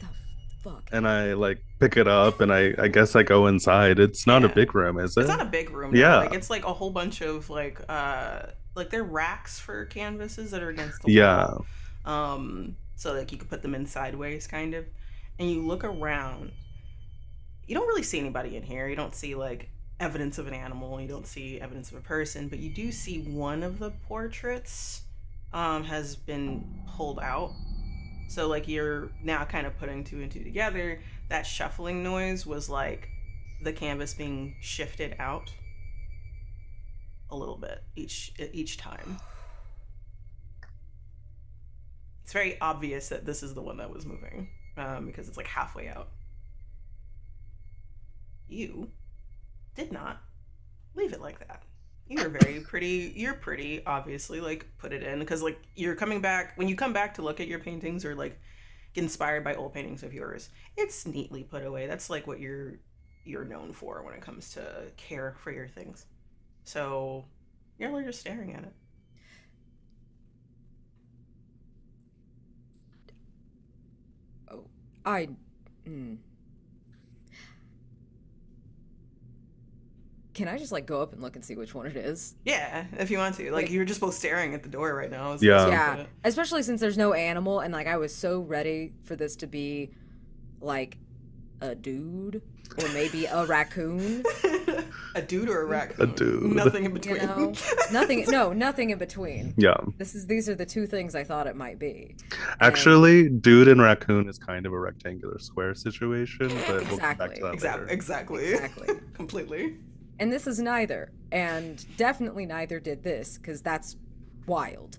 the fuck. Oh and I like pick it up and I guess I go inside. It's not a Yeah. big room, is it? It's not a big room. No. Yeah. Like it's like a whole bunch of like they're racks for canvases that are against the Yeah. wall. So like you could put them in sideways kind of. And you look around. You don't really see anybody in here. You don't see like evidence of an animal. You don't see evidence of a person, but you do see one of the portraits has been pulled out. So like you're now kind of putting two and two together. That shuffling noise was like the canvas being shifted out a little bit each time. It's very obvious that this is the one that was moving because it's like halfway out. You did not leave it like that. You're very pretty. You're pretty obviously like put it in because like you're coming back when you come back to look at your paintings or like get inspired by old paintings of yours. It's neatly put away. That's like what you're known for when it comes to care for your things. So you're just staring at it. Oh, Can I just like go up and look and see which one it is? Yeah, if you want to. Like you're just both staring at the door right now. Yeah. Yeah. Especially since there's no animal and like I was so ready for this to be like a dude or maybe a raccoon. A dude or a raccoon? A dude. Nothing in between. You know? Nothing in between. Yeah. These are the two things I thought it might be. Actually, dude and raccoon is kind of a rectangular square situation, but we'll come back to that later. Exactly. Completely. And this is neither. And definitely neither did this, because that's wild.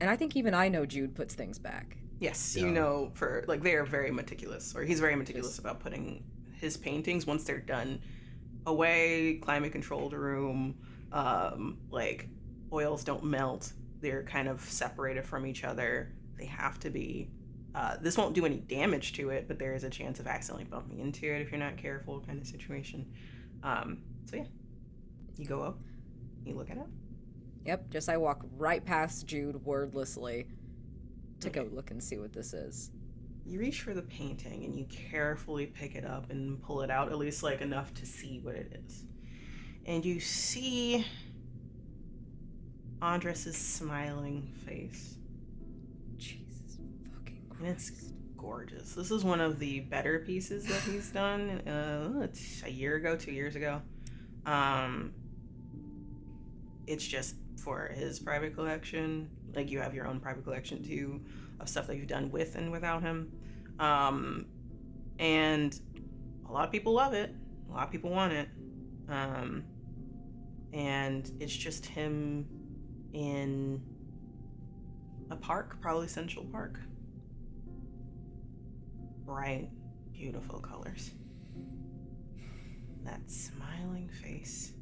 And I think even I know Jude puts things back. Yes, Yeah. you know, for like they are very meticulous, or he's very meticulous about putting his paintings once they're done away, climate controlled room. Like oils don't melt; they're kind of separated from each other. They have to be. This won't do any damage to it, but there is a chance of accidentally bumping into it if you're not careful, kind of situation. So yeah, you go up, you look at it. Yep, just I walk right past Jude wordlessly to go look and see what this is. You reach for the painting and you carefully pick it up and pull it out, at least like enough to see what it is. And you see Andres's smiling face. Jesus fucking Christ. And it's gorgeous. This is one of the better pieces that he's done. It's a year ago, 2 years ago. It's just for his private collection. Like you have your own private collection too of stuff that you've done with and without him. And a lot of people love it. A lot of people want it. And it's just him in a park, probably Central Park. Bright, beautiful colors. That smiling face.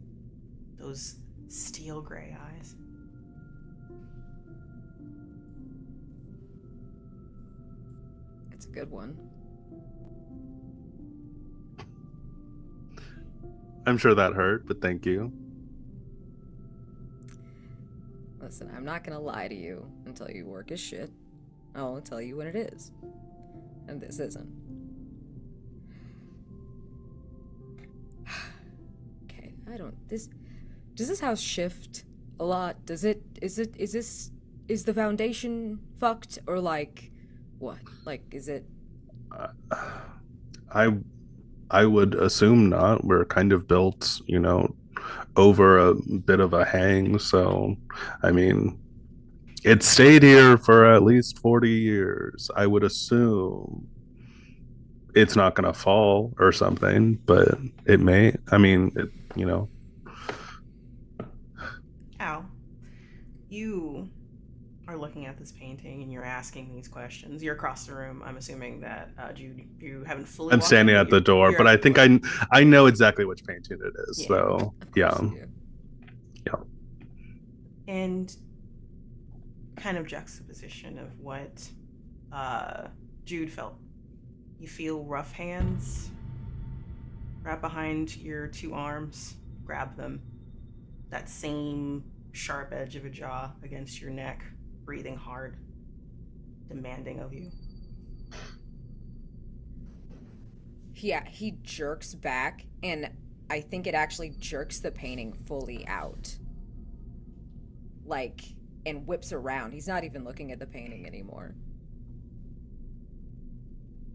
Those steel gray eyes. It's a good one. I'm sure that hurt, but thank you. Listen, I'm not gonna lie to you and tell you work is shit. I'll only tell you when it is. And this isn't. Okay, does this house shift a lot? Is the foundation fucked or like what? Like, is it? I would assume not. We're kind of built, over a bit of a hang. So, I mean, it stayed here for at least 40 years. I would assume it's not going to fall or something, but it may. I mean, Al, you are looking at this painting and you're asking these questions. You're across the room. I'm assuming that you haven't fully. I'm standing at the door, but I think I know exactly which painting it is. Yeah. So yeah. And kind of juxtaposition of what Jude felt. You feel rough hands wrap behind your two arms, grab them, that same sharp edge of a jaw against your neck, breathing hard, demanding of you. Yeah, he jerks back, and I think it actually jerks the painting fully out. Like, and whips around. He's not even looking at the painting anymore.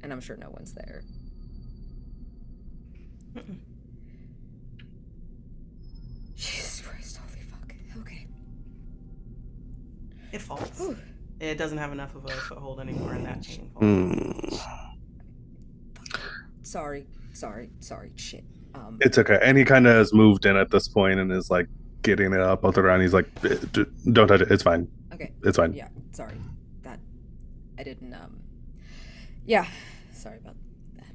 And I'm sure no one's there. Mm-mm. Jesus Christ, holy fuck. Okay. It falls. Whew. It doesn't have enough of a foothold anymore, and that painting falls. Sorry, shit. It's okay. And he kind of has moved in at this point and is like getting it up off the ground. He's like, don't touch it. It's fine. Okay. It's fine. Yeah, sorry. That, I didn't, yeah, sorry about that.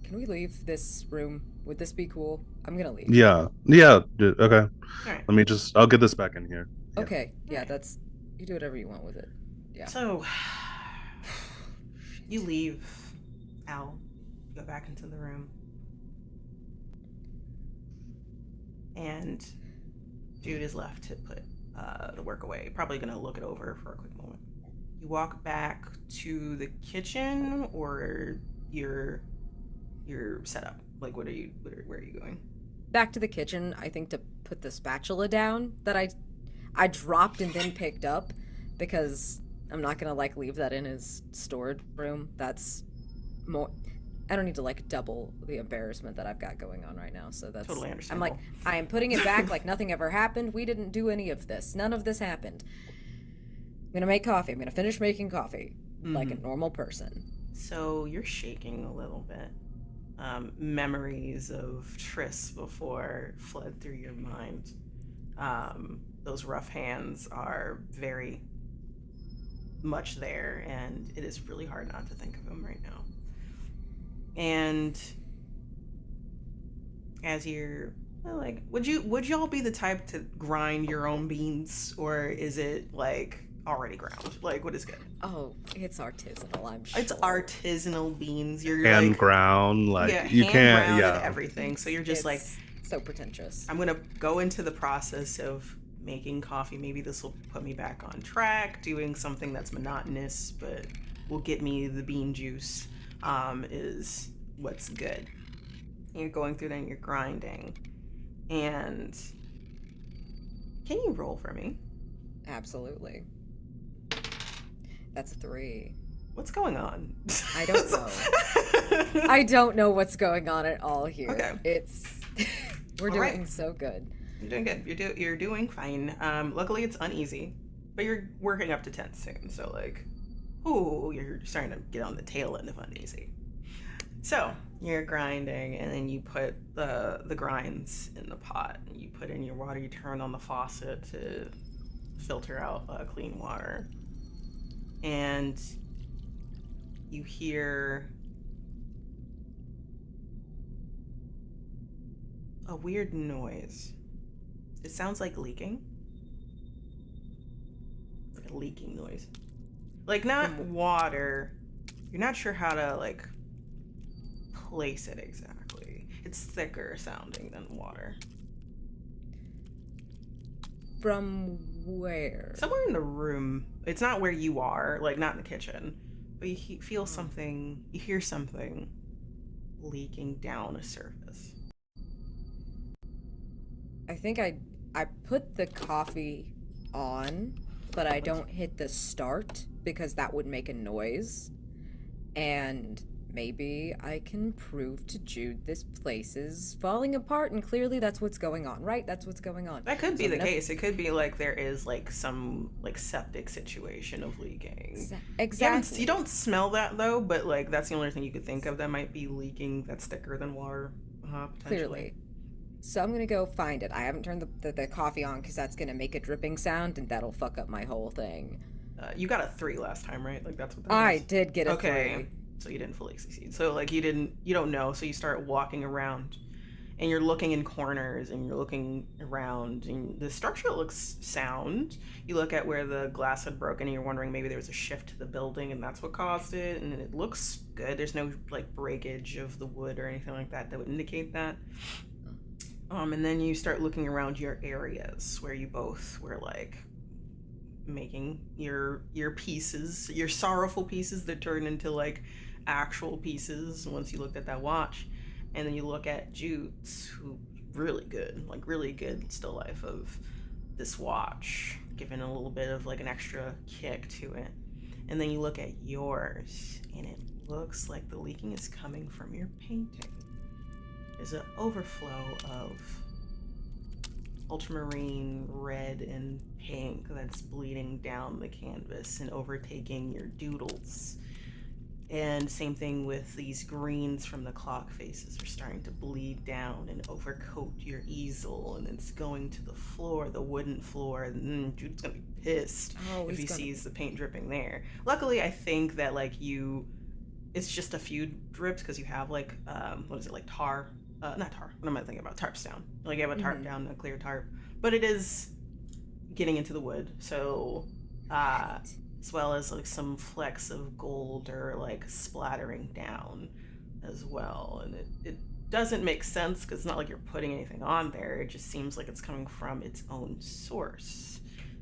Can we leave this room? Would this be cool? I'm gonna leave. Yeah. Okay. Alright. I'll get this back in here. Yeah. Okay, yeah, that's, you do whatever you want with it. Yeah. So, you leave, Al. You go back into the room. And Jude is left to put the work away. Probably gonna look it over for a quick moment. You walk back to the kitchen, or you're set up. Like, where are you going? Back to the kitchen, I think, to put the spatula down that I dropped and then picked up, because I'm not gonna like leave that in his storage room. That's more, I don't need to like double the embarrassment that I've got going on right now. So that's Totally I'm understandable. like, I am putting it back like nothing ever happened. We didn't do any of this. None of this happened. I'm gonna make coffee. I'm gonna finish making coffee like a normal person. So you're shaking a little bit. Memories of trysts before fled through your mind. Those rough hands are very much there, and it is really hard not to think of them right now. And as you're like, would y'all be the type to grind your own beans, or is it like already ground? Like, what is good? Oh, it's artisanal, I'm sure. It's artisanal beans. You're Hand like, ground, like yeah, you hand can't. ground Yeah. and everything. So you're just like, so pretentious. I'm gonna go into the process of making coffee. Maybe this will put me back on track. Doing something that's monotonous but will get me the bean juice is what's good. You're going through that and you're grinding. And can you roll for me? Absolutely. That's 3. What's going on? I don't know. I don't know what's going on at all here. Okay. It's we're All doing right. so good. You're doing good. You're doing fine. Luckily it's uneasy, but you're working up to 10 soon. So like, ooh, you're starting to get on the tail end of uneasy. So you're grinding, and then you put the grinds in the pot, and you put in your water. You turn on the faucet to filter out clean water, and you hear a weird noise. It sounds like leaking. Like a leaking noise. Like, not water. You're not sure how to, like, place it exactly. It's thicker sounding than water. From where? Somewhere in the room. It's not where you are, like, not in the kitchen. But you feel something, you hear something leaking down a surface. I think I put the coffee on, but I don't hit the start because that would make a noise. And maybe I can prove to Jude this place is falling apart, and clearly that's what's going on, right? That's what's going on. That could be the case. It could be like there is like some like septic situation of leaking. Exactly. You don't smell that though, but like that's the only thing you could think of that might be leaking that's thicker than water. Potentially. Clearly. So I'm gonna go find it. I haven't turned the coffee on because that's gonna make a dripping sound, and that'll fuck up my whole thing. You got a 3 last time, right? Like that's what that I is. did get a 3. So you didn't fully succeed. So like you don't know. So you start walking around, and you're looking in corners, and you're looking around, and the structure looks sound. You look at where the glass had broken, and you're wondering maybe there was a shift to the building, and that's what caused it. And it looks good. There's no like breakage of the wood or anything like that that would indicate that. And then you start looking around your areas where you both were like making your pieces, your sorrowful pieces that turn into like actual pieces once you looked at that watch. And then you look at Jude's, who really good still life of this watch, giving a little bit of like an extra kick to it. And then you look at yours, and it looks like the leaking is coming from your painting. There's an overflow of ultramarine red and pink that's bleeding down the canvas and overtaking your doodles. And same thing with these greens from the clock faces are starting to bleed down and overcoat your easel, and it's going to the floor, the wooden floor, and Jude's gonna be pissed if he sees the paint dripping there. Luckily, I think that like it's just a few drips because you have like what is it, like tar? Not tar. What am I thinking about? Tarps down. Like you have a tarp down, a clear tarp, but it is getting into the wood, so as well as like some flecks of gold are like splattering down as well. And it doesn't make sense because it's not like you're putting anything on there. It just seems like it's coming from its own source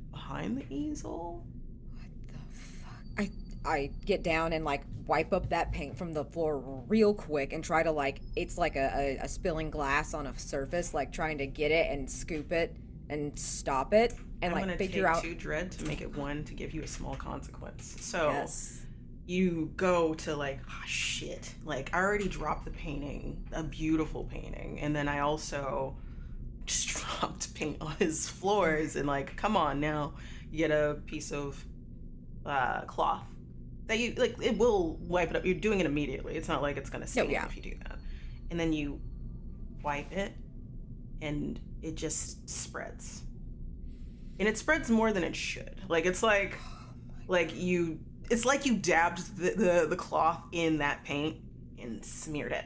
behind the easel. What the fuck? I get down and like wipe up that paint from the floor real quick and try to like, it's like a spilling glass on a surface, like trying to get it and scoop it and stop it. And I'm like gonna figure take out 2 dread to make it 1 to give you a small consequence. So yes. you go to like, oh shit, like I already dropped the painting, a beautiful painting, and then I also just dropped paint on his floors, and like, come on now, you get a piece of cloth that you like, it will wipe it up. You're doing it immediately. It's not like it's gonna sting if you do that. And then you wipe it, and it just spreads. And it spreads more than it should. Like it's like it's like you dabbed the cloth in that paint and smeared it.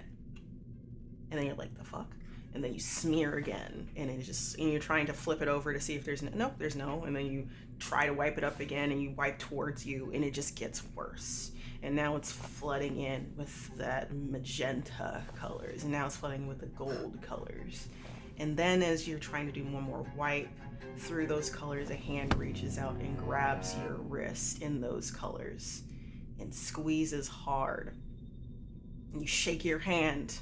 And then you're like, the fuck? And then you smear again, and you're trying to flip it over to see if there's there's no, and then you try to wipe it up again, and you wipe towards you, and it just gets worse. And now it's flooding in with that magenta colors, and now it's flooding with the gold colors. And then as you're trying to do more wipe through those colors, a hand reaches out and grabs your wrist in those colors and squeezes hard. And you shake your hand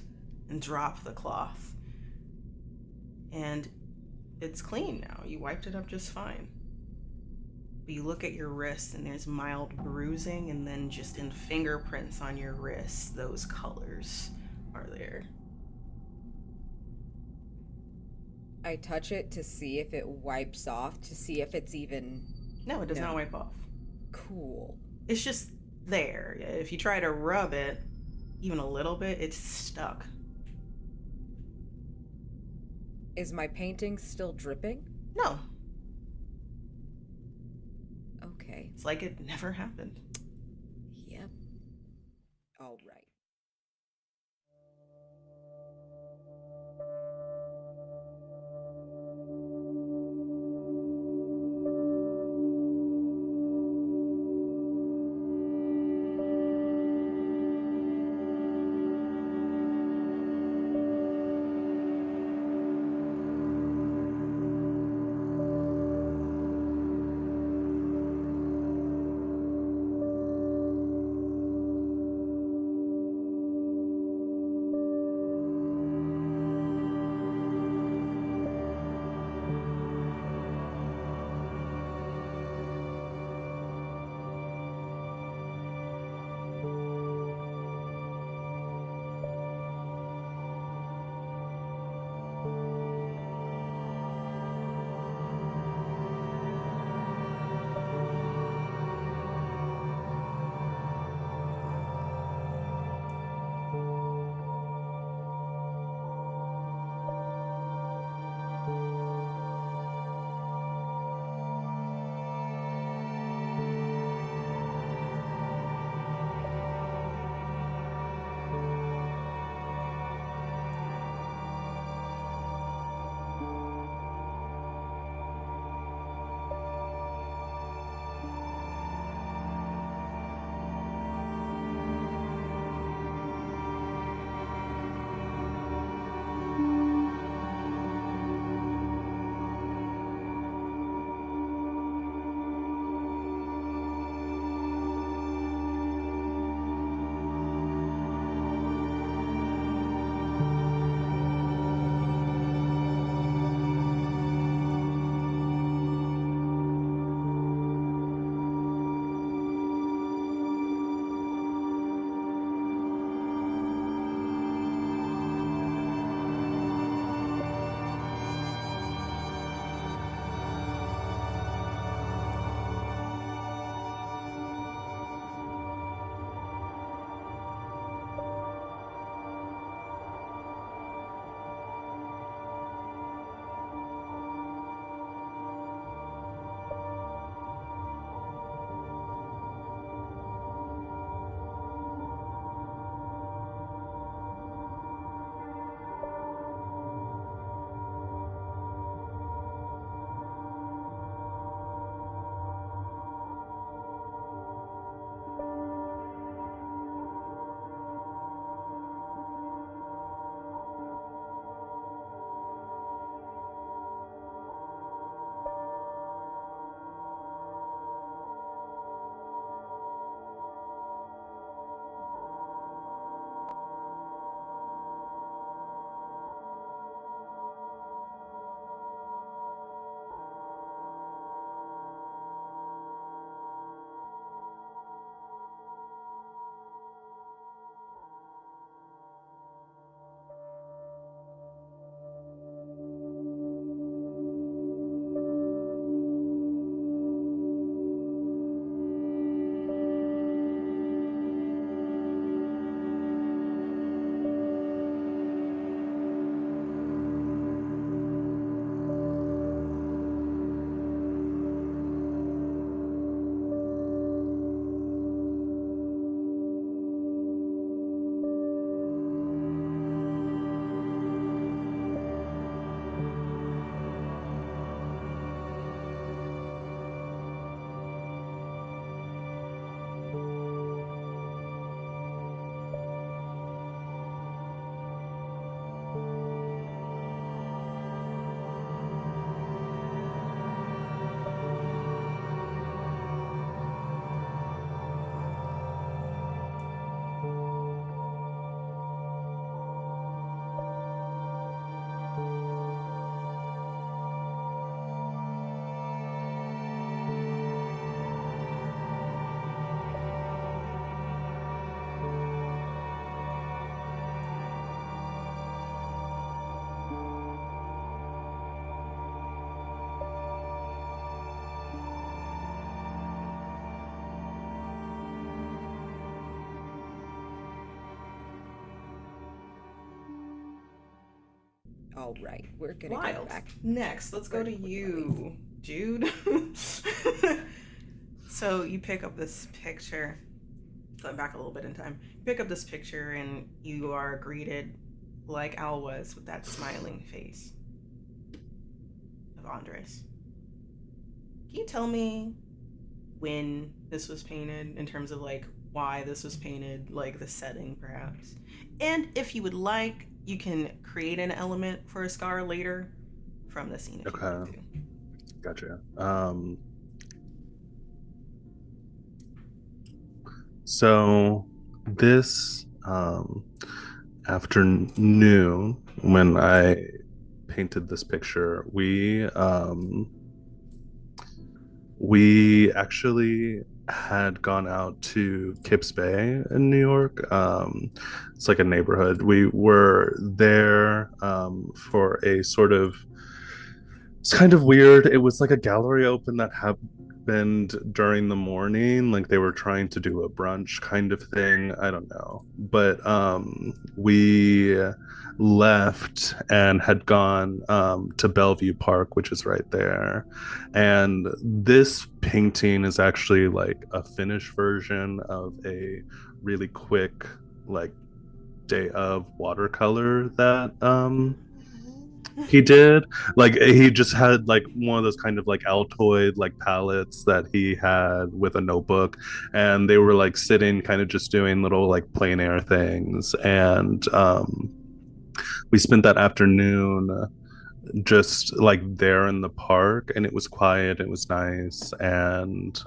and drop the cloth. And it's clean now. You wiped it up just fine. But you look at your wrist and there's mild bruising, and then just in fingerprints on your wrist, those colors are there. I touch it to see if it wipes off, to see if it's even... No, it does not wipe off. Cool. It's just there. If you try to rub it, even a little bit, it's stuck. Is my painting still dripping? No. Okay. It's like it never happened. Yep. All right. All right, we're gonna go Wild. back. Next, let's go to you, Jude. So you pick up this picture, going back a little bit in time. You pick up this picture and you are greeted like Al was with that smiling face of Andres. Can you tell me when this was painted, in terms of like why this was painted, like the setting perhaps? And if you would like, you can create an element for a scar later from the scene if you want Okay. to. Gotcha. So this afternoon, when I painted this picture, we actually had gone out to Kips Bay in New York. It's like a neighborhood. We were there for a sort of, it's kind of weird. It was like a gallery open that happened during the morning, like they were trying to do a brunch kind of thing. I don't know. But we left and had gone to Bellevue Park, which is right there. And this painting is actually like a finished version of a really quick, like, day of watercolor that he did. Like, he just had like one of those kind of like Altoid like palettes that he had with a notebook, and they were like sitting kind of just doing little like plein air things. And we spent that afternoon just like there in the park, and it was quiet, it was nice. And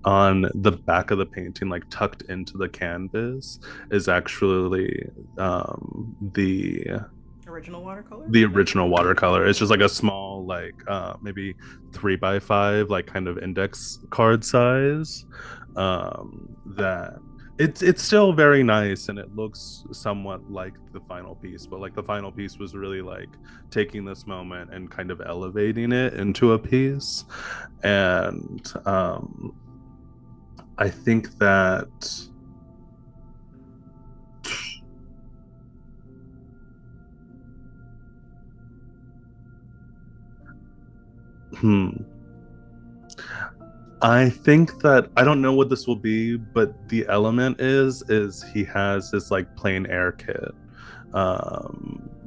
on the back of the painting, like tucked into the canvas, is actually the Original watercolor? the original watercolor. It's just like a small, like maybe 3x5, like kind of index card size. That it's still very nice, and it looks somewhat like the final piece, but like the final piece was really like taking this moment and kind of elevating it into a piece. And I think that hmm I think that I don't know what this will be, but the element is he has this like plein air kit,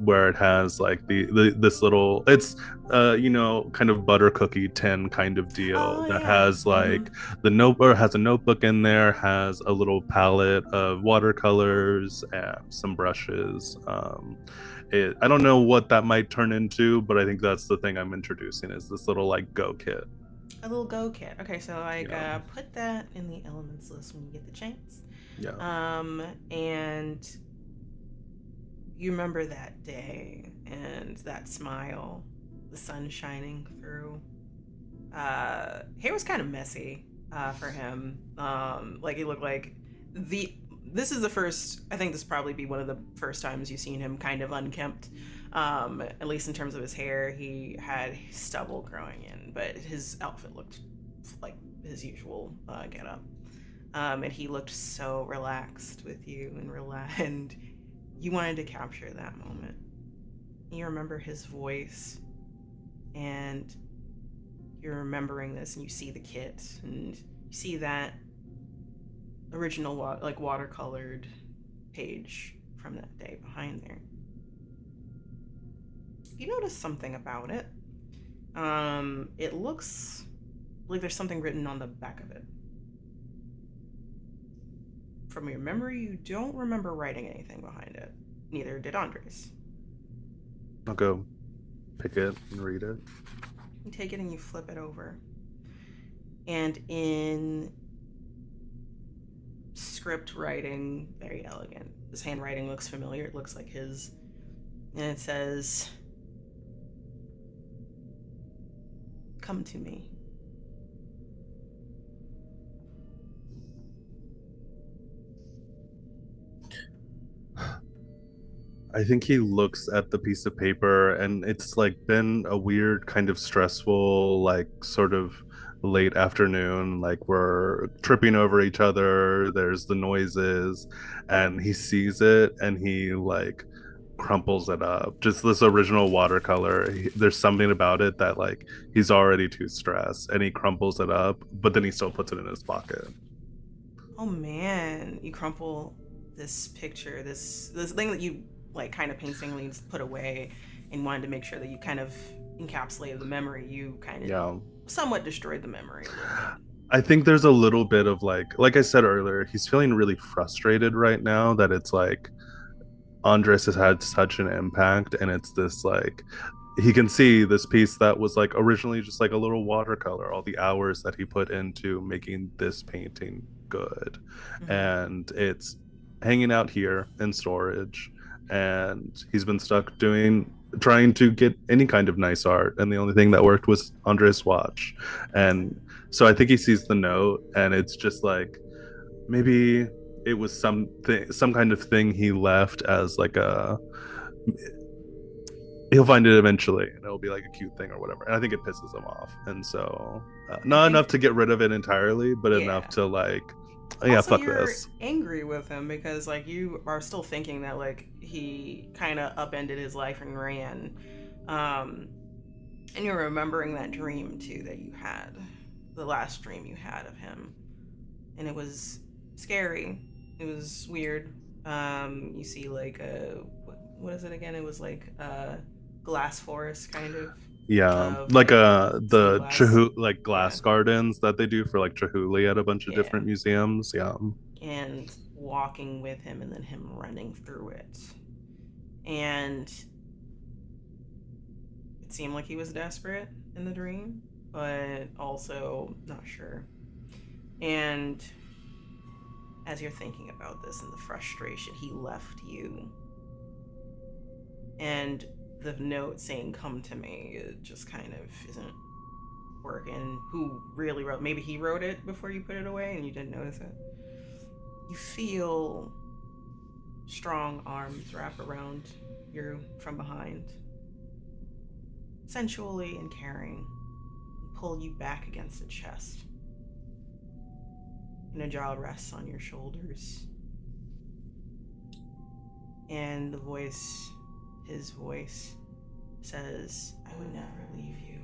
where it has like the this little, it's kind of butter cookie tin kind of deal, Oh that yeah. has like the notebook, has a notebook in there, has a little palette of watercolors and some brushes. I don't know what that might turn into, but I think that's the thing I'm introducing, is this little like go kit. A little go kit. Okay, so like Yeah. put that in the elements list when you get the chance. Yeah. And you remember that day and that smile, the sun shining through. Hair was kind of messy for him. Like he looked like the. This is the first. I think this probably be one of the first times you've seen him kind of unkempt. At least in terms of his hair, he had stubble growing in, but his outfit looked like his usual getup. And he looked so relaxed with you and you wanted to capture that moment. You remember his voice, and you're remembering this, and you see the kit, and you see that original like watercolored page from that day behind there. You notice something about it. It looks like there's something written on the back of it. From your memory, you don't remember writing anything behind it. Neither did Andres. I'll go pick it and read it. You take it and you flip it over. And in script writing, very elegant. His handwriting looks familiar. It looks like his. And it says, "Come to me." I think he looks at the piece of paper, and it's like been a weird kind of stressful, like sort of late afternoon, like we're tripping over each other, there's the noises, and he sees it, and he like crumples it up. Just this original watercolor. There's something about it that like he's already too stressed, and he crumples it up, but then he still puts it in his pocket. Oh man, you crumple this picture, this thing that you like kind of painstakingly just put away and wanted to make sure that you kind of encapsulated the memory. You kind of Yeah. somewhat destroyed the memory a little bit. I think there's a little bit of like I said earlier, he's feeling really frustrated right now that it's like Andres has had such an impact, and it's this like he can see this piece that was like originally just like a little watercolor, all the hours that he put into making this painting good. Mhm. And it's hanging out here in storage, and he's been stuck trying to get any kind of nice art, and the only thing that worked was Andres' watch. And so I think he sees the note, and it's just like maybe it was some kind of thing he left as like a he'll find it eventually, and it'll be like a cute thing or whatever, and I think it pisses him off. And so not enough to get rid of it entirely, but enough to like, oh, yeah, also, fuck you're this. angry with him because like you are still thinking that like he kind of upended his life and ran, and you're remembering that dream too that you had, the last dream you had of him, and it was scary. It was weird. You see like what is it again? It was like glass forest kind of. Yeah, Of, like the glass. like glass gardens that they do for like Chihuly at a bunch of different museums. Yeah. And walking with him, and then him running through it, and it seemed like he was desperate in the dream, but also not sure. And as you're thinking about this and the frustration, he left you. And the note saying "come to me," it just kind of isn't working. Who really wrote? Maybe he wrote it before you put it away and you didn't notice it. You feel strong arms wrap around you from behind, sensually and caring, and pull you back against the chest. And a jaw rests on your shoulders. And his voice says, "I would never leave you.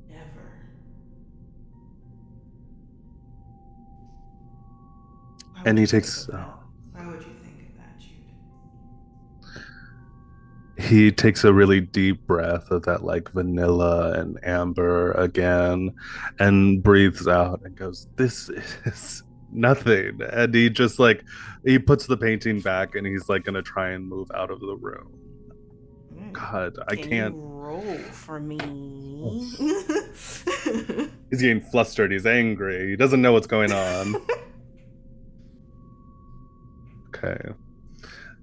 Never." And he takes Why would you think of that, Jude? he takes a really deep breath of that like vanilla and amber again, and breathes out and goes, "This is nothing." And he just like he puts the painting back, and he's like gonna try and move out of the room. God, I can't. You roll for me. He's getting flustered. He's angry. He doesn't know what's going on. Okay.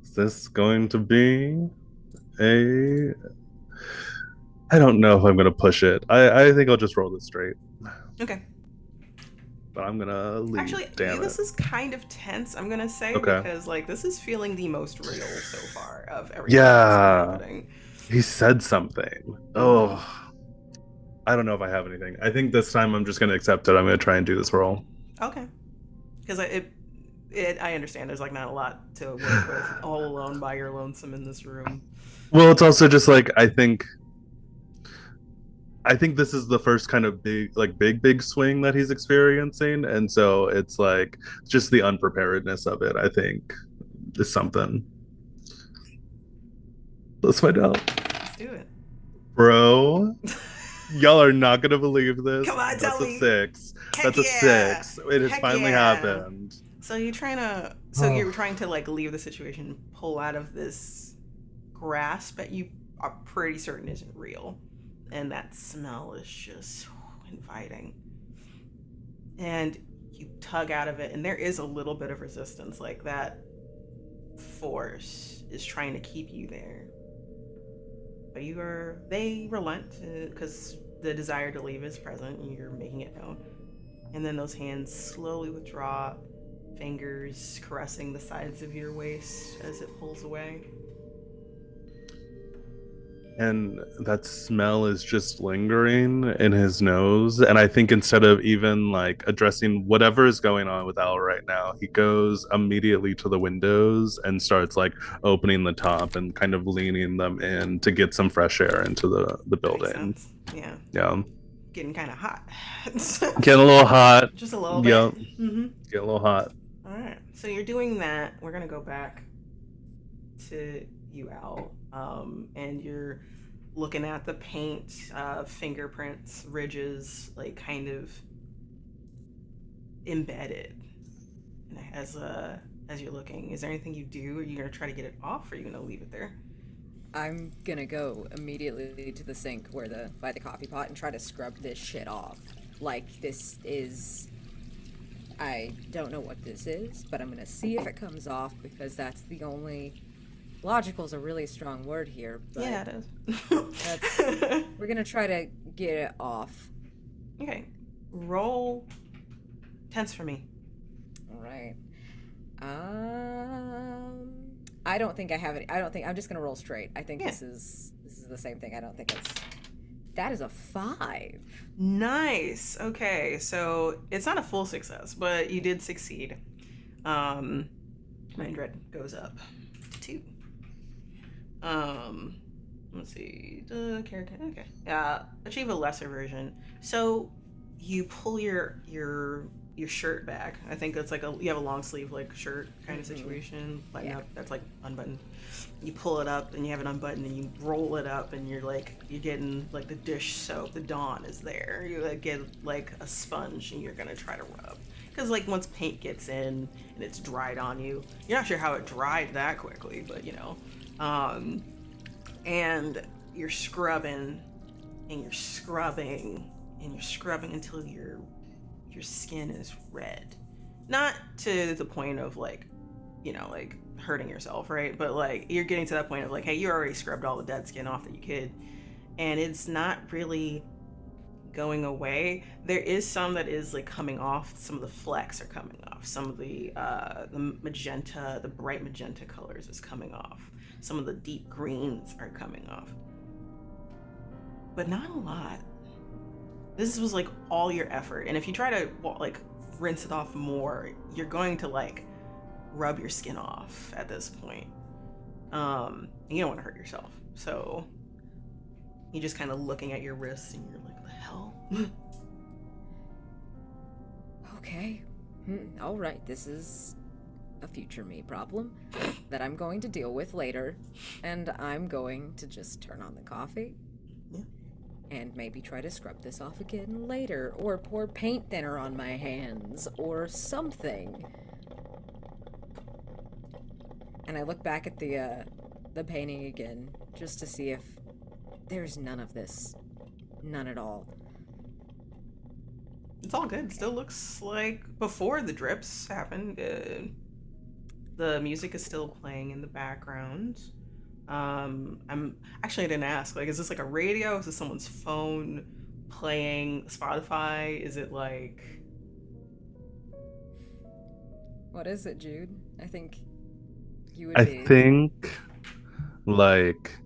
Is this going to be a... I don't know if I'm going to push it. I think I'll just roll this straight. Okay. But I'm going to leave. Actually, this is kind of tense, I'm going to say, because like this is feeling the most real so far of everything that's happening. He said something. Oh, I don't know if I have anything. I think this time I'm just going to accept it. I'm going to try and do this roll. Okay. Because I understand there's like not a lot to work with all alone by your lonesome in this room. Well, it's also just like I think this is the first kind of big swing that he's experiencing, and so it's like just the unpreparedness of it, I think, is something. Let's find out. Let's do it. Bro, y'all are not gonna believe this. Come on, tell me. That's a 6. It has finally happened. So you're trying to like leave the situation, pull out of this grasp that you are pretty certain isn't real, and that smell is just inviting. And you tug out of it, and there is a little bit of resistance, like that force is trying to keep you there. But they relent because the desire to leave is present, and you're making it known. And then those hands slowly withdraw, fingers caressing the sides of your waist as it pulls away. and that smell is just lingering in his nose. And I think instead of even like addressing whatever is going on with Al right now, he goes immediately to the windows and starts like opening the top and kind of leaning them in to get some fresh air into the Makes building. sense. Yeah. Yeah. Getting kind of hot. Getting a little hot. Just a little Yep. bit. Mm-hmm. Get a little hot. All right. So you're doing that. We're going to go back to you, Al. And you're looking at the paint, fingerprints, ridges, like kind of embedded as you're looking. Is there anything you do? Are you going to try to get it off, or are you going to leave it there? I'm gonna go immediately to the sink by the coffee pot and try to scrub this shit off. Like, this is... I don't know what this is, but I'm gonna see if it comes off, because that's the only... Logical is a really strong word here, but... Yeah, it is. We're gonna try to get it off. Okay. Roll tense for me. Alright. I don't think I have it. I'm just gonna roll straight. I think this is the same thing. I don't think it's... That is a 5. Nice. Okay, so it's not a full success, but you did succeed. Mind dread goes up to 2. Let's see. The character. Okay. Achieve a lesser version. So you pull your shirt back. I think it's like you have a long sleeve like shirt kind of situation. Button up. That's like unbuttoned. You pull it up and you have it unbuttoned and you roll it up and you're getting like the dish soap. The Dawn is there. You like get like a sponge and you're gonna try to rub. Because like once paint gets in and it's dried on you, you're not sure how it dried that quickly, but you know. And you're scrubbing and you're scrubbing and you're scrubbing until your skin is red. Not to the point of like, you know, like hurting yourself, right? But like you're getting to that point of like, hey, you already scrubbed all the dead skin off that you could, and it's not really going away. There is some that is like coming off. Some of the flecks are coming off. Some of the magenta, the bright magenta colors is coming off. Some of the deep greens are coming off, but not a lot. This was like all your effort, and if you try to like rinse it off more, you're going to like rub your skin off at this point. And you don't want to hurt yourself, so you're just kind of looking at your wrists and you're like, the hell? Okay. All right, this is a future me problem that I'm going to deal with later, and I'm going to just turn on the coffee. Yeah. And maybe try to scrub this off again later, or pour paint thinner on my hands, or something. And I look back at the painting again, just to see if there's none of this. None at all. It's all good. It still looks like before the drips happened. The music is still playing in the background. I didn't ask, like, is this like a radio? Is this someone's phone playing Spotify? Is it like... What is it, Jude? I think you would I be... think like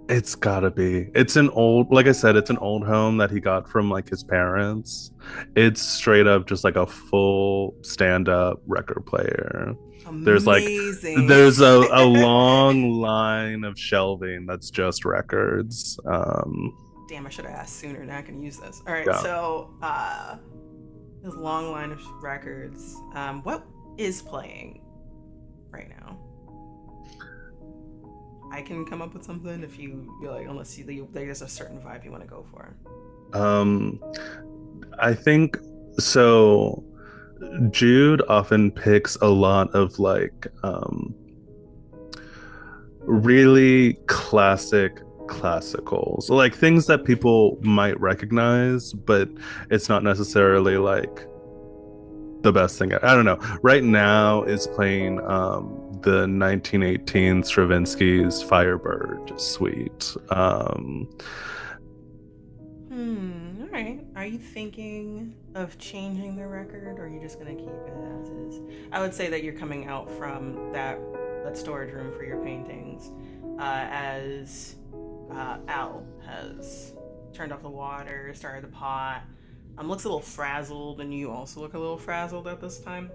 it's gotta be. It's an old, like I said, it's an old home that he got from like his parents. It's straight up just like a full stand-up record player. Amazing. There's a long line of shelving that's just records. Damn, I should have asked sooner. Now I can use this. All right, Yeah. so this long line of records. What is playing right now? I can come up with something if you like, unless there's a certain vibe you want to go for. I think so. Jude often picks a lot of like really classicals, like things that people might recognize, but it's not necessarily like the best thing. I don't know. Right now is playing the 1918 Stravinsky's Firebird Suite. All right. Are you thinking of changing the record, or are you just gonna keep it as is? I would say that you're coming out from that storage room for your paintings. as Al has turned off the water, started the pot. Looks a little frazzled, and you also look a little frazzled at this time.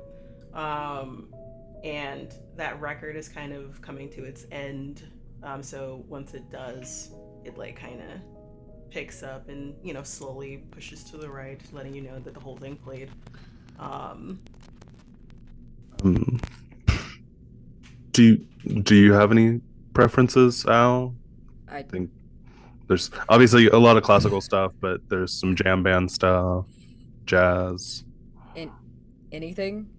And that record is kind of coming to its end. So once it does, it like kind of picks up and slowly pushes to the right, letting you know that the whole thing played. Do you have any preferences, Al? I think there's obviously a lot of classical stuff, but there's some jam band stuff, jazz. Anything.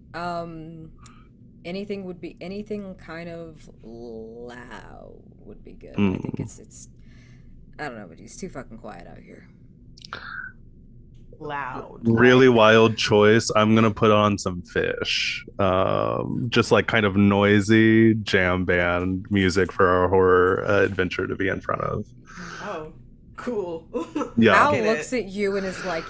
Anything would be anything kind of loud would be good. I think it's I don't know, but it's too fucking quiet out here. Loud. Really wild choice. I'm gonna put on some Fish. Just like kind of noisy jam band music for our horror adventure to be in front of. Oh, cool. Yeah. Al looks at you and is like,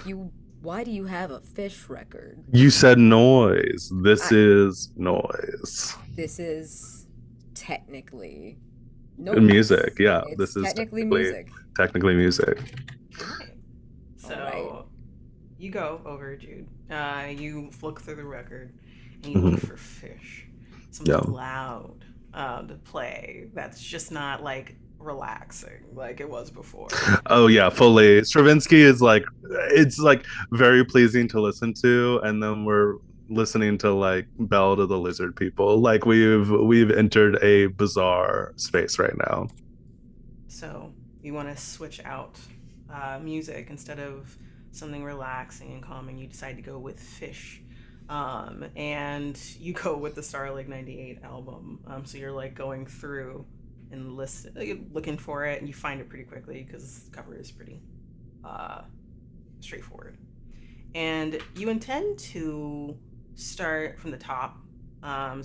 why do you have a Fish record? You said noise. This is noise. This is technically music. Yeah, it's this is technically music. Technically music. Right. So Alright. you go over, Jude. You look through the record and you look for Fish. Something loud to play that's just not like relaxing like it was before. Oh yeah, fully. Stravinsky is like, it's like very pleasing to listen to, and then we're listening to like Bell to the Lizard People. Like we've entered a bizarre space right now. So you want to switch out music instead of something relaxing and calming. You decide to go with Fish. And you go with the Starlig 98 album. So you're like going through and looking for it, and you find it pretty quickly because the cover is pretty straightforward. And you intend to start from the top,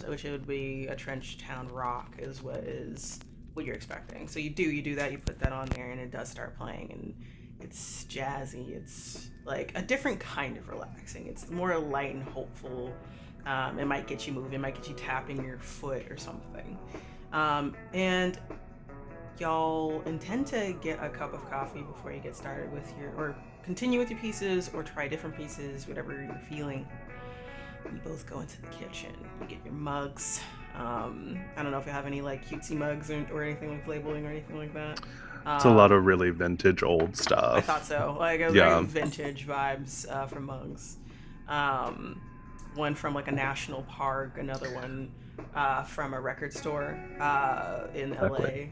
which it would be a Trench Town Rock is what you're expecting. So you do that, you put that on there, and it does start playing, and it's jazzy. It's like a different kind of relaxing. It's more light and hopeful. It might get you moving, it might get you tapping your foot or something. And y'all intend to get a cup of coffee before you get started with or continue with your pieces, or try different pieces, whatever you're feeling. You both go into the kitchen. You get your mugs. I don't know if you have any like cutesy mugs or anything with labeling or anything like that. It's a lot of really vintage old stuff. I thought so. Like it was very vintage vibes from mugs. One from like a national park, another one from a record store in LA.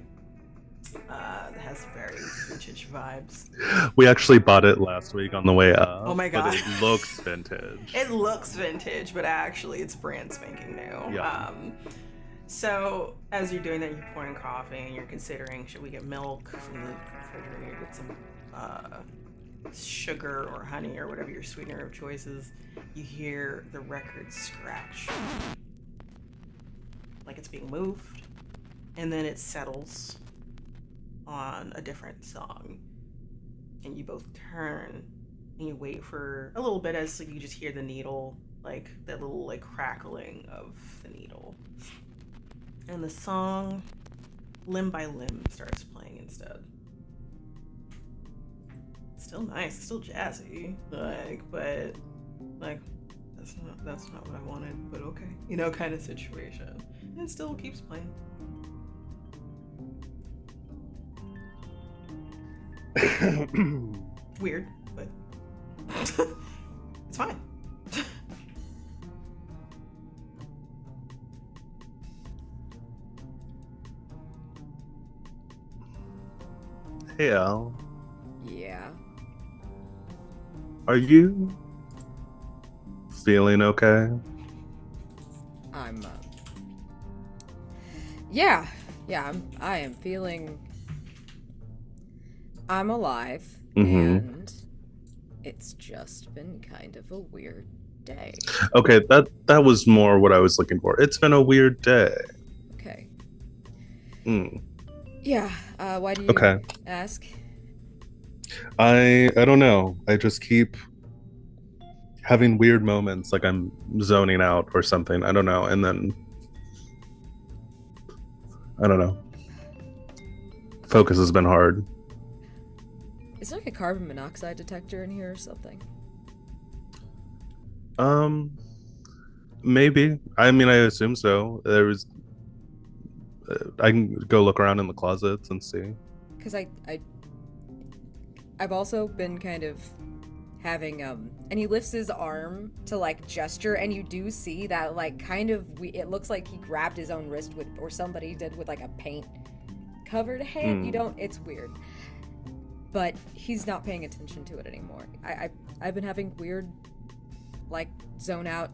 That has very vintage vibes. We actually bought it last week on the way up. Oh my god. But it looks vintage. It looks vintage, but actually it's brand spanking new. Yeah. So as you're doing that, you're pouring coffee and you're considering, should we get milk from the refrigerator, get some sugar or honey or whatever your sweetener of choice is. You hear the record scratch like it's being moved, and then it settles on a different song, and you both turn and you wait for a little bit as you just hear the needle, like that little like crackling of the needle, and the song Limb by Limb starts playing instead. Still nice, still jazzy, but that's not what I wanted, but okay, kind of situation. And it still keeps playing. Weird, but it's fine. Hey Al, Yeah. are you feeling okay? I'm I am feeling I'm alive, and it's just been kind of a weird day. Okay, that was more what I was looking for. It's been a weird day. Okay. Mm. Yeah, why do you ask? I don't know. I just keep having weird moments, like I'm zoning out or something. I don't know. And then I don't know. Focus has been hard. Is there like a carbon monoxide detector in here or something? Maybe. I mean, I assume so. There was. I can go look around in the closets and see. Because I've also been kind of having and he lifts his arm to like gesture, and you do see that like kind of it looks like he grabbed his own wrist with, or somebody did, with like a paint covered hand. You don't. It's weird. But he's not paying attention to it anymore. I've been having weird, like, zone out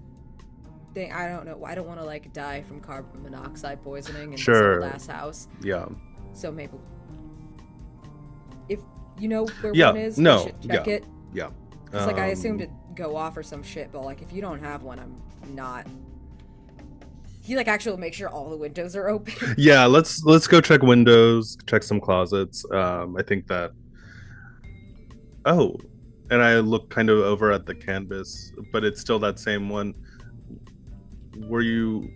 thing. I don't know. I don't want to like die from carbon monoxide poisoning in this old ass house. Yeah. So maybe if you know where Yeah. one is, No. we should check it. Yeah. It's like I assumed it'd go off or some shit, but like if you don't have one, I'm not. He like actually make sure all the windows are open. Yeah. Let's go check windows, check some closets. I think that. Oh, and I look kind of over at the canvas, but it's still that same one. Were you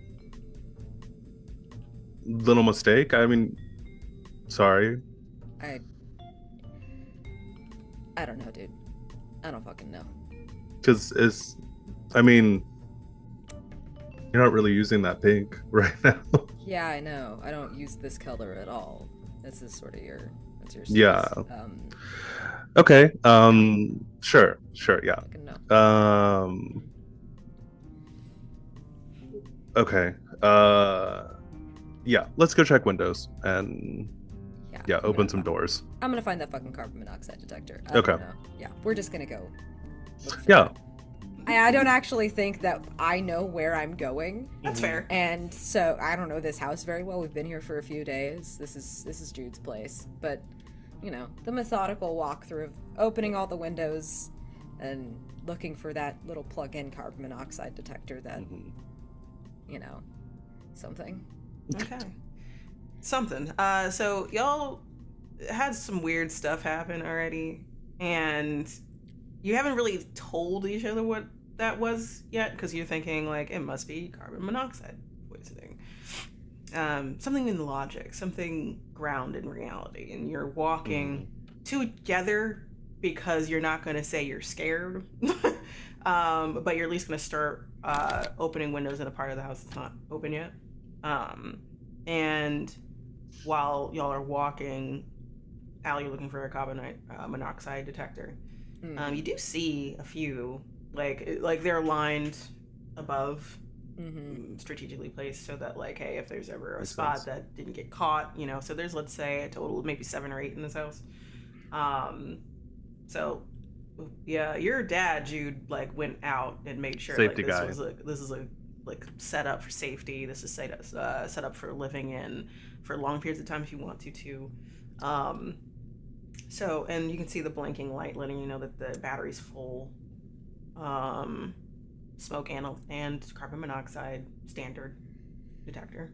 little mistake? I mean, sorry. I don't know, dude. I don't fucking know. Because I mean, you're not really using that pink right now. Yeah, I know. I don't use this color at all. This is sort of your. What's your? Yeah. Stance. Okay. Sure. Yeah. Fucking no. Okay. Yeah. Let's go check windows and open some doors. I'm gonna find that fucking carbon monoxide detector. Okay. Yeah, we're just gonna go. Yeah. I don't actually think that I know where I'm going. That's fair. And so I don't know this house very well. We've been here for a few days. This is Jude's place, but you know, the methodical walkthrough of opening all the windows and looking for that little plug-in carbon monoxide detector that, you know, something. Okay. Something. So y'all had some weird stuff happen already, and you haven't really told each other what that was yet, because you're thinking like it must be carbon monoxide poisoning. Something in logic, something grounded in reality, and you're walking together because you're not going to say you're scared, but you're at least going to start opening windows in a part of the house that's not open yet. And while y'all are walking, Al, you're looking for a carbon monoxide detector. You do see a few, like they're lined above. Strategically placed so that like, hey, if there's ever a spot that didn't get caught, you know, so there's, let's say, a total of maybe 7 or 8 in this house. So yeah, your dad Jude like went out and made sure Safety like guy. this is a like set up for safety. This is set up for living in for long periods of time if you want to. So, and you can see the blinking light letting you know that the battery's full. Smoke and carbon monoxide standard detector.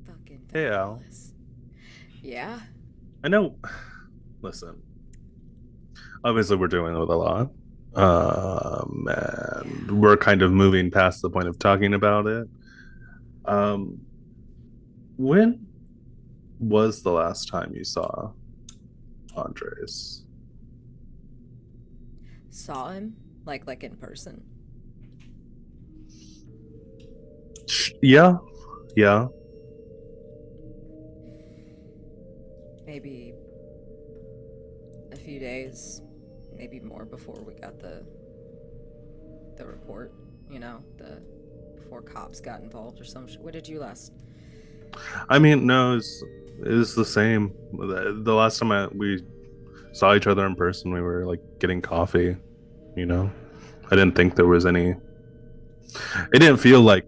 Fucking Hey, Al. fabulous. Yeah. I know. Listen. Obviously, we're dealing with a lot. And we're kind of moving past the point of talking about it. When was the last time you saw Andres? Saw him like in person. Yeah. Maybe a few days, maybe more before we got the report, you know, before cops got involved or some shit. What did you last? I mean, no, it was the same. The last time we saw each other in person, we were like getting coffee, you know. I didn't think there was any. It didn't feel like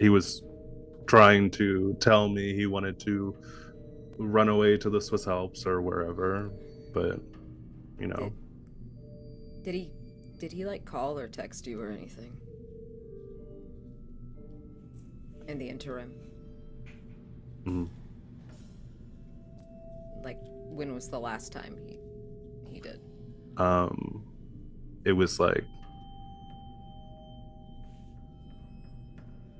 he was trying to tell me he wanted to run away to the Swiss Alps or wherever, but you know. Did he like call or text you or anything in the interim? Like, when was the last time he did? It was like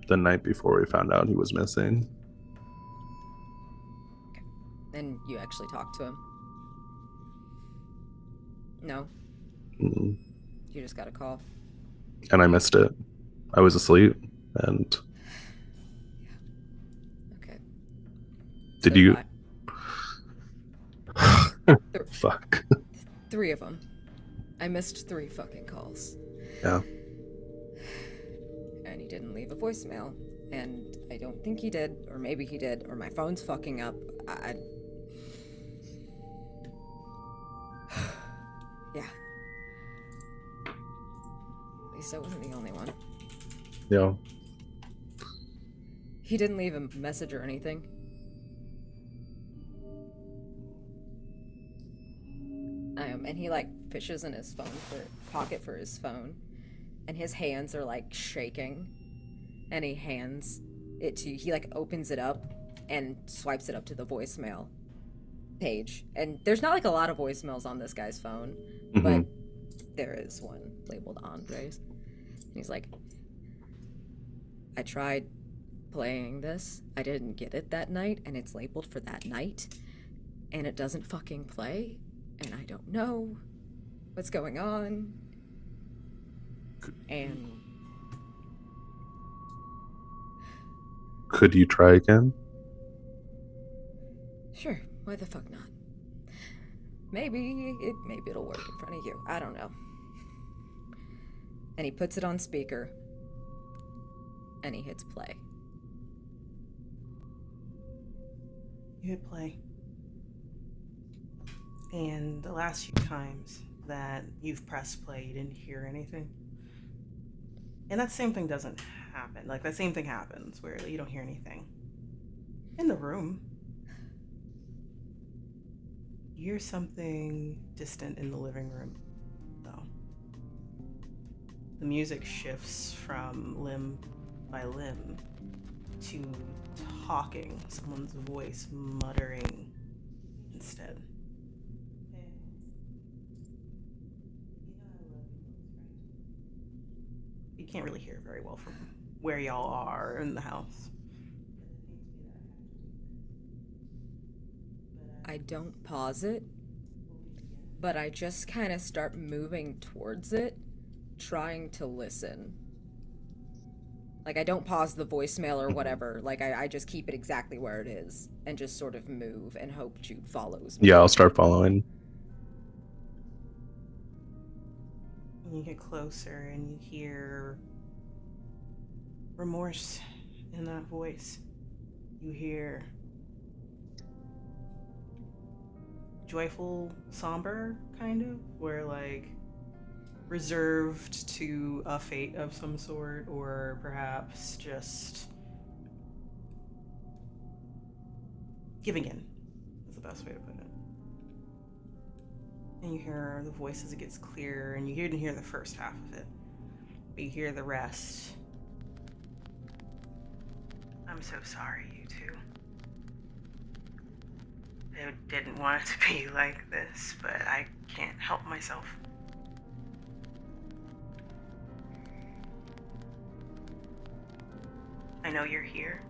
the night before we found out he was missing. And you actually talked to him? No, Mm. you just got a call. And I missed it. I was asleep. And Okay. did So you? Fuck. 3 of them. I missed 3 fucking calls. Yeah. And he didn't leave a voicemail. And I don't think he did, or maybe he did, or my phone's fucking up. Yeah. At least I wasn't the only one. Yeah. He didn't leave a message or anything. And he like fishes in his pocket for his phone, and his hands are like shaking, and he hands it to, he like opens it up and swipes it up to the voicemail page, and there's not like a lot of voicemails on this guy's phone, but there is one labeled Andres, and he's like, I tried playing this, I didn't get it that night, and it's labeled for that night, and it doesn't fucking play, and I don't know what's going on. And could you try again? sure, why the fuck not? Maybe it'll work in front of you. I don't know. And he puts it on speaker, and he hits play. You hit play. And the last few times that you've pressed play, you didn't hear anything. And that same thing doesn't happen. Like, that same thing happens where you don't hear anything. In the room, you hear something distant in the living room, though. The music shifts from limb by limb to talking, someone's voice muttering instead. You can't really hear very well from where y'all are in the house. I don't pause it, but I just kind of start moving towards it, trying to listen. Like, I don't pause the voicemail or whatever. Like, I just keep it exactly where it is and just sort of move and hope Jude follows me. Yeah, I'll start following. And you get closer and you hear remorse in that voice. You hear joyful, somber, kind of, where like reserved to a fate of some sort, or perhaps just giving in is the best way to put it. And you hear the voice as it gets clearer, and you didn't hear the first half of it, but you hear the rest. I'm so sorry, you two. I didn't want it to be like this, but I can't help myself. I know you're here.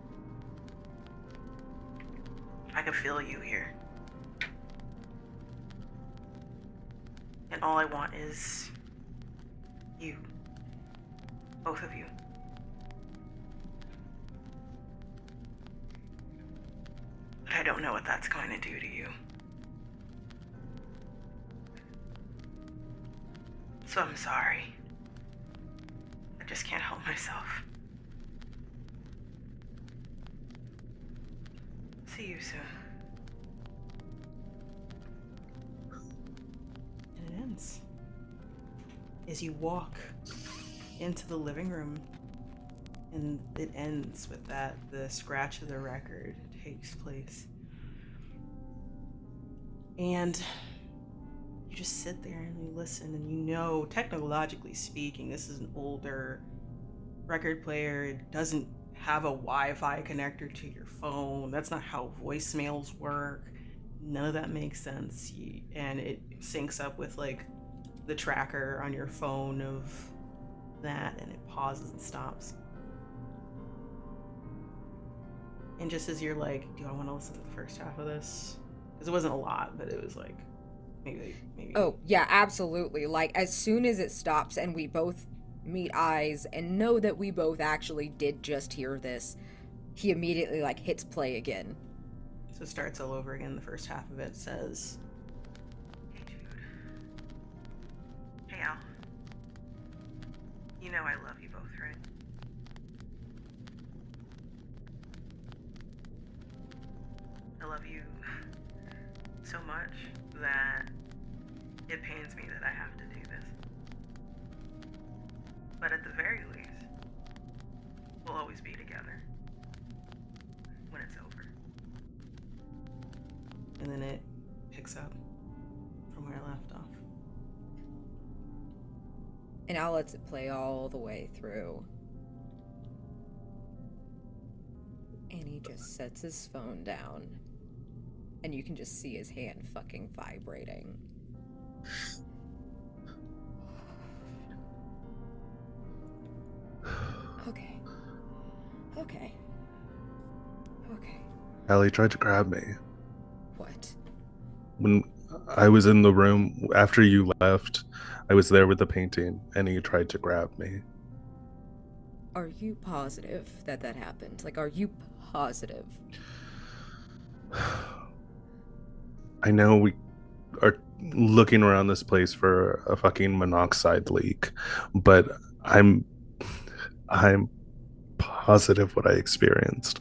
I can feel you here. And all I want is you. Both of you. But I don't know what that's going to do to you. So I'm sorry. I just can't help myself. See you soon. And it ends. As you walk into the living room, and it ends with that, the scratch of the record takes place. And you just sit there and you listen, and you know, technologically speaking, this is an older record player. It doesn't have a Wi-Fi connector to your phone. That's not how voicemails work. None of that makes sense. And it syncs up with like the tracker on your phone of that, and it pauses and stops. And just as you're like, do I want to listen to the first half of this? Because it wasn't a lot, but it was like maybe. Oh, yeah, absolutely. Like, as soon as it stops and we both meet eyes and know that we both actually did just hear this, he immediately, like, hits play again. So it starts all over again. The first half of it says, "Hey, Jude. Hey, Al. You know I love you both, right? I love you so much that it pains me that I have to do this. But at the very least, we'll always be together when it's over." And then it picks up from where I left off. And Al lets it play all the way through. And he just sets his phone down. And you can just see his hand fucking vibrating. Okay. Okay. Okay. Allie tried to grab me. What? When I was in the room after you left, I was there with the painting, and he tried to grab me. Are you positive that that happened? Like, are you positive? I know we are looking around this place for a fucking monoxide leak, but I'm positive what I experienced.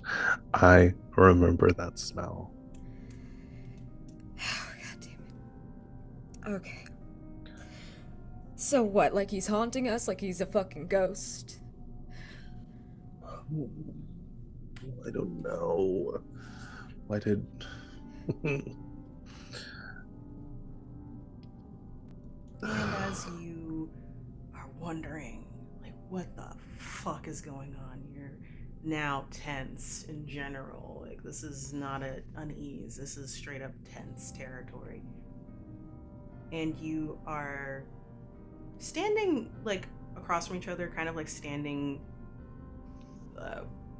I remember that smell. God damn it. Okay. So what, like he's haunting us like he's a fucking ghost? I don't know. Why did... And as you are wondering, like, what the fuck is going on? You're now tense in general. Like, this is not an unease. This is straight up tense territory. And you are standing, like, across from each other, kind of like standing,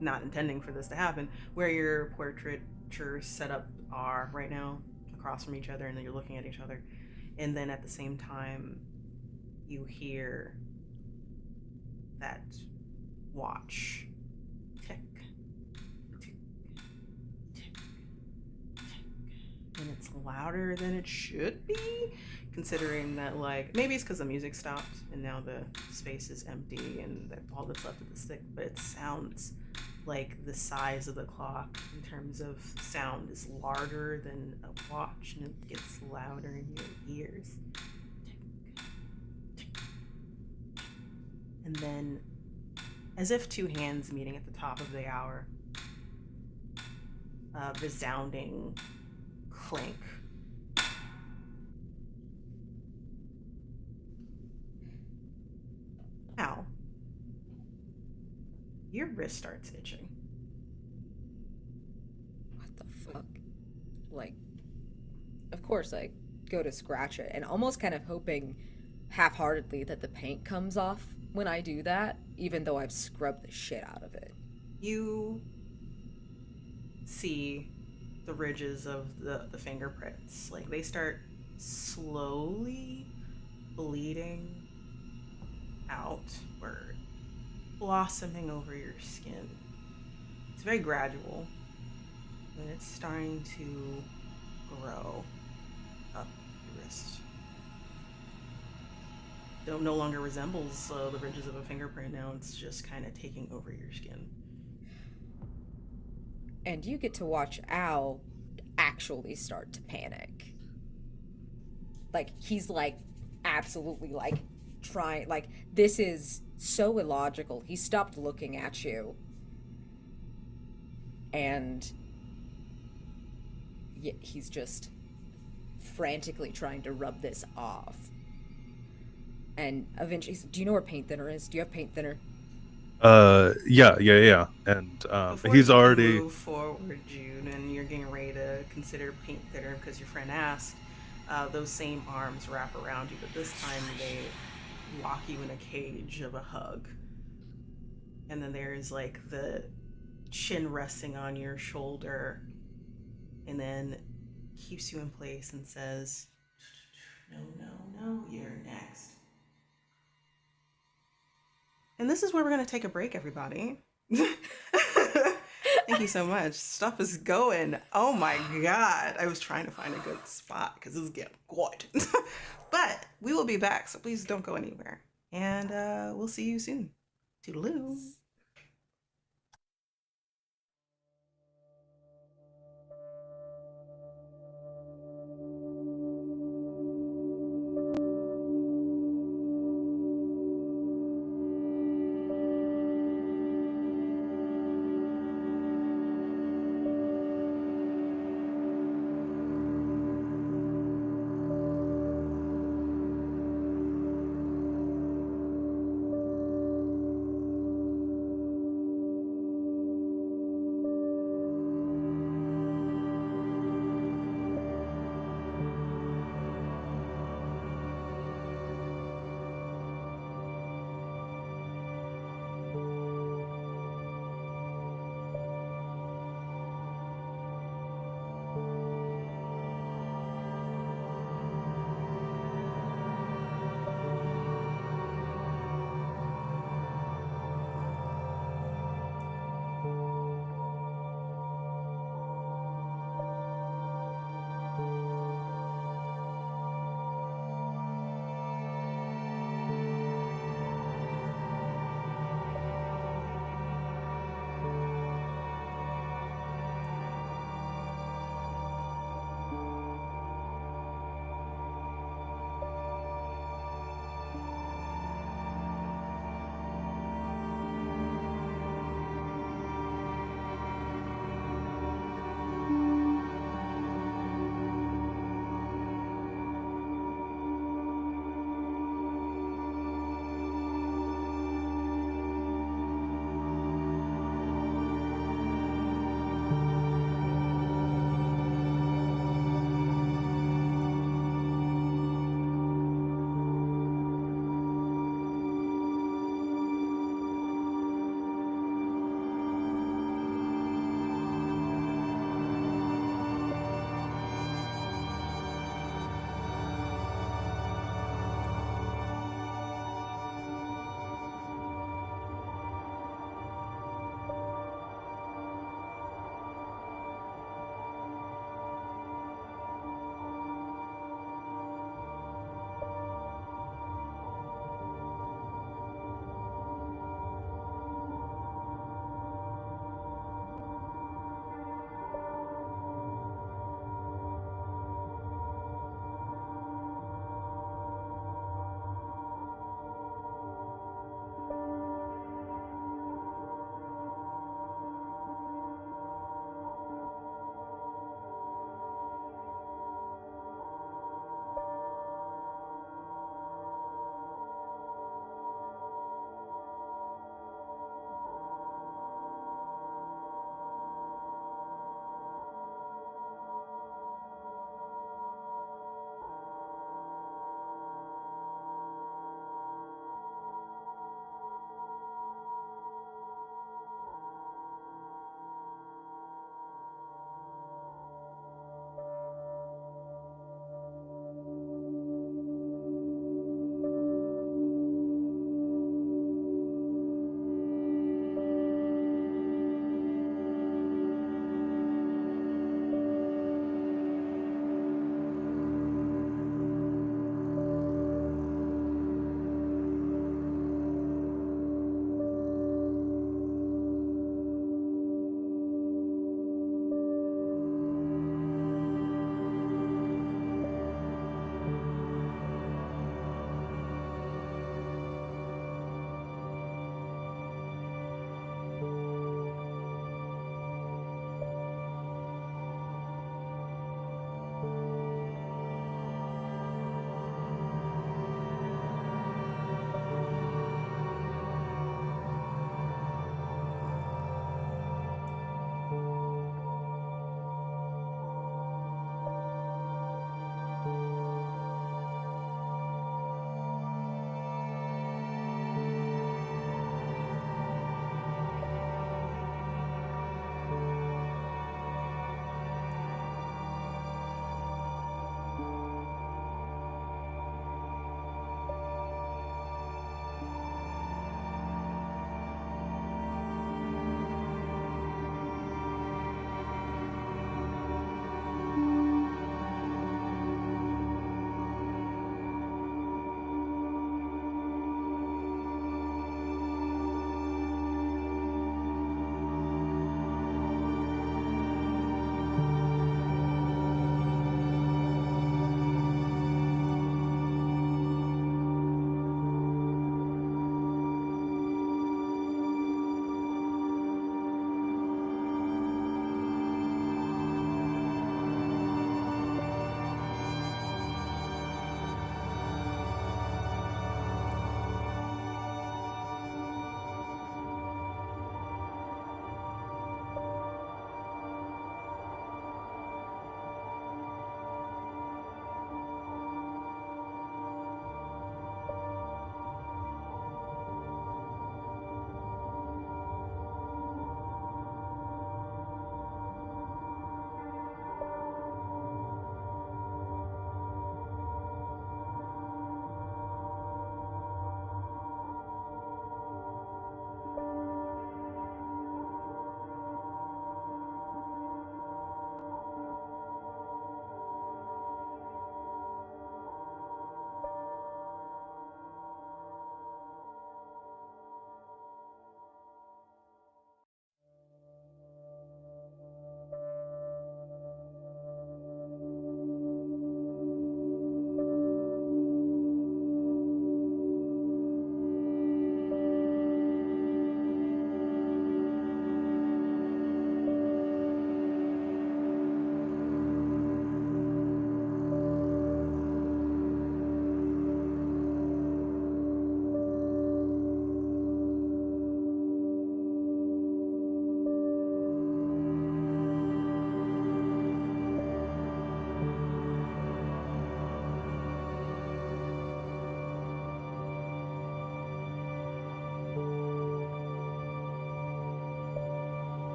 not intending for this to happen, where your portraitures set up are right now, across from each other, and then you're looking at each other. And then at the same time, you hear that watch tick, tick, tick, tick. And it's louder than it should be, considering that, like, maybe it's because the music stopped and now the space is empty and that all that's left is the stick, but it sounds like the size of the clock in terms of sound is larger than a watch, and it gets louder in your ears. Tick, tick. And then, as if two hands meeting at the top of the hour, a resounding clink. Ow. Your wrist starts itching. What the fuck? Like, of course I go to scratch it, and almost kind of hoping half-heartedly that the paint comes off when I do that, even though I've scrubbed the shit out of it. You see the ridges of the fingerprints. Like, they start slowly bleeding outward, blossoming over your skin. It's very gradual, and it's starting to grow up your wrist. It no longer resembles the ridges of a fingerprint. Now it's just kind of taking over your skin. And you get to watch Al actually start to panic. Like, he's like absolutely like trying, like, this is so illogical. He stopped looking at you. And yeah, he's just frantically trying to rub this off. And eventually, do you know where paint thinner is? Do you have paint thinner? Yeah. And Before he's you already move forward, Jude, and you're getting ready to consider paint thinner because your friend asked. Those same arms wrap around you, but this time they lock you in a cage of a hug. And then there's like the chin resting on your shoulder, and then keeps you in place and says, no, you're next. And this is where we're going to take a break, everybody. Thank you so much. Stuff is going. Oh my God. I was trying to find a good spot because this is getting good. But we will be back, so please don't go anywhere. And we'll see you soon. Toodaloo.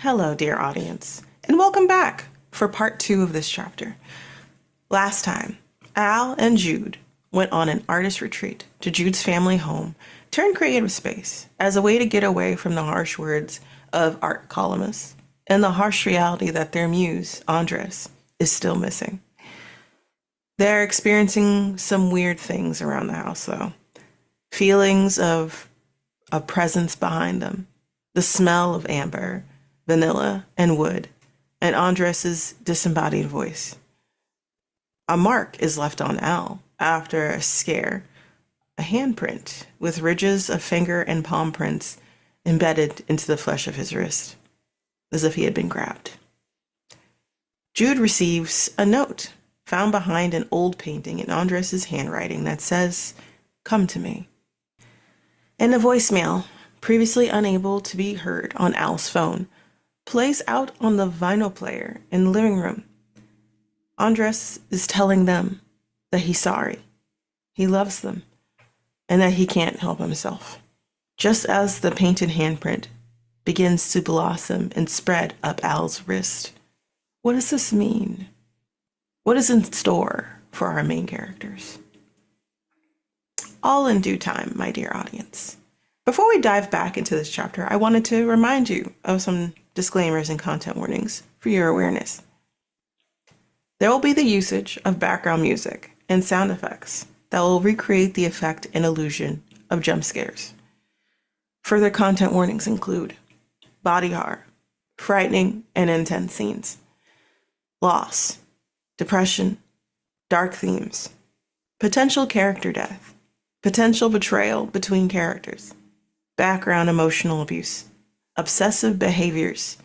Hello, dear audience, and welcome back for part 2 of this chapter. Last time, Al and Jude went on an artist retreat to Jude's family home turned creative space as a way to get away from the harsh words of art columnists and the harsh reality that their muse, Andres, is still missing. They're experiencing some weird things around the house, though. Feelings of a presence behind them, the smell of amber, vanilla, and wood, and Andres's disembodied voice. A mark is left on Al after a scare, a handprint with ridges of finger and palm prints embedded into the flesh of his wrist, as if he had been grabbed. Jude receives a note found behind an old painting in Andres's handwriting that says, "Come to me." And a voicemail, previously unable to be heard on Al's phone, plays out on the vinyl player in the living room. Andres is telling them that he's sorry, he loves them, and that he can't help himself. Just as the painted handprint begins to blossom and spread up Al's wrist. What does this mean? What is in store for our main characters? All in due time, my dear audience. Before we dive back into this chapter, I wanted to remind you of some disclaimers and content warnings for your awareness. There will be the usage of background music and sound effects that will recreate the effect and illusion of jump scares. Further content warnings include body horror, frightening and intense scenes, loss, depression, dark themes, potential character death, potential betrayal between characters, background emotional abuse, obsessive behaviors,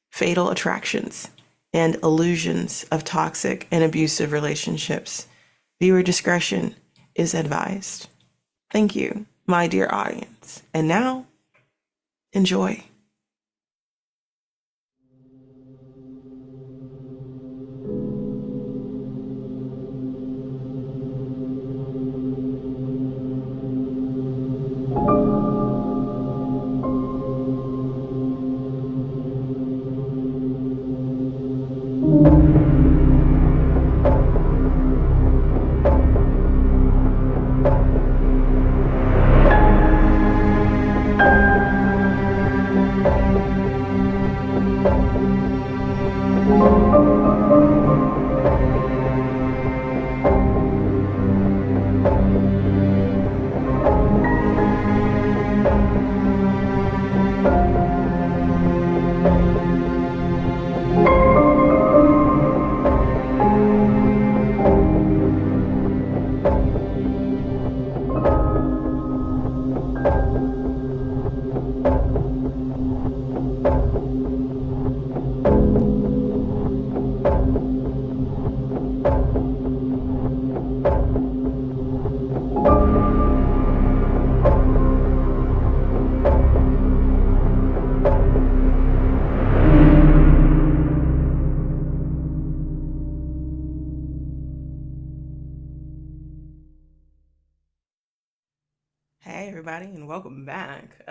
fatal attractions, and illusions of toxic and abusive relationships. Viewer discretion is advised. Thank you, my dear audience. And now, enjoy. Hey everybody, and welcome back.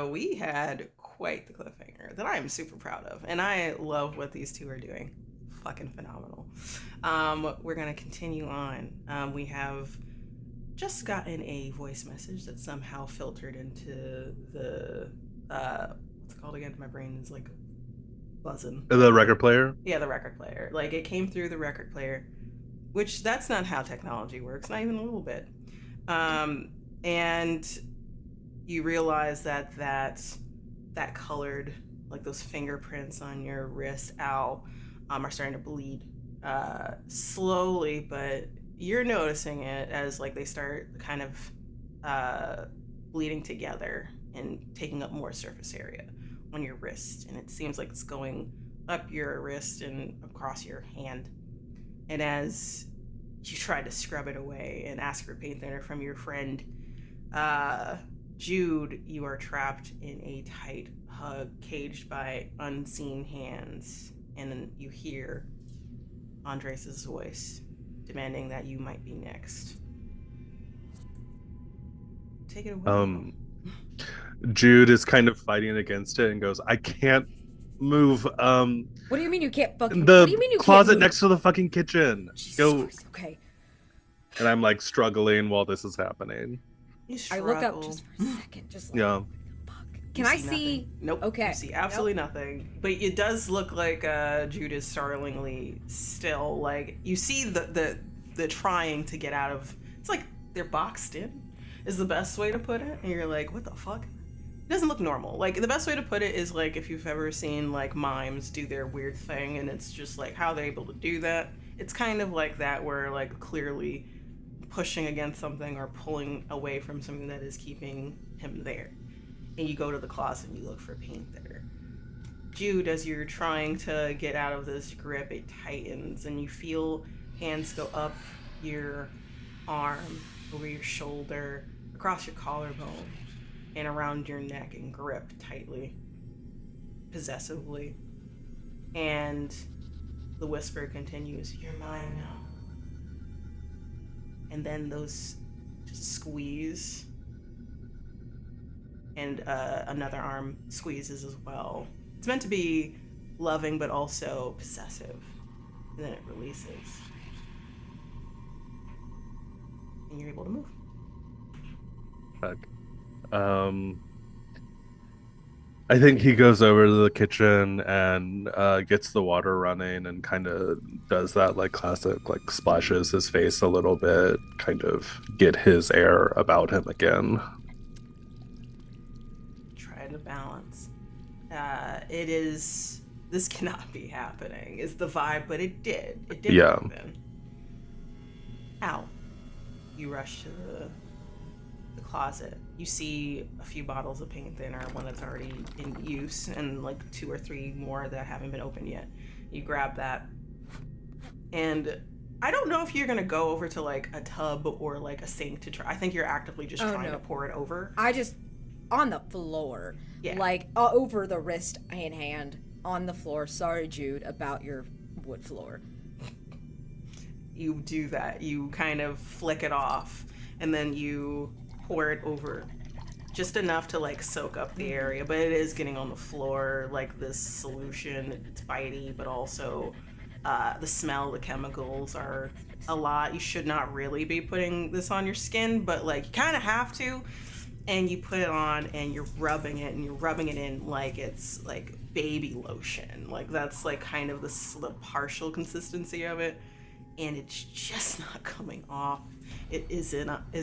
We had quite the cliffhanger that I am super proud of, and I love what these two are doing. Fucking phenomenal. We're gonna continue on. We have just gotten a voice message that somehow filtered into the what's it called again? My brain is like buzzing. The record player? Yeah, the record player. Like it came through the record player, which that's not how technology works, not even a little bit. And you realize that colored, like those fingerprints on your wrist, Al, are starting to bleed slowly, but you're noticing it as like they start kind of bleeding together and taking up more surface area on your wrist, and it seems like it's going up your wrist and across your hand. And as you try to scrub it away and ask for paint thinner from your friend Jude, you are trapped in a tight hug, caged by unseen hands, and then you hear Andres' voice demanding that you might be next. Take it away. Jude is kind of fighting against it and goes, I can't Move. What do you mean you can't fucking? The What do you mean you closet can't move? next to the fucking kitchen. Jesus Go. Christ, okay. And I'm like struggling while this is happening. You I look up struggle. just for a second, just like, Yeah. fuck. You Can I see? nothing. Nope. Okay. You see absolutely nothing. But it does look like Jude is startlingly still. Like you see the trying to get out of. It's like they're boxed in, is the best way to put it. And you're like, what the fuck? It doesn't look normal. Like the best way to put it is like if you've ever seen like mimes do their weird thing, and it's just like how they're able to do that. It's kind of like that where like clearly pushing against something or pulling away from something that is keeping him there. And you go to the closet and you look for paint there. Jude, as you're trying to get out of this grip, it tightens and you feel hands go up your arm, over your shoulder, across your collarbone, and around your neck and grip tightly, possessively. And the whisper continues, "You're mine now." And then those just squeeze, and another arm squeezes as well. It's meant to be loving but also possessive, and then it releases, and you're able to move. Fuck. I think he goes over to the kitchen and gets the water running and kind of does that like classic, like splashes his face a little bit, kind of get his air about him again. Try to balance. This cannot be happening is the vibe, but it did Yeah. happen. Ow. You rush to the closet. You see a few bottles of paint thinner, one that's already in use, and like 2 or 3 more that haven't been opened yet. You grab that, and I don't know if you're gonna go over to like a tub or like a sink to try. I think you're actively just trying to pour it over. I just on the floor, Yeah. like over the wrist and hand on the floor. Sorry, Jude, about your wood floor. You do that. You kind of flick it off, and then you pour it over just enough to like soak up the area, but it is getting on the floor. Like this solution, it's bitey, but also the smell, the chemicals are a lot. You should not really be putting this on your skin, but like you kind of have to. And you put it on and you're rubbing it, and you're rubbing it in like it's like baby lotion. Like that's like kind of the partial consistency of it, and it's just not coming off. It is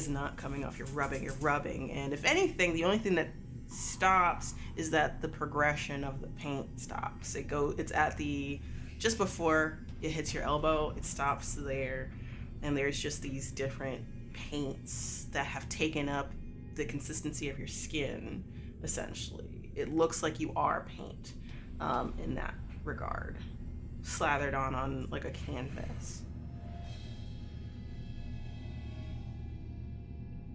not coming off. You're rubbing, and if anything, the only thing that stops is that the progression of the paint stops. It's at the just before it hits your elbow. It stops there, and there's just these different paints that have taken up the consistency of your skin. Essentially, it looks like you are paint in that regard, slathered on like a canvas.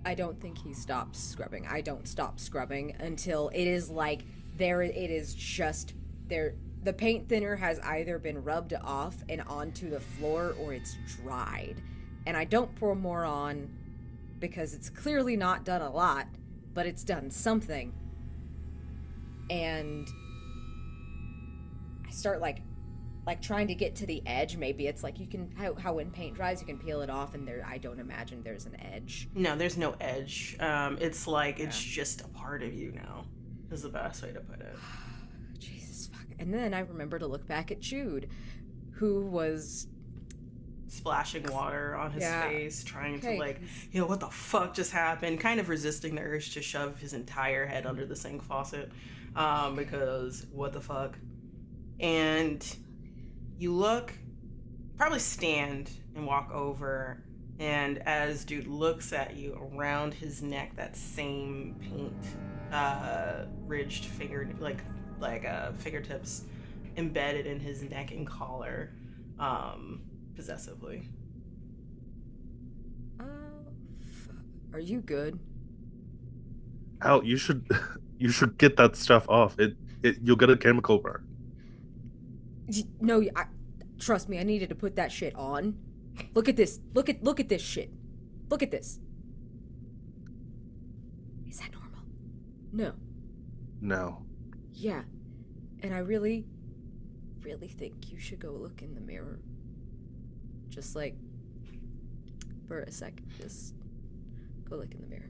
I don't think he stops scrubbing. I don't stop scrubbing until it is like there. It is just there. The paint thinner has either been rubbed off and onto the floor, or it's dried. And I don't pour more on because it's clearly not done a lot, but it's done something. And I start like trying to get to the edge. Maybe it's like you can how when paint dries you can peel it off, and there I don't imagine there's an edge. No, there's no edge. It's like it's just a part of you now, is the best way to put it. Jesus fuck. And then I remember to look back at Jude, who was Splashing water on his face, trying to like, what the fuck just happened? Kind of resisting the urge to shove his entire head under the sink faucet, because what the fuck? And you look, probably stand and walk over, and as Dude looks at you, around his neck, that same paint, ridged finger, like fingertips embedded in his neck and collar, possessively. Are you good? Al, you should get that stuff off. You'll get a chemical burn. No, trust me. I needed to put that shit on. Look at this. Look at this shit. Look at this. Is that normal? No. No. Yeah. And I really, really think you should go look in the mirror. Just like, for a second, just go look in the mirror.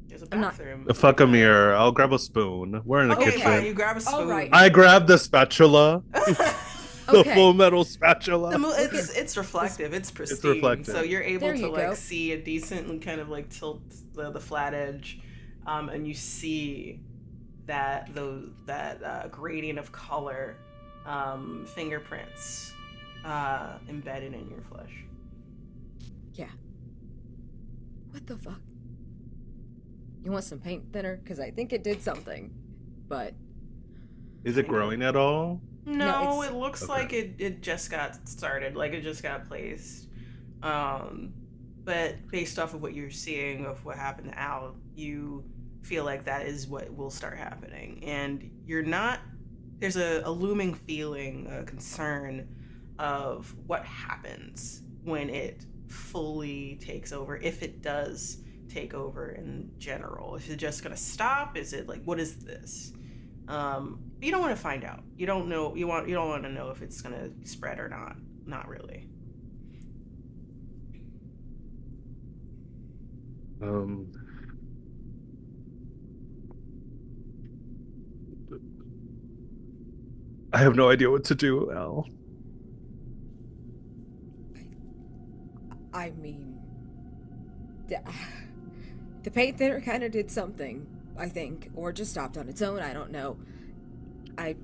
There's a I'm not- bathroom. Fuck a mirror. I'll grab a spoon. We're in the Okay, kitchen. fine. You grab a spoon. All right. I grab the spatula. The Okay. full metal spatula. It's reflective. It's pristine. reflective. So you're able There to you like go. see a decent kind of like tilt the flat edge, and you see that gradient of color, fingerprints, embedded in your flesh. Yeah. What the fuck? You want some paint thinner? Because I think it did something. But Is it growing at all? No, it's- it looks Okay. like it just got started, like it just got placed. But based off of what you're seeing of what happened to Al, you feel like that is what will start happening. And there's a looming feeling, a concern of what happens when it fully takes over, if it does take over in general. Is it just gonna stop? Is it like, what is this? You don't want to find out. You don't know. You don't want to know if it's gonna spread or not. Not really. I have no idea what to do, Al. I mean, the paint thinner kind of did something, I think, or just stopped on its own. I don't know. I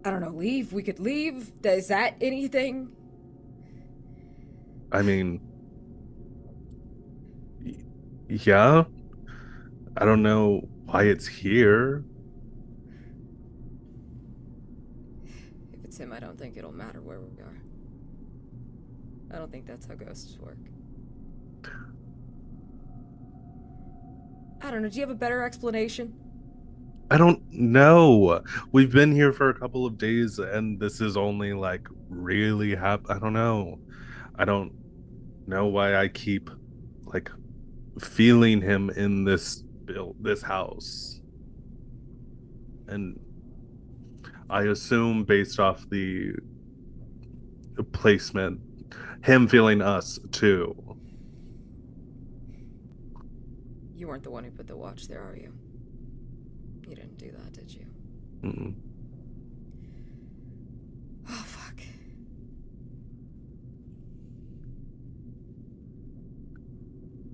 don't know. Leave. We could leave. Is that anything? I mean, yeah. I don't know why it's here. If it's him, I don't think it'll matter where we are. I don't think that's how ghosts work. I don't know. Do you have a better explanation? I don't know. We've been here for a couple of days and this is only like really I don't know. I don't know why I keep like feeling him in this house. And I assume based off the placement, him feeling us too. You weren't the one who put the watch there, are you? You didn't do that, did you? Mm-mm. Oh, fuck.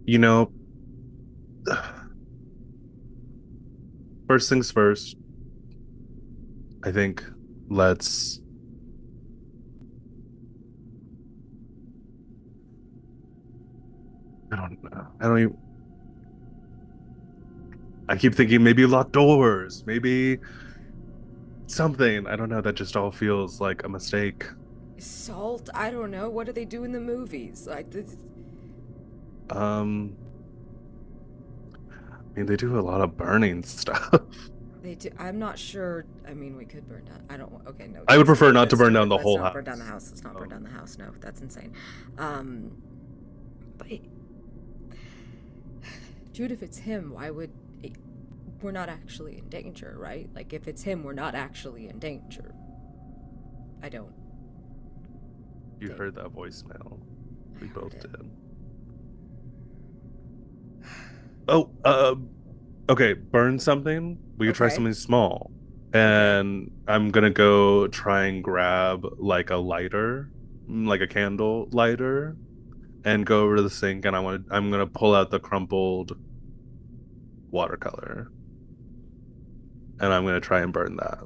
You know, first things first, I think let's I don't know. I don't even I keep thinking maybe locked doors, maybe something. I don't know, that just all feels like a mistake. Salt? I don't know. What do they do in the movies? Like, this... I mean, they do a lot of burning stuff. They do. I'm not sure. I mean, we could burn down. I don't want. Okay, no. I would let's prefer do not to this. burn down the Let's whole not burn down the house. house. Let's not burn Oh. down the house. No, that's insane. But Jude, if it's him, why would we're not actually in danger, right? Like, if it's him, we're not actually in danger. I don't. You Did- heard that voicemail. We I heard both it. did. Oh, okay, burn something. We could try Okay. something small. And I'm gonna go try and grab like a lighter, like a candle lighter, and go over to the sink and I'm gonna pull out the crumpled watercolor. And I'm gonna try and burn that.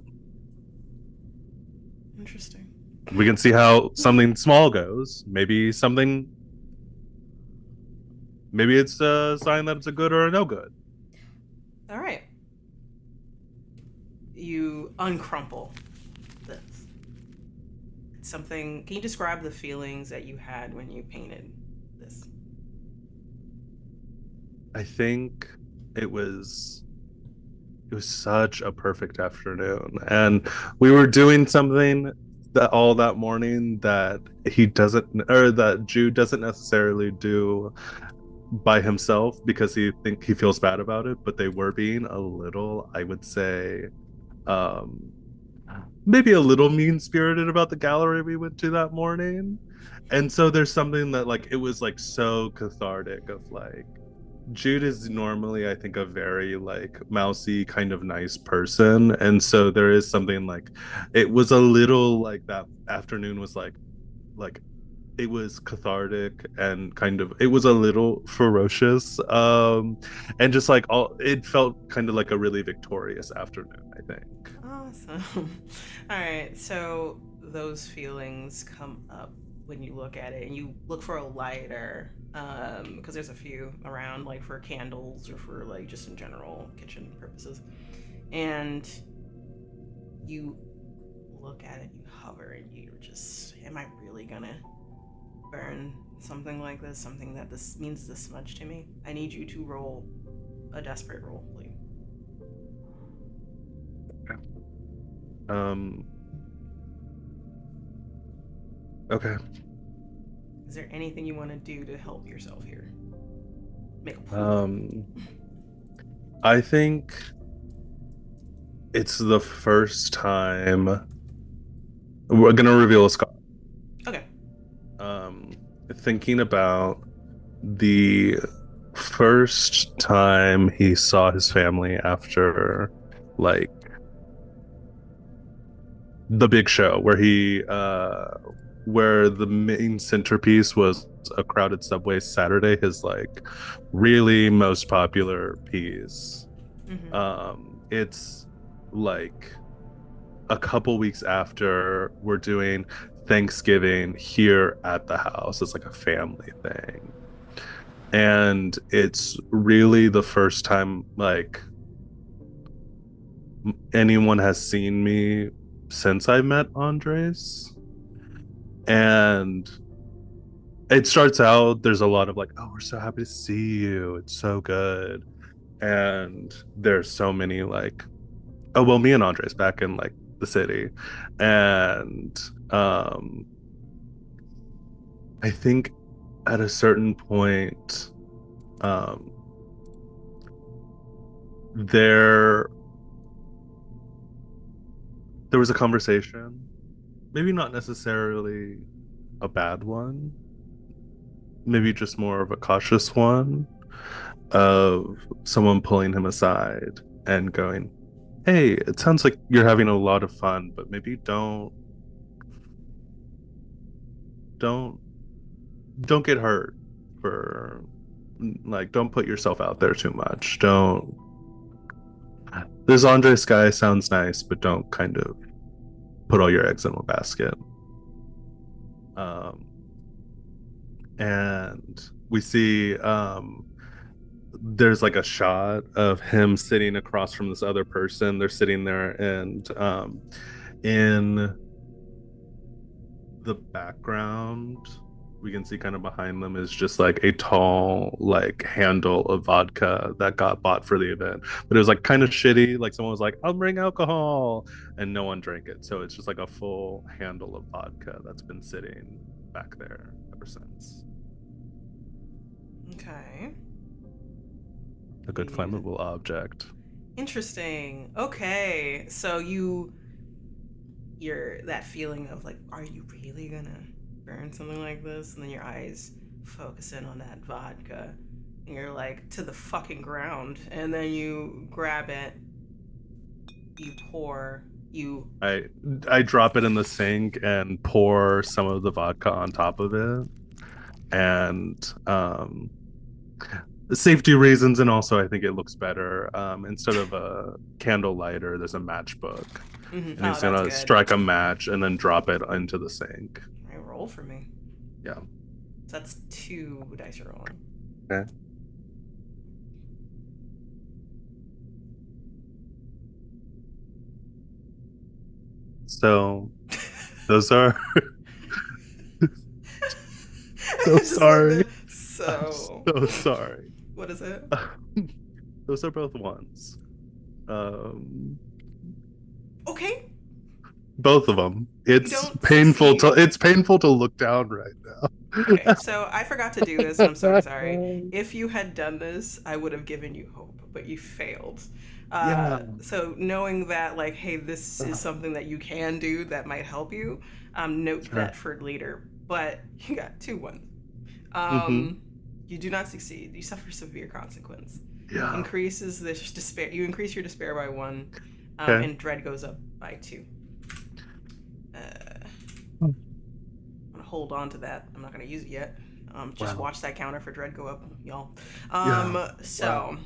Interesting. We can see how something small goes. Maybe it's a sign that it's a good or a no good. All right. You uncrumple this. It's something. Can you describe the feelings that you had when you painted this? I think it was such a perfect afternoon, and we were doing something that morning that he doesn't, or that Jude doesn't necessarily do by himself because he feels bad about it, but they were being a little, I would say, um maybe a little mean spirited about the gallery we went to that morning. And so there's something that like it was like so cathartic of like Jude is normally, I think, a very like mousy kind of nice person. And so there is something like it was a little like that afternoon was like it was cathartic and kind of it was a little ferocious. And just like all it felt kind of like a really victorious afternoon, I think. Awesome. All right, so those feelings come up when you look at it and you look for a lighter, because there's a few around, like for candles or for like just in general kitchen purposes. And you look at it, you hover, and you're just, am I really gonna burn something like this? Something that this means this much to me? I need you to roll a desperate roll, please. Okay. Is there anything you want to do to help yourself here? Make a plan. I think it's the first time we're gonna reveal a scar. Okay. Thinking about the first time he saw his family after like the big show where the main centerpiece was a crowded subway Saturday, his like really most popular piece. It's like a couple weeks after we're doing Thanksgiving here at the house. It's like a family thing. And it's really the first time like anyone has seen me since I met Andres. And it starts out, there's a lot of like, oh, we're so happy to see you. It's so good. And there's so many like, oh, well, me and Andres back in like the city. And I think at a certain point, there was a conversation, maybe not necessarily a bad one, maybe just more of a cautious one, of someone pulling him aside and going, hey, it sounds like you're having a lot of fun, but maybe don't get hurt for like, don't put yourself out there too much. Don't, this Andres guy sounds nice, but don't kind of put all your eggs in one basket. And we see there's like a shot of him sitting across from this other person. They're sitting there, and in the background we can see kind of behind them is just like a tall like handle of vodka that got bought for the event, but it was like kind of shitty. Like someone was like, I'll bring alcohol, and no one drank it, so it's just like a full handle of vodka that's been sitting back there ever since. Okay. A good flammable object. Interesting. Okay. So you're that feeling of like, are you really gonna burn something like this? And then your eyes focus in on that vodka and you're like, to the fucking ground. And then you grab it, you pour, I drop it in the sink and pour some of the vodka on top of it. And safety reasons, and also I think it looks better. Instead of a candle lighter, there's a matchbook. And he's gonna strike a match and then drop it into the sink. All right, roll for me. Yeah. So that's 2 dice you're rolling. Okay. So those are so sorry. So I'm so sorry. What is it? Those are both ones. Okay. Both of them. It's don't painful succeed. it's painful to look down right now. Okay, so I forgot to do this, and I'm so sorry. If you had done this, I would have given you hope, but you failed. Yeah. So knowing that, like, hey, this is something that you can do that might help you, note Sure. that for later. But you got 2 1s. Mhm. You do not succeed. You suffer severe consequence. Yeah. Increases this despair. You increase your despair by 1, Okay. and dread goes up by 2. Hmm. I'm gonna hold on to that. I'm not gonna use it yet. Just Wow. watch that counter for dread go up, y'all. Yeah. So.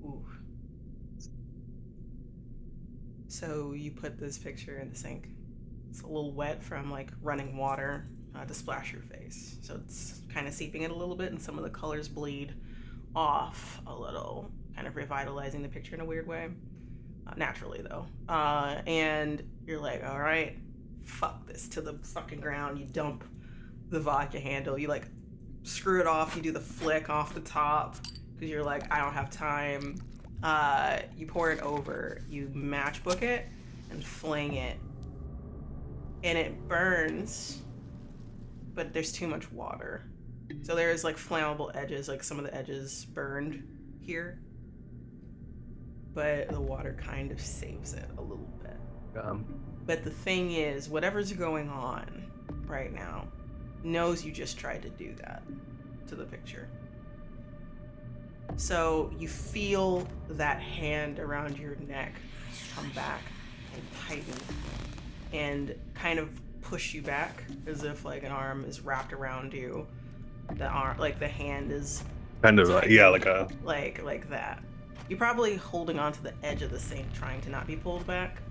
Wow. Ooh. So you put this picture in the sink. It's a little wet from like running water to splash your face. So it's kind of seeping it a little bit, and some of the colors bleed off a little, kind of revitalizing the picture in a weird way. Naturally, though. And you're like, all right, fuck this to the fucking ground. You dump the vodka handle. You like screw it off. You do the flick off the top because you're like, I don't have time. You pour it over. You matchbook it and fling it. And it burns, but there's too much water. So there's like flammable edges, like some of the edges burned here. But the water kind of saves it a little bit. But the thing is, whatever's going on right now knows you just tried to do that to the picture. So you feel that hand around your neck come back and tighten and kind of push you back as if like an arm is wrapped around you. The arm, like the hand is Kind of tightening, yeah, like a like that. You're probably holding onto the edge of the sink, trying to not be pulled back.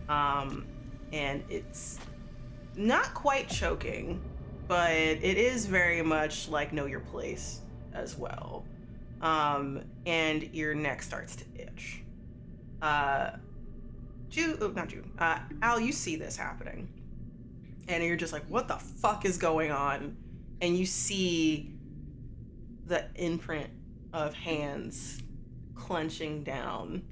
And it's not quite choking, but it is very much like know your place as well. And your neck starts to itch. Not Jude. Al, you see this happening. And you're just like, what the fuck is going on? And you see the imprint of hands clenching down.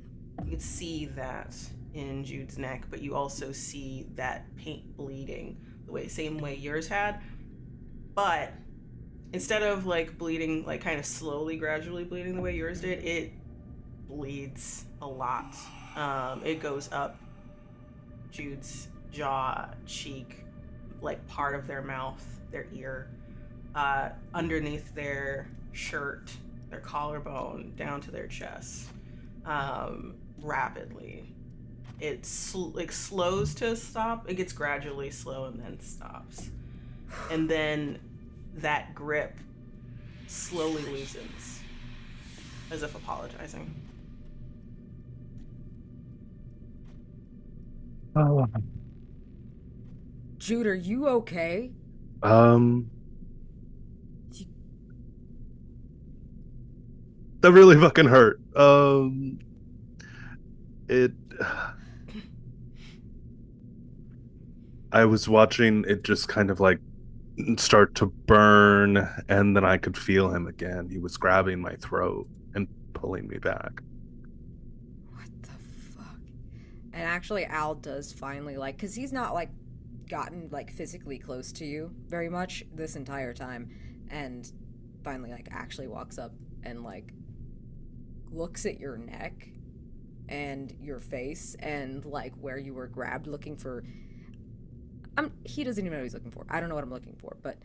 You can see that in Jude's neck, but you also see that paint bleeding the same way yours had. But instead of like bleeding, like kind of slowly, gradually bleeding the way yours did, it bleeds a lot. It goes up Jude's jaw, cheek, like part of their mouth, their ear, underneath their shirt, their collarbone, down to their chest, rapidly. It slows to a stop. It gets gradually slow and then stops. And then that grip slowly loosens, as if apologizing. Jude, are you okay? That really fucking hurt. It I was watching it just kind of like start to burn, and then I could feel him again. He was grabbing my throat and pulling me back. What the fuck? And actually Al does finally like, because he's not like gotten like physically close to you very much this entire time, and finally like actually walks up and like looks at your neck and your face and like where you were grabbed, looking for he doesn't even know what he's looking for. I don't know what I'm looking for, but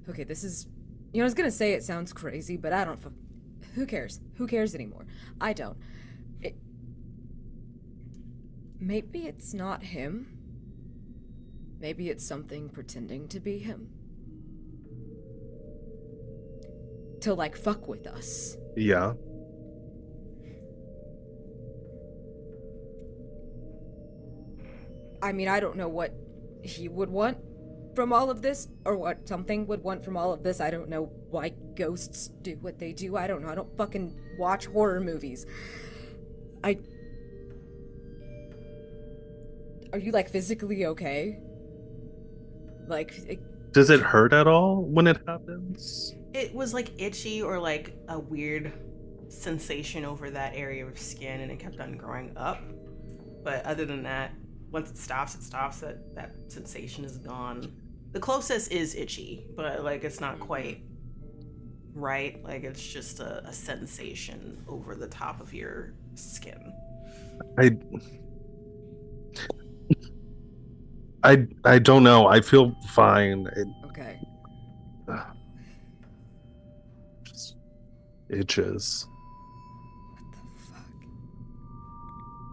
okay, this is, I was gonna say it sounds crazy, but I don't who cares anymore? I don't. Maybe it's not him. Maybe it's something pretending to be him. To like fuck with us. Yeah. I mean, I don't know what he would want from all of this, or what something would want from all of this. I don't know why ghosts do what they do. I don't know. I don't fucking watch horror movies. Are you like physically okay? Like, does it hurt at all when it happens? It was like itchy or like a weird sensation over that area of skin, and it kept on growing up. But other than that, once it stops, it stops. That sensation is gone. The closest is itchy, but like it's not quite right. Like it's just a sensation over the top of your skin. I I don't know. I feel fine. It Okay. just itches. What the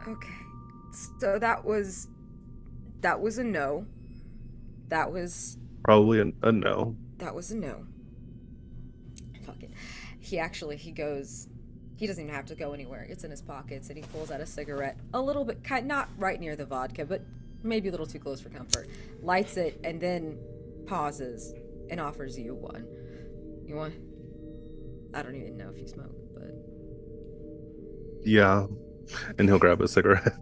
fuck? Okay. So that was a no. That was Probably a no. that was a no. Fuck it. He goes. He doesn't even have to go anywhere. It's in his pockets, and he pulls out a cigarette, a little bit, not right near the vodka, but maybe a little too close for comfort. Lights it, and then pauses and offers you one. You want? I don't even know if you smoke, but Yeah. And he'll grab a cigarette.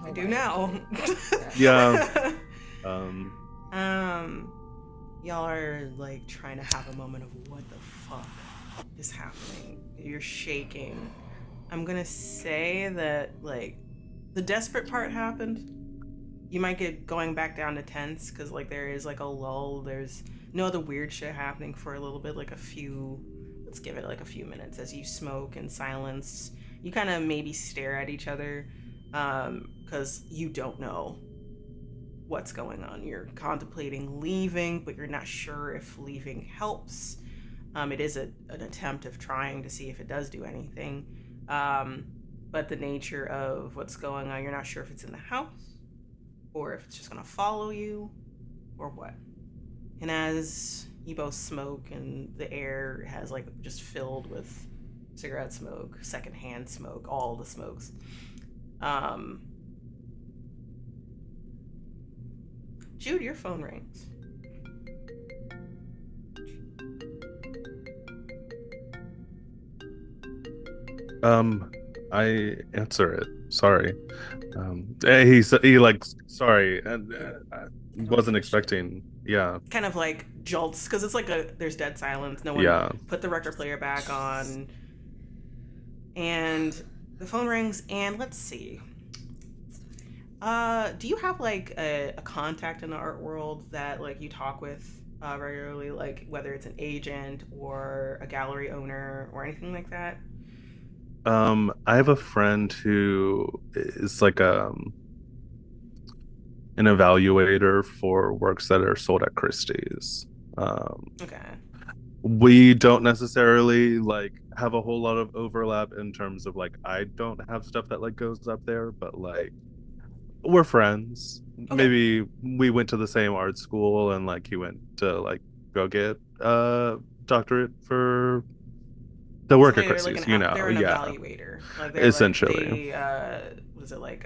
I do now. Yeah. Y'all are like trying to have a moment of what the fuck is happening. You're shaking. I'm gonna say that like the desperate part happened. You might get going back down to tense because like there is like a lull. There's no other weird shit happening for a little bit, like let's give it like a few minutes as you smoke in silence. You kind of maybe stare at each other because you don't know what's going on. You're contemplating leaving, but you're not sure if leaving helps. It is an attempt of trying to see if it does do anything. But the nature of what's going on, you're not sure if it's in the house or if it's just going to follow you or what. And as you both smoke and the air has like just filled with cigarette smoke, secondhand smoke, all the smokes. Jude, your phone rings. I answer it. Sorry. He like sorry, and I wasn't expecting. Yeah. Kind of like jolts because it's like there's dead silence. No one Yeah. put the record player back on, and the phone rings. And let's see. Do you have like a contact in the art world that like you talk with regularly, like whether it's an agent or a gallery owner or anything like that? I have a friend who is like an evaluator for works that are sold at Christie's. Okay. We don't necessarily like have a whole lot of overlap in terms of like I don't have stuff that like goes up there, but like we're friends. Okay. Maybe we went to the same art school and like he went to like go get a doctorate for the work at They're like Christie's, you know. they're an Yeah. evaluator. Like they're Essentially. what is it like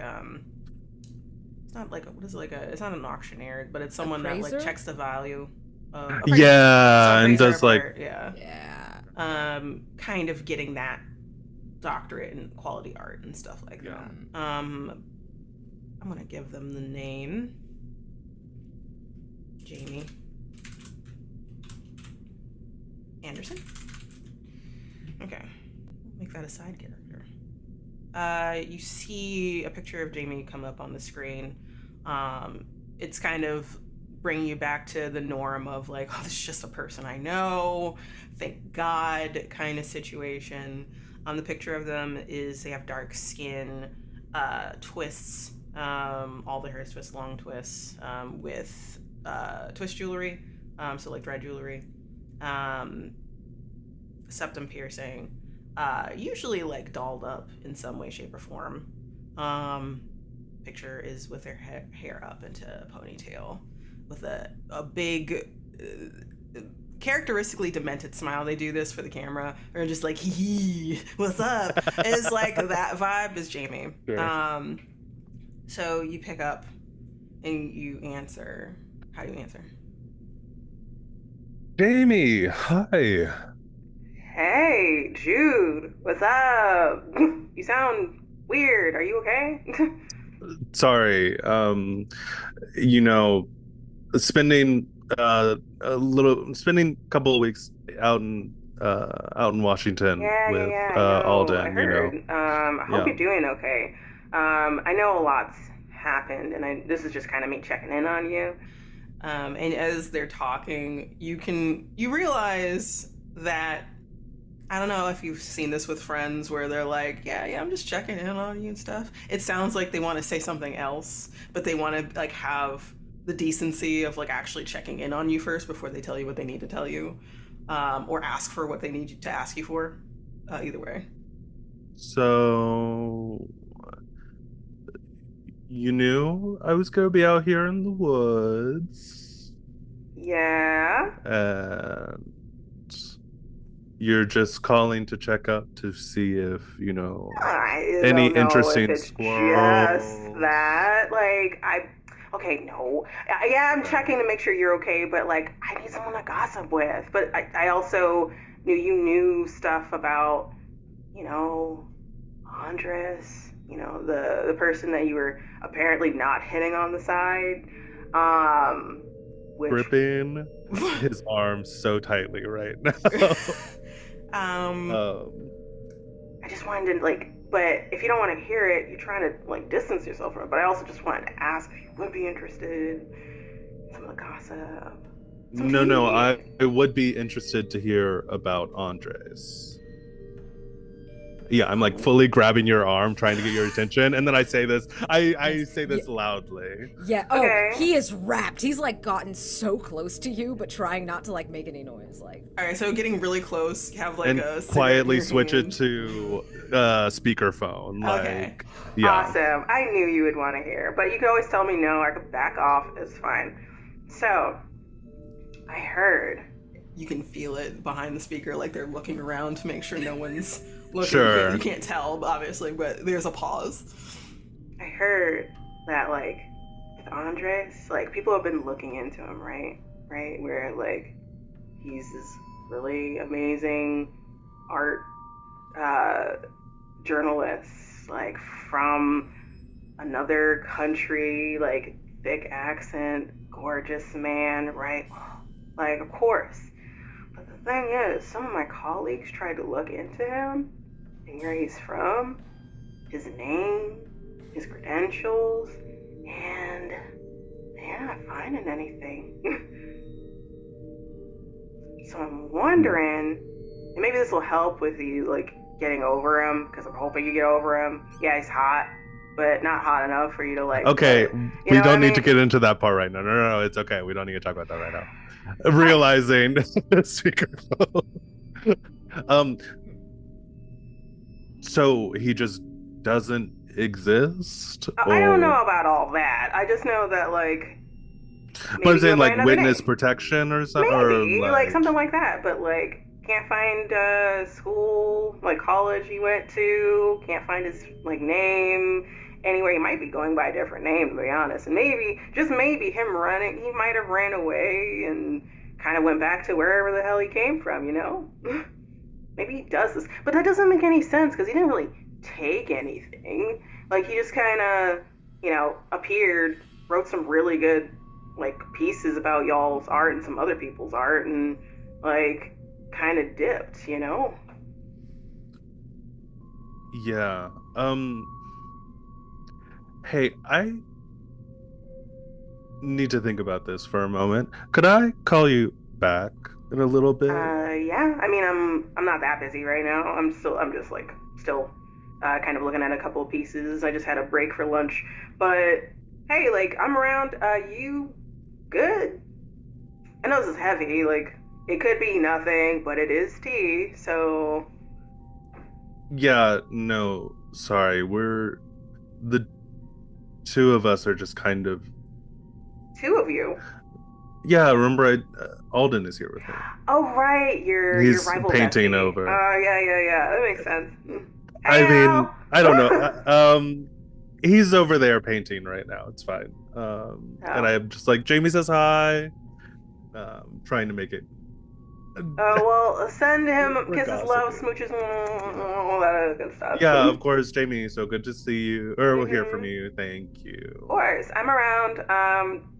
it's not like what is it like it's not an auctioneer, but it's someone that like Appraiser? checks the value of Yeah, and appraiser does like part, yeah. Yeah. Kind of getting that doctorate in quality art and stuff like Yeah. that. I'm gonna give them the name Jamie Anderson. Okay, make that a side character. You see a picture of Jamie come up on the screen. It's kind of bringing you back to the norm of like, oh, this is just a person I know, thank God kind of situation. The picture of them is they have dark skin, twists, all the hair is twists, long twists, with twist jewelry, so like thread jewelry, septum piercing, usually like dolled up in some way, shape, or form. Picture is with their hair up into a ponytail with a big, characteristically demented smile. They do this for the camera. They're just like, hee, what's up? It's like that vibe is Jamie. Sure. So you pick up and you answer. How do you answer? Jamie, hi. Hey, Jude, what's up? You sound weird. Are you okay? Sorry. You know, spending spending a couple of weeks out in out in Washington with I know. I Alden, heard. I hope Yeah. you're doing okay. I know a lot's happened, and this is just kind of me checking in on you. And as they're talking, you realize that I don't know if you've seen this with friends where they're like, yeah, I'm just checking in on you and stuff. It sounds like they want to say something else, but they want to like have the decency of like actually checking in on you first before they tell you what they need to tell you, or ask for what they need to ask you for. Either way. So you knew I was gonna be out here in the woods, Yeah. and you're just calling to check up to see if I any don't know if interesting it's just squirrels. that. Okay, no. Yeah, I'm checking to make sure you're okay, but like, I need someone to gossip with. But I also knew you knew stuff about, you know, Andres, the person that you were apparently not hitting on the side. Which, Gripping his arms so tightly right now. um, I just wanted to but if you don't want to hear it, you're trying to like distance yourself from it. But I also just wanted to ask if you would be interested in some of the gossip. No, I would be interested to hear about Andres. Yeah, I'm like fully grabbing your arm, trying to get your attention, and then I say this. I say this loudly. Yeah. Okay. Oh, he is wrapped. He's like gotten so close to you, but trying not to like make any noise. Like. all right, so getting really close, have like And a cigarette in quietly your switch hand. it to speakerphone. Okay. Like, yeah. Awesome. I knew you would want to hear, but you could always tell me no. I could back off. It's fine. So, I heard. You can feel it behind the speaker, like they're looking around to make sure no one's looking. Sure. You can't tell, obviously, but there's a pause. I heard that like with Andres, like people have been looking into him, right? Right, where like he's this really amazing art journalist, like from another country, like thick accent, gorgeous man, right? Like of course. But the thing is, some of my colleagues tried to look into him and where he's from, his name, his credentials, and they're not finding anything. So I'm wondering, and maybe this will help with you, like, getting over him, because I'm hoping you get over him. Yeah, he's hot, but not hot enough for you to, like... Okay, we don't need to get... get into that part right now. No, it's okay. We don't need to talk about that right now. Realizing speakerphone. So he just doesn't exist? I don't know about all that. I just know that, like... But I'm saying, by like, another witness name. protection or something? Maybe, Or, like something like that. But, like, can't find school, like college he went to. Can't find his, like, name. Anyway, he might be going by a different name, to be honest. And maybe, just maybe, him running, he might have ran away and kind of went back to wherever the hell he came from, you know? Maybe he does this. But that doesn't make any sense, because he didn't really take anything. Like, he just kind of, appeared, wrote some really good, like, pieces about y'all's art and some other people's art, and, like, kind of dipped, you know? Yeah. Hey, I need to think about this for a moment. Could I call you back in a little bit? Yeah. I mean, I'm not that busy right now. I'm still kind of looking at a couple of pieces. I just had a break for lunch, but hey, like, I'm around. You good? I know this is heavy. Like, it could be nothing, but it is tea. So. Yeah. No. Sorry. The two of us are just kind of. Two of you. Yeah. Remember, Alden is here with me. Oh right, your rival painting bestie. over. Oh yeah. That makes sense. I Hey, mean, Al. I don't know. He's over there painting right now. It's fine. And I'm just like, Jamie says hi. Trying to make it Well, send him We're kisses, love, gossiping. smooches, all that good stuff. Yeah, of course, Jamie. So good to see you, or hear from Mhm. you. Thank Of you. course, I'm around.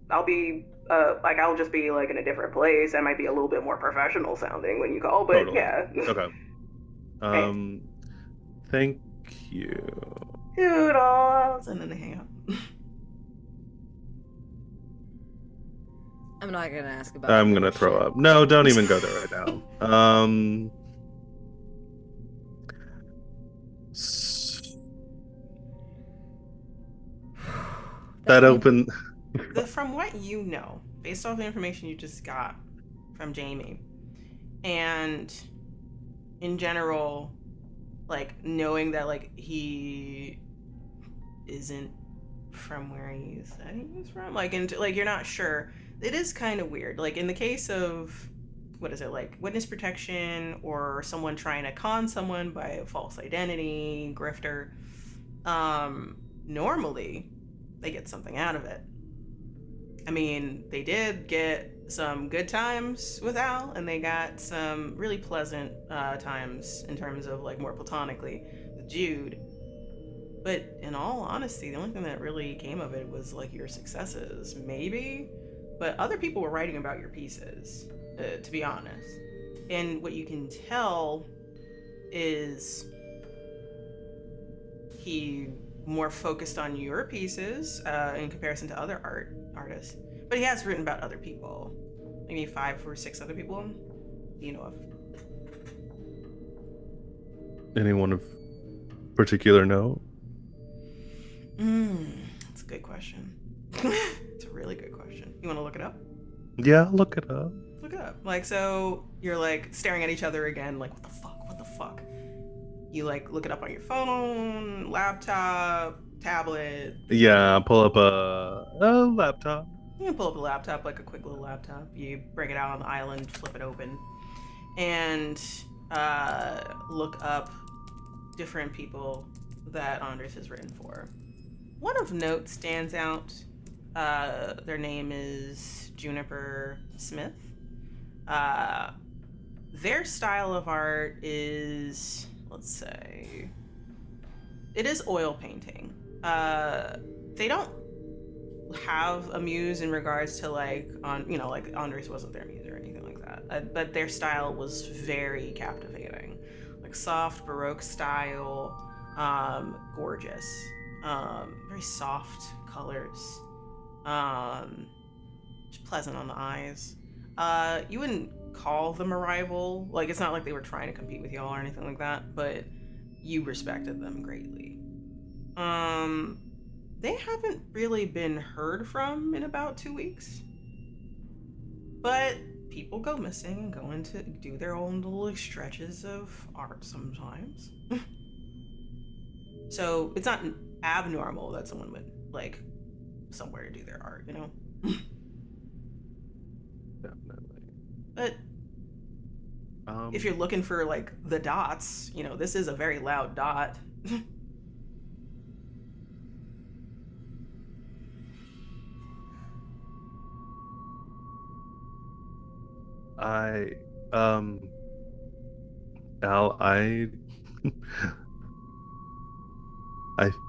I'll be like I'll just be like in a different place. I might be a little bit more professional sounding when you call, but Totally. yeah. Okay. Right. Thank you. Toodles, and then they hang up. I'm not gonna ask about I'm the gonna little throw shit. up. No, don't even go there right now. That open. From what you know, based off the information you just got from Jamie, and in general, like knowing that like he isn't from where he said he was from, like, and like you're not sure. It is kind of weird. Like in the case of what is it, like witness protection or someone trying to con someone by a false identity, grifter. Normally they get something out of it. I mean, they did get some good times with Al, and they got some really pleasant times in terms of like more platonically with Jude. But in all honesty, the only thing that really came of it was like your successes, maybe. But other people were writing about your pieces, to be honest. And what you can tell is he more focused on your pieces in comparison to other artists. But he has written about other people, maybe 5 or 6 other people you know of. Anyone of particular note? That's a good question. It's a really good question. You want to look it up? Yeah, look it up. Look it up. Like, so you're like staring at each other again, like, what the fuck? What the fuck? You like look it up on your phone, laptop, tablet. Yeah, pull up a laptop. You can pull up a laptop, like a quick little laptop. You bring it out on the island, flip it open, and look up different people that Andres has written for. One of note stands out. Their name is Juniper Smith. Their style of art is, let's say, it is oil painting. They don't have a muse in regards to like like Andres wasn't their muse or anything like that. But their style was very captivating, like soft Baroque style, gorgeous, very soft colors, just pleasant on the eyes. You wouldn't call them a rival. Like it's not like they were trying to compete with y'all or anything like that, but you respected them greatly. They haven't really been heard from in about 2 weeks. But people go missing and go into do their own little stretches of art sometimes. So it's not abnormal that someone would like somewhere to do their art, you know? Definitely. But if you're looking for like the dots, this is a very loud dot. Al, I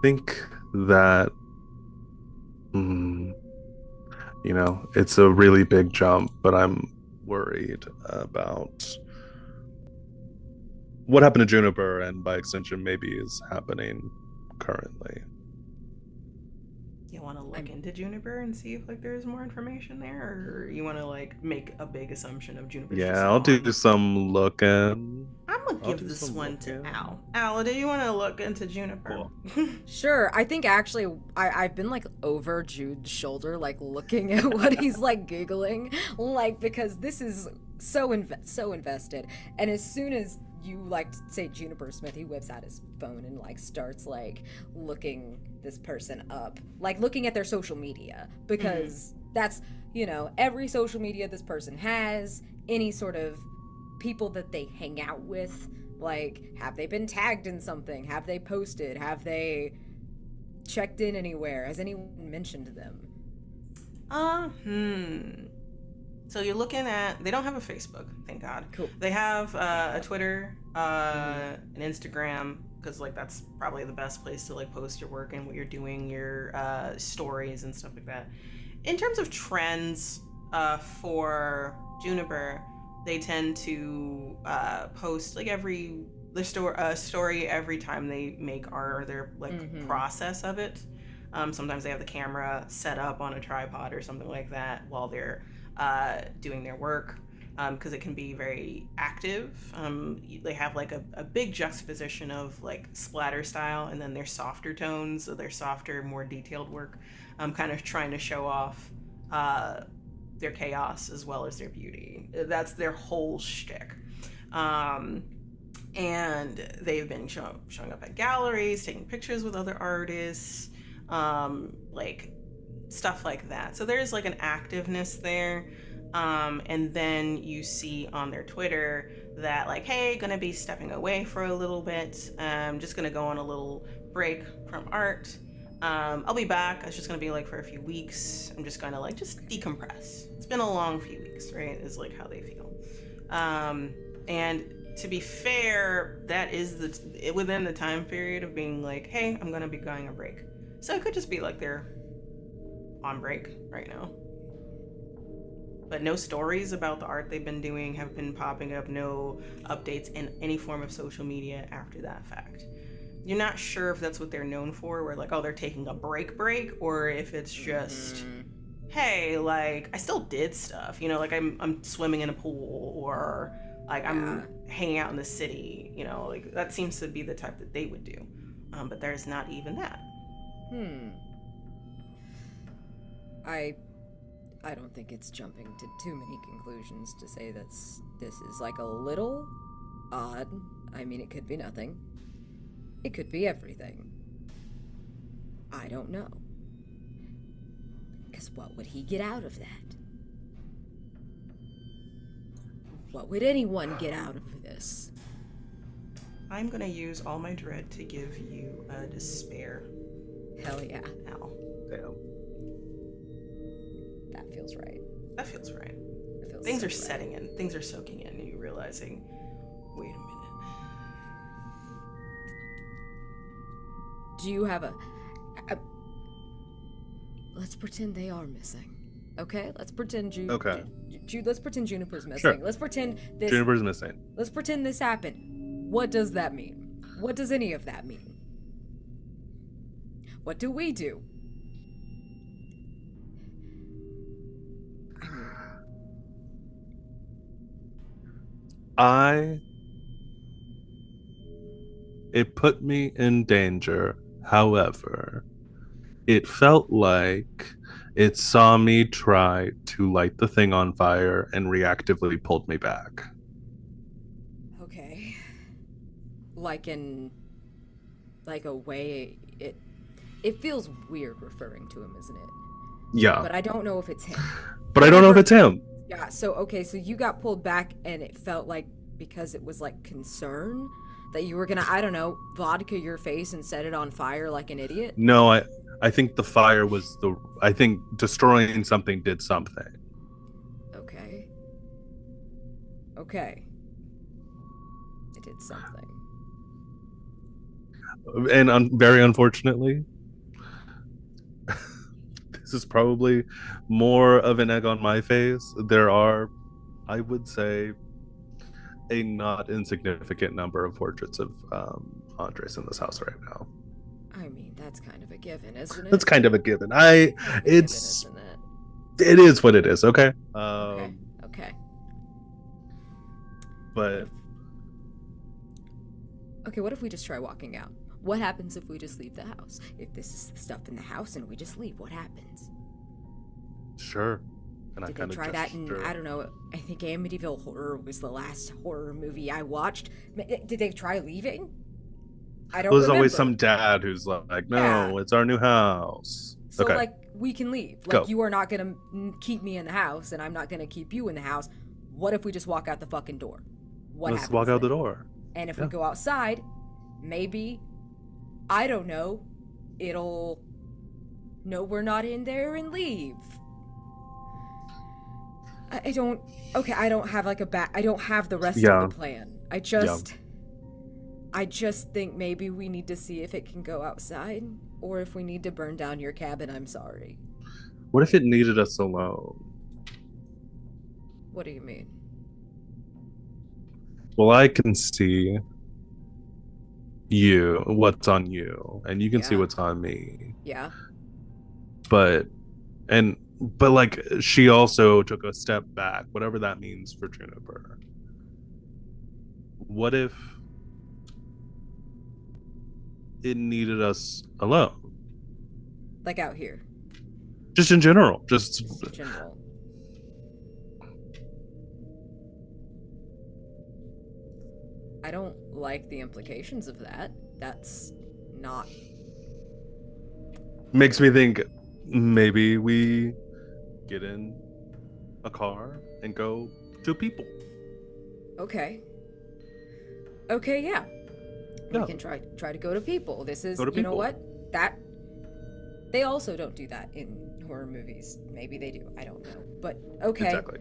think that it's a really big jump, but I'm worried about what happened to Juniper, and by extension maybe is happening currently. You want to look into Juniper and see if like there's more information there, or you want to like make a big assumption of Juniper's just Yeah, I'll do gone? some looking. I'm gonna give this one to Al. Al, do you want to look into Juniper? Cool. Sure. I think actually I've been like over Jude's shoulder, like looking at what he's like Googling, like because this is so invested. And as soon as you like say Juniper Smith, he whips out his phone and like starts like looking this person up, like looking at their social media, because that's, every social media this person has, any sort of people that they hang out with, like have they been tagged in something, have they posted, have they checked in anywhere, has anyone mentioned them? So you're looking at, they don't have a Facebook, thank God. Cool. They have a Twitter, an Instagram, because like that's probably the best place to like post your work and what you're doing, your stories and stuff like that. In terms of trends for Juniper, they tend to post like story every time they make art or their like process of it. Sometimes they have the camera set up on a tripod or something like that while they're doing their work, because it can be very active. They have like a big juxtaposition of like splatter style and then their softer tones, so their softer, more detailed work, kind of trying to show off their chaos as well as their beauty. That's their whole shtick. And they've been showing up at galleries, taking pictures with other artists, like stuff like that. So there's like an activeness there. And then you see on their Twitter that like, hey, gonna be stepping away for a little bit. Just gonna go on a little break from art. I'll be back. It's just gonna be like for a few weeks. I'm just gonna like just decompress. It's been a long few weeks, right? Is like how they feel. And to be fair, that is within the time period of being like, hey, I'm gonna be going on break. So it could just be like they're on break right now. But no stories about the art they've been doing have been popping up, no updates in any form of social media after that fact. You're not sure if that's what they're known for, where like, oh, they're taking a break, or if it's just, hey, like, I still did stuff, you know, like I'm swimming in a pool, or like I'm hanging out in the city, you know, like that seems to be the type that they would do. But there's not even that. I don't think it's jumping to too many conclusions to say this is like a little odd. I mean, it could be nothing. It could be everything. I don't know. Because what would he get out of that? What would anyone get out of this? I'm gonna use all my dread to give you a despair. Hell yeah. Now. Damn. That feels right. That feels right. That feels Things so are right. setting in. Things are soaking in, and you realizing, wait a minute. Do you have a let's pretend they are missing. Okay? Let's pretend let's pretend Juniper's missing. Sure. Let's pretend this Juniper's missing. Let's pretend this happened. What does that mean? What does any of that mean? What do we do? It put me in danger. However, it felt like it saw me try to light the thing on fire and reactively pulled me back. Okay. Like a way it feels weird referring to him, isn't it? Yeah. But I don't know if it's him. But I don't know if it's him. Yeah, so you got pulled back and it felt like because it was like concern that you were gonna, I don't know, vodka your face and set it on fire like an idiot? No, I think the fire was I think destroying something did something. Okay. It did something. And very unfortunately, this is probably more of an egg on my face. There are, I would say, a not insignificant number of portraits of Andres in this house right now. I mean, that's kind of a given, isn't it? That's kind of a given. Isn't it? It is what it is. Okay. Okay. But okay, what if we just try walking out? What happens if we just leave the house? If this is the stuff in the house and we just leave, what happens? sure. And Did they try that in, I don't know, I think Amityville Horror was the last horror movie I watched. Did they try leaving? I don't There's remember. always some dad who's like, no, it's our new house. So, okay. like, we can leave. Like, Go. you are not going to keep me in the house, and I'm not going to keep you in the house. What if we just walk out the fucking door? Let's walk out the door. And if we go outside, maybe, I don't know, it'll know we're not in there and leave. I don't. Okay, I don't have like a back. I don't have the rest of Yeah. the plan. Yeah. I just think maybe we need to see if it can go outside, or if we need to burn down your cabin. I'm sorry. What if it needed us alone? What do you mean? Well, I can see what's on you, and you can see Yeah. what's on me. Yeah. But but like she also took a step back, whatever that means for Juniper. What if it needed us alone? Like out here. Just in general. Just Just in general. I don't like the implications of that. That's not. makes me think maybe we get in a car and go to people. Okay. Okay, yeah. Yeah. We can try to go to people. This is, Go to you know people. what? That they also don't do that in horror movies. Maybe they do. I don't know. But okay. Exactly.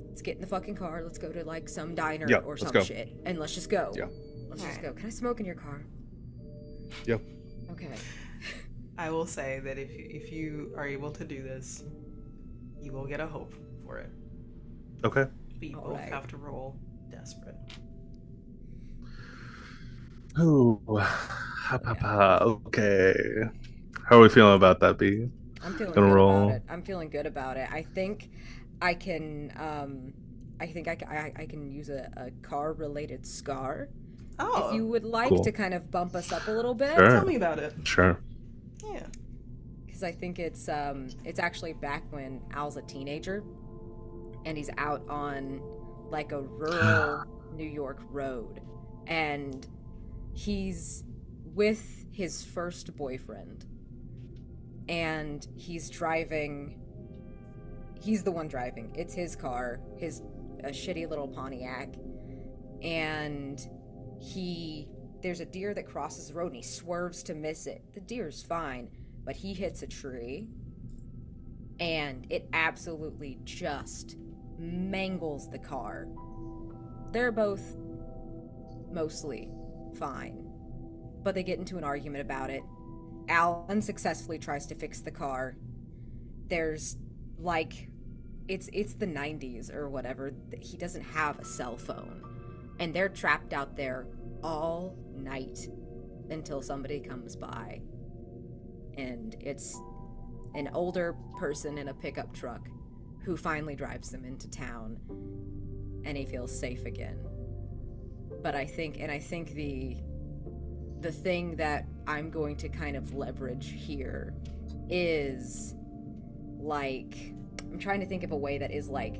Let's get in the fucking car. Let's go to like some diner Yeah, or let's some go. shit. And let's just go. Yeah. Let's just go. Can I smoke in your car? Yep. Okay. I will say that if you are able to do this, you will get a hope for it. Okay. But you both Alright. have to roll desperate. Ooh. Okay. How are we feeling about that, B? I'm feeling Gonna good roll. about it. I'm feeling good about it. I think I can I can use a car related scar. Oh, If you would like Cool. to kind of bump us up a little bit. Sure. tell me about it. Sure. Yeah. Because I think it's actually back when Al's a teenager and he's out on like a rural New York road, and he's with his first boyfriend, and he's the one driving. It's his car, a shitty little Pontiac, and there's a deer that crosses the road and he swerves to miss it. The deer's fine, but he hits a tree and it absolutely just mangles the car. They're both mostly fine, but they get into an argument about it. Al unsuccessfully tries to fix the car. There's like it's the 90s or whatever. He doesn't have a cell phone, and they're trapped out there all night until somebody comes by. And it's an older person in a pickup truck who finally drives them into town, and he feels safe again. But I think the thing that I'm going to kind of leverage here is like, I'm trying to think of a way that is like,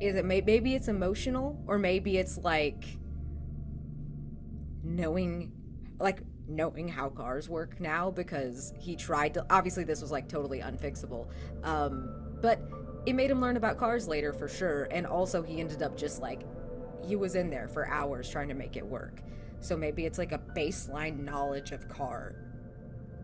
is it maybe it's emotional, or maybe it's like knowing how cars work now, because he tried to, obviously this was like totally unfixable, but it made him learn about cars later for sure. And also he ended up just like, he was in there for hours trying to make it work. So maybe it's like a baseline knowledge of car.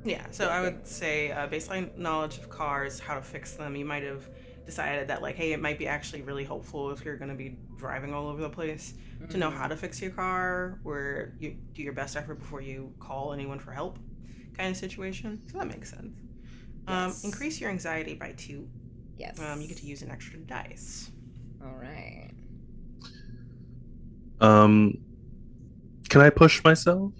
Yeah, so I would say baseline knowledge of cars, how to fix them. You might have decided that, like, hey, it might be actually really helpful if you're going to be driving all over the place to know how to fix your car, where you do your best effort before you call anyone for help kind of situation. So that makes sense. Yes. Increase your anxiety by 2. Yes. You get to use an extra dice. All right. Can I push myself?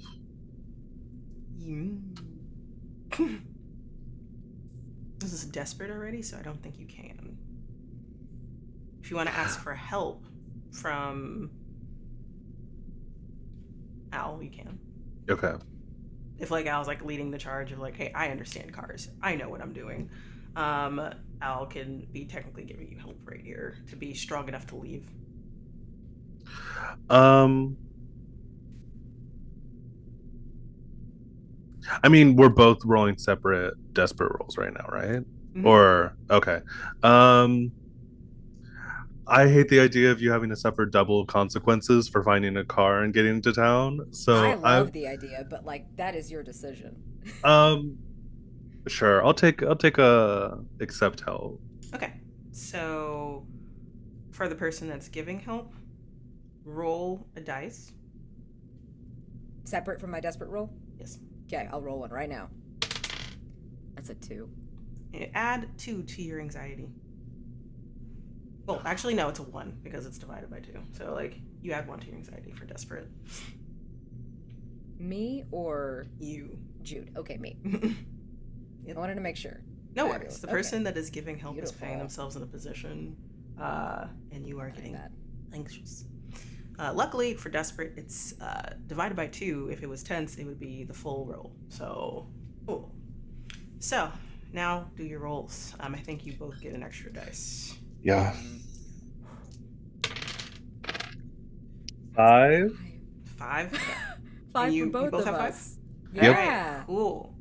This is desperate already, so I don't think you can. If you want to ask for help from Al, you can. Okay. If like Al's like leading the charge of like, hey, I understand cars, I know what I'm doing. Al can be technically giving you help right here to be strong enough to leave. I mean, we're both rolling separate desperate rolls right now, right? Mhm. Or okay. I hate the idea of you having to suffer double consequences for finding a car and getting into town. So I love the idea, but like, that is your decision. Sure, I'll take a accept help. Okay. So for the person that's giving help, roll a dice. Separate from my desperate roll? Yes. Okay, I'll roll one right now. That's a 2. Add 2 to your anxiety. Well, actually, no, it's a 1 because it's divided by 2. So, like, you add 1 to your anxiety for desperate. Me or You. Jude? Okay, me. Yep. I wanted to make sure. No Fabulous. worries. The Okay. person that is giving help is putting Beautiful. themselves in a position, and you are getting That. anxious. Luckily for desperate, it's divided by 2. If it was tense, it would be the full roll. So, cool. So, now do your rolls. I think you both get an extra dice. Yeah. 5. 5? Okay. 5 you for both both of have 5? us. Yep. Yeah. Cool.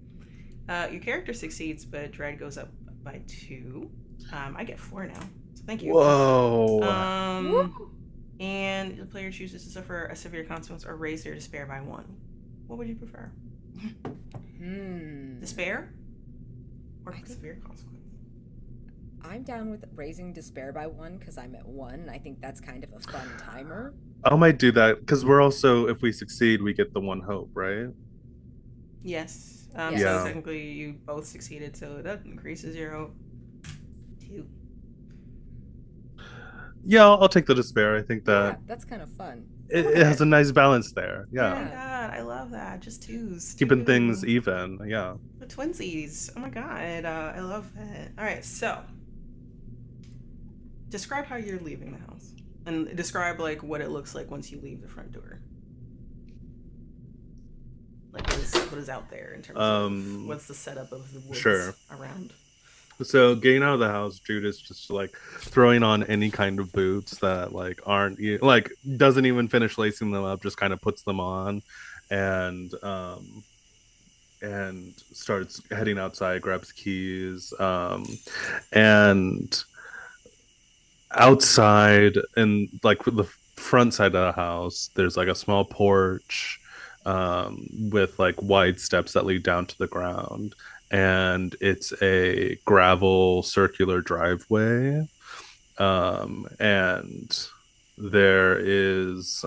Your character succeeds, but dread goes up by 2. I get 4 now, so thank you. Whoa. Woo. And the player chooses to suffer a severe consequence or raise their despair by 1. What would you prefer? Despair or severe consequence? I'm down with raising despair by 1 because I'm at 1, and I think that's kind of a fun timer. I might do that because we're also, if we succeed, we get the 1 hope, right? Yes. Yeah. So technically, you both succeeded, so that increases your hope. 2. Yeah, I'll take the despair. I think Yeah, that that's kind of fun. it has a nice balance there. Oh my Yeah. god, I love that. Just 2s. Keeping 2. things even. Yeah. The twinsies. Oh my god, I love it. All right, so describe how you're leaving the house, and describe like what it looks like once you leave the front door. Like what is out there in terms of what's the setup of the woods around. So getting out of the house, Jude is just like throwing on any kind of boots that like aren't like doesn't even finish lacing them up, just kind of puts them on, and starts heading outside, grabs keys, and outside in like the front side of the house, there's like a small porch with like wide steps that lead down to the ground, and it's a gravel circular driveway, and there is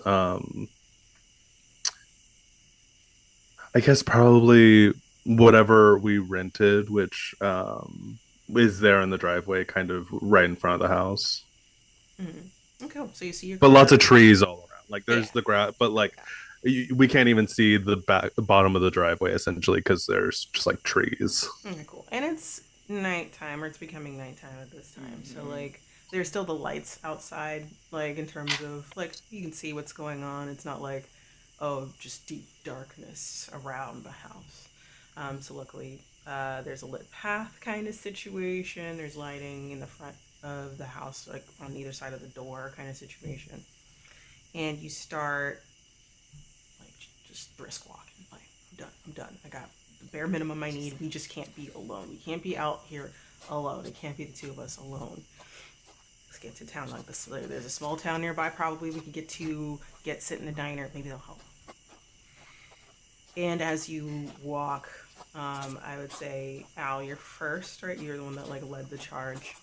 I guess probably whatever we rented, which is there in the driveway, kind of right in front of the house. Okay, so you see your but car. lots of trees all around. Like there's the grass, but like we can't even see the bottom of the driveway essentially because there's just like trees. Okay, cool. And it's nighttime, or it's becoming nighttime at this time. So like there's still the lights outside, like in terms of like you can see what's going on. It's not like just deep darkness around the house. So luckily there's a lit path kind of situation. There's lighting in the front of the house, like on either side of the door kind of situation. And you start like just brisk walking. Like I'm done. I got the bare minimum I need. We just can't be alone. We can't be out here alone. It can't be the 2 of us alone. Let's get to town. Like this, there's a small town nearby. Probably we could sit in a diner. Maybe they'll help. And as you walk, I would say, Al, you're first, right? You're the one that like led the charge.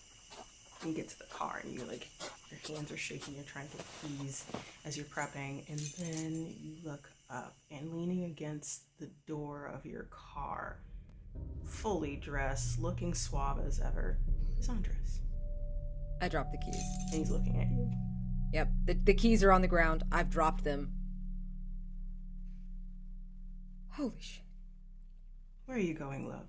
You get to the car and you're like, your hands are shaking. You're trying to get keys as you're prepping, and then you look up, and leaning against the door of your car, fully dressed, looking suave as ever, is Andres. I dropped the keys. And he's looking at you. Yep, the keys are on the ground. I've dropped them. Holy shit. Where are you going, love?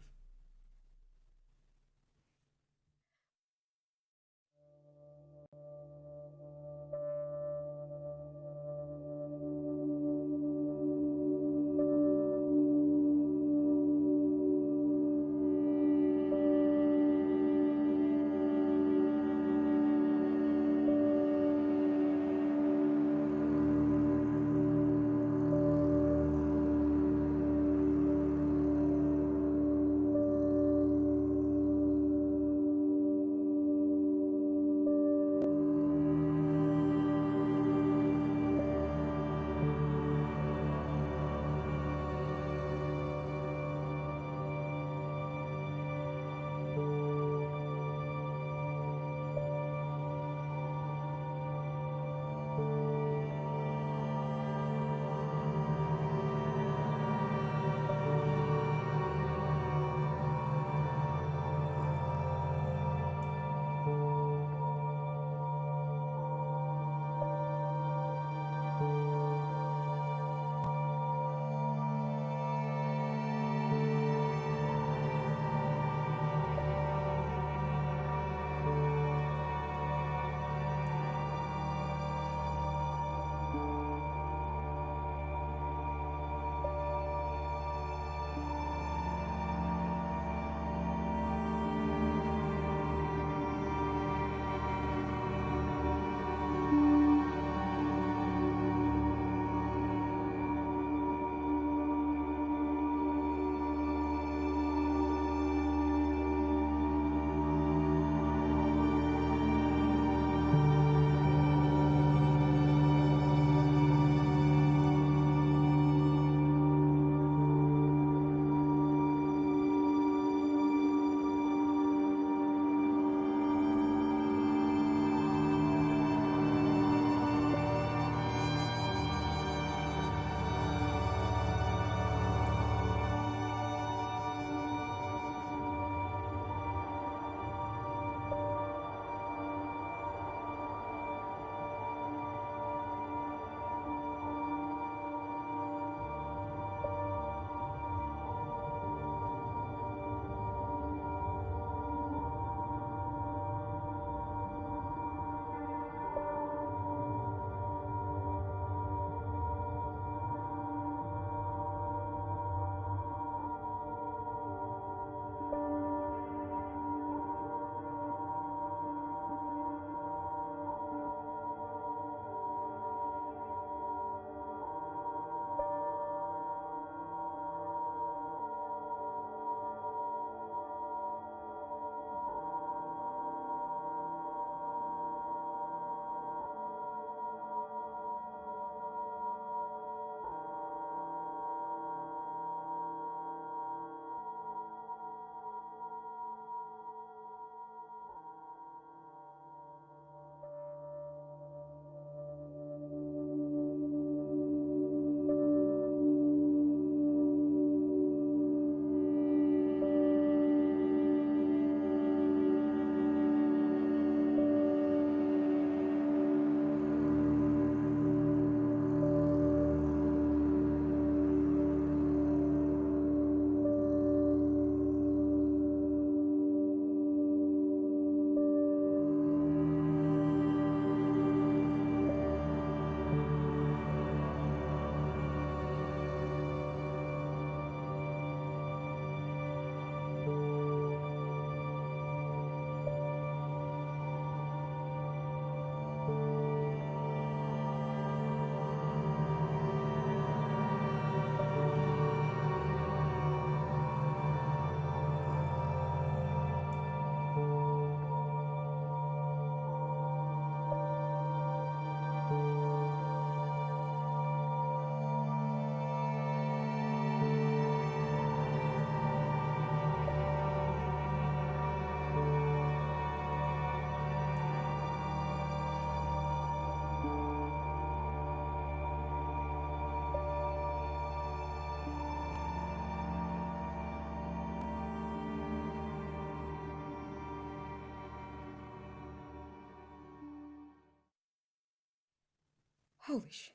Holy shit.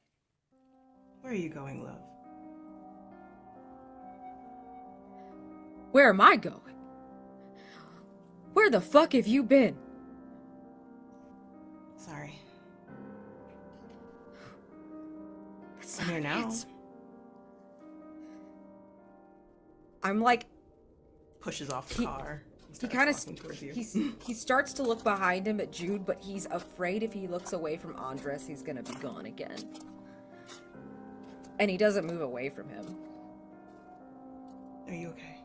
Where are you going, love? Where am I going? Where the fuck have you been? Sorry. That's I'm not here an now. answer. I'm like, Pushes off the car. he kind of walking towards you. he starts to look behind him at Jude, but he's afraid if he looks away from Andres, he's gonna be gone again. And he doesn't move away from him. Are you okay?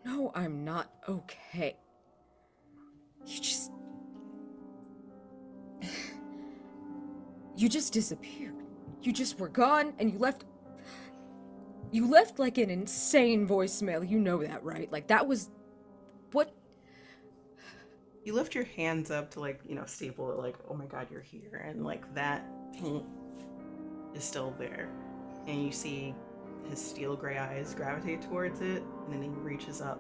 No, I'm not okay. You just disappeared. You just were gone, and you left like an insane voicemail. You know that, right? Like, that was... What? You lift your hands up to, like, you know, staple it, like, oh my god, you're here. And, like, that paint is still there. And you see his steel gray eyes gravitate towards it, and then he reaches up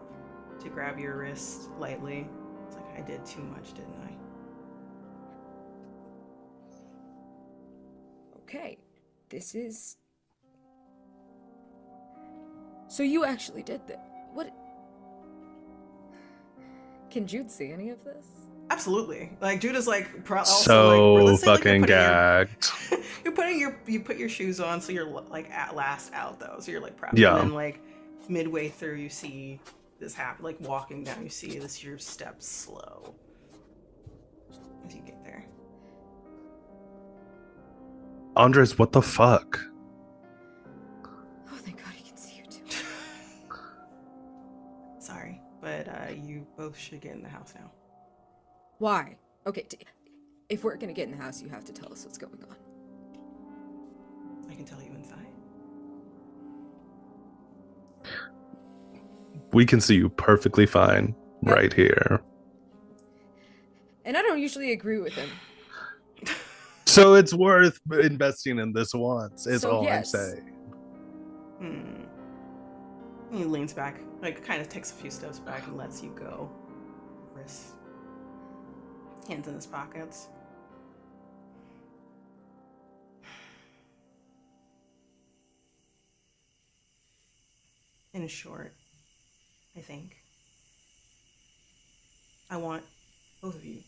to grab your wrist lightly. It's like, I did too much, didn't I? Okay, this is... So you actually did that. What? Can Jude see any of this? Absolutely. Like, Jude is like So like, let's say, like, fucking gagged. you put your shoes on, so you're like at last out though, so you're like prepped. Yeah. And then like midway through, you see this happen. Like walking down, you see this. Your steps slow as you get there. Andres, what the fuck? Oh, thank God he can see you too. Sorry, but you both should get in the house now. Why? Okay, if we're gonna get in the house, you have to tell us what's going on. I can tell you inside. We can see you perfectly fine right here. And I don't usually agree with him. So it's worth investing in this once, is So all yes. I'm saying. He leans back, like kind of takes a few steps back and lets you go. Wrist. Hands in his pockets. In short, I think I want both of you.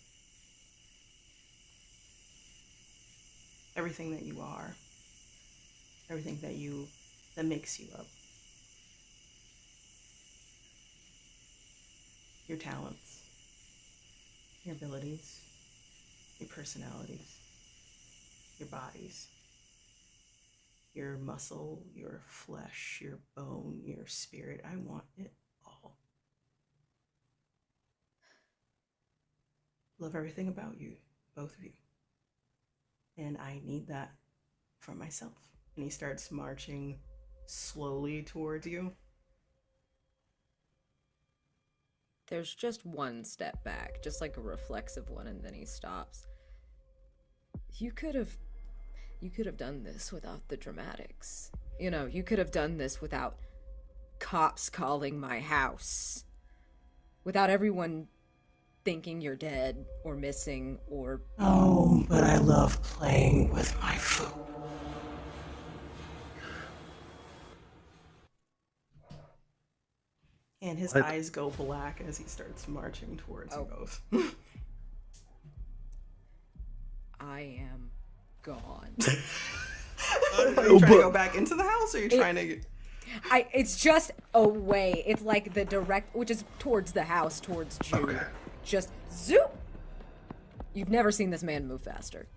Everything that you are. Everything that makes you up. Your talents. Your abilities. Your personalities. Your bodies. Your muscle, your flesh, your bone, your spirit. I want it all. Love everything about you, both of you. And I need that for myself. And he starts marching slowly towards you. There's just one step back, just like a reflexive one, and then he stops. You could have done this without the dramatics. You know, you could have done this without cops calling my house. Without everyone thinking you're dead or missing or... Oh, but I love playing with my food. And his eyes go black as he starts marching towards you both. I am gone. Are you trying to go back into the house, or are you trying to... It's just away. It's like the direct, which is towards the house, towards Jude. Okay. Just zoop! You've never seen this man move faster.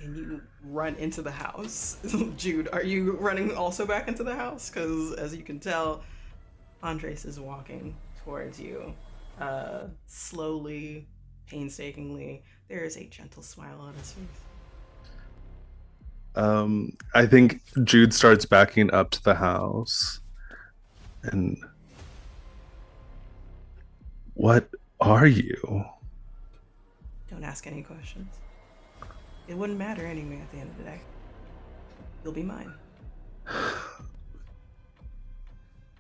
And you run into the house. Jude, are you running also back into the house? Because as you can tell, Andres is walking towards you. Slowly, painstakingly. There is a gentle smile on his face. I think Jude starts backing up to the house. And what are you? Don't ask any questions. It wouldn't matter anyway at the end of the day. You'll be mine.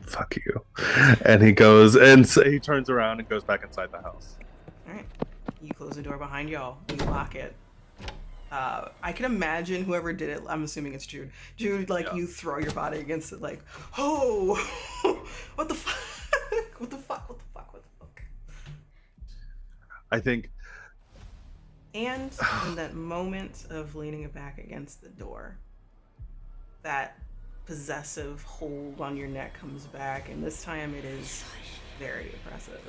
Fuck you. And he goes, and so he turns around and goes back inside the house. Alright. You close the door behind y'all. You lock it. I can imagine whoever did it. I'm assuming it's Jude. Jude, like Yeah. you throw your body against it, like, oh, what the fuck, what the fuck, what the fuck, what the fuck. I think And in that moment of leaning back against the door, that possessive hold on your neck comes back, and this time it is very oppressive.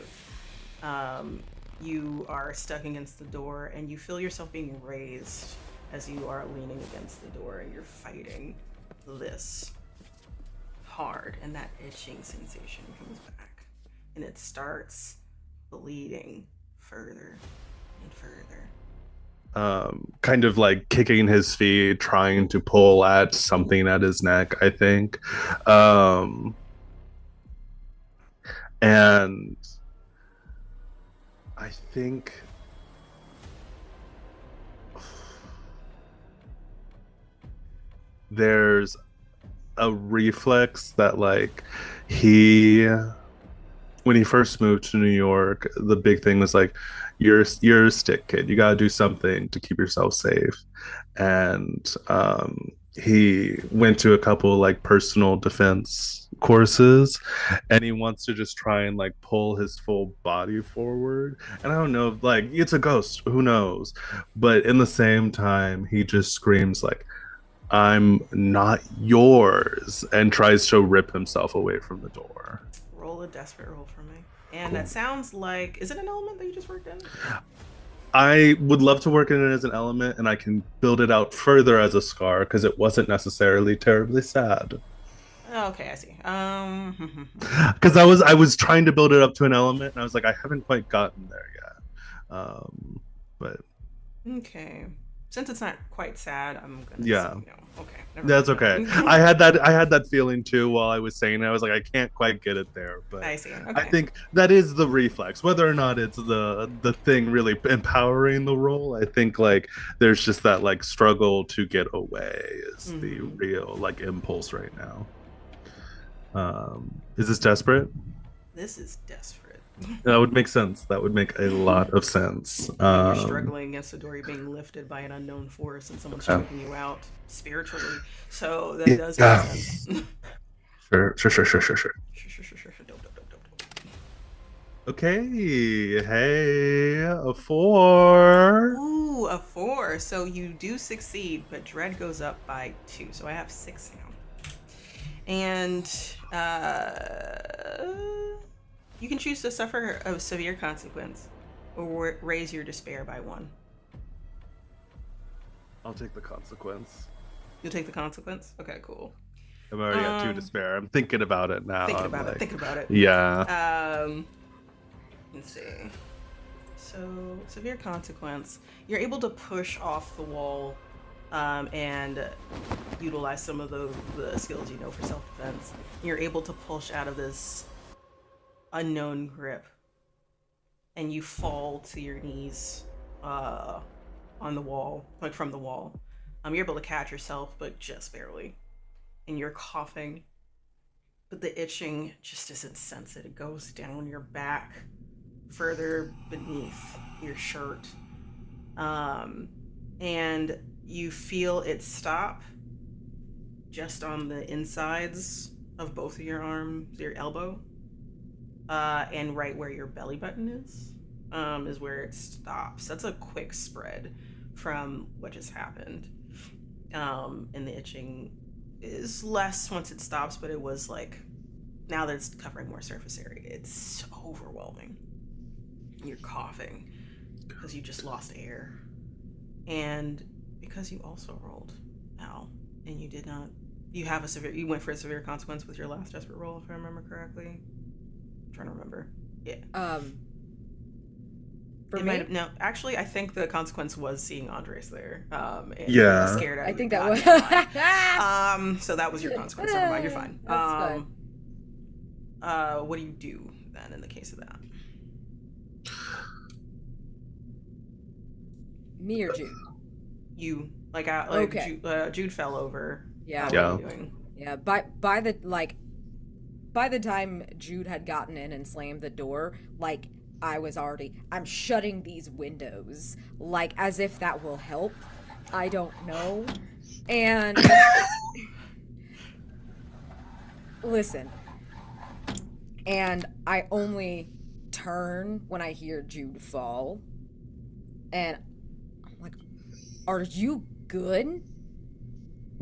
You are stuck against the door, and you feel yourself being raised as you are leaning against the door, and you're fighting this hard, and that itching sensation comes back, and it starts bleeding further and further. kind of like kicking his feet, trying to pull at something at his neck, I think. And I think there's a reflex that like when he first moved to New York, the big thing was like, you're a stick kid. You gotta do something to keep yourself safe. And he went to a couple like personal defense courses, and he wants to just try and like pull his full body forward. And I don't know if like it's a ghost, who knows? But in the same time, he just screams like, I'm not yours, and tries to rip himself away from the door. Roll a desperate roll for me. And Cool. that sounds like, is it an element that you just worked in? I would love to work in it as an element, and I can build it out further as a scar because it wasn't necessarily terribly sad. Oh, okay, I see. Because I was trying to build it up to an element, and I was like, I haven't quite gotten there yet. But Okay. Since it's not quite sad, I'm gonna Yeah. say no. Okay. never that's mind. okay. I had that feeling too while I was saying it. I was like, I can't quite get it there, but I see. Okay. I think that is the reflex. Whether or not it's the thing really empowering the role, I think like there's just that like struggle to get away is the Mhm. real like impulse right now. Is this desperate? This is desperate. That would make sense. That would make a lot of sense. You're struggling against the door. You're being lifted by an unknown force, and someone's Okay. choking you out spiritually. So that Yeah. does make sense. Sure. Dope. Okay. Hey, a 4. Ooh, a 4. So you do succeed, but dread goes up by 2. So I have 6 now. And you can choose to suffer a severe consequence or raise your despair by 1. I'll take the consequence. You'll take the consequence? Okay, cool. I'm already at 2 despair. I'm thinking about it now. Thinking I'm about like, it. Thinking about it. Yeah. Let's see. So, severe consequence. You're able to push off the wall and utilize some of the skills you know for self-defense. You're able to push out of this unknown grip, and you fall to your knees on the wall, like from the wall. You're able to catch yourself, but just barely. And you're coughing, but the itching just isn't sensed. It goes down your back, further beneath your shirt. And you feel it stop just on the insides of both of your arms, your elbow, and right where your belly button is where it stops. That's a quick spread from what just happened. And the itching is less once it stops, but it was like, now that it's covering more surface area, it's overwhelming. You're coughing because you just lost air, and because you also rolled Al, and you did not. You went for a severe consequence with your last desperate roll, if I remember correctly. I'm trying to remember. Yeah. For It me, might have, no, actually, I think the consequence was seeing Andres there. And Yeah. Scared out I of think your that was. goddamn mind. So that was your consequence. Never mind, you're fine. That's fine. What do you do then in the case of that? Me or Jude? You like Okay. Jude fell over. Yeah. What Yeah. are you doing? Yeah, by the time Jude had gotten in and slammed the door, like I'm shutting these windows, like as if that will help. I don't know. And listen, and I only turn when I hear Jude fall, and I'm like, are you good?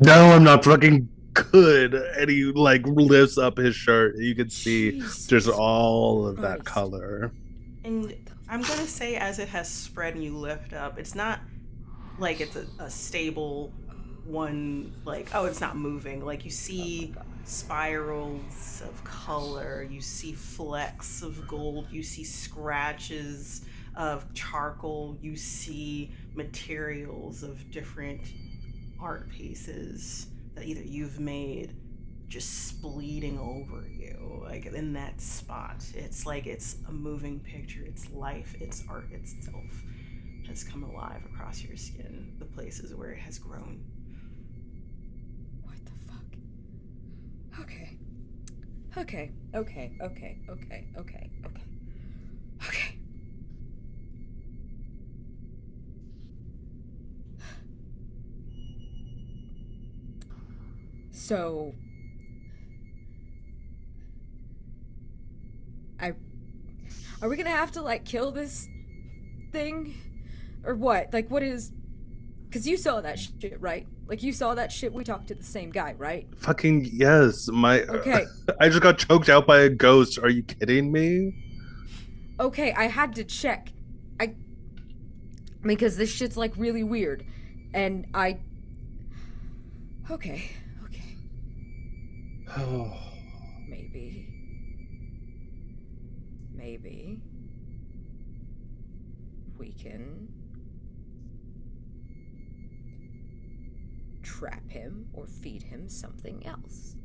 No, I'm not fucking good. And he like lifts up his shirt. You can see Jesus there's all of that Christ. color. And I'm gonna say, as it has spread and you lift up, it's not like it's a stable one, like, oh, it's not moving. Like, you see spirals of color, you see flecks of gold, you see scratches of charcoal, you see materials of different art pieces that either you've made just bleeding over you, like in that spot. It's like it's a moving picture, it's life, it's art itself has come alive across your skin, the places where it has grown. What the fuck? Okay. So are we gonna have to like kill this thing? Or what? Like what is, because you saw that shit, right? Like you saw that shit, we talked to the same guy, right? Fucking yes. Okay. I just got choked out by a ghost. Are you kidding me? Okay, I had to check. Because this shit's like really weird. And okay. Maybe we can trap him or feed him something else.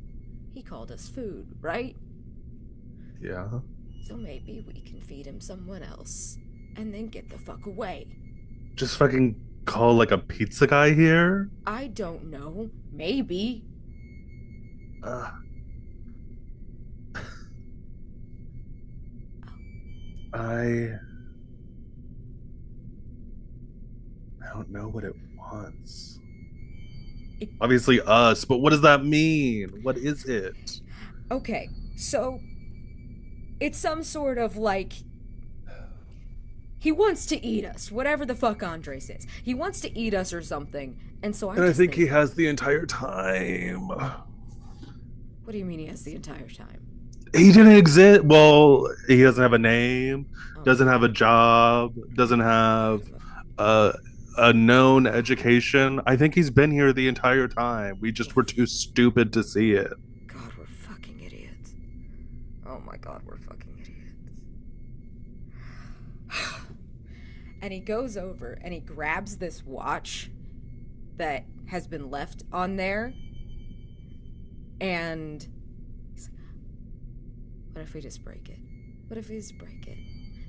He called us food, right? Yeah. So maybe we can feed him someone else and then get the fuck away. Just fucking call like a pizza guy here? I don't know. Maybe. I don't know what it wants. Obviously us, but what does that mean? What is it? Okay, so it's some sort of like, he wants to eat us, whatever the fuck Andre says. He wants to eat us or something, and so I think he has the entire time. What do you mean he has the entire time? He didn't exist. Well, he doesn't have a name, doesn't have a job, doesn't have a known education. I think he's been here the entire time. We just were too stupid to see it. God, we're fucking idiots. Oh my god, we're fucking idiots. And he goes over and he grabs this watch that has been left on there. And he's like, what if we just break it? What if we just break it?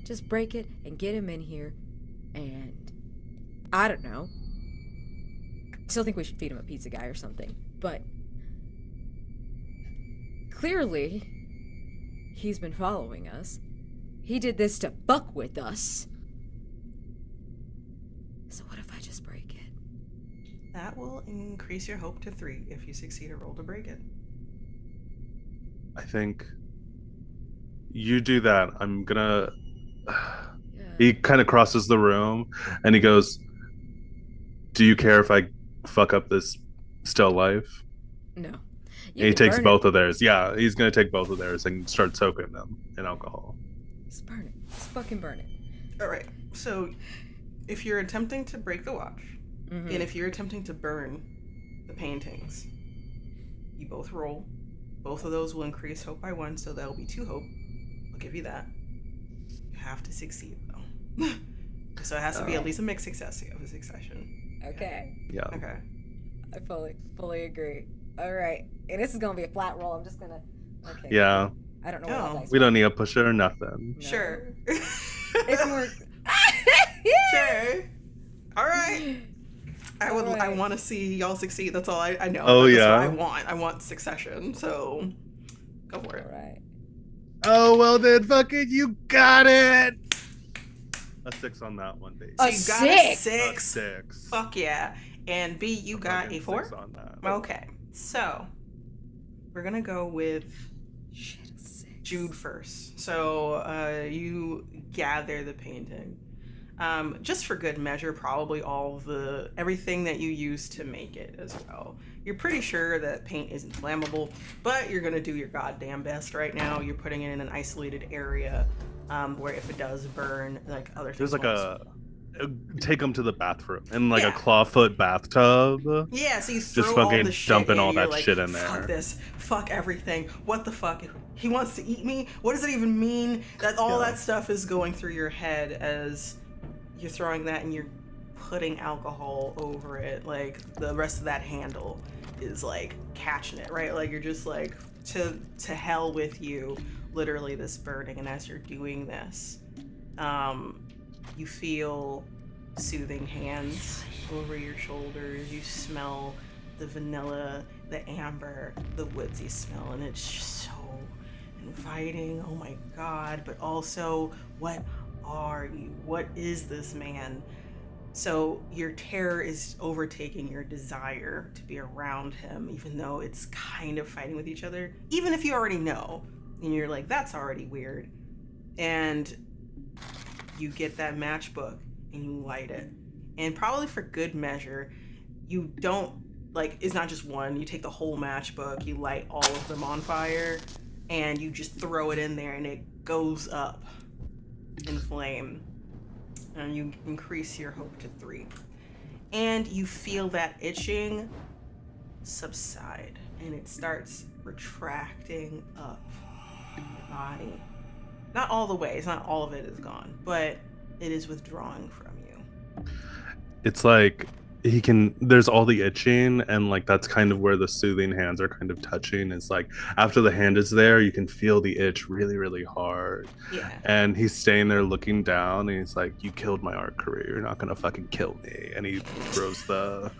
Just break it and get him in here and I don't know. I still think we should feed him a pizza guy or something. But clearly, he's been following us. He did this to fuck with us. So what if I just break it? That will increase your hope to 3 if you succeed a roll to break it. I think you do that. I'm gonna... He kind of crosses the room and he goes, do you care if I fuck up this still life? No. He takes both of theirs. Yeah, he's gonna take both of theirs and start soaking them in alcohol. Just burn it. Just fucking burn it. All right. So if you're attempting to break the watch, and if you're attempting to burn the paintings, you both roll. Both of those will increase hope by 1, so that'll be 2 hope. I'll give you that. You have to succeed, though. So it has to be at least a mixed success of a succession. Okay. Yeah. Okay. I fully agree. All right. And this is going to be a flat roll. I'm just going to... Okay. Yeah. I don't know what dice we don't need a pusher or nothing. No. Sure. It's more... Sure. All right. I Right. want to see y'all succeed. That's all I know. Oh, That's yeah. what I want. I want succession. So go for it. All right. Oh, well then, fucking you got it! A 6 on that one, baby. So A you got a 6? 6. A 6. Fuck yeah. And B, you got a 4? On that. Okay, so we're gonna go with Jude first. So you gather the painting. Just for good measure, probably everything that you use to make it as well. You're pretty sure that paint isn't flammable, but you're gonna do your goddamn best right now. You're putting it in an isolated area where if it does burn, like other things. There's like take them to the bathroom in like a clawfoot bathtub. Yeah, so you just throw fucking all the shit dumping in, all that like, shit in there. Fuck this, fuck everything. What the fuck? He wants to eat me? What does it even mean? That all that stuff is going through your head as you're throwing that and you're putting alcohol over it. Like the rest of that handle is like catching it, right? Like you're just like to hell with you, literally this burning. And as you're doing this, you feel soothing hands over your shoulders. You smell the vanilla, the amber, the woodsy smell, and it's just so inviting. Oh my god. But also, what are you? What is this man? So your terror is overtaking your desire to be around him, even though it's kind of fighting with each other, even if you already know and you're like, that's already weird. And you get that matchbook and you light it, and probably for good measure, you don't like, it's not just one. You take the whole matchbook, you light all of them on fire, and you just throw it in there, and it goes up in flame, and you increase your hope to 3, and you feel that itching subside, and it starts retracting up your body. Not all the way, it's not all of it is gone, but it is withdrawing from you. It's like there's all the itching, and like that's kind of where the soothing hands are kind of touching. It's like after the hand is there, you can feel the itch really, really hard. Yeah. And he's staying there looking down, and he's like, you killed my art career, you're not gonna fucking kill me. And he throws the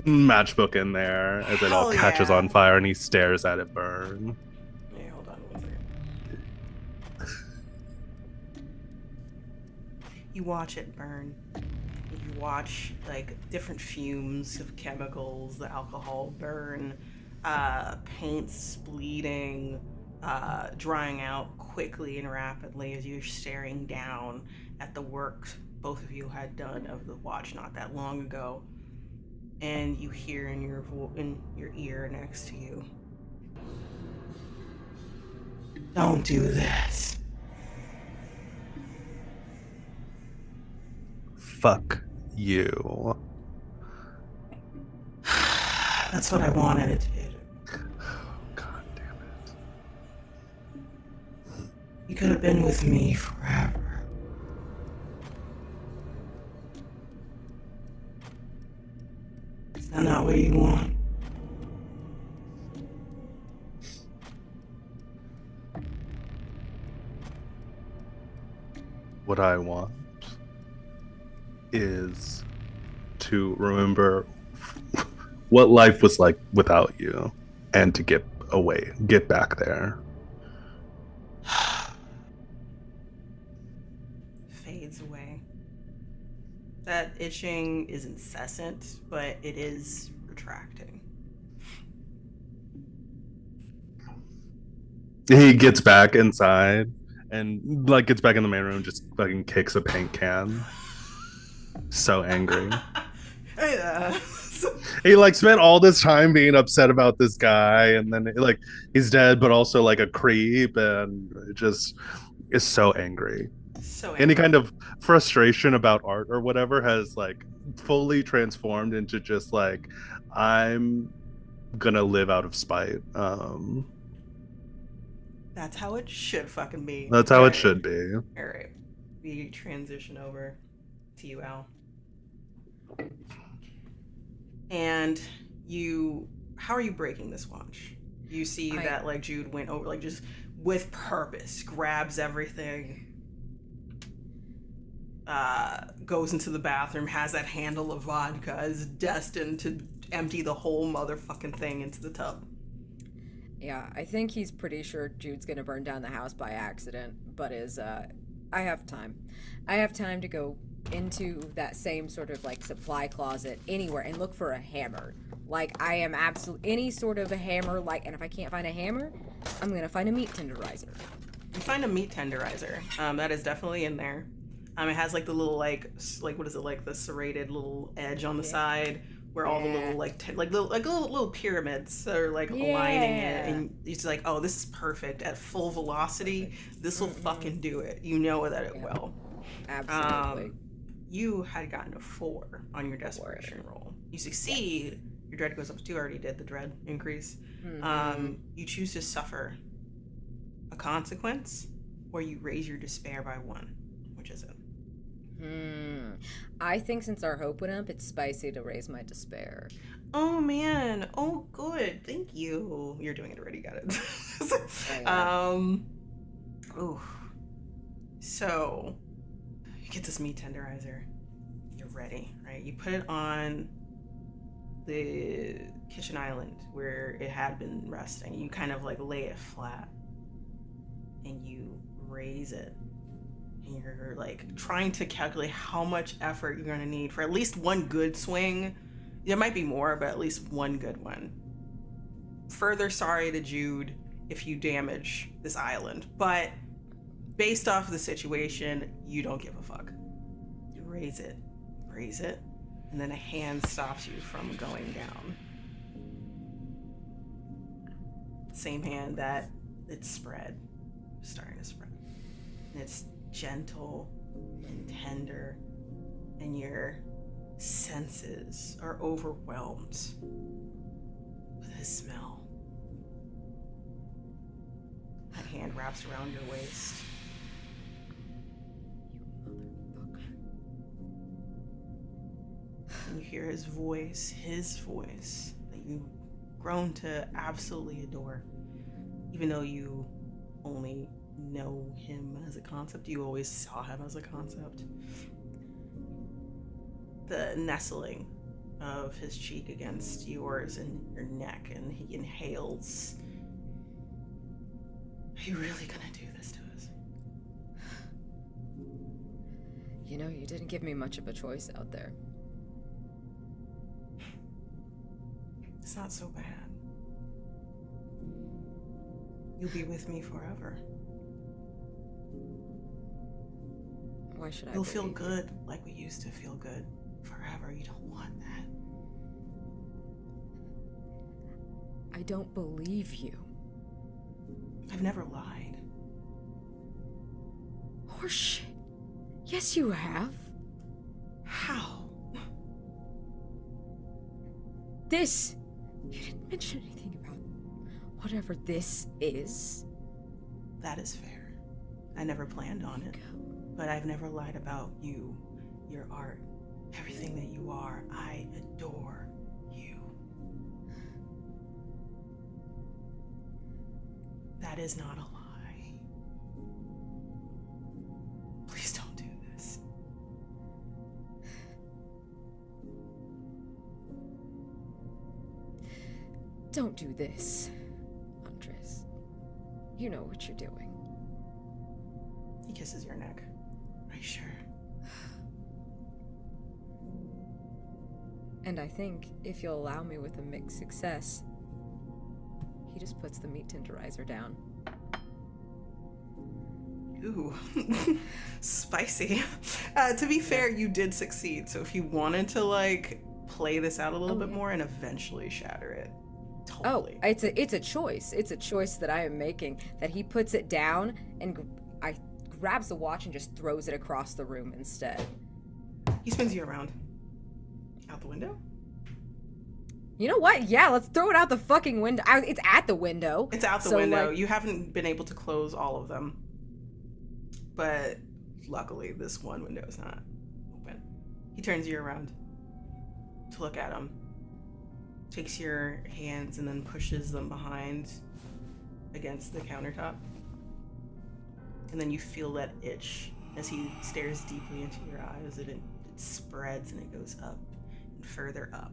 matchbook in there as it all catches on fire, and he stares at it burn. Yeah, hold on one second. You watch it burn. You watch like different fumes of chemicals, the alcohol burn, paints bleeding, drying out quickly and rapidly as you're staring down at the work both of you had done of the watch not that long ago. And you hear in your ear next to you, "Don't do this." Fuck you. That's what I wanted it to do. God damn it. You could have been with me forever. Is that not what you want? What I want is to remember what life was like without you, and to get back there. Fades away. That itching is incessant, but it is retracting. He gets back inside and like gets back in the main room, just fucking kicks a paint can. So angry. He like spent all this time being upset about this guy, and then like he's dead, but also like a creep, and it just is so angry. So angry. Any kind of frustration about art or whatever has like fully transformed into just like, I'm gonna live out of spite. That's how it should fucking be. That's how it should be. All right, we transition over to you, Al. And how are you breaking this watch? You see that like Jude went over, like just with purpose, grabs everything, goes into the bathroom, has that handle of vodka, is destined to empty the whole motherfucking thing into the tub. Yeah, I think he's pretty sure Jude's gonna burn down the house by accident, but I have time. I have time to go into that same sort of like supply closet anywhere and look for a hammer. Like, I am absolutely any sort of a hammer, like, and if I can't find a hammer, I'm gonna find a meat tenderizer. You find a meat tenderizer. That is definitely in there. It has like the little like what is it, like the serrated little edge on the side where all the little little pyramids are like aligning it, and it's like, oh, this is perfect at full velocity. This will fucking do it. You know that it will. Absolutely. You had gotten a 4 on your desperation roll. You succeed. Yes. Your dread goes up to 2. I already did the dread increase. You choose to suffer a consequence, or you raise your despair by 1. Which is it? I think since our hope went up, it's spicy to raise my despair. Oh man. Oh good. Thank you. You're doing it already. Got it. Ooh. So you get this meat tenderizer. You're ready, right? You put it on the kitchen island where it had been resting. You kind of like lay it flat and you raise it. And you're like trying to calculate how much effort you're going to need for at least one good swing. There might be more, but at least one good one. Further sorry to Jude if you damage this island, but based off of the situation, you don't give a fuck. You raise it, and then a hand stops you from going down. Same hand that it's starting to spread. And it's gentle and tender, and your senses are overwhelmed with his smell. That hand wraps around your waist. And you hear his voice that you've grown to absolutely adore. Even though you only know him as a concept, you always saw him as a concept. The nestling of his cheek against yours and your neck, and he inhales. Are you really gonna do this to us? You know, you didn't give me much of a choice out there. It's not so bad. You'll be with me forever. Why should I? You'll feel good like we used to feel good forever. You don't want that. I don't believe you. I've never lied. Horseshit. Yes, you have. How? This. You didn't mention anything about whatever this is. That is fair. I never planned on it. But I've never lied about you, your art, everything that you are. I adore you. That is not a lie. Please don't do this. Don't do this, Andres. You know what you're doing. He kisses your neck. Are you sure? And I think, if you'll allow me with a mixed success, he just puts the meat tenderizer down. Ooh. Spicy. To be fair, you did succeed. So if you wanted to, like, play this out a little bit more and eventually shatter it, totally. Oh, it's a choice. It's a choice that I am making, that he puts it down and grabs the watch and just throws it across the room instead. He spins you around. Out the window? You know what? Yeah, let's throw it out the fucking window. It's at the window. It's out the window. Like, you haven't been able to close all of them. But luckily, this one window is not open. He turns you around to look at him. Takes your hands and then pushes them behind against the countertop. And then you feel that itch as he stares deeply into your eyes, and it spreads and it goes up and further up.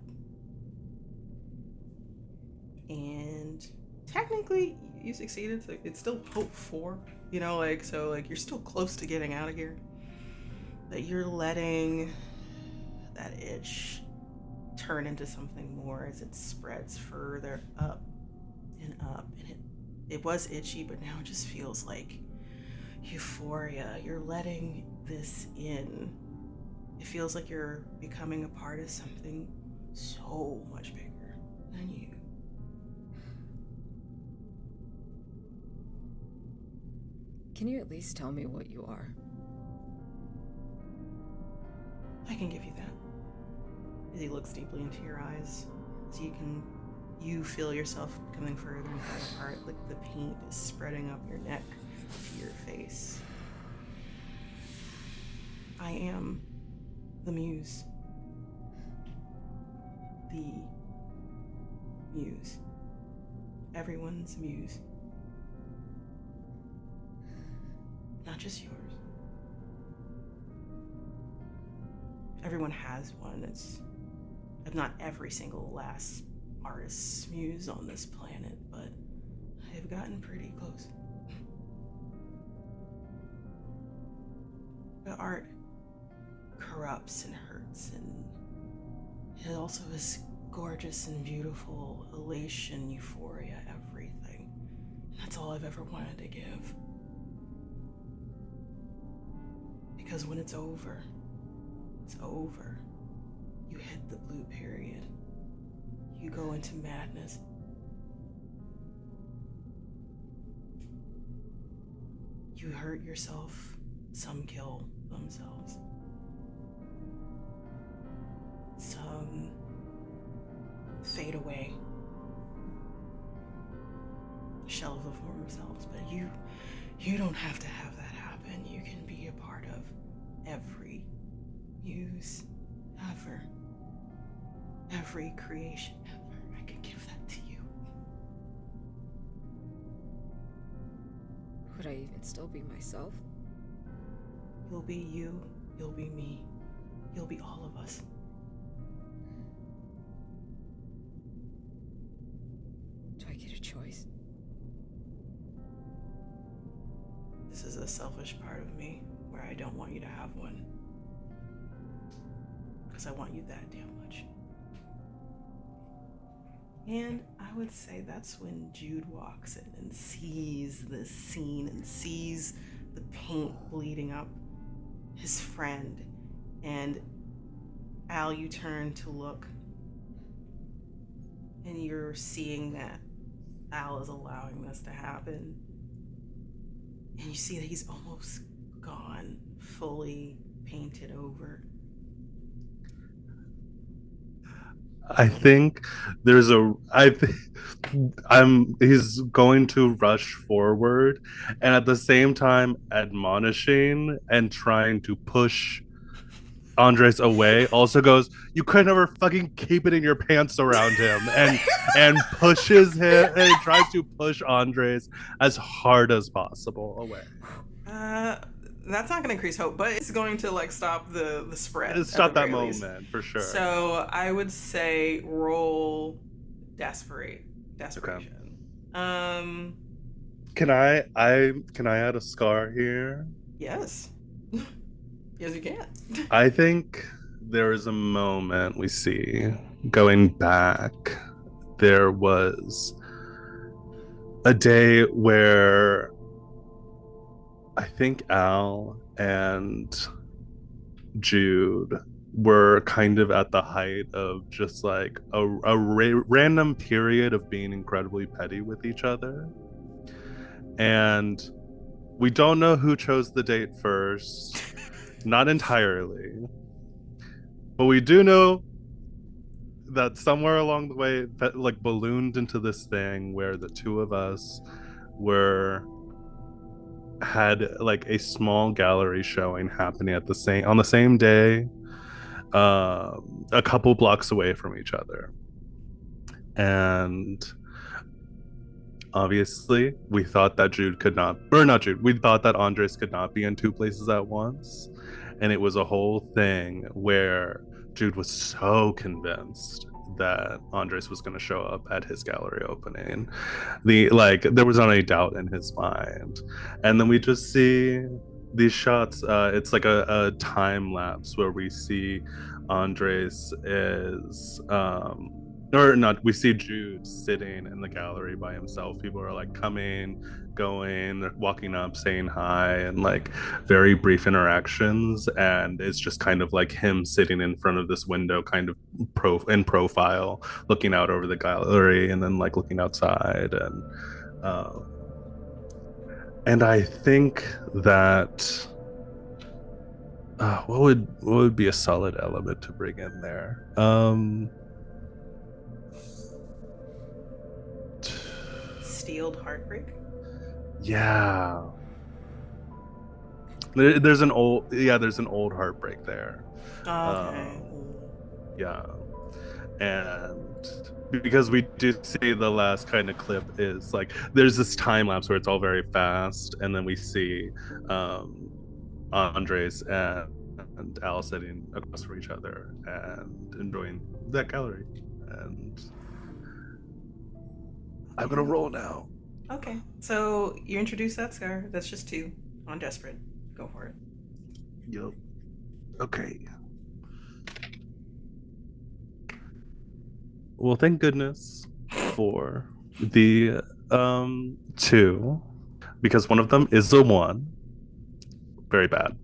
And technically, you succeeded, so it's still hope 4, you know, like, so, like, you're still close to getting out of here. But you're letting that itch turn into something more as it spreads further up and up. And it was itchy, but now it just feels like euphoria. You're letting this in. It feels like you're becoming a part of something so much bigger than you. Can you at least tell me what you are? I can give you that. As he looks deeply into your eyes, as you feel yourself coming further and further apart, like the paint is spreading up your neck to your face. I am the muse. The muse. Everyone's muse. Not just yours. Everyone has one. It's not every single last artist's muse on this planet, but I've gotten pretty close. The art corrupts and hurts, and it also is gorgeous and beautiful, elation, euphoria, everything. That's all I've ever wanted to give. Because when it's over, it's over. You hit the blue period. You go into madness. You hurt yourself. Some kill themselves. Some fade away. Shell of the former selves. But you don't have to have that happen. You can be a part of every muse ever. Every creation ever. I could give that to you. Would I even still be myself? You'll be you. You'll be me. You'll be all of us. Do I get a choice? This is a selfish part of me where I don't want you to have one. Because I want you that damn much. And I would say that's when Jude walks in and sees this scene and sees the paint bleeding up his friend. And Al, you turn to look, and you're seeing that Al is allowing this to happen. And you see that he's almost gone, fully painted over. I think he's going to rush forward and at the same time admonishing and trying to push Andres away. Also goes, you could never fucking keep it in your pants around him, and pushes him and tries to push Andres as hard as possible away. That's not going to increase hope, but it's going to like stop the spread. Stop that moment for sure. So I would say roll desperation. Okay. Can I add a scar here? Yes. Yes, you can. I think there is a moment we see going back. There was a day where I think Al and Jude were kind of at the height of just like a random period of being incredibly petty with each other. And we don't know who chose the date first. Not entirely. But we do know that somewhere along the way that like ballooned into this thing where the two of us had like a small gallery showing happening on the same day, a couple blocks away from each other. And obviously we thought that we thought that Andres could not be in two places at once. And it was a whole thing where Jude was so convinced that Andres was going to show up at his gallery opening. There was not a doubt in his mind. And then we just see these shots, it's like a time lapse where we see Andres is or not, we see Jude sitting in the gallery by himself. People are like coming, going, walking up, saying hi, and like very brief interactions. And it's just kind of like him sitting in front of this window, kind of in profile, looking out over the gallery, and then like looking outside. And I think that what would be a solid element to bring in there? Steeled heartbreak. Yeah. There's an old heartbreak there. Okay. Yeah. And because we do see the last kind of clip is like there's this time lapse where it's all very fast, and then we see Andres and Al sitting across from each other and enjoying that gallery. And I'm gonna roll now. Okay. So you introduce that, Scar. That's just 2 on Desperate. Go for it. Yep. Okay. Well, thank goodness for the 2, because one of them is a 1, very bad.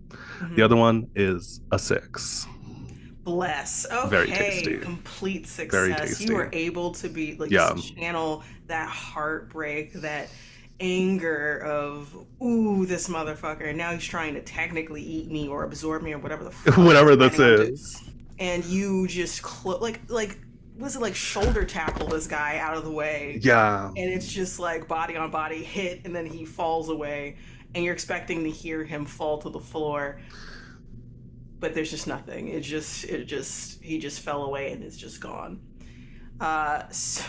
The other one is a 6. Bless. Okay. Very tasty. Complete success. Very tasty. You were able to be like just channel that heartbreak, that anger of ooh, this motherfucker, and now he's trying to technically eat me or absorb me or whatever the fuck whatever this is. And you just like was it like shoulder tackle this guy out of the way? Yeah. And it's just like body on body hit, and then he falls away, and you're expecting to hear him fall to the floor, but there's just nothing. He just fell away and is just gone. So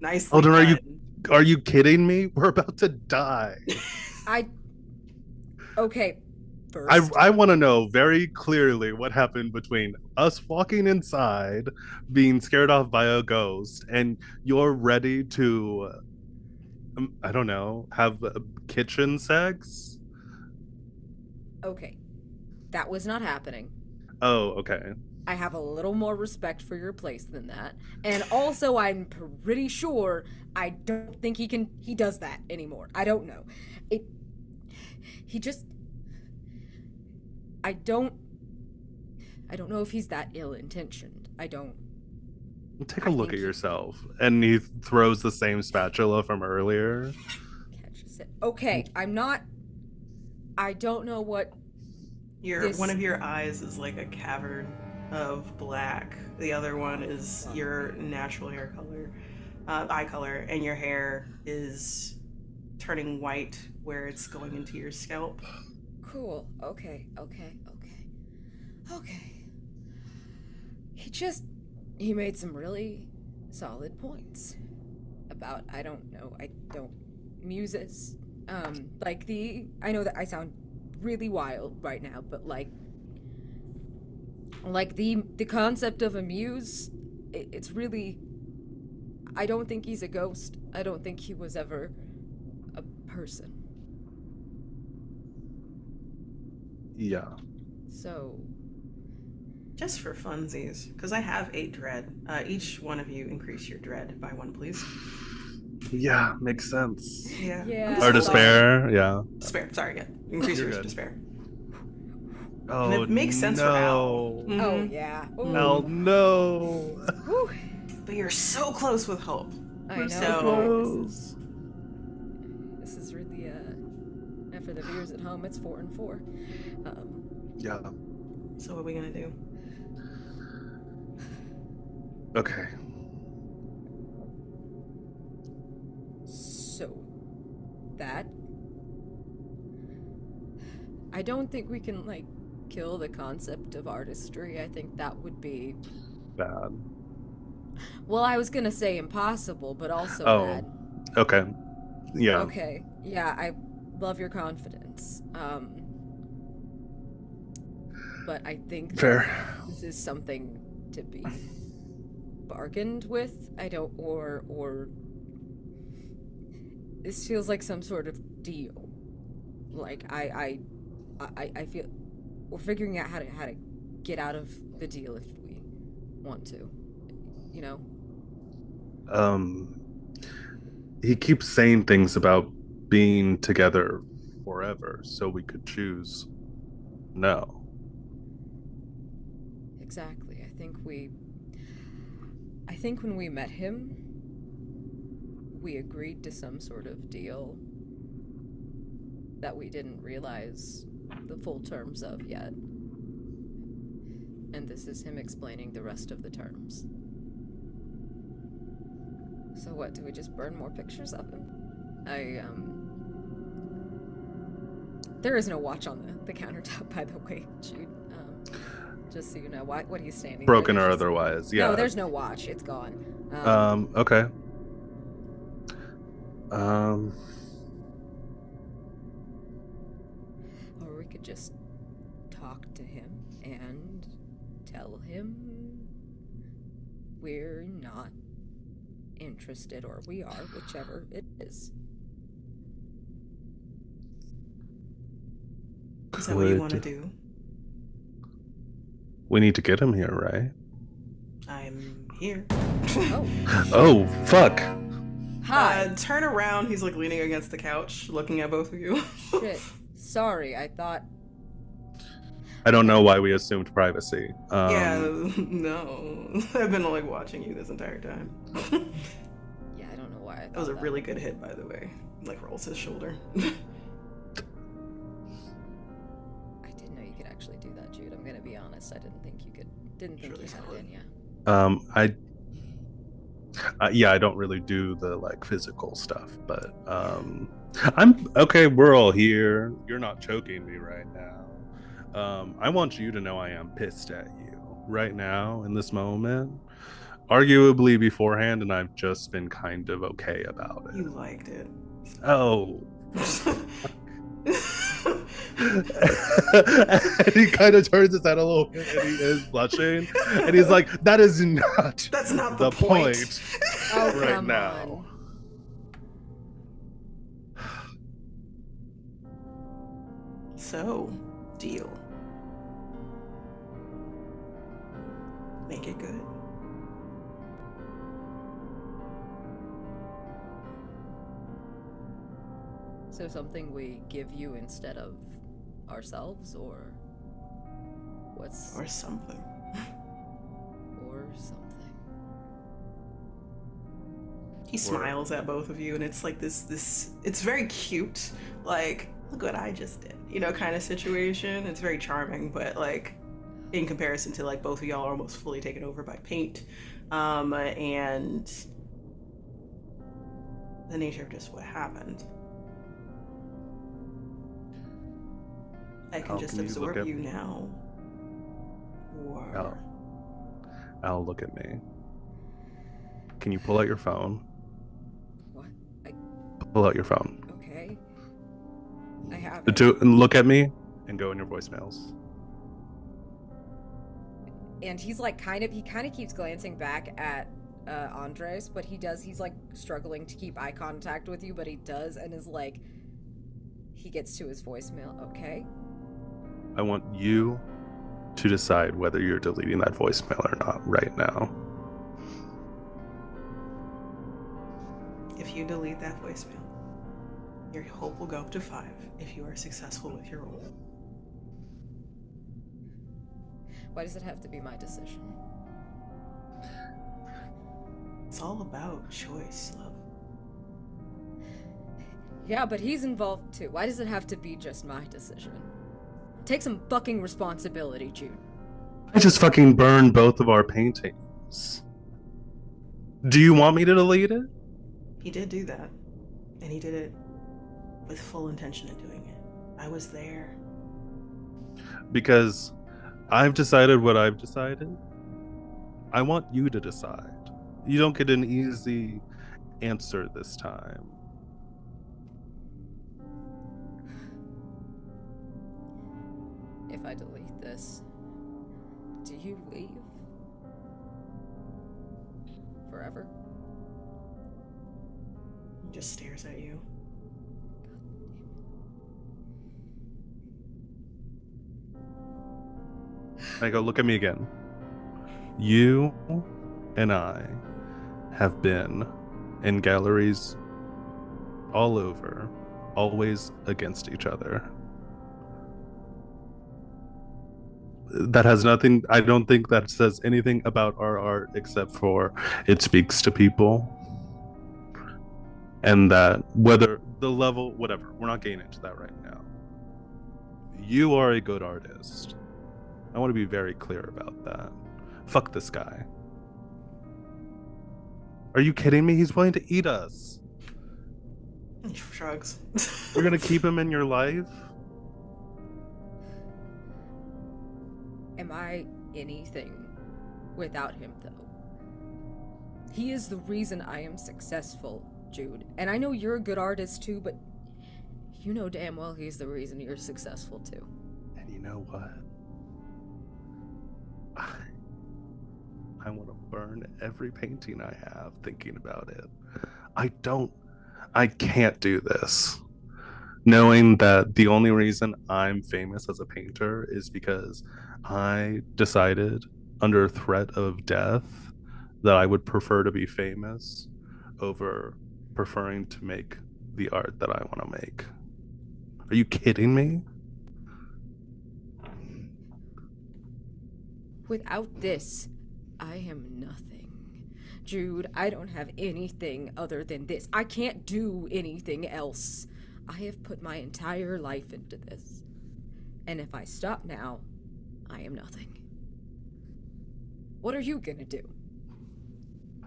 nicely Alden, done. are you kidding me? We're about to die. Okay. First. I want to know very clearly what happened between us walking inside, being scared off by a ghost, and you're ready to, I don't know, have kitchen sex? Okay. That was not happening. Oh, okay. I have a little more respect for your place than that. And also, I'm pretty sure I don't think he does that anymore. I don't know. I don't know if he's that ill-intentioned. Take a look at yourself. And he throws the same spatula from earlier. Okay, I don't know what one of your eyes is like a cavern of black. The other one is your natural hair color, eye color, and your hair is turning white where it's going into your scalp. Cool. Okay. He made some really solid points about, muses. I know that I sound really wild right now, but like the concept of a muse, it's really, I don't think he's a ghost. I don't think he was ever a person. Yeah. So, just for funsies, because I have 8 dread. Each one of you increase your dread by 1, please. Yeah, makes sense. Yeah. Or despair, yeah. Despair, sorry, yeah. Increase your despair. Oh, and it makes sense for Al. Mm-hmm. Oh, yeah. Ooh. Al, no. But you're so close with hope. I know. So close. This is really, and for the viewers at home, it's 4 and 4. Yeah. So what are we gonna do? Okay. So, that... I don't think we can, kill the concept of artistry. I think that would be... bad. Well, I was gonna say impossible, but also bad. Okay. Yeah. Okay. Yeah, I love your confidence. But I think fair. This is something to be bargained with. Or this feels like some sort of deal. I feel we're figuring out how to get out of the deal if we want to, you know. He keeps saying things about being together forever, so we could choose no. Exactly. I think when we met him, we agreed to some sort of deal that we didn't realize the full terms of yet. And this is him explaining the rest of the terms. So what, do we just burn more pictures of him? There is no watch on the countertop, by the way, Jude. Just so you know, what he's standing Broken there. or otherwise, yeah. No, there's no watch. It's gone. Okay. Or we could just talk to him and tell him we're not interested, or we are, whichever it is. Is that what you want to do? We need to get him here, right? I'm here. Oh, fuck. Hi. Turn around. He's like leaning against the couch, looking at both of you. Shit. Sorry, I thought... I don't know why we assumed privacy. Yeah, no. I've been like watching you this entire time. Yeah, I don't know why I thought that was a really good hit, by the way. Like rolls his shoulder. I didn't know you could actually do that, Jude. I'm gonna be honest. I didn't think you could. Didn't think you had it in you. Yeah, I don't really do the like physical stuff, but I'm okay. We're all here. You're not choking me right now. I want you to know I am pissed at you right now in this moment. Arguably beforehand, and I've just been kind of okay about it. You liked it. Oh. And he kind of turns his head a little bit and he is blushing. And he's like, that's not the point. Oh, right now. On. So, deal. Make it good. So something we give you instead of ourselves, or what's... Or something. Or something. He smiles at both of you, and it's like this it's very cute, like, look what I just did, you know, kind of situation. It's very charming, but like in comparison to like both of y'all are almost fully taken over by paint, and the nature of just what happened. I can just absorb you now. Or... Al, look at me. Can you pull out your phone? What? Pull out your phone. Okay. I have it. And look at me and go in your voicemails. And he's like he kind of keeps glancing back at Andres, but he's like struggling to keep eye contact with you, but he does, and is like, he gets to his voicemail. Okay. I want you to decide whether you're deleting that voicemail or not right now. If you delete that voicemail, your hope will go up to 5 if you are successful with your role. Why does it have to be my decision? It's all about choice, love. Yeah, but he's involved too. Why does it have to be just my decision? Take some fucking responsibility, Jude. I just fucking burned both of our paintings. Do you want me to delete it? He did do that, and he did it with full intention of doing it. I was there. Because I've decided what I've decided. I want you to decide. You don't get an easy answer this time. If I delete this, do you leave? Forever? He just stares at you. I go, look at me again. You and I have been in galleries all over, always against each other. That has nothing, I don't think that says anything about our art except for it speaks to people. And that whether the level, whatever, we're not getting into that right now. You are a good artist. I want to be very clear about that. Fuck this guy. Are you kidding me? He's willing to eat us. He shrugs. We're gonna keep him in your life? Am I anything without him, though? He is the reason I am successful, Jude. And I know you're a good artist too, but you know damn well he's the reason you're successful too. And you know what? I want to burn every painting I have thinking about it. I can't do this. Knowing that the only reason I'm famous as a painter is because I decided under threat of death that I would prefer to be famous over preferring to make the art that I want to make. Are you kidding me? Without this, I am nothing. Jude, I don't have anything other than this. I can't do anything else. I have put my entire life into this. And if I stop now, I am nothing. What are you gonna do?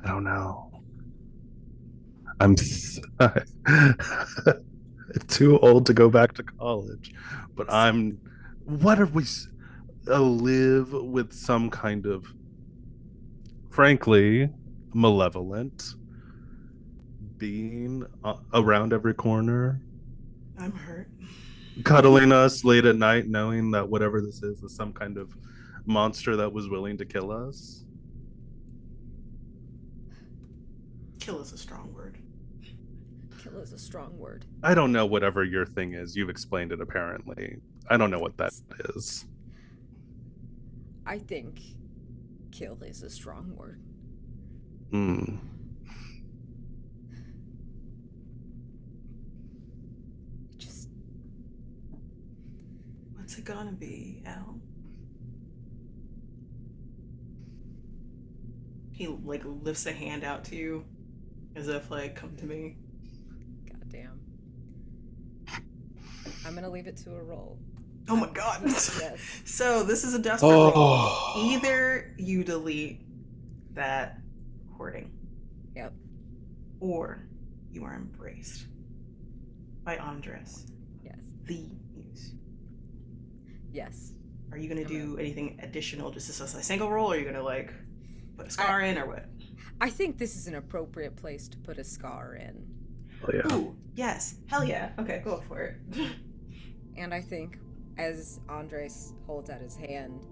I don't know. I'm too old to go back to college, but what are we live with some kind of, frankly, malevolent being around every corner, I'm hurt. cuddling us late at night, knowing that whatever this is some kind of monster that was willing to kill us. Kill is a strong word. Kill is a strong word. I don't know whatever your thing is. You've explained it apparently. I don't know what that is. I think kill is a strong word. Just... What's it gonna be, Al? He like lifts a hand out to you as if like, come to me. Goddamn. I'm gonna leave it to a roll. Oh my god. Yes. So this is a desperate roll. Either you delete that recording. Yep. Or you are embraced by Andres. Yes. The muse. Yes. Are you gonna do anything additional just as a single roll, or are you gonna like put a scar in, or what? I think this is an appropriate place to put a scar in. Oh yeah. Ooh, yes. Hell yeah. Okay, go for it. And I think as Andres holds out his hand,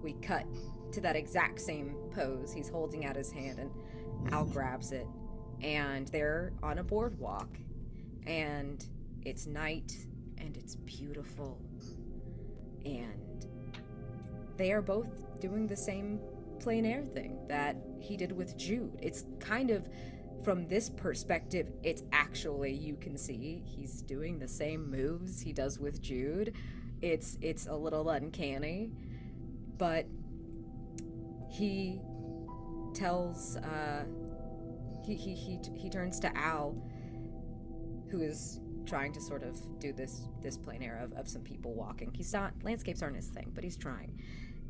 we cut to that exact same pose. He's holding out his hand and Al grabs it, and they're on a boardwalk, and it's night and it's beautiful, and they are both doing the same plein air thing that he did with Jude. It's kind of, from this perspective, it's actually, you can see he's doing the same moves he does with Jude. It's a little uncanny, but he tells he turns to Al, who is trying to sort of do this plein air of some people walking. He's not, landscapes aren't his thing, but he's trying.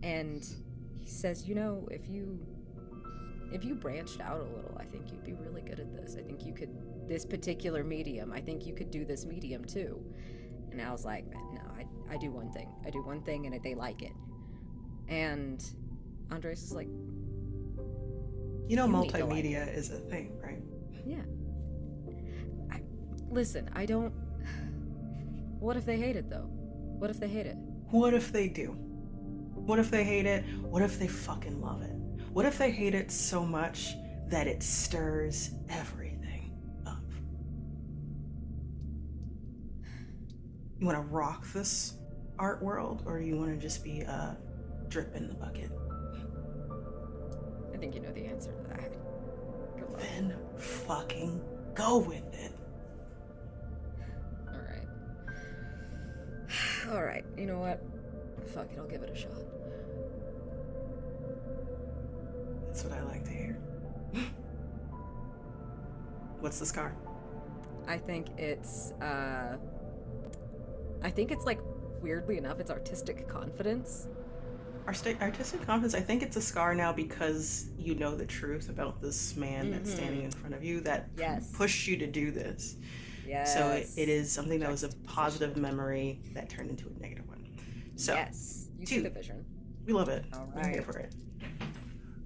And he says, you know, if you branched out a little, I think you'd be really good at this. I think you could, this particular medium, I think you could do this medium too. And Al's like, no, I do one thing. I do one thing and they like it. And Andres is like, you know, multimedia is a thing, right? Yeah. Listen, I don't... What if they hate it, though? What if they hate it? What if they do? What if they hate it? What if they fucking love it? What if they hate it so much that it stirs everything up? You want to rock this art world, or do you want to just be a drip in the bucket. I think you know the answer to that. Good luck. Then fucking go with it. Alright. Alright, you know what? Fuck it, I'll give it a shot. That's what I like to hear. What's the scar? I think it's like, weirdly enough, it's artistic confidence. Artistic confidence, I think it's a scar now because you know the truth about this man that's standing in front of you that pushed you to do this. Yes. So it is something that was a positive memory that turned into a negative one. So yes, you see the vision. We love it. All We're right. here for it.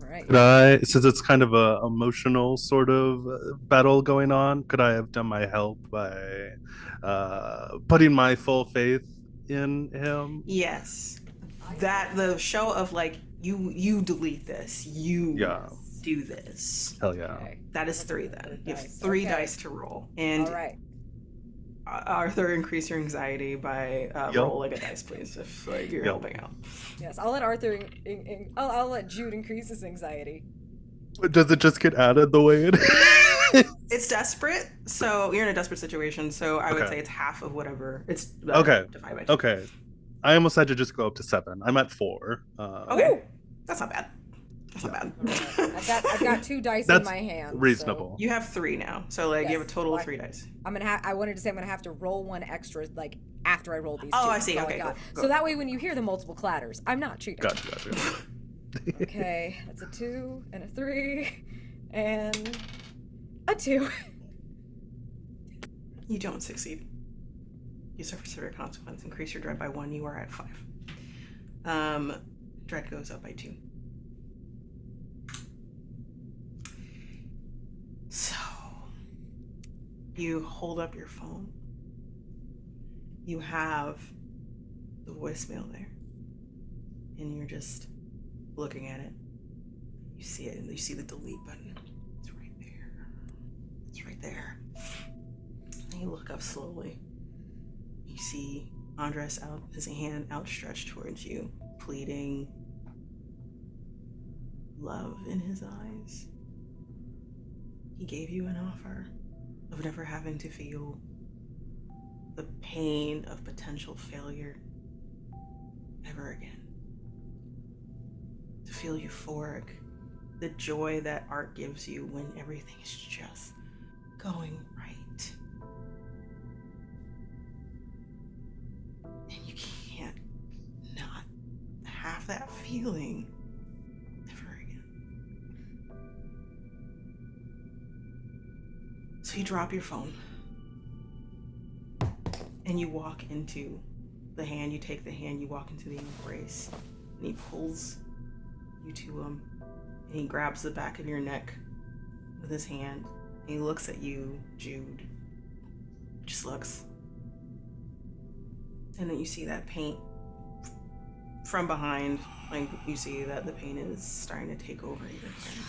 All right. Could I, since it's kind of a emotional sort of battle going on, could I have done my help by putting my full faith in him? Yes. That the show of like you delete this, you do this. Hell yeah. Okay. That is 3 then. You have 3 dice to roll. And all right. Arthur, increase your anxiety by rolling a dice, please, if like you're helping out. Yes, I'll let Arthur. I'll let Jude increase his anxiety. Does it just get added the way it is? It's desperate, so you're in a desperate situation. So I would say it's half of whatever. It's okay. Divided by 2. Okay. I almost had to just go up to 7. I'm at 4. Okay, that's not bad. That's not bad. I've got 2 dice in my hand. Reasonable. So you have 3 now, so like you have a total of 3 dice. I wanted to say I'm gonna have to roll 1 extra, like after I roll these. Oh, 2. I see. Okay, go. So that way, when you hear the multiple clatters, I'm not cheating. Gotcha. Okay, that's a 2 and a 3 and a 2. You don't succeed. You suffer severe consequence. Increase your dread by 1. You are at 5. Dread goes up by 2. So you hold up your phone. You have the voicemail there, and you're just looking at it. You see it, and you see the delete button. It's right there. It's right there. And you look up slowly. You see Andres his hand outstretched towards you, pleading, love in his eyes. He gave you an offer of never having to feel the pain of potential failure ever again. To feel euphoric, the joy that art gives you when everything is just going right. And you can't not have that feeling ever again. So you drop your phone and you walk into the hand, you take the hand, you walk into the embrace, and he pulls you to him, and he grabs the back of your neck with his hand, and he looks at you, Jude, just looks. And then you see that paint from behind, like you see that the paint is starting to take over your hand.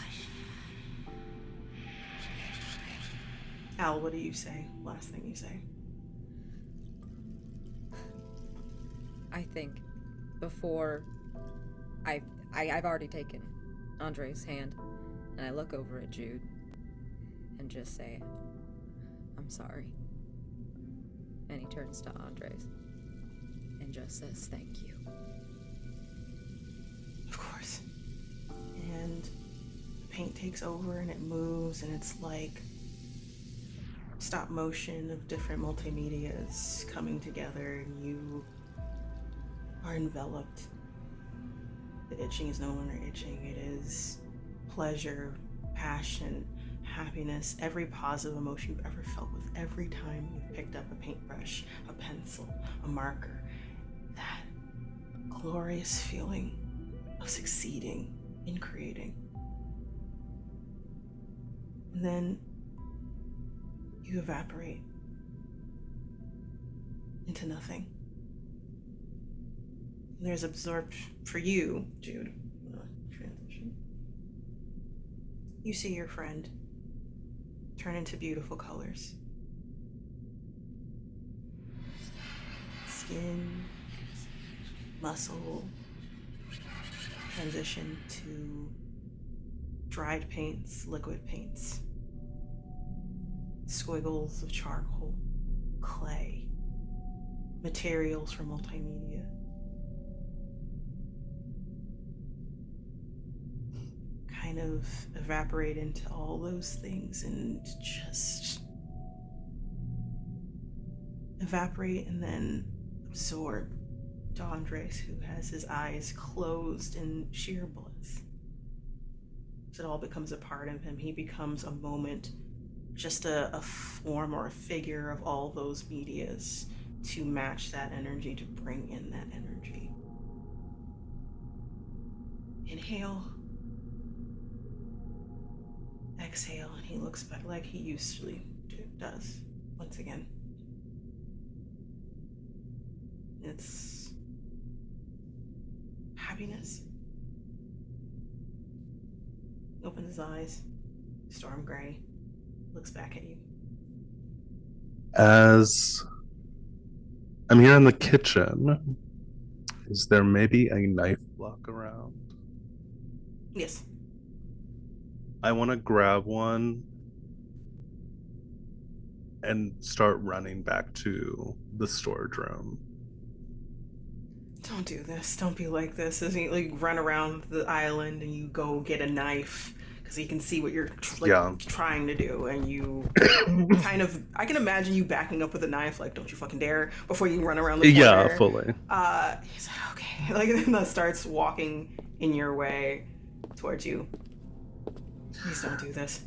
Al, what do you say? Last thing you say. I think before I've already taken Andre's hand, and I look over at Jude and just say, I'm sorry. And he turns to Andres and just says, thank you. Of course. And the paint takes over and it moves, and it's like stop motion of different multimedias coming together, and you are enveloped. The itching is no longer itching. It is pleasure, passion, happiness, every positive emotion you've ever felt with every time you've picked up a paintbrush, a pencil, a marker. That glorious feeling of succeeding in creating. And then you evaporate into nothing. And there's absorbed for you, Jude. Transition. You see your friend turn into beautiful colors. Skin, muscle, transition to dried paints, liquid paints, squiggles of charcoal, clay, materials for multimedia. Kind of evaporate into all those things and just evaporate and then absorb to Andres, who has his eyes closed in sheer bliss. It all becomes a part of him. He becomes a moment, just a form or a figure of all those medias to match that energy, to bring in that energy. Inhale. Exhale, and he looks back like he usually does once again. It's happiness. Opens his eyes, storm gray, looks back at you. As I'm here in the kitchen, is there maybe a knife block around? Yes. I want to grab one and start running back to the storage room. Don't do this. Don't be like this. As you like run around the island and you go get a knife because he can see what you're trying to do, and you kind of, I can imagine you backing up with a knife, like don't you fucking dare, before you run around the corner. Yeah, fully. He's like, okay, like then starts walking in your way towards you. Please don't do this.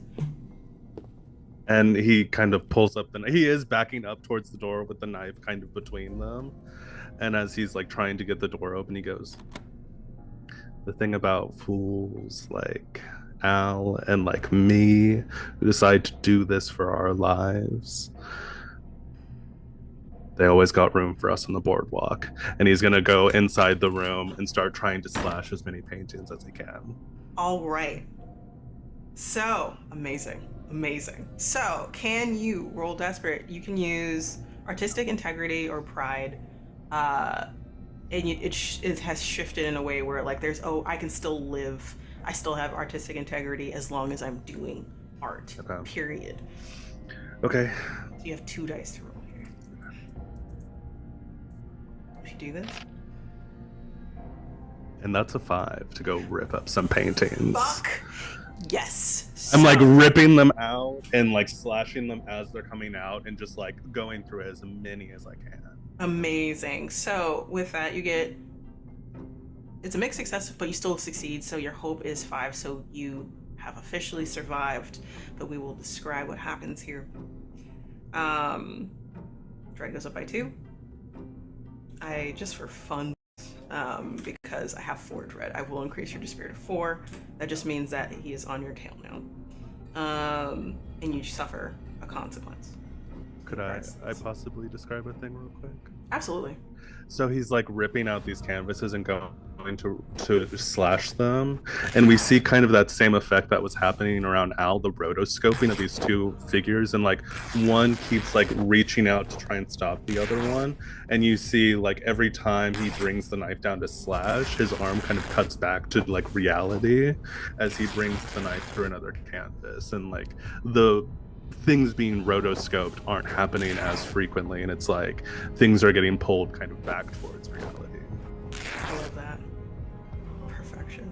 And he kind of pulls up he is backing up towards the door with the knife kind of between them. And as he's like trying to get the door open, he goes, the thing about fools like Al and like me who decide to do this for our lives, they always got room for us on the boardwalk. And he's gonna go inside the room and start trying to slash as many paintings as he can. All right. So, amazing. So, can you roll desperate? You can use artistic integrity or pride. And it has shifted in a way where like there's, I can still live. I still have artistic integrity as long as I'm doing art. Okay. Period. Okay. So you have 2 dice to roll here. If you do this. And that's a 5 to go rip up some paintings. Fuck. Yes. I'm like ripping them out and like slashing them as they're coming out and just like going through as many as I can. Amazing. So with that, you get, it's a mixed success, but you still succeed. So your hope is 5. So you have officially survived, but we will describe what happens here. Dread goes up by 2. I, just for fun, because I have 4 dread, I will increase your spirit to 4. That just means that he is on your tail now. And you suffer a consequence. Could I possibly describe a thing real quick? Absolutely. So he's like ripping out these canvases and going to slash them, and we see kind of that same effect that was happening around Al, the rotoscoping of these 2 figures, and like one keeps like reaching out to try and stop the other one, and you see like every time he brings the knife down to slash, his arm kind of cuts back to like reality as he brings the knife through another canvas, and like the things being rotoscoped aren't happening as frequently, and it's like things are getting pulled kind of back towards reality. I love that. Perfection.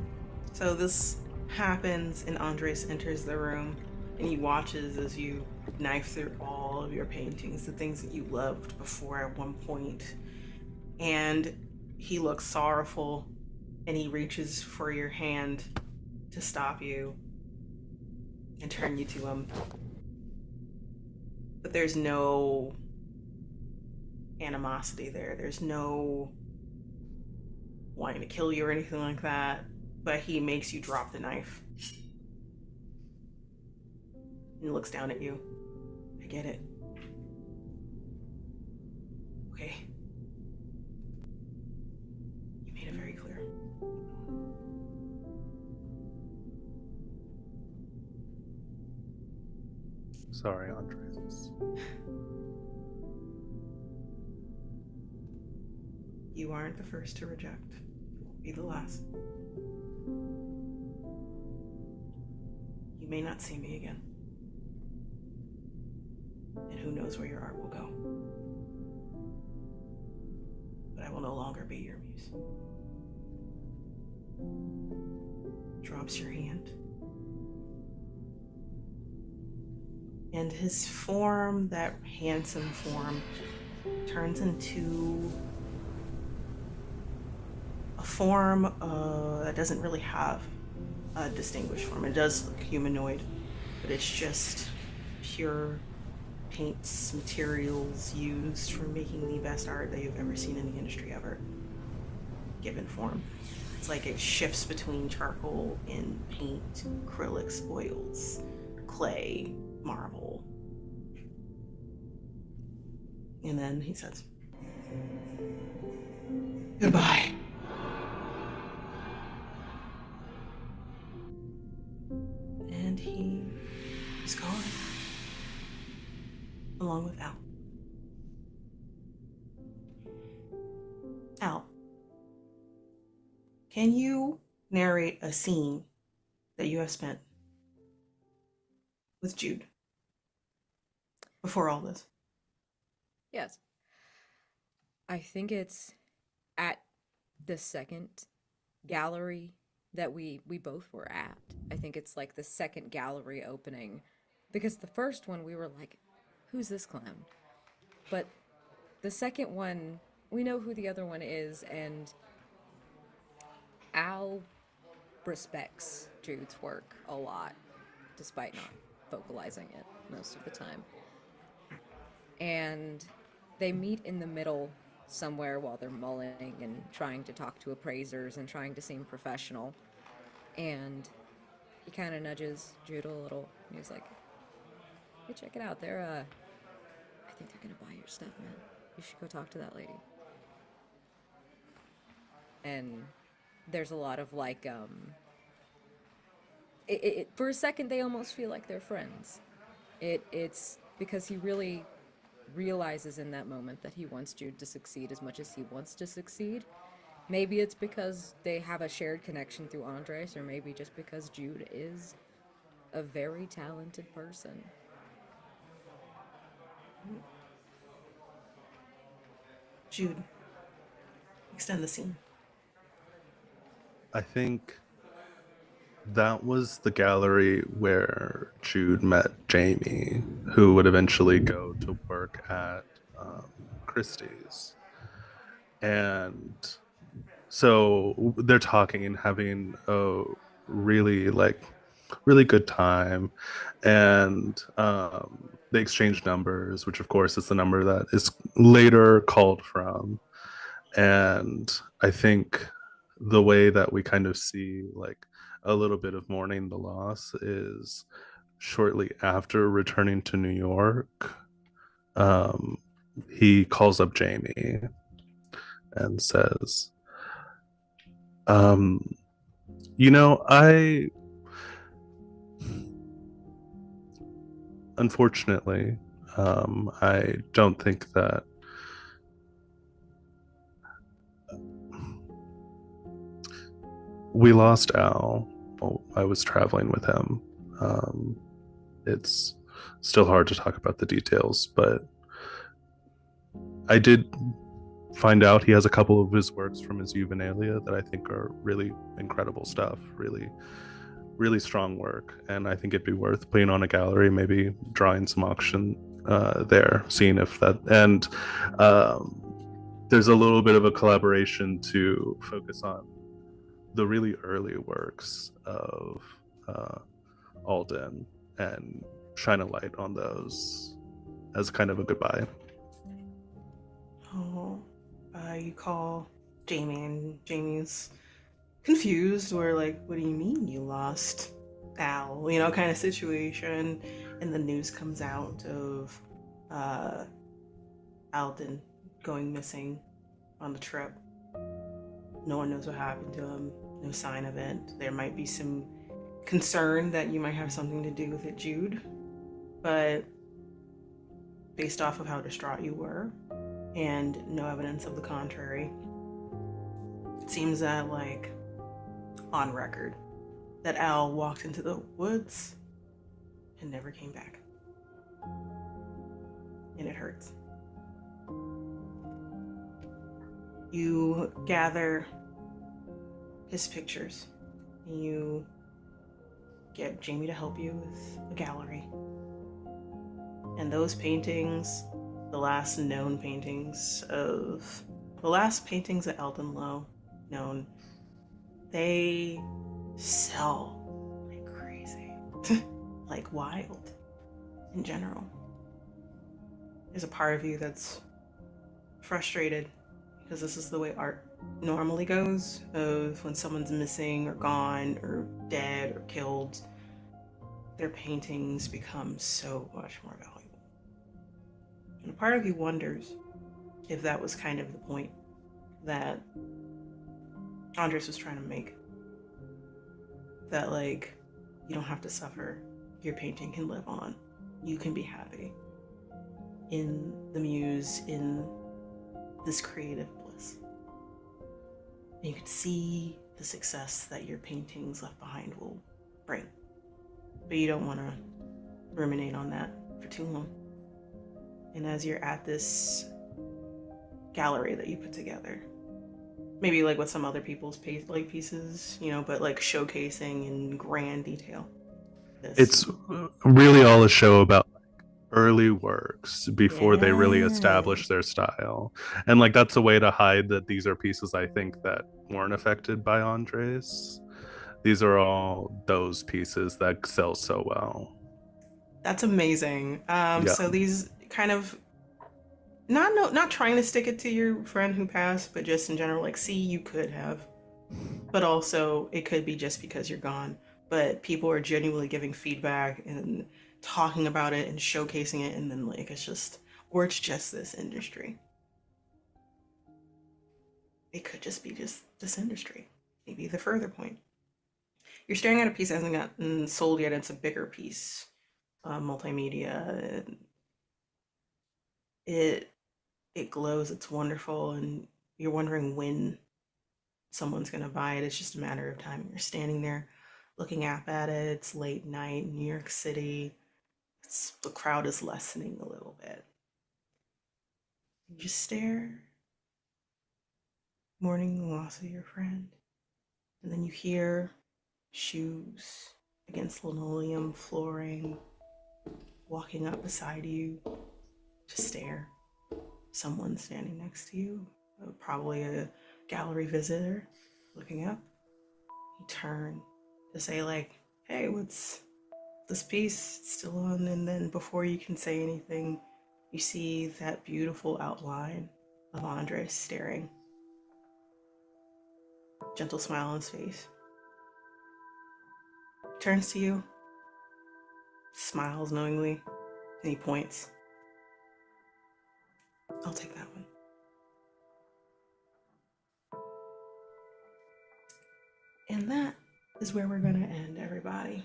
So this happens and Andres enters the room and he watches as you knife through all of your paintings, the things that you loved before at one point. And he looks sorrowful and he reaches for your hand to stop you and turn you to him. But there's no animosity there. There's no wanting to kill you or anything like that. But he makes you drop the knife. He looks down at you. I get it. Okay. You made it very clear. Sorry, Andres. You aren't the first to reject. You won't be the last. You may not see me again. And who knows where your art will go. But I will no longer be your muse. Drops your hand. And his form, that handsome form, turns into a form that doesn't really have a distinguished form. It does look humanoid, but it's just pure paints, materials used for making the best art that you've ever seen in the industry ever. Given form. It's like it shifts between charcoal and paint, acrylics, oils, clay, marble. And then he says, "Goodbye." And he is gone, along with Al. Al, can you narrate a scene that you have spent with Jude before all this? Yes. I think it's at the second gallery that we both were at. I think it's like the second gallery opening, because the first one we were like, who's this clown? But the second one, we know who the other one is, and Al respects Jude's work a lot, despite not vocalizing it most of the time. And they meet in the middle somewhere while they're mulling and trying to talk to appraisers and trying to seem professional. And he kind of nudges Jude a little. He's like, hey, check it out. I think they're gonna buy your stuff, man. You should go talk to that lady. And there's a lot of like, for a second they almost feel like they're friends. It's because he really realizes in that moment that he wants Jude to succeed as much as he wants to succeed. Maybe it's because they have a shared connection through Andres, or maybe just because Jude is a very talented person. Jude, extend the scene. I think that was the gallery where Jude met Jamie, who would eventually go to work at Christie's. And so they're talking and having a really really good time, and they exchange numbers, which of course is the number that is later called from. And I think the way that we kind of see like a little bit of mourning the loss is shortly after returning to New York. He calls up Jamie and says, I unfortunately, I don't think that we lost Al. I was traveling with him. It's still hard to talk about the details, but I did find out he has a couple of his works from his juvenilia that I think are really incredible stuff, really, really strong work. And I think it'd be worth putting on a gallery, maybe drawing some auction there, seeing if that, and there's a little bit of a collaboration to focus on the really early works of Alden and shine a light on those as kind of a goodbye. Oh, you call Jamie, and Jamie's confused. We're like, what do you mean you lost Al? Kind of situation. And the news comes out of Alden going missing on the trip. No one knows what happened to him. No sign of it. There might be some concern that you might have something to do with it, Jude. But based off of how distraught you were, and no evidence of the contrary, it seems that, on record, that Al walked into the woods and never came back. And it hurts. You gather his pictures, and you get Jamie to help you with a gallery. And those paintings, the last paintings that Eldon Lowe known, they sell like crazy, like wild in general. There's a part of you that's frustrated because this is the way art normally goes, of when someone's missing or gone or dead or killed, their paintings become so much more valuable. And a part of you wonders if that was kind of the point that Andres was trying to make. That, like, you don't have to suffer. Your painting can live on. You can be happy in the muse, in this creative bliss. And you can see the success that your paintings left behind will bring. But you don't want to ruminate on that for too long. And as you're at this gallery that you put together, maybe like with some other people's pieces, you know, but like showcasing in grand detail. It's really all a show about early works before they really establish their style, and like that's a way to hide that these are pieces I think that weren't affected by Andres. These are all those pieces that sell so well. That's amazing. Yeah. So these kind of not trying to stick it to your friend who passed, but just in general, like, see, you could have, but also it could be just because you're gone. But people are genuinely giving feedback and talking about it and showcasing it, and then like it's just this industry. It could just be just this industry. Maybe the further point. You're staring at a piece that hasn't gotten sold yet. It's a bigger piece, multimedia. It glows. It's wonderful, and you're wondering when someone's gonna buy it. It's just a matter of time. You're standing there looking up at it. It's late night in New York City. The crowd is lessening a little bit. You just stare, mourning the loss of your friend, and then you hear shoes against linoleum flooring, walking up beside you to stare. Someone standing next to you, probably a gallery visitor looking up. You turn to say like, hey, what's this piece still on? And then before you can say anything, you see that beautiful outline of Andres staring. Gentle smile on his face. He turns to you, smiles knowingly, and he points. I'll take that one. And that is where we're gonna end, everybody.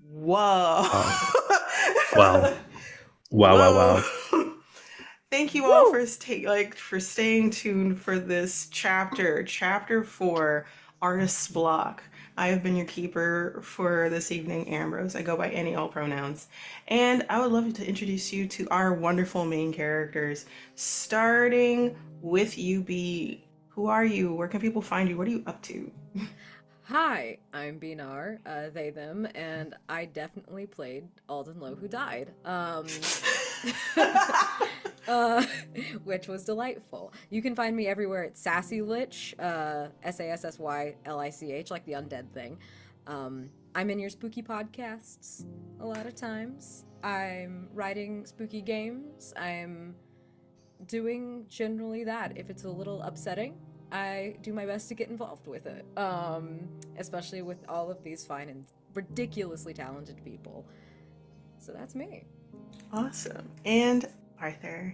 Whoa. Wow. Wow. Thank you all for staying tuned for this chapter 4, Artist's Block. I have been your keeper for this evening, Ambrose. I go by any, all pronouns. And I would love to introduce you to our wonderful main characters, starting with you, B. Who are you? Where can people find you? What are you up to? Hi, I'm Narr, they, them, and I definitely played Alden Lowe who died. Which was delightful. You can find me everywhere at Sassy Lich, SASSYLICH, like the undead thing. I'm in your spooky podcasts a lot of times. I'm writing spooky games. I'm doing generally that. If it's a little upsetting, I do my best to get involved with it, especially with all of these fine and ridiculously talented people. So that's me. Awesome. And Arthur.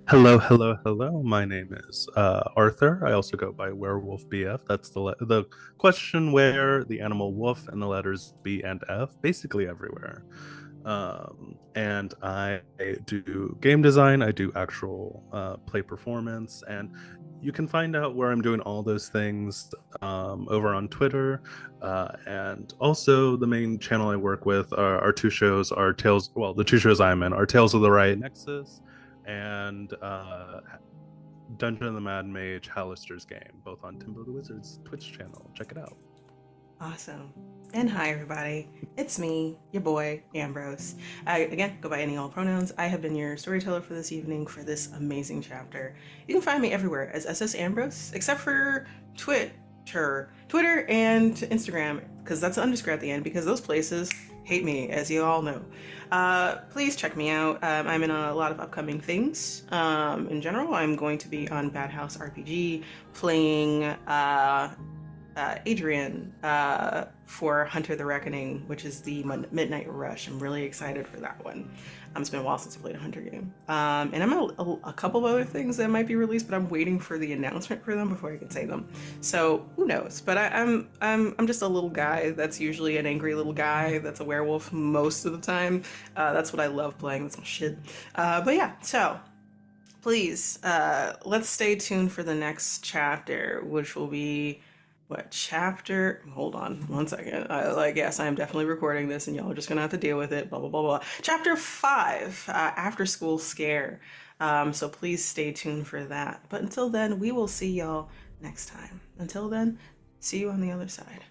Hello. My name is Arthur. I also go by Werewolf BF. That's the question where the animal wolf and the letters B and F, basically everywhere. And I do game design. I do actual play performance, and you can find out where I'm doing all those things over on Twitter. And also, the main channel I work with are two shows, are Tales, well, the two shows I'm in are Tales of the Riot Nexus and Dungeon of the Mad Mage Hallister's Game, both on Timbo the Wizard's Twitch channel. Check it out. Awesome. And hi, everybody. It's me, your boy, Ambrose. Again, go by any all pronouns. I have been your storyteller for this evening for this amazing chapter. You can find me everywhere as SS Ambrose, except for Twitter and Instagram, because that's an underscore at the end, because those places hate me, as you all know. Please check me out. I'm in a lot of upcoming things. In general, I'm going to be on Bad House RPG, playing Adrian for Hunter the Reckoning, which is the Midnight Rush. I'm really excited for that one. It's been a while since I played a Hunter game. And I'm a couple of other things that might be released, but I'm waiting for the announcement for them before I can say them. So who knows? But I'm just a little guy that's usually an angry little guy that's a werewolf most of the time. That's what I love playing. That's my shit. But yeah, so please let's stay tuned for the next chapter, which will be what chapter? Hold on one second. Yes, I am definitely recording this, and y'all are just gonna have to deal with it. Blah blah blah blah. Chapter 5, After School Scare. So please stay tuned for that. But until then, we will see y'all next time. Until then, see you on the other side.